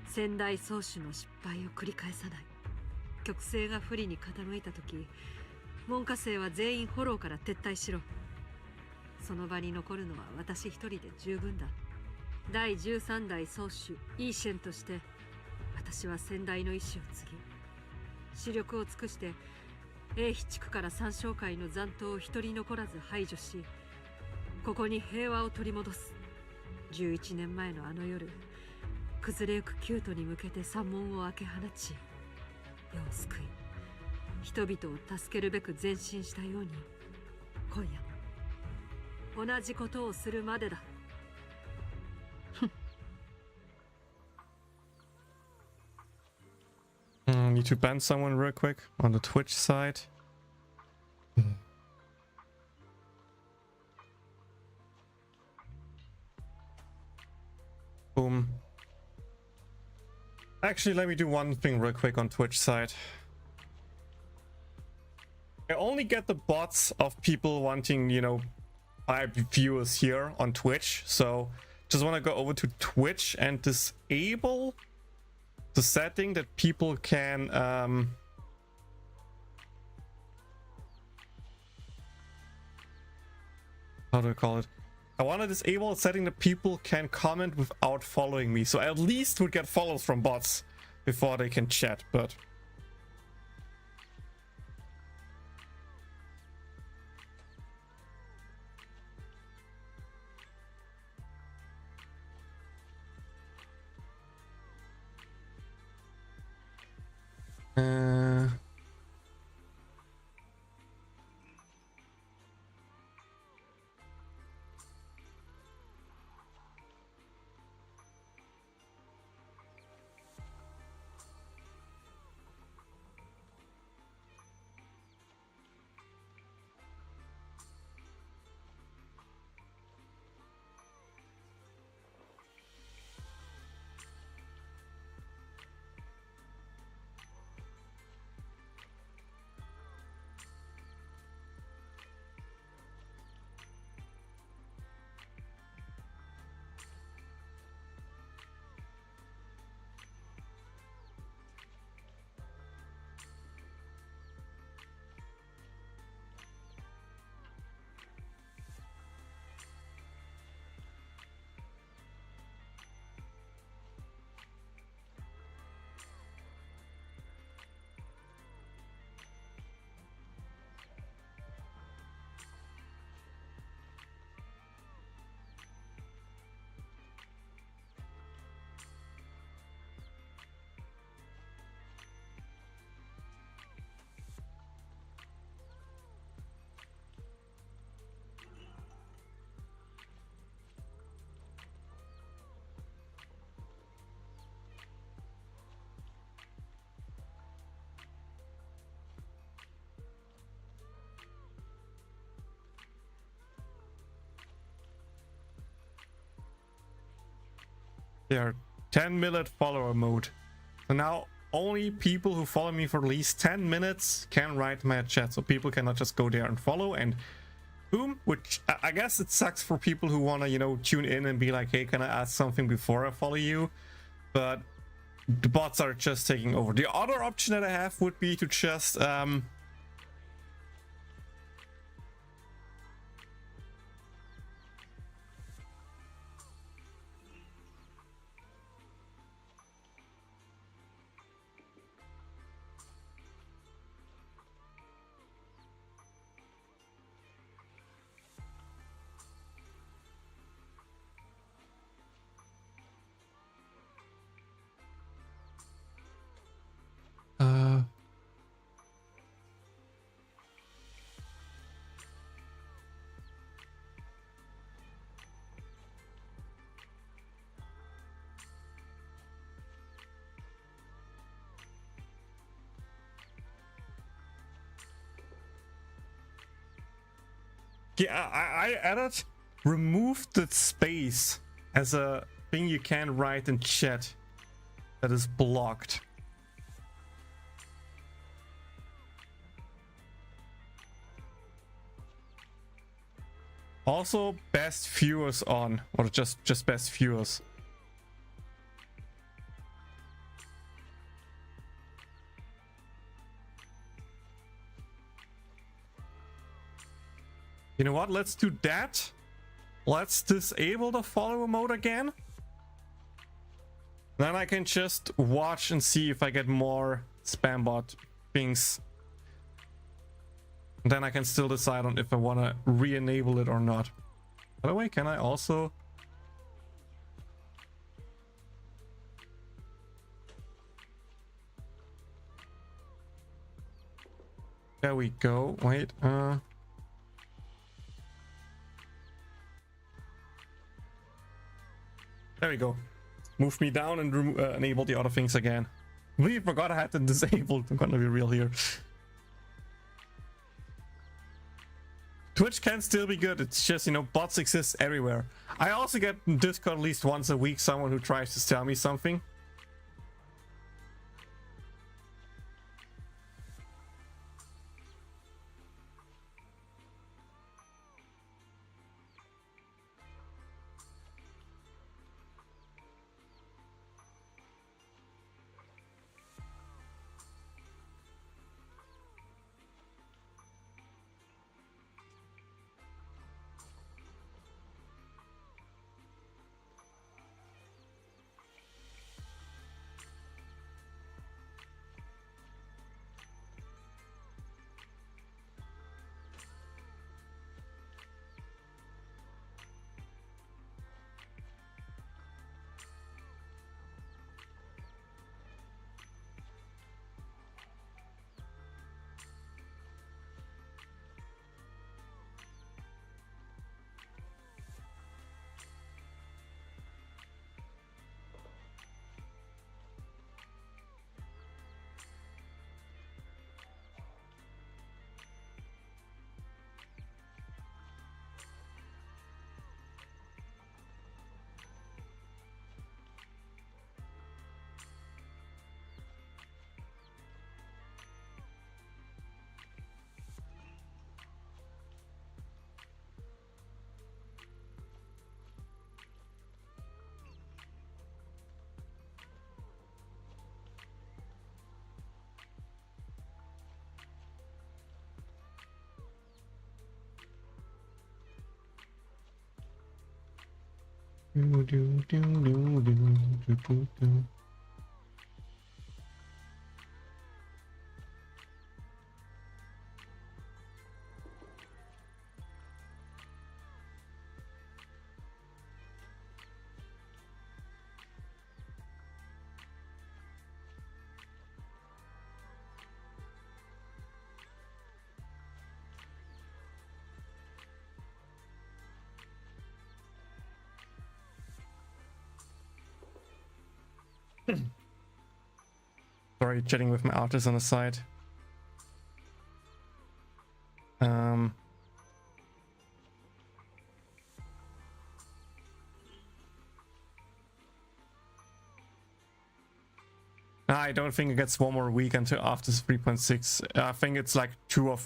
M: 先代宗主の失敗を繰り返さない。極勢が不利に傾いた時、門下生は全員フォローから撤退しろ。その場に残るのは私一人で十分だ。第13代宗主イーシェンとして私は先代の意志を継ぎ、視力を尽くして英飛地区から参照会の残党を一人残らず排除し、ここに平和を取り戻す。11年前のあの夜、崩れゆくキュートに向けて山門を開け放ち、世を救い、人々を助けるべく前進したように、今夜も同じことをするまでだ。
A: Need to ban someone real quick on the Twitch side. Boom. Actually, let me do one thing real quick on Twitch side. I only get the bots of people wanting, you know, 5 viewers here on Twitch. So just want to go over to Twitch and disable the setting that people can how do I call it? I want to disable a setting that people can comment without following me, so I at least would get follows from bots before they can chat. But they are 10-minute follower mode. So now only people who follow me for at least 10 minutes can write my chat. So people cannot just go there and follow and boom, which I guess it sucks for people who want to, you know, tune in and be like, hey, can I ask something before I follow you? But the bots are just taking over. The other option that I have would be to just yeah, I added remove the space as a thing you can write in chat that is blocked. Also best viewers on, or just best viewers. You know what? Let's do that. Let's disable the follower mode again. Then I can just watch and see if I get more spam bot things. Then I can still decide on if I want to re-enable it or not. By the way, can I also... There we go. Wait. There we go. Move me down and enable the other things again. We forgot I had to disable. I'm gonna be real here. Twitch can still be good. It's just, you know, bots exist everywhere. I also get in Discord at least once a week someone who tries to tell me something. Sorry, chatting with my artist on the side. I don't think it gets one more week until after 3.6. I think it's like I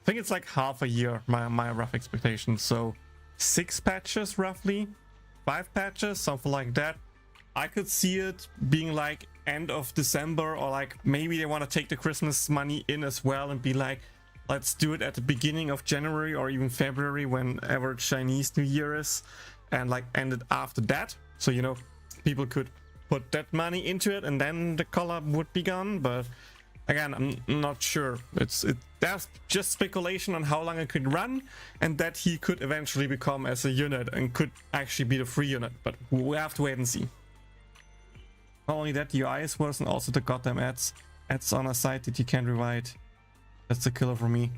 A: think it's like half a year, my rough expectation. So 6 patches roughly, 5 patches, something like that. I could see it being like end of December, or like maybe they want to take the Christmas money in as well and be like, let's do it at the beginning of January or even February, whenever Chinese New Year is, and like end it after that. So, you know, people could put that money into it and then the collab would be gone. But again, I'm not sure. That's just speculation on how long it could run, and that he could eventually become as a unit and could actually be the free unit. But we have to wait and see. Not only that, the UI is worse, and also the goddamn ads on a site that you can't rewrite. That's the killer for me.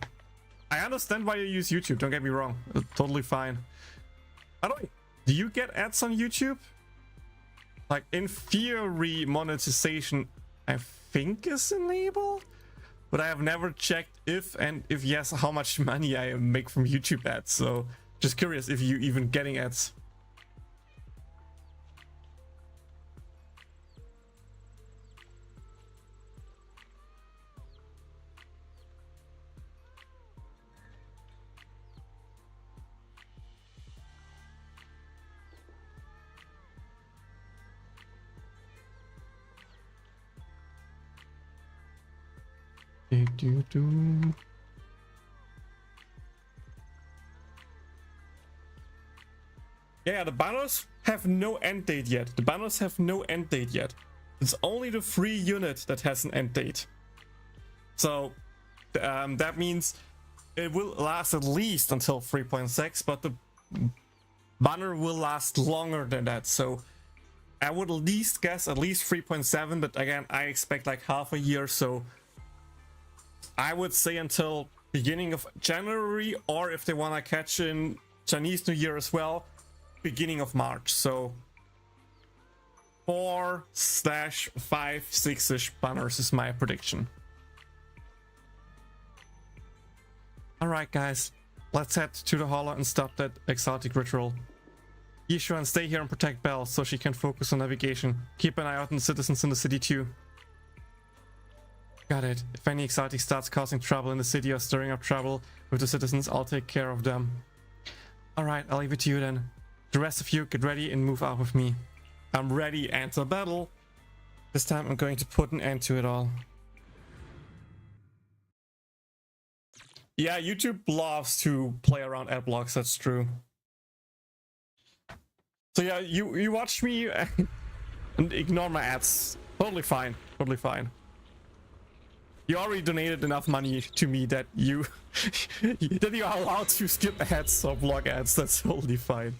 A: I understand why you use YouTube, don't get me wrong. It's totally fine. By the way, do you get ads on YouTube? Like, in theory, monetization, I think, is enabled, but I have never checked if, and if yes, how much money I make from YouTube ads. So just curious if you even getting ads. Yeah, the banners have no end date yet. The banners have no end date yet. It's only the free unit that has an end date. So that means it will last at least until 3.6, but the banner will last longer than that. So I would at least guess at least 3.7, but again, I expect like half a year. So I would say until beginning of January, or if they want to catch in Chinese New Year as well, beginning of March. So 4/5/6-ish banners is my prediction. Alright guys, let's head to the holo and stop that exotic ritual. Yishu, and stay here and protect Belle so she can focus on navigation. Keep an eye out on the citizens in the city too. Got it. If any exotic starts causing trouble in the city or stirring up trouble with the citizens, I'll take care of them. Alright, I'll leave it to you then. The rest of you, get ready and move out with me. I'm ready, enter battle. This time I'm going to put an end to it all. Yeah, YouTube loves to play around ad blocks, that's true. So yeah, you watch me and ignore my ads. Totally fine, totally fine. You already donated enough money to me that you that you are allowed to skip ads or block ads. That's totally fine.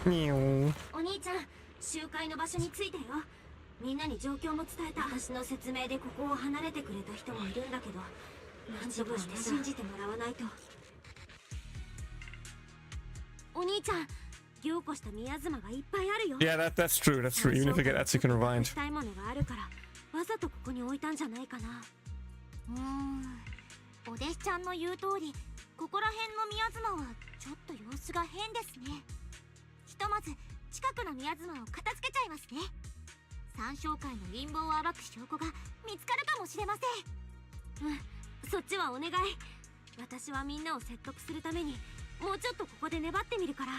A: Meow.
I: お兄ちゃん、集会の場所に着いたよ。みんなに状況も伝えた。私の説明でここを離れてくれた人もいるんだけど、なんとかして信じてもらわないと。お兄ちゃん、凝固した宮妻がいっぱいあるよ。
A: Yeah, that's true. That's true. Even if you get ads, you can rewind.
I: したいものがあるから、わざとここに置いたんじゃないかな。お弟子ちゃんの言う通り、ここら辺の宮妻はちょっと様子が変ですね。ひとまず近くの宮妻を片付けちゃいますね。三将会の陰謀を暴く証拠が見つかるかもしれません。そっちはお願い。私はみんなを説得するためにもうちょっとここで粘ってみるから。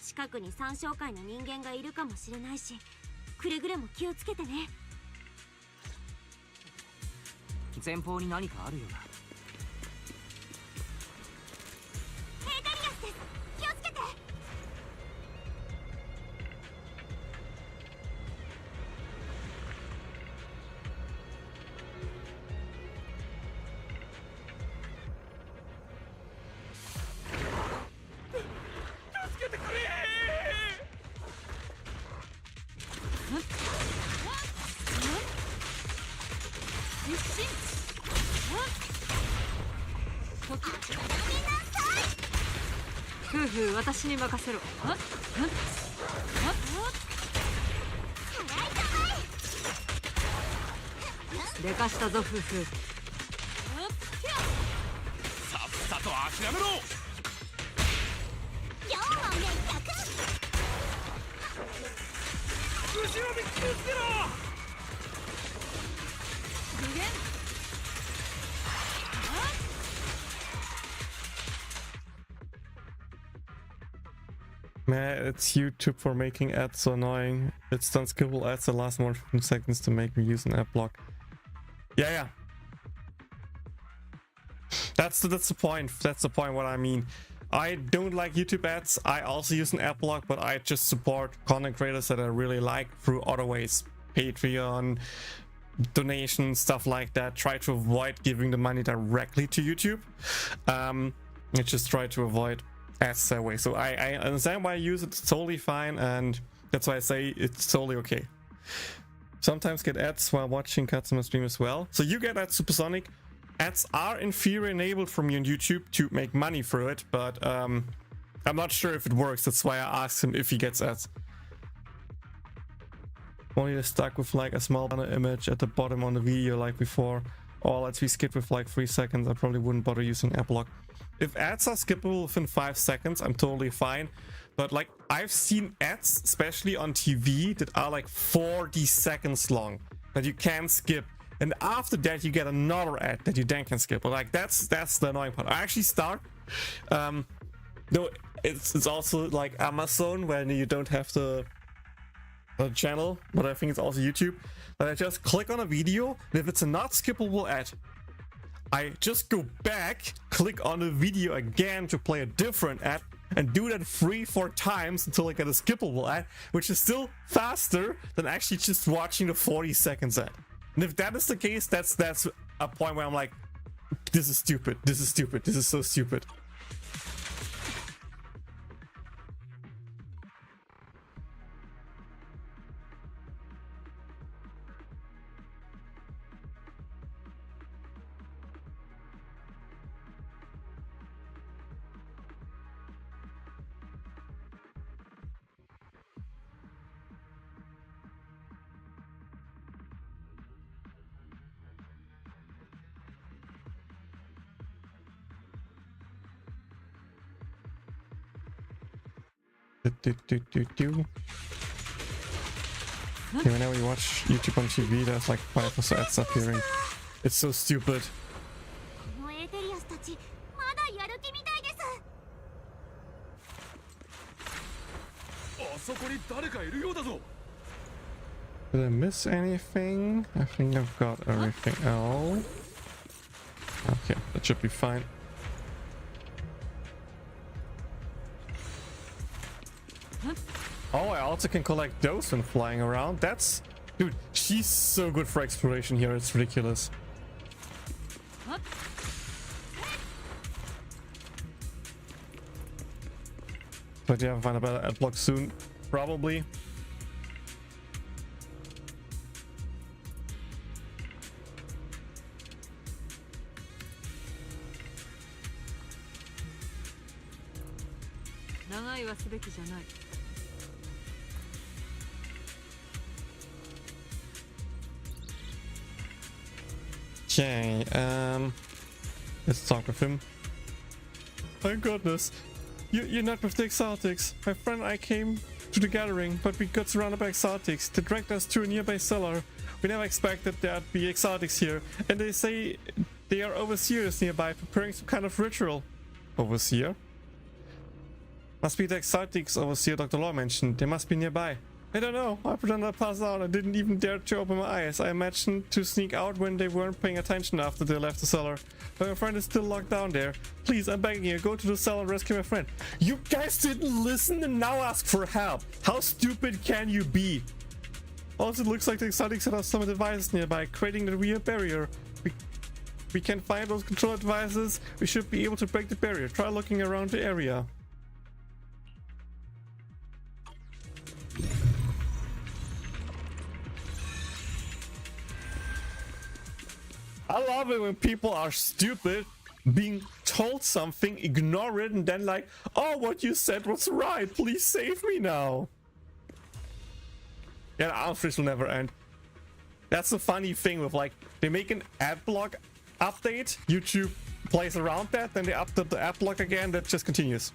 I: 近くに三将会の人間がいるかもしれないし、くれぐれも気をつけてね。
J: 前方に何かあるようだ。
I: ヘイタリアスです。気をつけて。
M: 夫婦、私に任せろ。でかしたぞ夫婦。
L: さっさと諦めろ。
I: 4万面100。
L: 後ろに気をつけろ。
I: 無限。
A: Man, it's YouTube for making ads so annoying. It's done skippable ads that last more than 15 seconds to make me use an ad block. Yeah. That's the point. That's the point what I mean. I don't like YouTube ads. I also use an ad block, but I just support content creators that I really like through other ways. Patreon, donations, stuff like that. Try to avoid giving the money directly to YouTube. I just try to avoid ads that way. So I understand why I use it. It's totally fine, and that's why I say it's totally okay. Sometimes get ads while watching customer stream as well. So you get ads, Supersonic. Ads are in theory enabled from you on YouTube to make money through it, but I'm not sure if it works. That's why I asked him if he gets ads. Only stuck with like a small banner image at the bottom on the video like before. Or let's be skip with like 3 seconds. I probably wouldn't bother using ad block. If ads are skippable within 5 seconds, I'm totally fine. But like, I've seen ads, especially on TV, that are like 40 seconds long that you can skip. And after that, you get another ad that you then can skip. But like, that's the annoying part. I actually start. No, it's also like Amazon when you don't have the channel, but I think it's also YouTube. But I just click on a video, and if it's a not skippable ad, I just go back, click on the video again to play a different ad, and do that 3-4 times until I get a skippable ad, which is still faster than actually just watching the 40 seconds ad. And if that is the case, that's a point where I'm like, this is stupid, this is stupid, this is so stupid. Okay, whenever you watch YouTube on TV, there's like 5 or so ads appearing. It's so stupid.
I: このエーテリアスたちまだやる気みたいです。
L: あそこに誰かいるようだぞ。
A: Did I miss anything? I think I've got everything. Oh. Okay, that should be fine. Oh, I also can collect those when flying around. That's... Dude, she's so good for exploration here, it's ridiculous. But yeah, I'll find a better ad block soon. Probably. Okay, let's talk with him. My goodness, you're not with the exotics. My friend and I came to the gathering, but we got surrounded by exotics. They dragged us to a nearby cellar. We never expected there'd be exotics here, and they say they are overseers nearby preparing some kind of ritual. Overseer? Must be the exotics overseer Dr. Law mentioned. They must be nearby. I don't know. I pretended I passed out. I didn't even dare to open my eyes. I imagined to sneak out when they weren't paying attention after they left the cellar. But my friend is still locked down there. Please, I'm begging you, go to the cellar and rescue my friend. You guys didn't listen and now ask for help. How stupid can you be? Also, it looks like the exotics set up some devices nearby, creating the real barrier. We can find those control devices. We should be able to break the barrier. Try looking around the area. I love it when people are stupid, being told something, ignore it, and then like, oh, what you said was right, please save me now. Yeah, the outfits will never end. That's the funny thing with like, they make an ad block update, YouTube plays around that, then they update the ad block again, that just continues.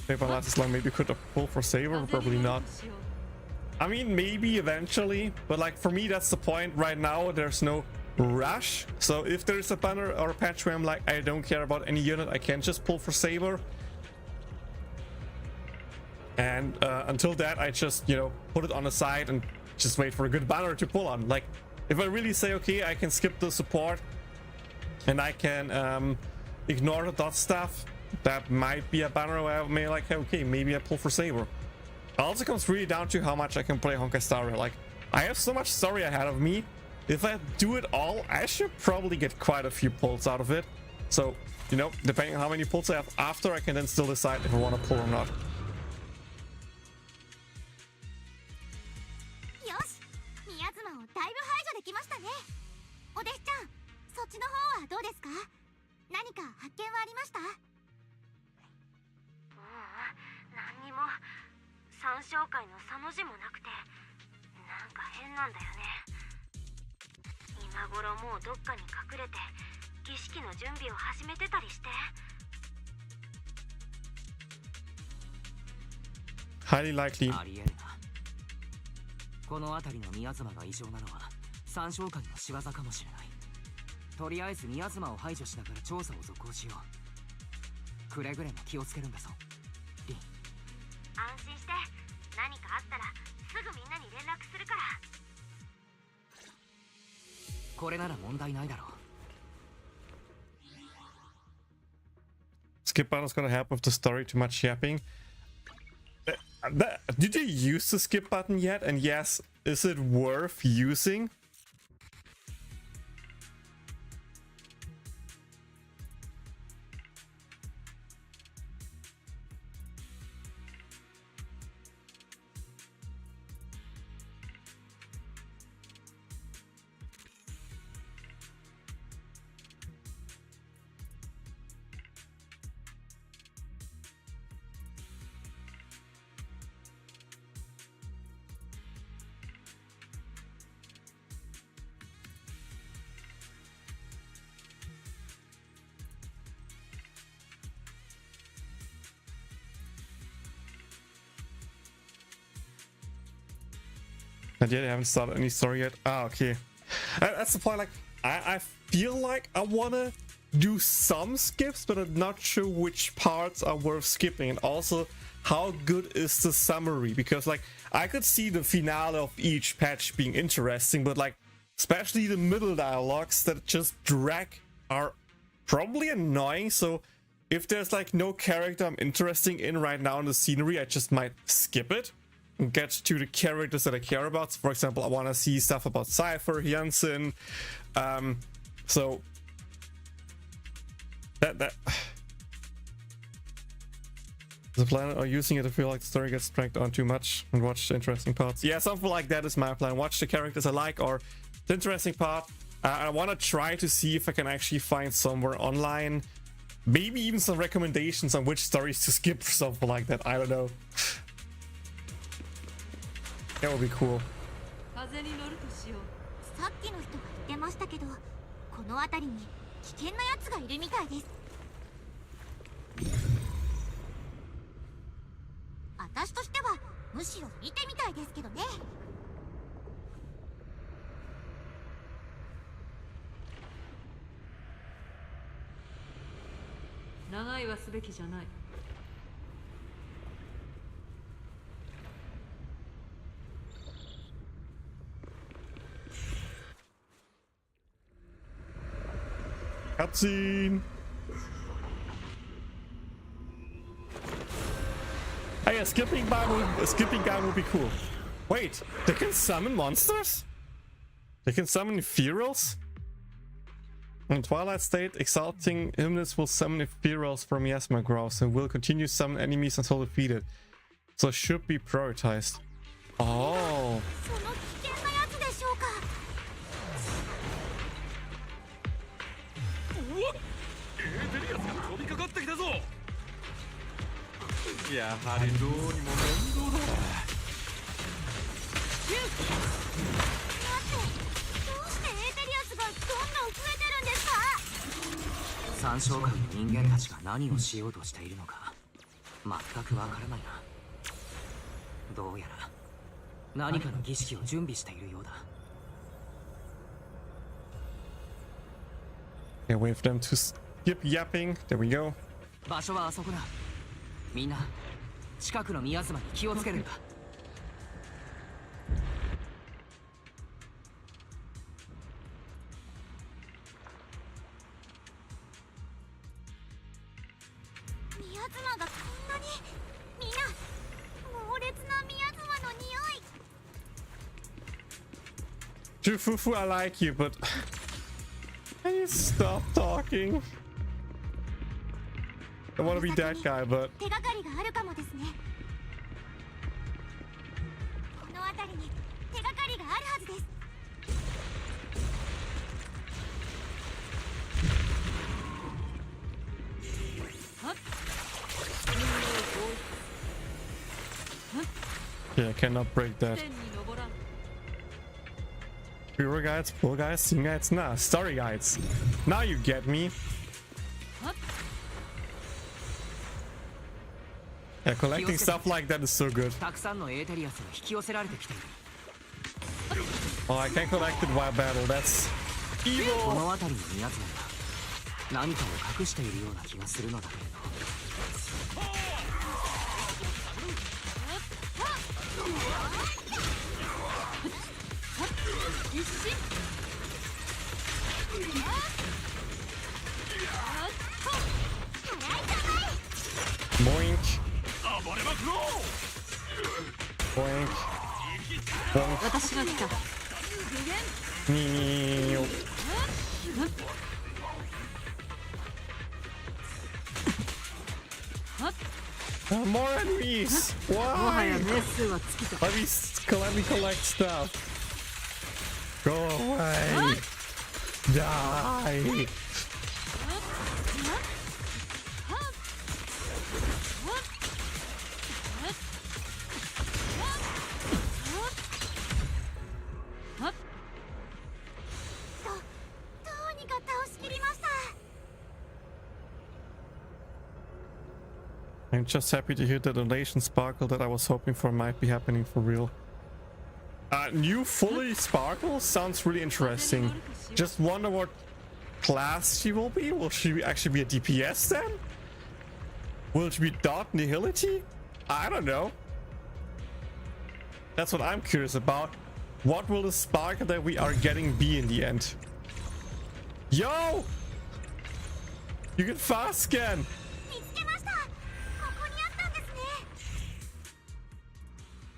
A: Paper lasts long, maybe could have pulled for saver, probably not. I mean, maybe eventually, but like for me, that's the point. Right now, there's no rush. So if there's a banner or a patch where I'm like, I don't care about any unit, I can just pull for saber. And until that, I just, you know, put it on the side and just wait for a good banner to pull on. Like, if I really say, okay, I can skip the support and I can ignore the dot stuff, that might be a banner where I may like, okay, maybe I pull for saber. It also comes really down to how much I can play Honkai Star Rail. Like, I have so much story ahead of me. If I do it all, I should probably get quite a few pulls out of it. So, you know, depending on how many pulls I have after, I can then still decide if I want to pull or not.
I: よし、宮妻をだいぶ排除できましたね。お弟子ちゃん、そっちの方はどうですか？何か発見はありました？何にも。 参照会のサの字もなくてなんか変なんだよね。今頃もうどっかに隠れて儀式の準備を始めてたりして。
A: Highly likely.
J: ありえるな。この辺りの宮妻が異常なのは参照会の仕業かもしれない。とりあえず宮妻を排除しながら調査を続行しよう。くれぐれも気をつけるんだぞ。 安心して何かあったらすぐみんなに連絡するから。これなら問題ないだろう。
A: Skip button's gonna help with the story. Too much yapping. Did you use the skip button yet? And yes, is it worth using? Not yet, I haven't started any story yet. Ah, okay. That's the point, like, I feel like I wanna do some skips, but I'm not sure which parts are worth skipping, and also how good is the summary, because like I could see the finale of each patch being interesting, but like especially the middle dialogues that just drag are probably annoying. So if there's like no character I'm interested in right now in the scenery, I just might skip it and get to the characters that I care about. So for example, I want to see stuff about Cypher, Jansen, so that the plan or using it to feel like the story gets dragged on too much and watch the interesting parts. Yeah, something like that is my plan. Watch the characters I like or the interesting part. I want to try to see if I can actually find somewhere online, maybe even some recommendations on which stories to skip or something like that. I don't know. That would be cool.
I: さっきの人が言ってましたけど、この辺りに危険なやつがいるみたいです。私としてはむしろ見てみたいですけどね。
M: 長いはすべきじゃない。
A: Cutscene. Hey, a skipping guy would be cool. Wait, they can summon monsters? They can summon ethereals? In Twilight State, exalting hymnus will summon ethereals from Miasma Grouse and will continue to summon enemies until defeated. So it should be prioritized. Oh. Yeah, wait for them to skip yapping. There we go.
J: 場所はあそこだ。みんな近くの宮妻に気をつけるんだ。
I: 宮妻がこんなに、みんな猛烈な宮妻の匂い。
A: Jufufu, I like you, but can you stop talking? I want to be that guy, but
I: 手がかりがあるかもですね。この辺りに手がかりがあるはずです。
A: yeah, I cannot break that. Hero guides, pull guides, scene guides, nah, story guides. Now you get me. Yeah, collecting stuff like that is so good. Oh, I can collect it while battle. That's evil. Boink. Boink. Boink. Neo. More enemies! Why? Let me collect stuff. Go away. Die. I'm just happy to hear the donation sparkle that I was hoping for might be happening for real. New fully sparkle sounds really interesting. Just wonder what class she will be. Will she actually be a DPS then? Will she be dot nihility? I don't know. That's what I'm curious about. What will the sparkle that we are getting be in the end? Yo! You can fast scan!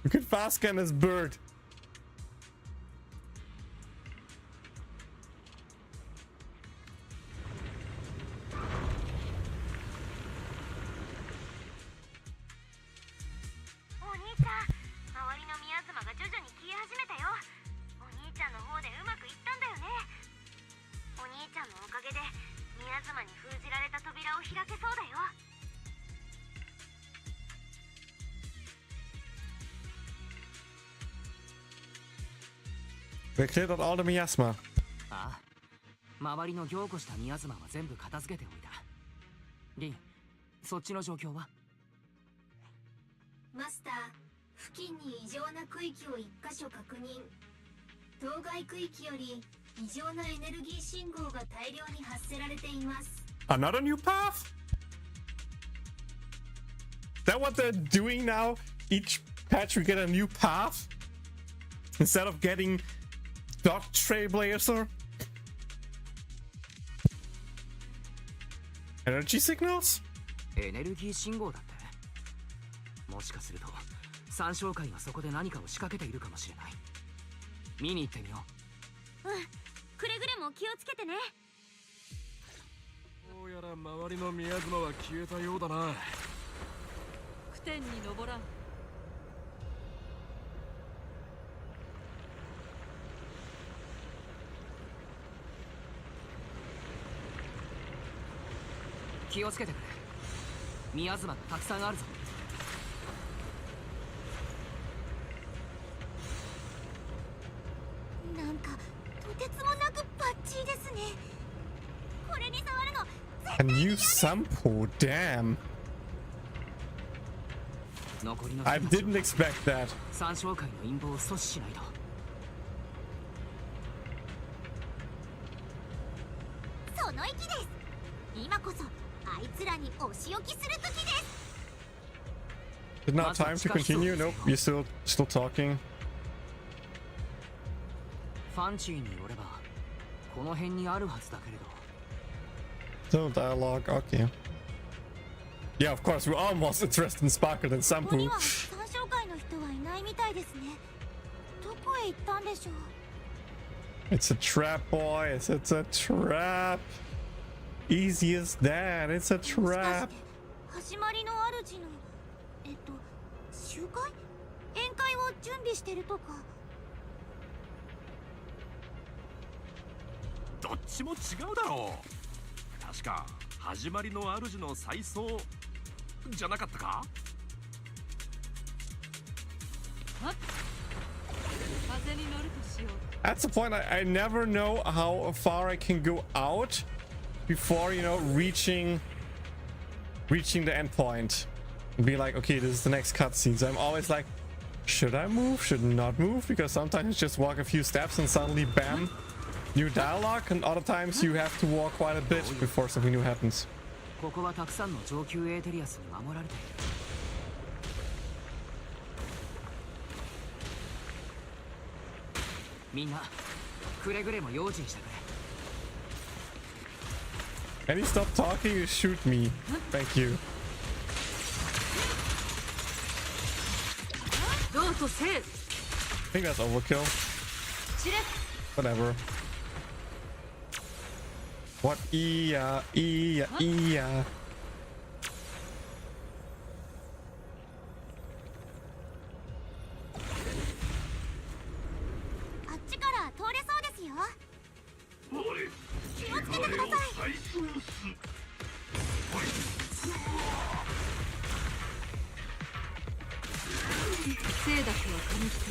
A: You can fast scan this bird. We cleared out all the miasma.
J: ああ、周りの凝固したミヤズマは全部片付けておいた。リン、そっちの状況は？
I: マスター、付近に異常な区域を1箇所確認。当該区域より異常なエネルギー信号が大量に発せられています。
A: Another new path? Is that what they're doing now? Each patch we get a new path? Instead of getting dot trailblazer? Energy signals?
J: エネルギー信号だって。もしかすると参照会がそこで何かを仕掛けているかもしれない。見に行ってみよう。うん、
I: くれぐれも気をつけてね。
L: どうやら周りのミヤズマは消えたようだな。
M: 句点に登らん。
J: 気をつけてくれ。ミヤズマがたくさんあるぞ。
I: なんかとてつもなくバッチリですね。これに触るの
A: A new sample, damn. I didn't expect that.
J: 参照会の陰謀を阻止しないと。
I: その息です。今こそあいつらにお仕置きする時です。
A: Is it not time to continue? Nope, you're still talking.
J: ファンチーによればこの辺にあるはずだけれど。
A: No dialogue, okay. Yeah, of course, we're almost interested in Sparkle and Sampu.
I: ここには参照会の人はいないみたいですね。どこへ行ったんでしょう。
A: It's a trap, boys. It's a trap. Easy as that. It's a trap.
I: 始まりの主の集会？宴会を準備してるとか。
L: どっちも違うだろう。確か始まりの主の再送じゃなかったか？
M: 風に乗るとしよう。
A: That's the point. I never know how far I can go out before, you know, reaching the end point and be like, okay, this is the next cutscene. So I'm always like, should I move? Should not move? Because sometimes you just walk a few steps and suddenly bam, new dialogue, and other times you have to walk quite a bit before something new happens.
J: ここはたくさんの上級エーテリアスに守られている。みんなくれぐれも用心してくれ。
A: Can you stop talking? You shoot me. Thank you.
M: どうとせ。
A: I think that's overkill. Whatever. What? Iya.
I: あっちから通れそうですよ。気をつけてください。
M: 精だけは紙一重。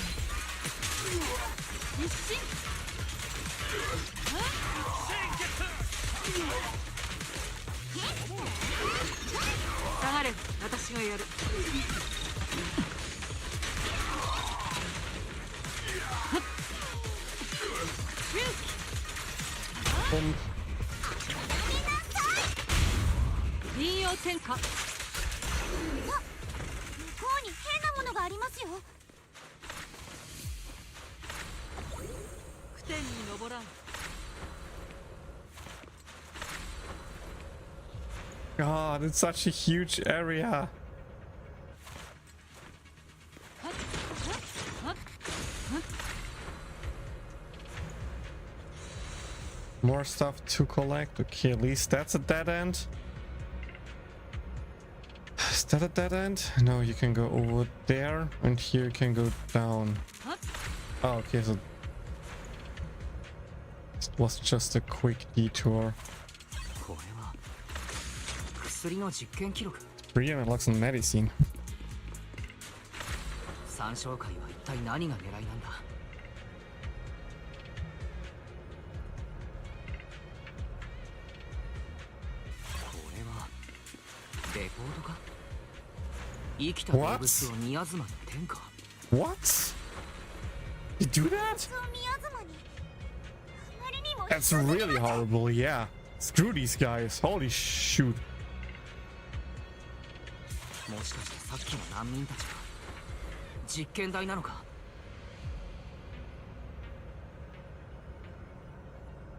M: 一心。下がれ、私がやる。輪用天下。
I: 向こうに変なものがありますよ。
M: 天に昇らん。
A: God, it's such a huge area. More stuff to collect. Okay, at least that's a dead end. Is that a dead end? No, you can go over there, and here you can go down. Oh, okay, so it was just a quick detour. 3 and it looks in medicine.
J: 三小会は一体何が狙いなんだ。これはレポートか。生きた動物を宮妻の天下。
A: What? You do that? That's really horrible, yeah. Screw these guys. Holy shoot.
J: もしかしてさっきの難民たちが実験台なのか。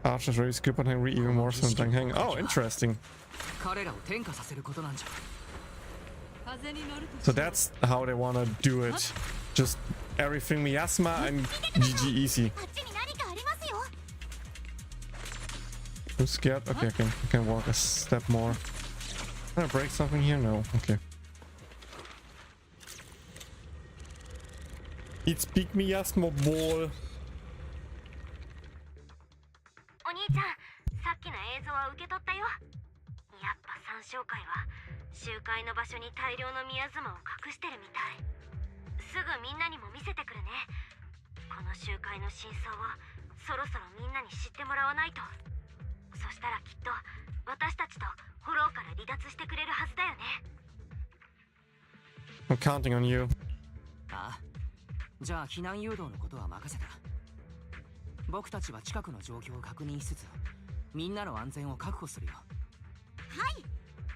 A: Archers raise good but Henry even more so than hang. Oh, interesting.
J: 彼らを転化させることなんじゃ。
A: So that's how they wanna do it. Just everything miasma and GG easy. I'm scared. Okay, I can walk a step more. Can I break something here? No. Okay. It's big miasma ball.
I: お兄ちゃん、さっきの映像は受け取ったよ。やっぱ三小会は集会の場所に大量のミヤズマを隠してるみたい。すぐみんなにも見せてくるね。この集会の真相をそろそろみんなに知ってもらわないと。そしたらきっと私たちとフォローから離脱してくれるはずだよね。
A: I'm counting on you.
J: ああ、じゃあ避難誘導のことは任せた。僕たちは近くの状況を確認しつつ、みんなの安全を確保するよ。
I: はい。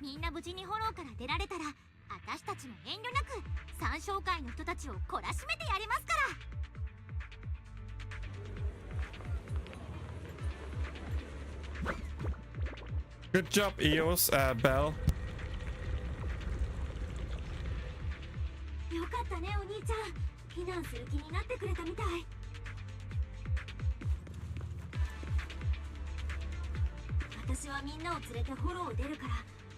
I: みんな無事にフォローから出られたら、私たちも遠慮なく三小会の人たちを懲らしめてやりますから。
A: Good job, EOS, Bell.
I: よかったね、お兄ちゃん。避難する気になってくれたみたい。私はみんなを連れてフォローを出るから、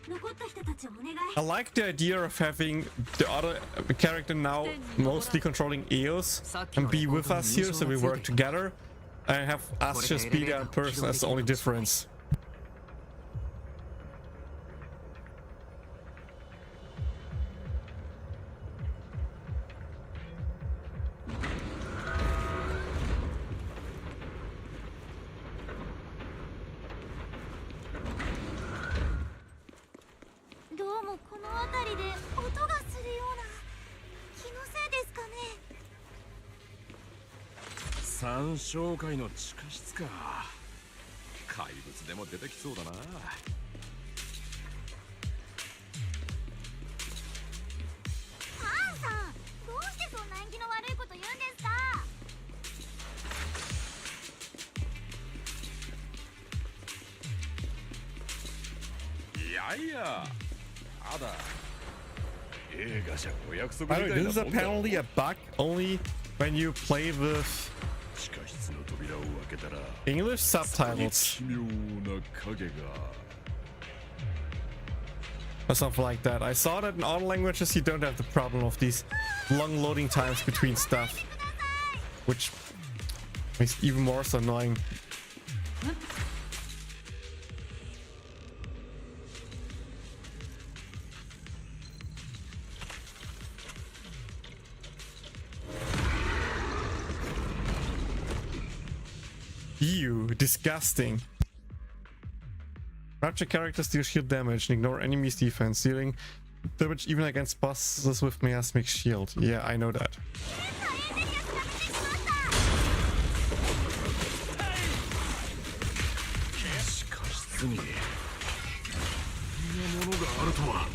I: 残った人たちをお願い。
A: I like the idea of having the other character now mostly controlling EOS and be with us here, so we work together, and have us just be there in person as the only difference.
L: 「三小会の地下室か。怪物でも出てきそうだな。
I: パンさん、どうしてそんな縁起の悪いこと言うんですか。
L: いやいや、ただ映画じゃお約束
A: By
L: み
A: the
L: た
A: way,
L: い
A: this
L: な
A: is
L: もんだ。
A: apparently a bug only when you play with
L: 地下室の扉を開けたら
A: English subtitles
L: 奇妙な影が。
A: or something like that. I saw that in other languages you don't have the problem of these long loading times between stuff, which makes it even more so annoying. Ew, disgusting. Rapture characters deal shield damage and ignore enemies' defense, dealing damage even against bosses with miasmic shield. Yeah, I know that.
L: 地下室にこんなものがあとは。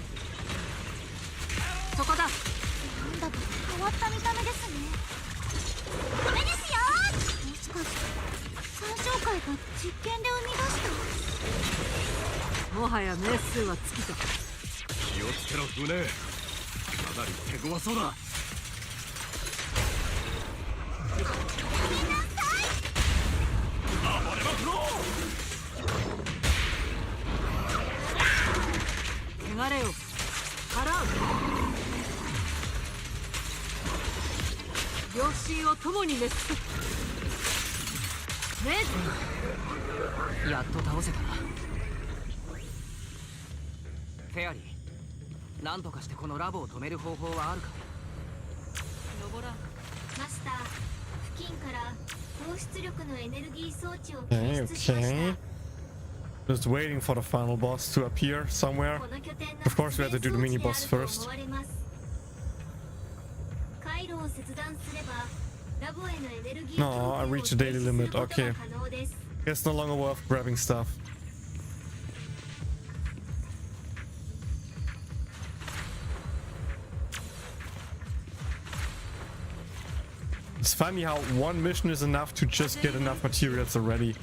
I: そこだ。なんだか変わった見た目ですね。これですよ。もしかして三小会が実験で生み出した。
M: もはや命数は尽きた。
L: 気をつけろ船、かなり手強そうだ。暴れまくろ
M: 汚れよ払う。両親を共に滅す。ね
J: え。やっと倒せたな。フェアリー、なんとかしてこのラボを止める方法はあるか。
I: 登らん。マスター、付近から高出力のエネルギー装置を検出しました。
A: Okay. Just waiting for the final boss to appear somewhere. Of course, we have to do the mini boss first. No, I reached the daily limit. Okay. It's no longer worth grabbing stuff. It's funny how one mission is enough to just get enough materials already.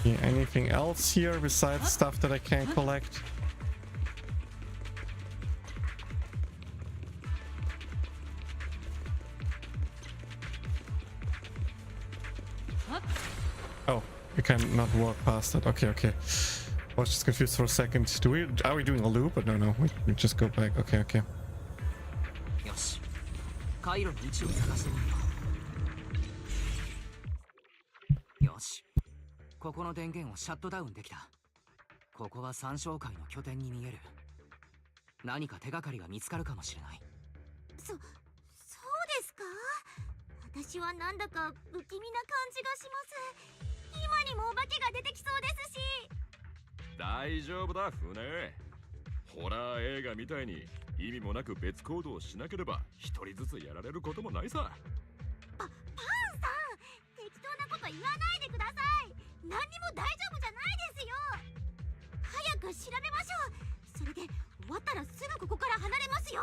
A: Okay, anything else here besides stuff that I can't collect? Oh, you cannot walk past it. Okay, okay. I was just confused for a second. Are we doing a loop? But no, we just go back. Okay, okay.
J: 回路の位置を探してみるよ。よし、ここの電源をシャットダウンできた。ここは三小会の拠点に見える。何か手がかりが見つかるかもしれない。
I: そうですか。私はなんだか不気味な感じがします。今にもお化けが出てきそうですし。
L: 大丈夫だ船。ホラー映画みたいに意味もなく別行動しなければ一人ずつやられることもないさ。
I: パンさん、適当なこと言わないでください。何にも大丈夫じゃないですよ。早く調べましょう。それで終わったらすぐここから離れますよ。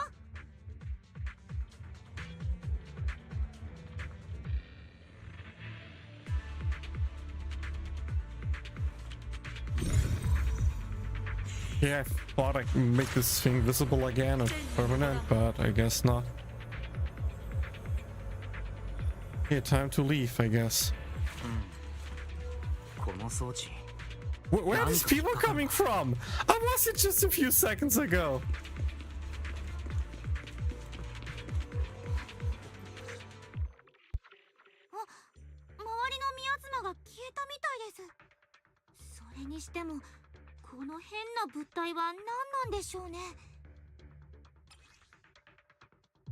A: Yeah, I thought I could make this thing visible again or permanent, but I guess not. Okay, time to leave, I guess. Where are these people coming from? I was it just a few seconds ago.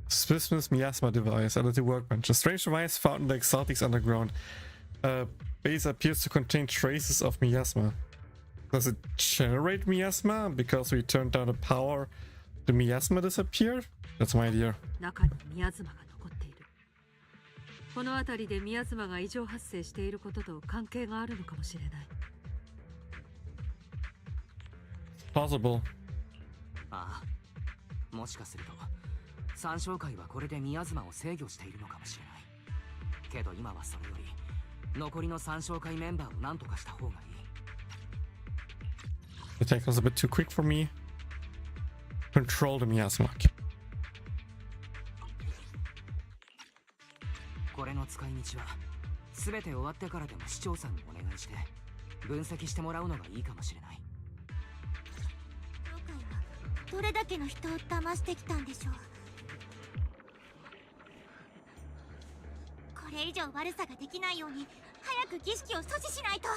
A: Suspicious miasma device under the workbench. A strange device found in the Exotics underground. Base appears to contain traces of miasma. Does it generate miasma? Because we turned down the power, the miasma disappeared? That's my idea.
M: 中にミヤズマが残っている。この辺りでミヤズマが異常発生していることと関係があるのかもしれない。
A: Possible.
J: ああ、もしかすると三小会はこれでミヤズマを制御しているのかもしれない。けど今はそれより残りの三小会メンバーを何とかした方がいい。
A: The attack was a bit too quick for me. Control the miasma.
J: これの使い道は全て終わってからでも市長さんにお願いして分析してもらうのがいいかもしれない。
I: どれだけの人を騙してきたんでしょう。これ以上悪さができないように早く儀式を阻止しないと。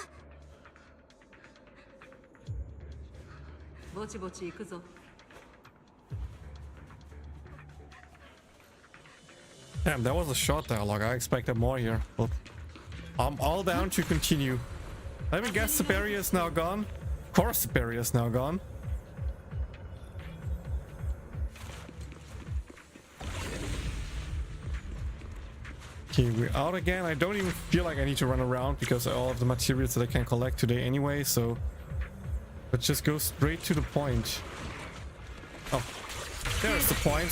M: ぼちぼち行くぞ。
A: Damn, that was a short dialogue. I expected more here. But I'm all down to continue. Let me guess, the barrier is now gone. Of course the barrier is now gone. Okay, we're out again. I don't even feel like I need to run around because all of the materials that I can collect today anyway, so But just go straight to the point. Oh, there's the point.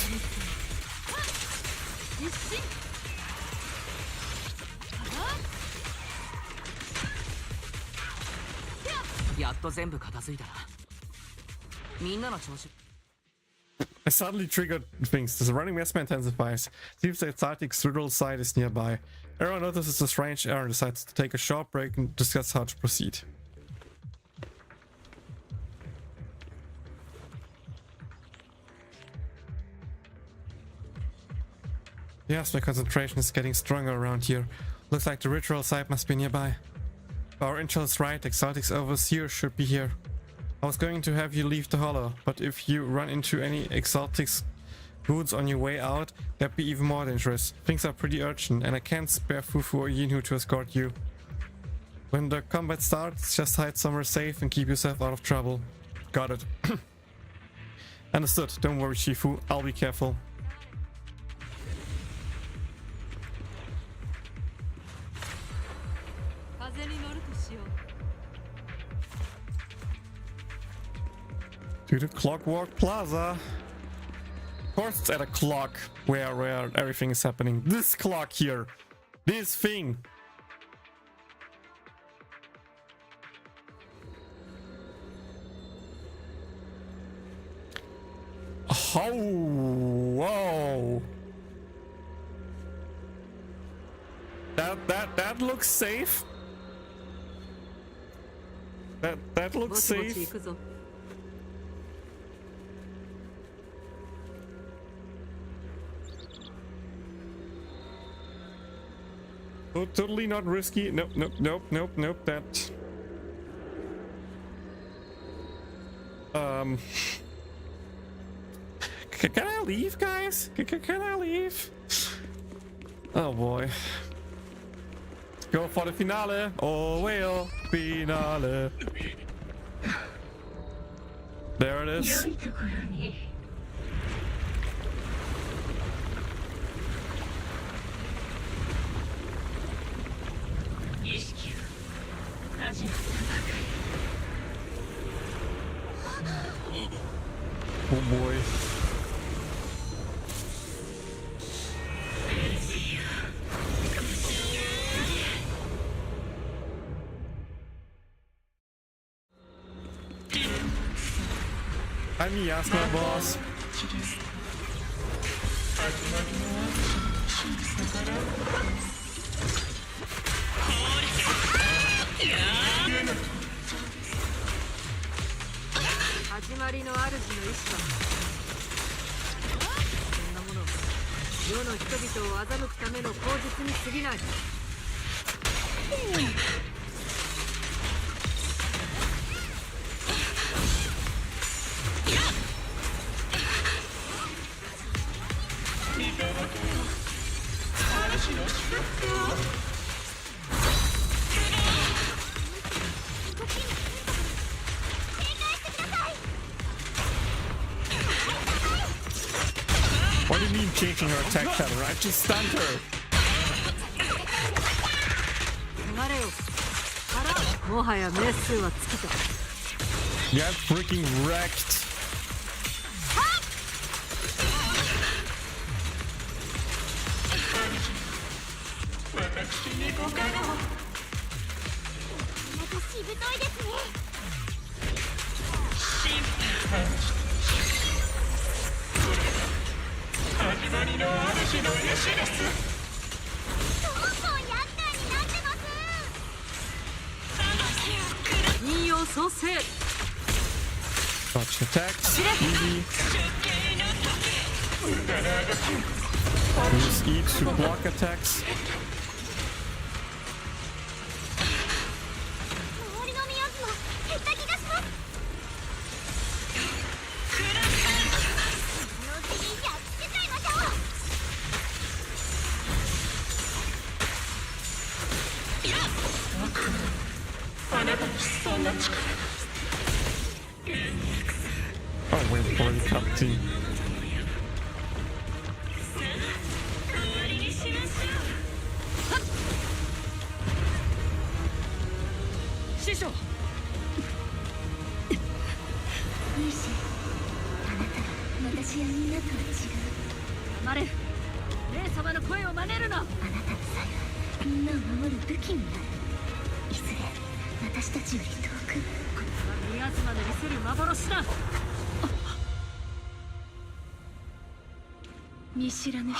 J: やっと全部片付いたな。みんなの調子。
A: I suddenly triggered things. The running mass intensifies. Seems the exotic strudel site is nearby. Everyone notices the strange air and decides to take a short break and discuss how to proceed. Yes, my concentration is getting stronger around here. Looks like the ritual site must be nearby. Our intel is right, Exotics Overseer should be here. I was going to have you leave the hollow, but if you run into any Exotics goods on your way out, that'd be even more dangerous. Things are pretty urgent, and I can't spare Fufu or Yinhu to escort you. When the combat starts, just hide somewhere safe and keep yourself out of trouble. Got it. Understood. Don't worry, Shifu. I'll be careful. To the Clockwork Plaza. Of course it's at a clock where everything is happening. This clock here. This thing. Oh, whoa. That looks safe. That looks safe. Oh, totally not risky. Nope. That. Can I leave, guys? Can I leave? Oh boy. Let's go for the finale. Oh well, finale. There it is. Oh boy. I'm Yasna, boss. What do you mean changing her attack pattern? I just stunned her. Yeah, freaking wrecked. Dodge attacks. Easy. Use E to block attacks. Oh, wait for the cutscene.
I: いいし、あなたは私やみんなとは違う。
M: 黙れ。姉様の声を真似るな。
I: あなたの才はみんなを守る武器になる。いずれ私たちより遠く。
M: これは宮妻の見せる幻だ。
I: 見知らぬ人、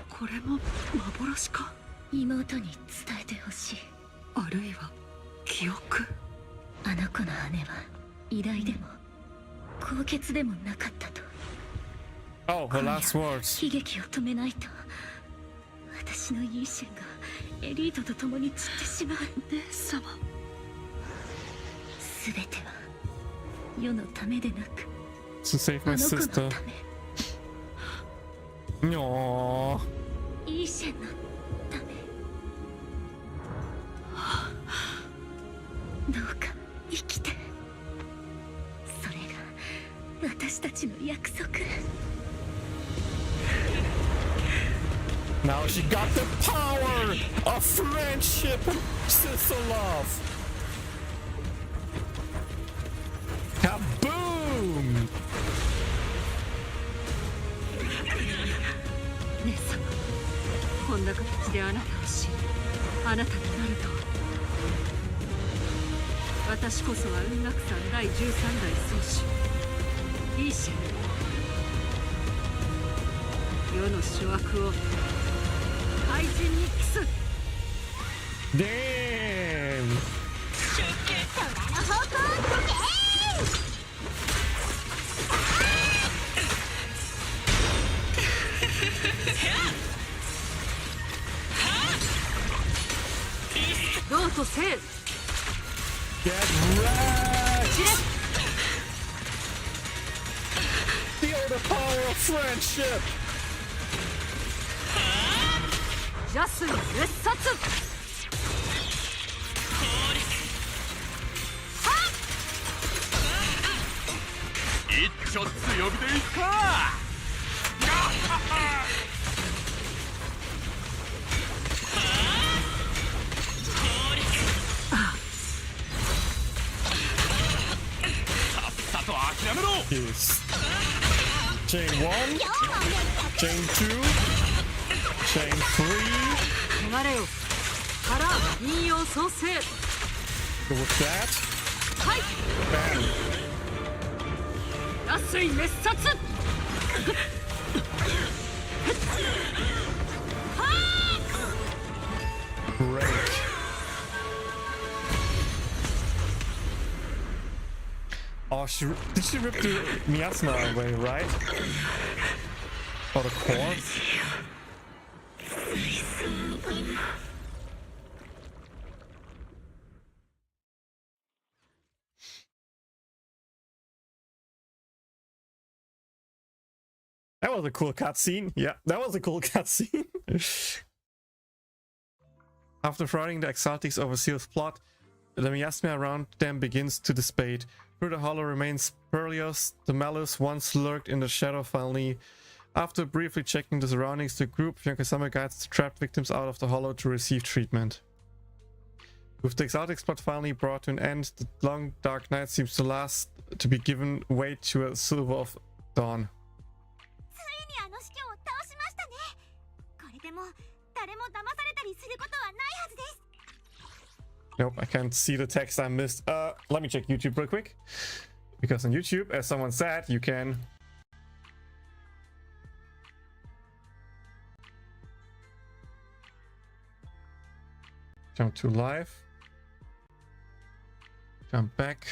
M: これも幻か。
I: 妹に伝えてほしい。
M: あるいは記憶。
I: あの子の姉は偉大でも高潔でもなかったと。
A: Oh, her last words.
I: 悲劇を止めないと私のイーシェンがエリートと共に散ってしまう。
M: 姉様、
I: 全ては世のためでなく
A: To save my
I: あの子の
A: sister.
I: ため。
A: No.
I: イーシェンのため。どうか生きて。それが私たちの約束。
A: Now she got the power of friendship and sister love. Kaboom!
M: 姉様、こんな形であなたを知り、あなたになるとは。私こそは雲楽山第13代宗主イーシェン。世の諸悪を怪人に帰す。
A: Damn!
I: 空の方向
M: どうとせえ。
A: Get wrecked! Feel the power of friendship!
M: 邪水滅殺。
L: 一丁強火でいくか。さっさと諦めろ。
A: Yes. Chain 1, chain 2, chain 3.
M: 逃れよ。から引用創生。
A: Go with that.
M: はい。
A: Bam.
M: 邪水滅殺。
A: Great. Oh, did she rip the miasma away, right? Or the core? That was a cool cutscene. Yeah, that was a cool cutscene. After thwarting the Exaltics Overseer's plot, the miasma around them begins to dissipate. Through the hollow remains Perleus. The malice once lurked in the shadow finally. After briefly checking the surroundings, the group Yonkosama guides the trapped victims out of the hollow to receive treatment. With the Exaltics plot finally brought to an end, the long dark night seems to be given way to a silver of dawn.
I: ついにあの司教を倒しましたね。これでも誰も騙されたりすることはないはずです。
A: Nope, I can't see the text I missed. Let me check YouTube real quick. Because on YouTube, as someone said, you can... jump to live. Jump back.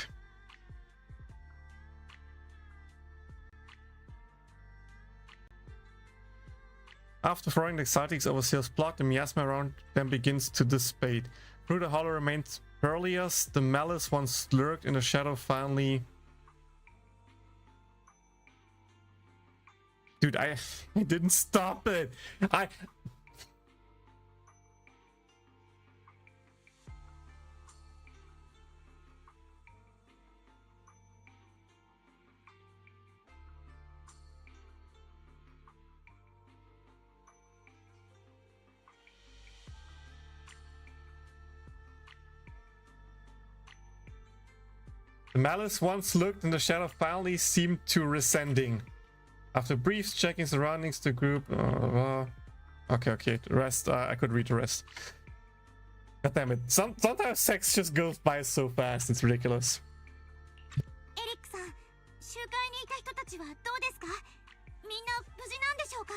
A: After throwing the Exaltics Overseer's plot, the miasma around them begins to dissipate. Through the hollow remains Perleus. The malice once lurked in the shadow finally... Dude, I didn't stop it. The malice once looked in the shadow finally seemed to rescending. After brief checking surroundings, the group... Okay, the rest, I could read the rest. God damn it. Sometimes sex just goes by so fast, it's ridiculous.
I: エリックさん、集会にいた人たちはどうですか？みんな無事なんでしょうか？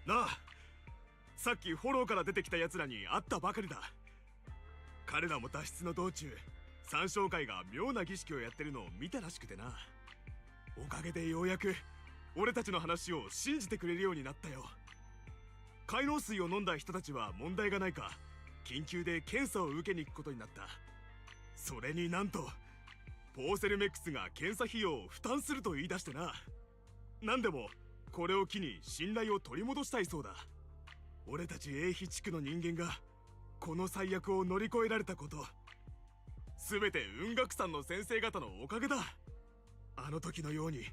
O: なあ、さっきフォローから出てきた奴らに会ったばかりだ。彼らも脱出の道中、三将会が妙な儀式をやってるのを見たらしくてな。おかげでようやく俺たちの話を信じてくれるようになったよ。海洋水を飲んだ人たちは問題がないか緊急で検査を受けに行くことになった。それになんとポーセルメックスが検査費用を負担すると言い出してな。なんでもこれを機に信頼を取り戻したいそうだ。俺たち英飛地区の人間がこの最悪を乗り越えられたこと、全て雲岳さんの先生方のおかげだ。あの時のように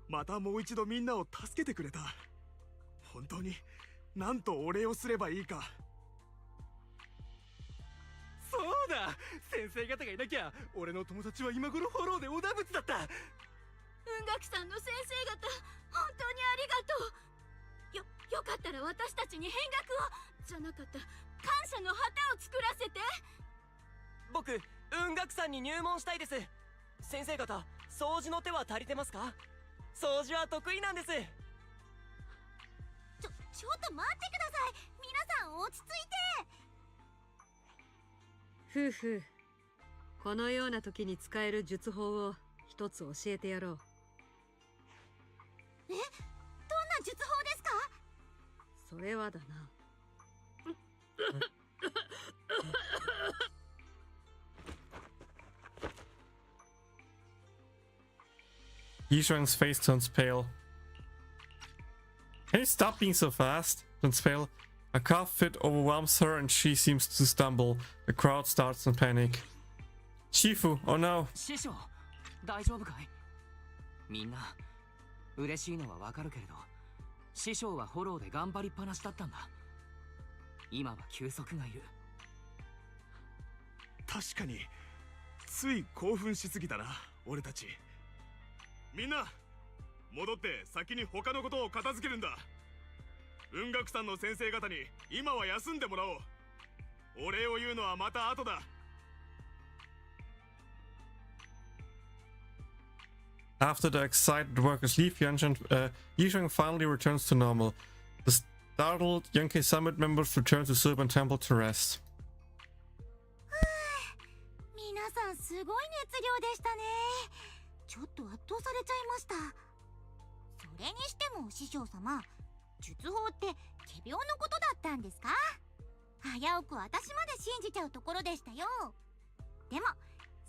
O: またもう一度みんなを助けてくれた。本当になんとお礼をすればいいか。
K: そうだ、先生方がいなきゃ俺の友達は今頃フォローでおだぶつだった。
I: 雲岳さんの先生方、本当にありがとう。よかったら私たちに変額をじゃなかった、感謝の旗を作らせて。
J: 僕、雲岳さんに入門したいです。先生方、掃除の手は足りてますか？掃除は得意なんです。
I: ちょっと待ってください。皆さん落ち着いて。
M: 夫婦、このような時に使える術法を一つ教えてやろう。
I: どんな術法ですか？
M: それはだな。
A: Yishuang's face turns pale. Can you stop being so fast? Turns pale. A cough fit overwhelms her and she seems to stumble. The crowd starts in panic. Shifu, oh no.
J: 師匠、大丈夫かい？みんな嬉しいのはわかるけれど、師匠はフォローで頑張りっぱなしだったんだ。今は休息がいる。
O: 確かについ興奮しすぎたな、俺たち。みんな戻って先に他のことを片付けるんだ。雲岳さんの先生方に今は休んでもらおう。お礼を言うのはまた後だ。
A: After the excited workers leave Yishuang finally returns to normal. The startled Yankee Summit members return to Silvan Temple to rest.
I: 皆さんすごい熱量でしたね。ちょっと圧倒されちゃいました。それにしても師匠様、術法って仮病のことだったんですか？危うく私まで信じちゃうところでしたよ。でも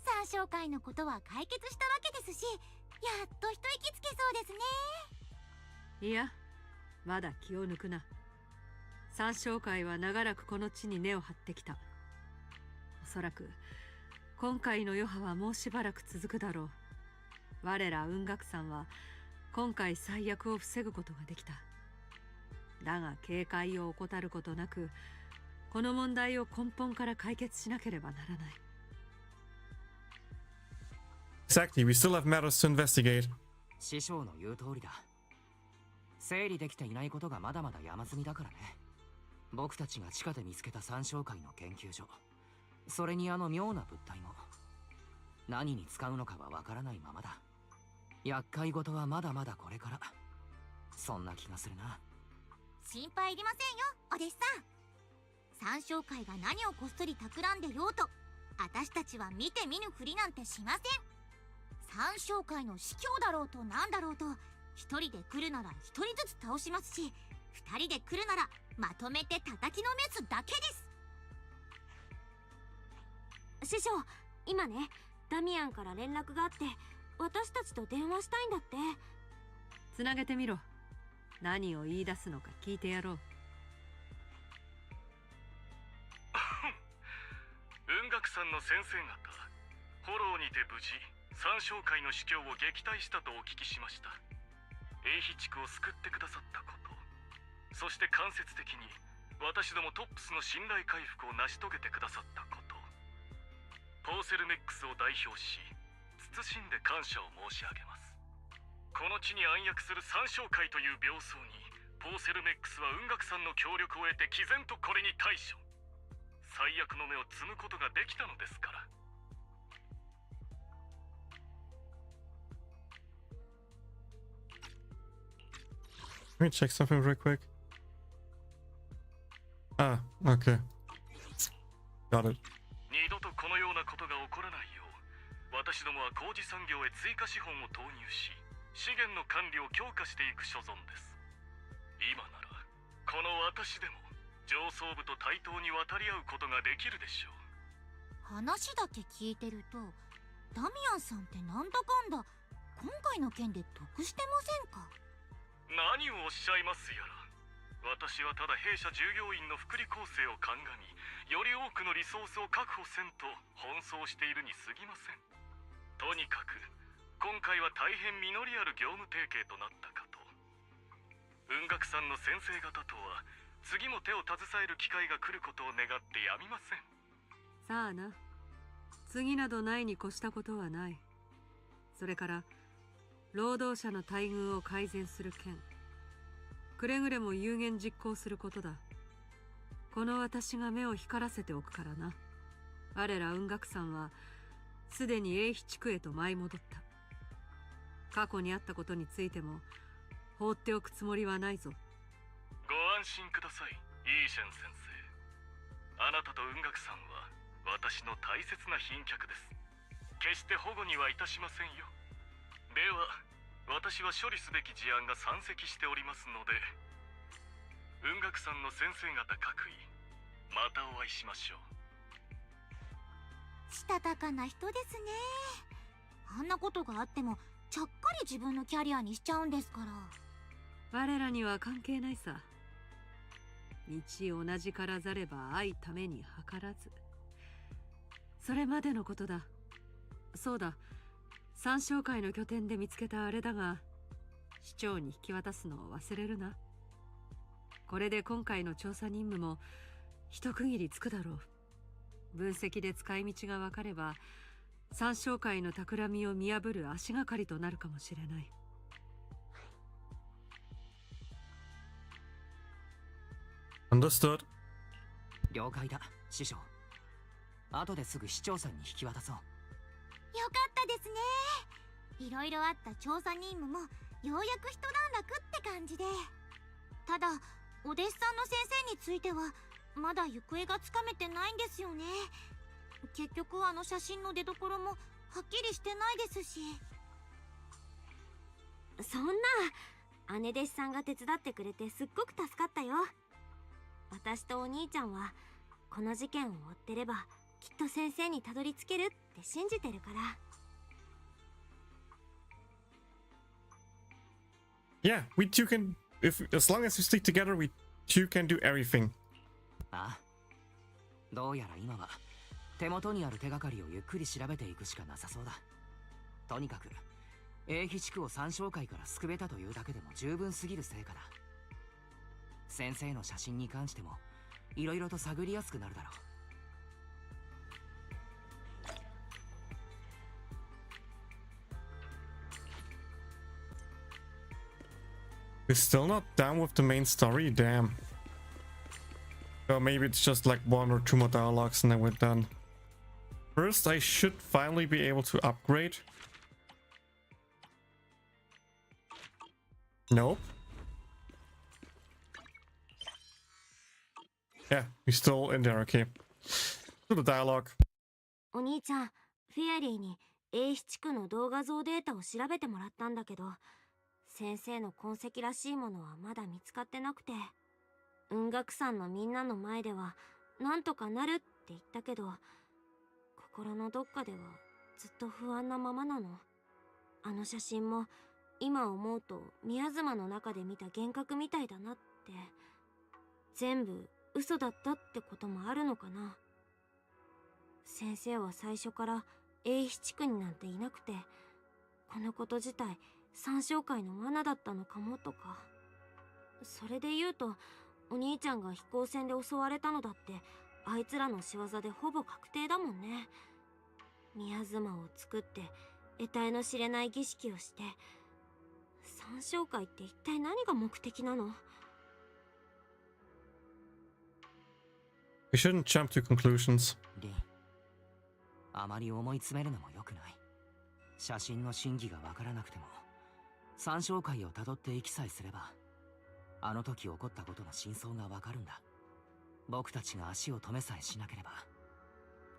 I: 三将会のことは解決したわけですし、やっと一息つけそうですね。
M: いや、まだ気を抜くな。三将会は長らくこの地に根を張ってきた。おそらく今回の余波はもうしばらく続くだろう。我ら雲岳さんは今回最悪を防ぐことができた。だが警戒を怠ることなく、この問題を根本から解決しなければならない。
A: Exactly, we still have matters to investigate.
J: 師匠の言う通りだ。整理できていないことがまだまだ山積みだからね。僕たちが地下で見つけた三将会の研究所、それにあの妙な物体も何に使うのかはわからないままだ。厄介事はまだまだこれから。そんな気がするな。
I: 心配いりませんよ、お弟子さん。三将会が何をこっそり企んでようと、私たちは見て見ぬふりなんてしません。三将会の司教だろうとなんだろうと、一人で来るなら一人ずつ倒しますし、二人で来るならまとめて叩きのめすだけです。師匠、今ね、ダミアンから連絡があって、私たちと電話したいんだって。
M: つなげてみろ。何を言い出すのか聞いてやろう。
O: 雲岳さんの先生方、フォローにて無事三将会の司教を撃退したとお聞きしました。英飛地区を救ってくださったこと、そして間接的に私どもトップスの信頼回復を成し遂げてくださったこと、ポーセルメックスを代表し謹んで感謝を申し上げます。この地に暗躍する三小会という病巣にポーセルメックスは雲岳さんの協力を得て毅然とこれに対処、最悪の目を摘むことができたのですから。
A: Let me check something real quick. Ah, okay. Got it.
O: 二度とこのようなことが起こらないよう、私どもは工事産業へ追加資本を投入し、資源の管理を強化していく所存です。今ならこの私でも上層部と対等に渡り合うことができるでしょう。
I: 話だけ聞いてると、ダミアンさんってなんだかんだ今回の件で得してませんか？
O: 何をおっしゃいますやら。私はただ弊社従業員の福利厚生を鑑み、より多くのリソースを確保せんと奔走しているに過ぎません。とにかく今回は大変実りある業務提携となったかと。雲岳さんの先生方とは次も手を携える機会が来ることを願ってやみません。
M: さあな、次などないに越したことはない。それから労働者の待遇を改善する件、くれぐれも有言実行することだ。この私が目を光らせておくからな。我ら雲岳さんはすでに英飛地区へと舞い戻った。過去にあったことについても放っておくつもりはないぞ。
O: ご安心ください、イーシェン先生。あなたと雲岳さんは私の大切な賓客です。決して保護にはいたしませんよ。では私は処理すべき事案が山積しておりますので、雲岳さんの先生方各位、またお会いしましょう。
I: したたかな人ですね。あんなことがあってもちゃっかり自分のキャリアにしちゃうんですから。
M: 我らには関係ないさ。道同じからざれば愛ために計らず。それまでのことだ。そうだ、三小会の拠点で見つけたあれだが、市長に引き渡すのを忘れるな。これで今回の調査任務も一区切りつくだろう。分析で使い道が分かれば、三小会の企みを見破る足がかりとなるかもしれない。
A: Understood.
J: 了解だ、師匠。後ですぐ市長さんに引き渡そう。
I: よかったですね。いろいろあった調査任務もようやく一段落って感じで。ただお弟子さんの先生についてはまだ行方がつかめてないんですよね。結局あの写真の出所もはっきりしてないですし。そんな、姉弟子さんが手伝ってくれてすっごく助かったよ。私とお兄ちゃんはこの事件を追ってればきっと先生にたどり着けるって信じてるから。
A: Yeah, we two can, as long as we stick together, we two can do everything.
J: ああ、どうやら今は手元にある手がかりをゆっくり調べていくしかなさそうだ。とにかく英飛地区を三小会から救えたというだけでも十分すぎる成果だ。先生の写真に関してもいろいろと探りやすくなるだろう。
A: We're still not done with the main story, damn. Or maybe it's just like one or two more dialogues and then we're done. First, I should finally be able to upgrade. Nope. Yeah, he's still in there, okay. To the dialogue.
I: お兄ちゃん、フェアリーに英飛地区の動画像データを調べてもらったんだけど、先生の痕跡らしいものはまだ見つかってなくて、雲岳山のみんなの前ではなんとかなるって言ったけど、心のどっかではずっと不安なままなの。あの写真も今思うと宮妻の中で見た幻覚みたいだなって。全部嘘だったってこともあるのかな。先生は最初から英飛地区になんていなくて、このこと自体三小会の罠だったのかもとか。それで言うとお兄ちゃんが飛行船で襲われたのだってあいつらの仕業でほぼ確定だもんね。宮妻を作って得体の知れない儀式をして。三小会って一体何が目的なの？
A: We shouldn't jump to conclusions.
J: リン、あまり思い詰めるのも良くない。写真の真偽がわからなくても、三小会をたどっていきさえすれば、あの時起こったことの真相がわかるんだ。僕たちが足を止めさえしなければ、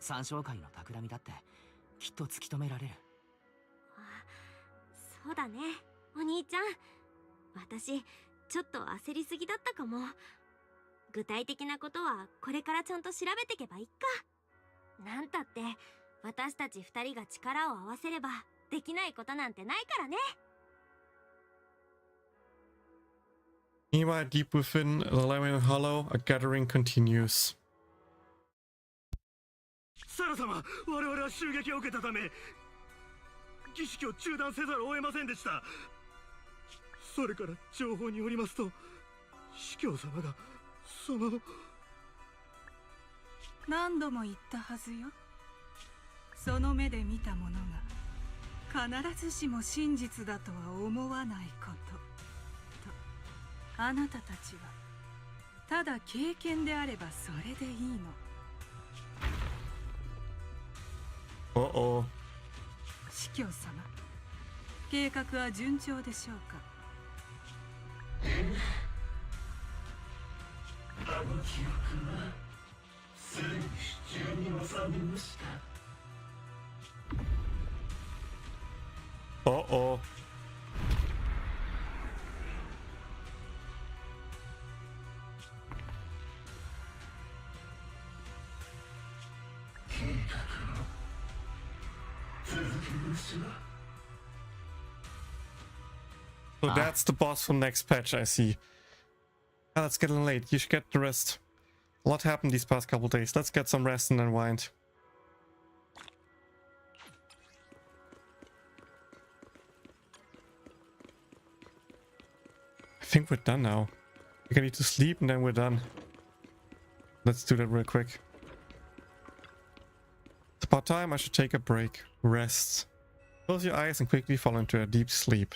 J: 三小会の企みだってきっと突き止められる。
I: そうだね、お兄ちゃん。私ちょっと焦りすぎだったかも。具体的なことはこれからちゃんと調べてけばいいか。なんたって私たち二人が力を合わせればできないことなんてないからね。
A: Meanwhile, deep within the Lemon Hollow, a gathering continues.
P: サラ様、我々は襲撃を受けたため儀式を中断せざるを得ませんでした。それから情報によりますと、司教様がその
Q: 何度も言ったはずよ。その目で見たものが必ずしも真実だとは思わないことと、あなたたちはただ経験であればそれでいいの。
A: Uh-oh.
Q: 司教様、計画は順調でしょうか？
H: あの記憶はすでに手中に収めました。
A: Uh-oh.
H: 計画を続けましょう。
A: So that's the boss for next patch, I see. Ah, it's getting late. You should get the rest. A lot happened these past couple days. Let's get some rest and unwind. I think we're done now. We're gonna need to sleep and then we're done. Let's do that real quick. It's about time I should take a break. Rest. Close your eyes and quickly fall into a deep sleep.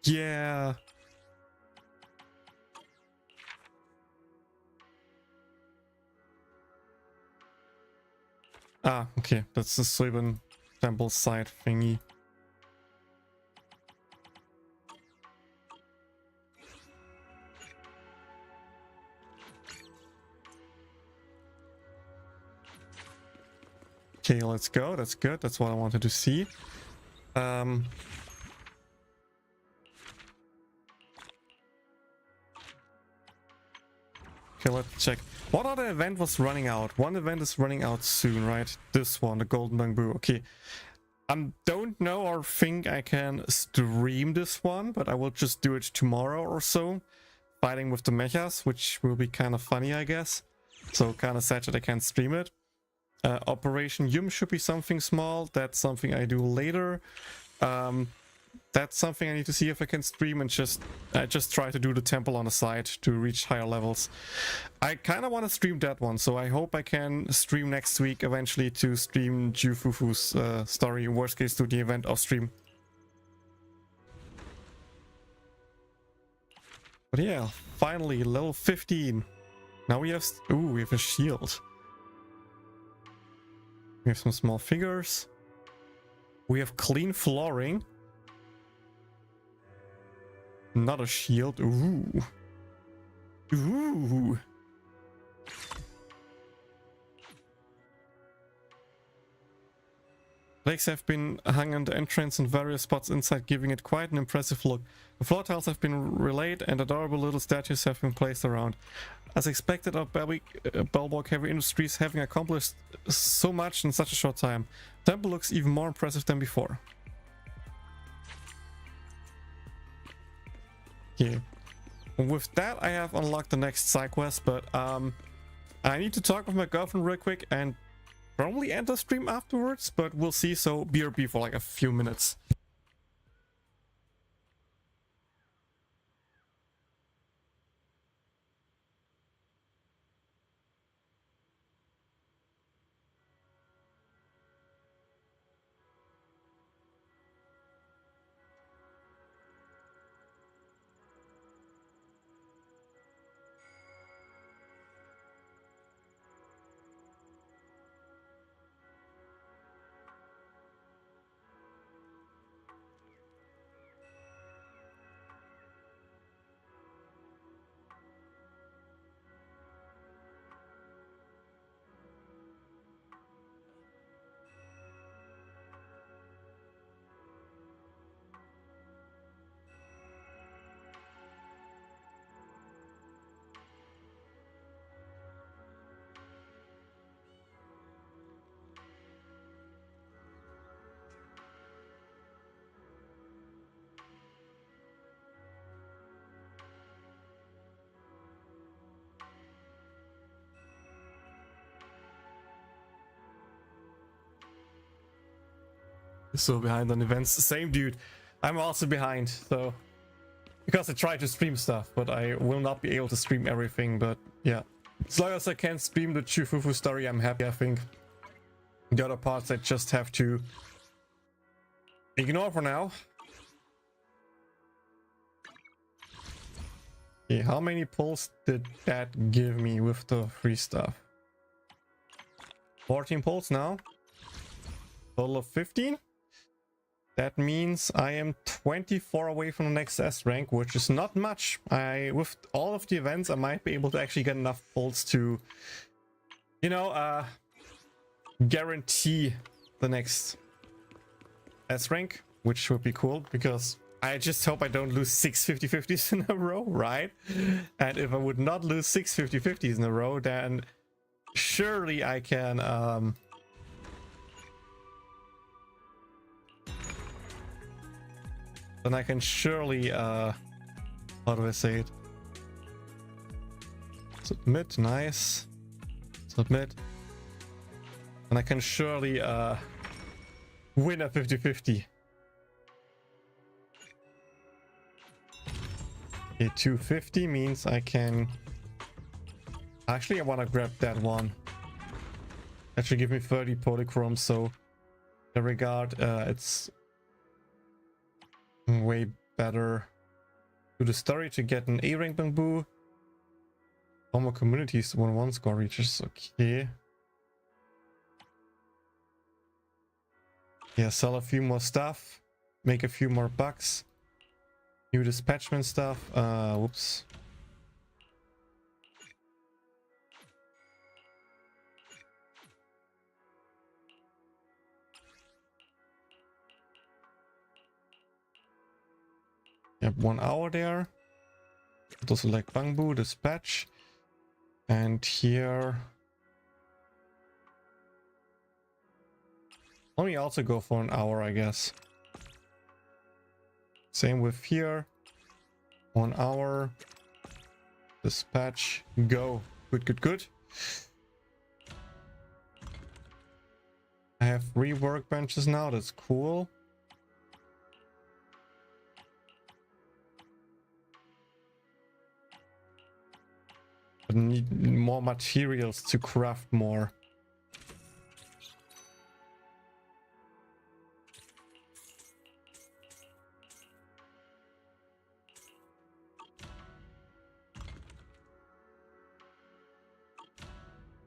A: Yeah. Ah, okay. That's the Suiban temple side thingy. Okay, let's go. That's good. That's what I wanted to see. Okay, let's check. What other event was running out? One event is running out soon, right? This one, the Golden Bamboo. Okay. Don't know or think I can stream this one, but I will just do it tomorrow or so. Fighting with the mechas, which will be kind of funny, I guess. So kind of sad that I can't stream it. Operation Yum should be something small. That's something I do later. That's something I need to see if I can stream, and just try to do the temple on the side to reach higher levels. I kind of want to stream that one, so I hope I can stream next week eventually to stream Jufufu's story. Worst case, do the event off stream. But yeah, finally level 15. Now we have we have a shield. We have some small figures. We have clean flooring. Not a shield. Ooh. Ooh. Legs have been hung on the entrance and various spots inside, giving it quite an impressive look. The floor tiles have been relayed and adorable little statues have been placed around. As expected of Belborg Heavy Industries having accomplished so much in such a short time, the temple looks even more impressive than before. Yeah. With that, I have unlocked the next side quest, but I need to talk with my girlfriend real quick, and probably end the stream afterwards, but we'll see. So BRB for like a few minutes. So behind on events. Same dude. I'm also behind, so because I try to stream stuff, but I will not be able to stream everything. But yeah, as long as I can stream the Chufufu story, I'm happy. I think the other parts I just have to ignore for now. Okay, how many pulls did that give me with the free stuff? 14 pulls now. Total of 15. That means I am 24 away from the next S rank, which is not much. With all of the events, I might be able to actually get enough pulls to, you know, guarantee the next S rank, which would be cool, because I just hope I don't lose 6 50-50s in a row, right? And if I would not lose 6 50-50s in a row, then surely I can then I can surely how do I say it? Submit, nice. Submit. And I can surely win a 50-50. Okay, 250 means I can... Actually, I want to grab that one. That should give me 30 Polychrome, so in that regard, it's way better. Do the story to get an A rank bamboo. Former communities 1-1 score reaches. Okay. Yeah, sell a few more stuff. Make a few more bucks. New dispatchment stuff. Whoops. Yep, 1 hour there. Also select bamboo, dispatch. And here... Let me also go for an hour, I guess. Same with here. 1 hour. Dispatch. Go. Good, good, good. I have 3 workbenches now. That's cool. But need more materials to craft more.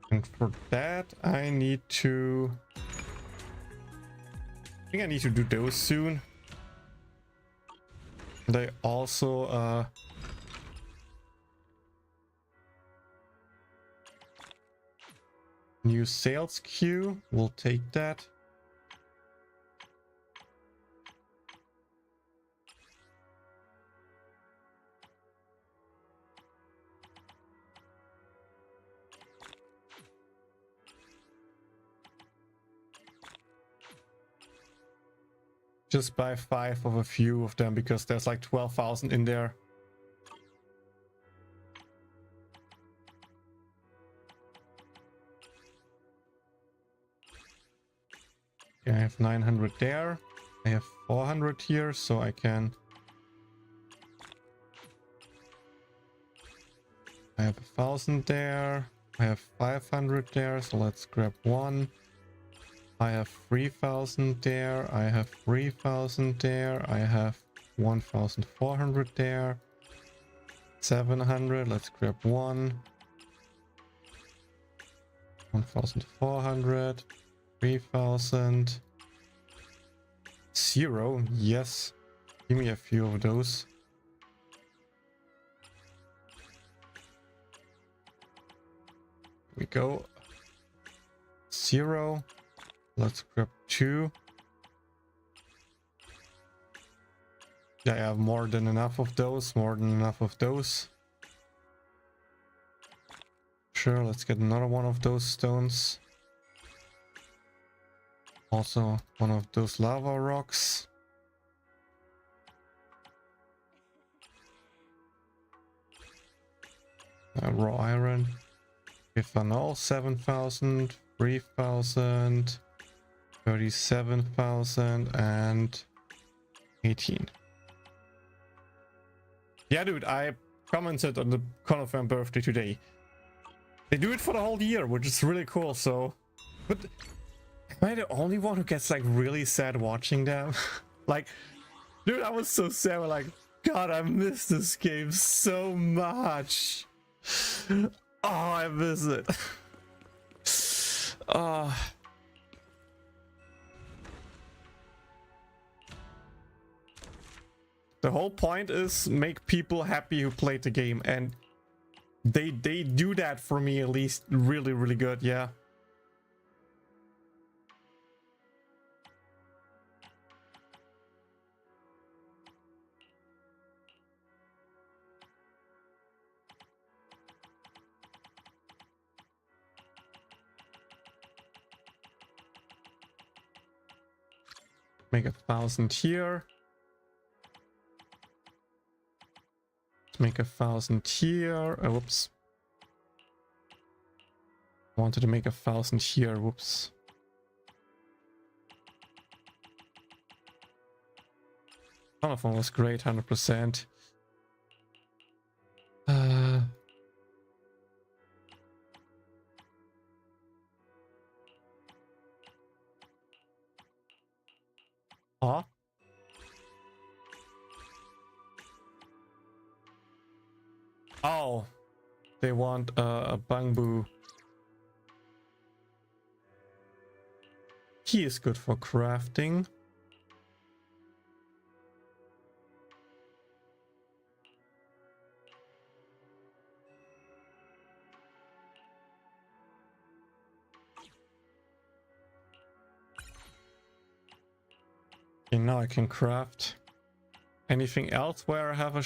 A: And for that, I need to... I think I need to do those soon. And I also... New sales queue. We'll take that. Just buy 5 of a few of them because there's like 12,000 in there. I have 900 there. I have 400 here, so I can... I have 1,000 there. I have 500 there, so let's grab one. I have 3,000 there. I have 3,000 there. I have 1,400 there. 700, let's grab one. 1,400. 3,000. 0, yes. Give me a few of those. We go. 0. Let's grab 2. Yeah, I have more than enough of those. More than enough of those. Sure, let's get another one of those stones. Also, one of those lava rocks. Raw iron. Ethanol, 7,000, 3,000, 37,000, and 18. Yeah, dude, I commented on the Confirm birthday today. They do it for the whole year, which is really cool, so... But am I the only one who gets, like, really sad watching them? Like, dude, I was so sad, like, God, I miss this game so much. Oh, I miss it. The whole point is make people happy who played the game, and they do that for me at least really, really good, yeah. Make 1,000 here. Make 1,000 here. Whoops. Wanted to make 1,000 here. Whoops. One of them was great, 100%. Huh? Oh, they want a bamboo. He is good for crafting. Okay, now I can craft anything else where I have a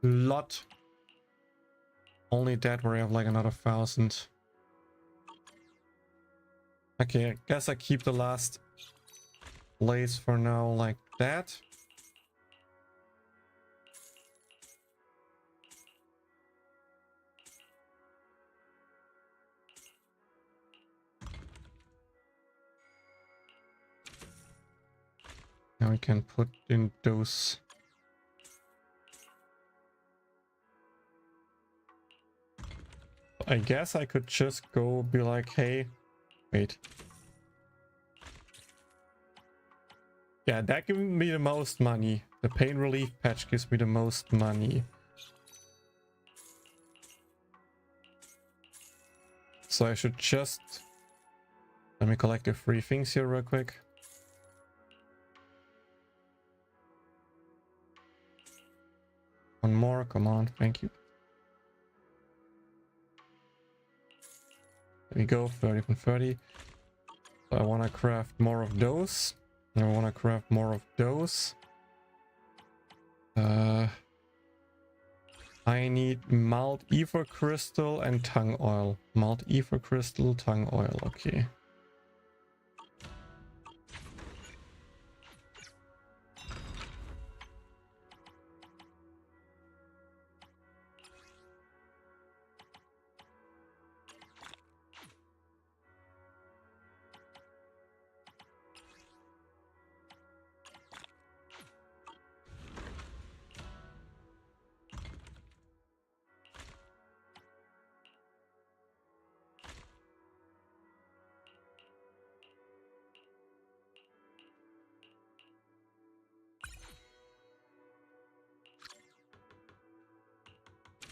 A: lot. Only that where I have like another 1,000. Okay, I guess I keep the last place for now like that. Now we can put in those. I guess I could just go be like, hey, wait. Yeah, that gives me the most money. The pain relief patch gives me the most money. So I should just... Let me collect the free things here real quick. One more, come on, thank you. There we go, 30 from 30. So I want to craft more of those. I want to craft more of those. I need malt ether crystal and tongue oil. Malt ether crystal, tongue oil, okay.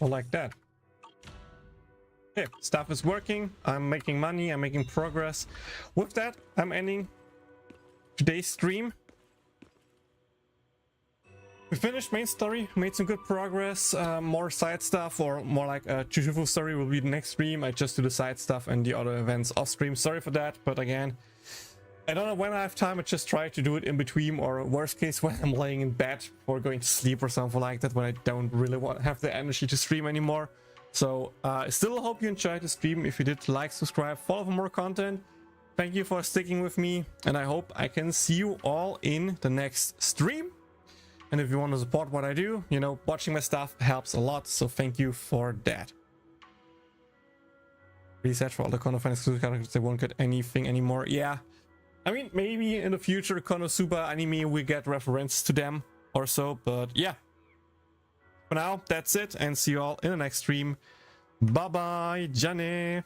A: Or like that. Okay, stuff is working. I'm making money. I'm making progress. With that, I'm ending today's stream. We finished main story, made some good progress. More side stuff, or more like a Chuchufu story will be the next stream. I just do the side stuff and the other events off stream. Sorry for that, but again, I don't know when I have time. I just try to do it in between, or worst case when I'm laying in bed or going to sleep or something like that, when I don't really have the energy to stream anymore. So I still hope you enjoyed the stream. If you did, like, subscribe, follow for more content. Thank you for sticking with me, and I hope I can see you all in the next stream. And if you want to support what I do, you know, watching my stuff helps a lot, so thank you for that. Reset for all the Konosuba exclusive characters, they won't get anything anymore. Yeah, I mean, maybe in the future Konosuba anime we get reference to them or so, but yeah. For now, that's it, and see you all in the next stream. Bye bye, Jane.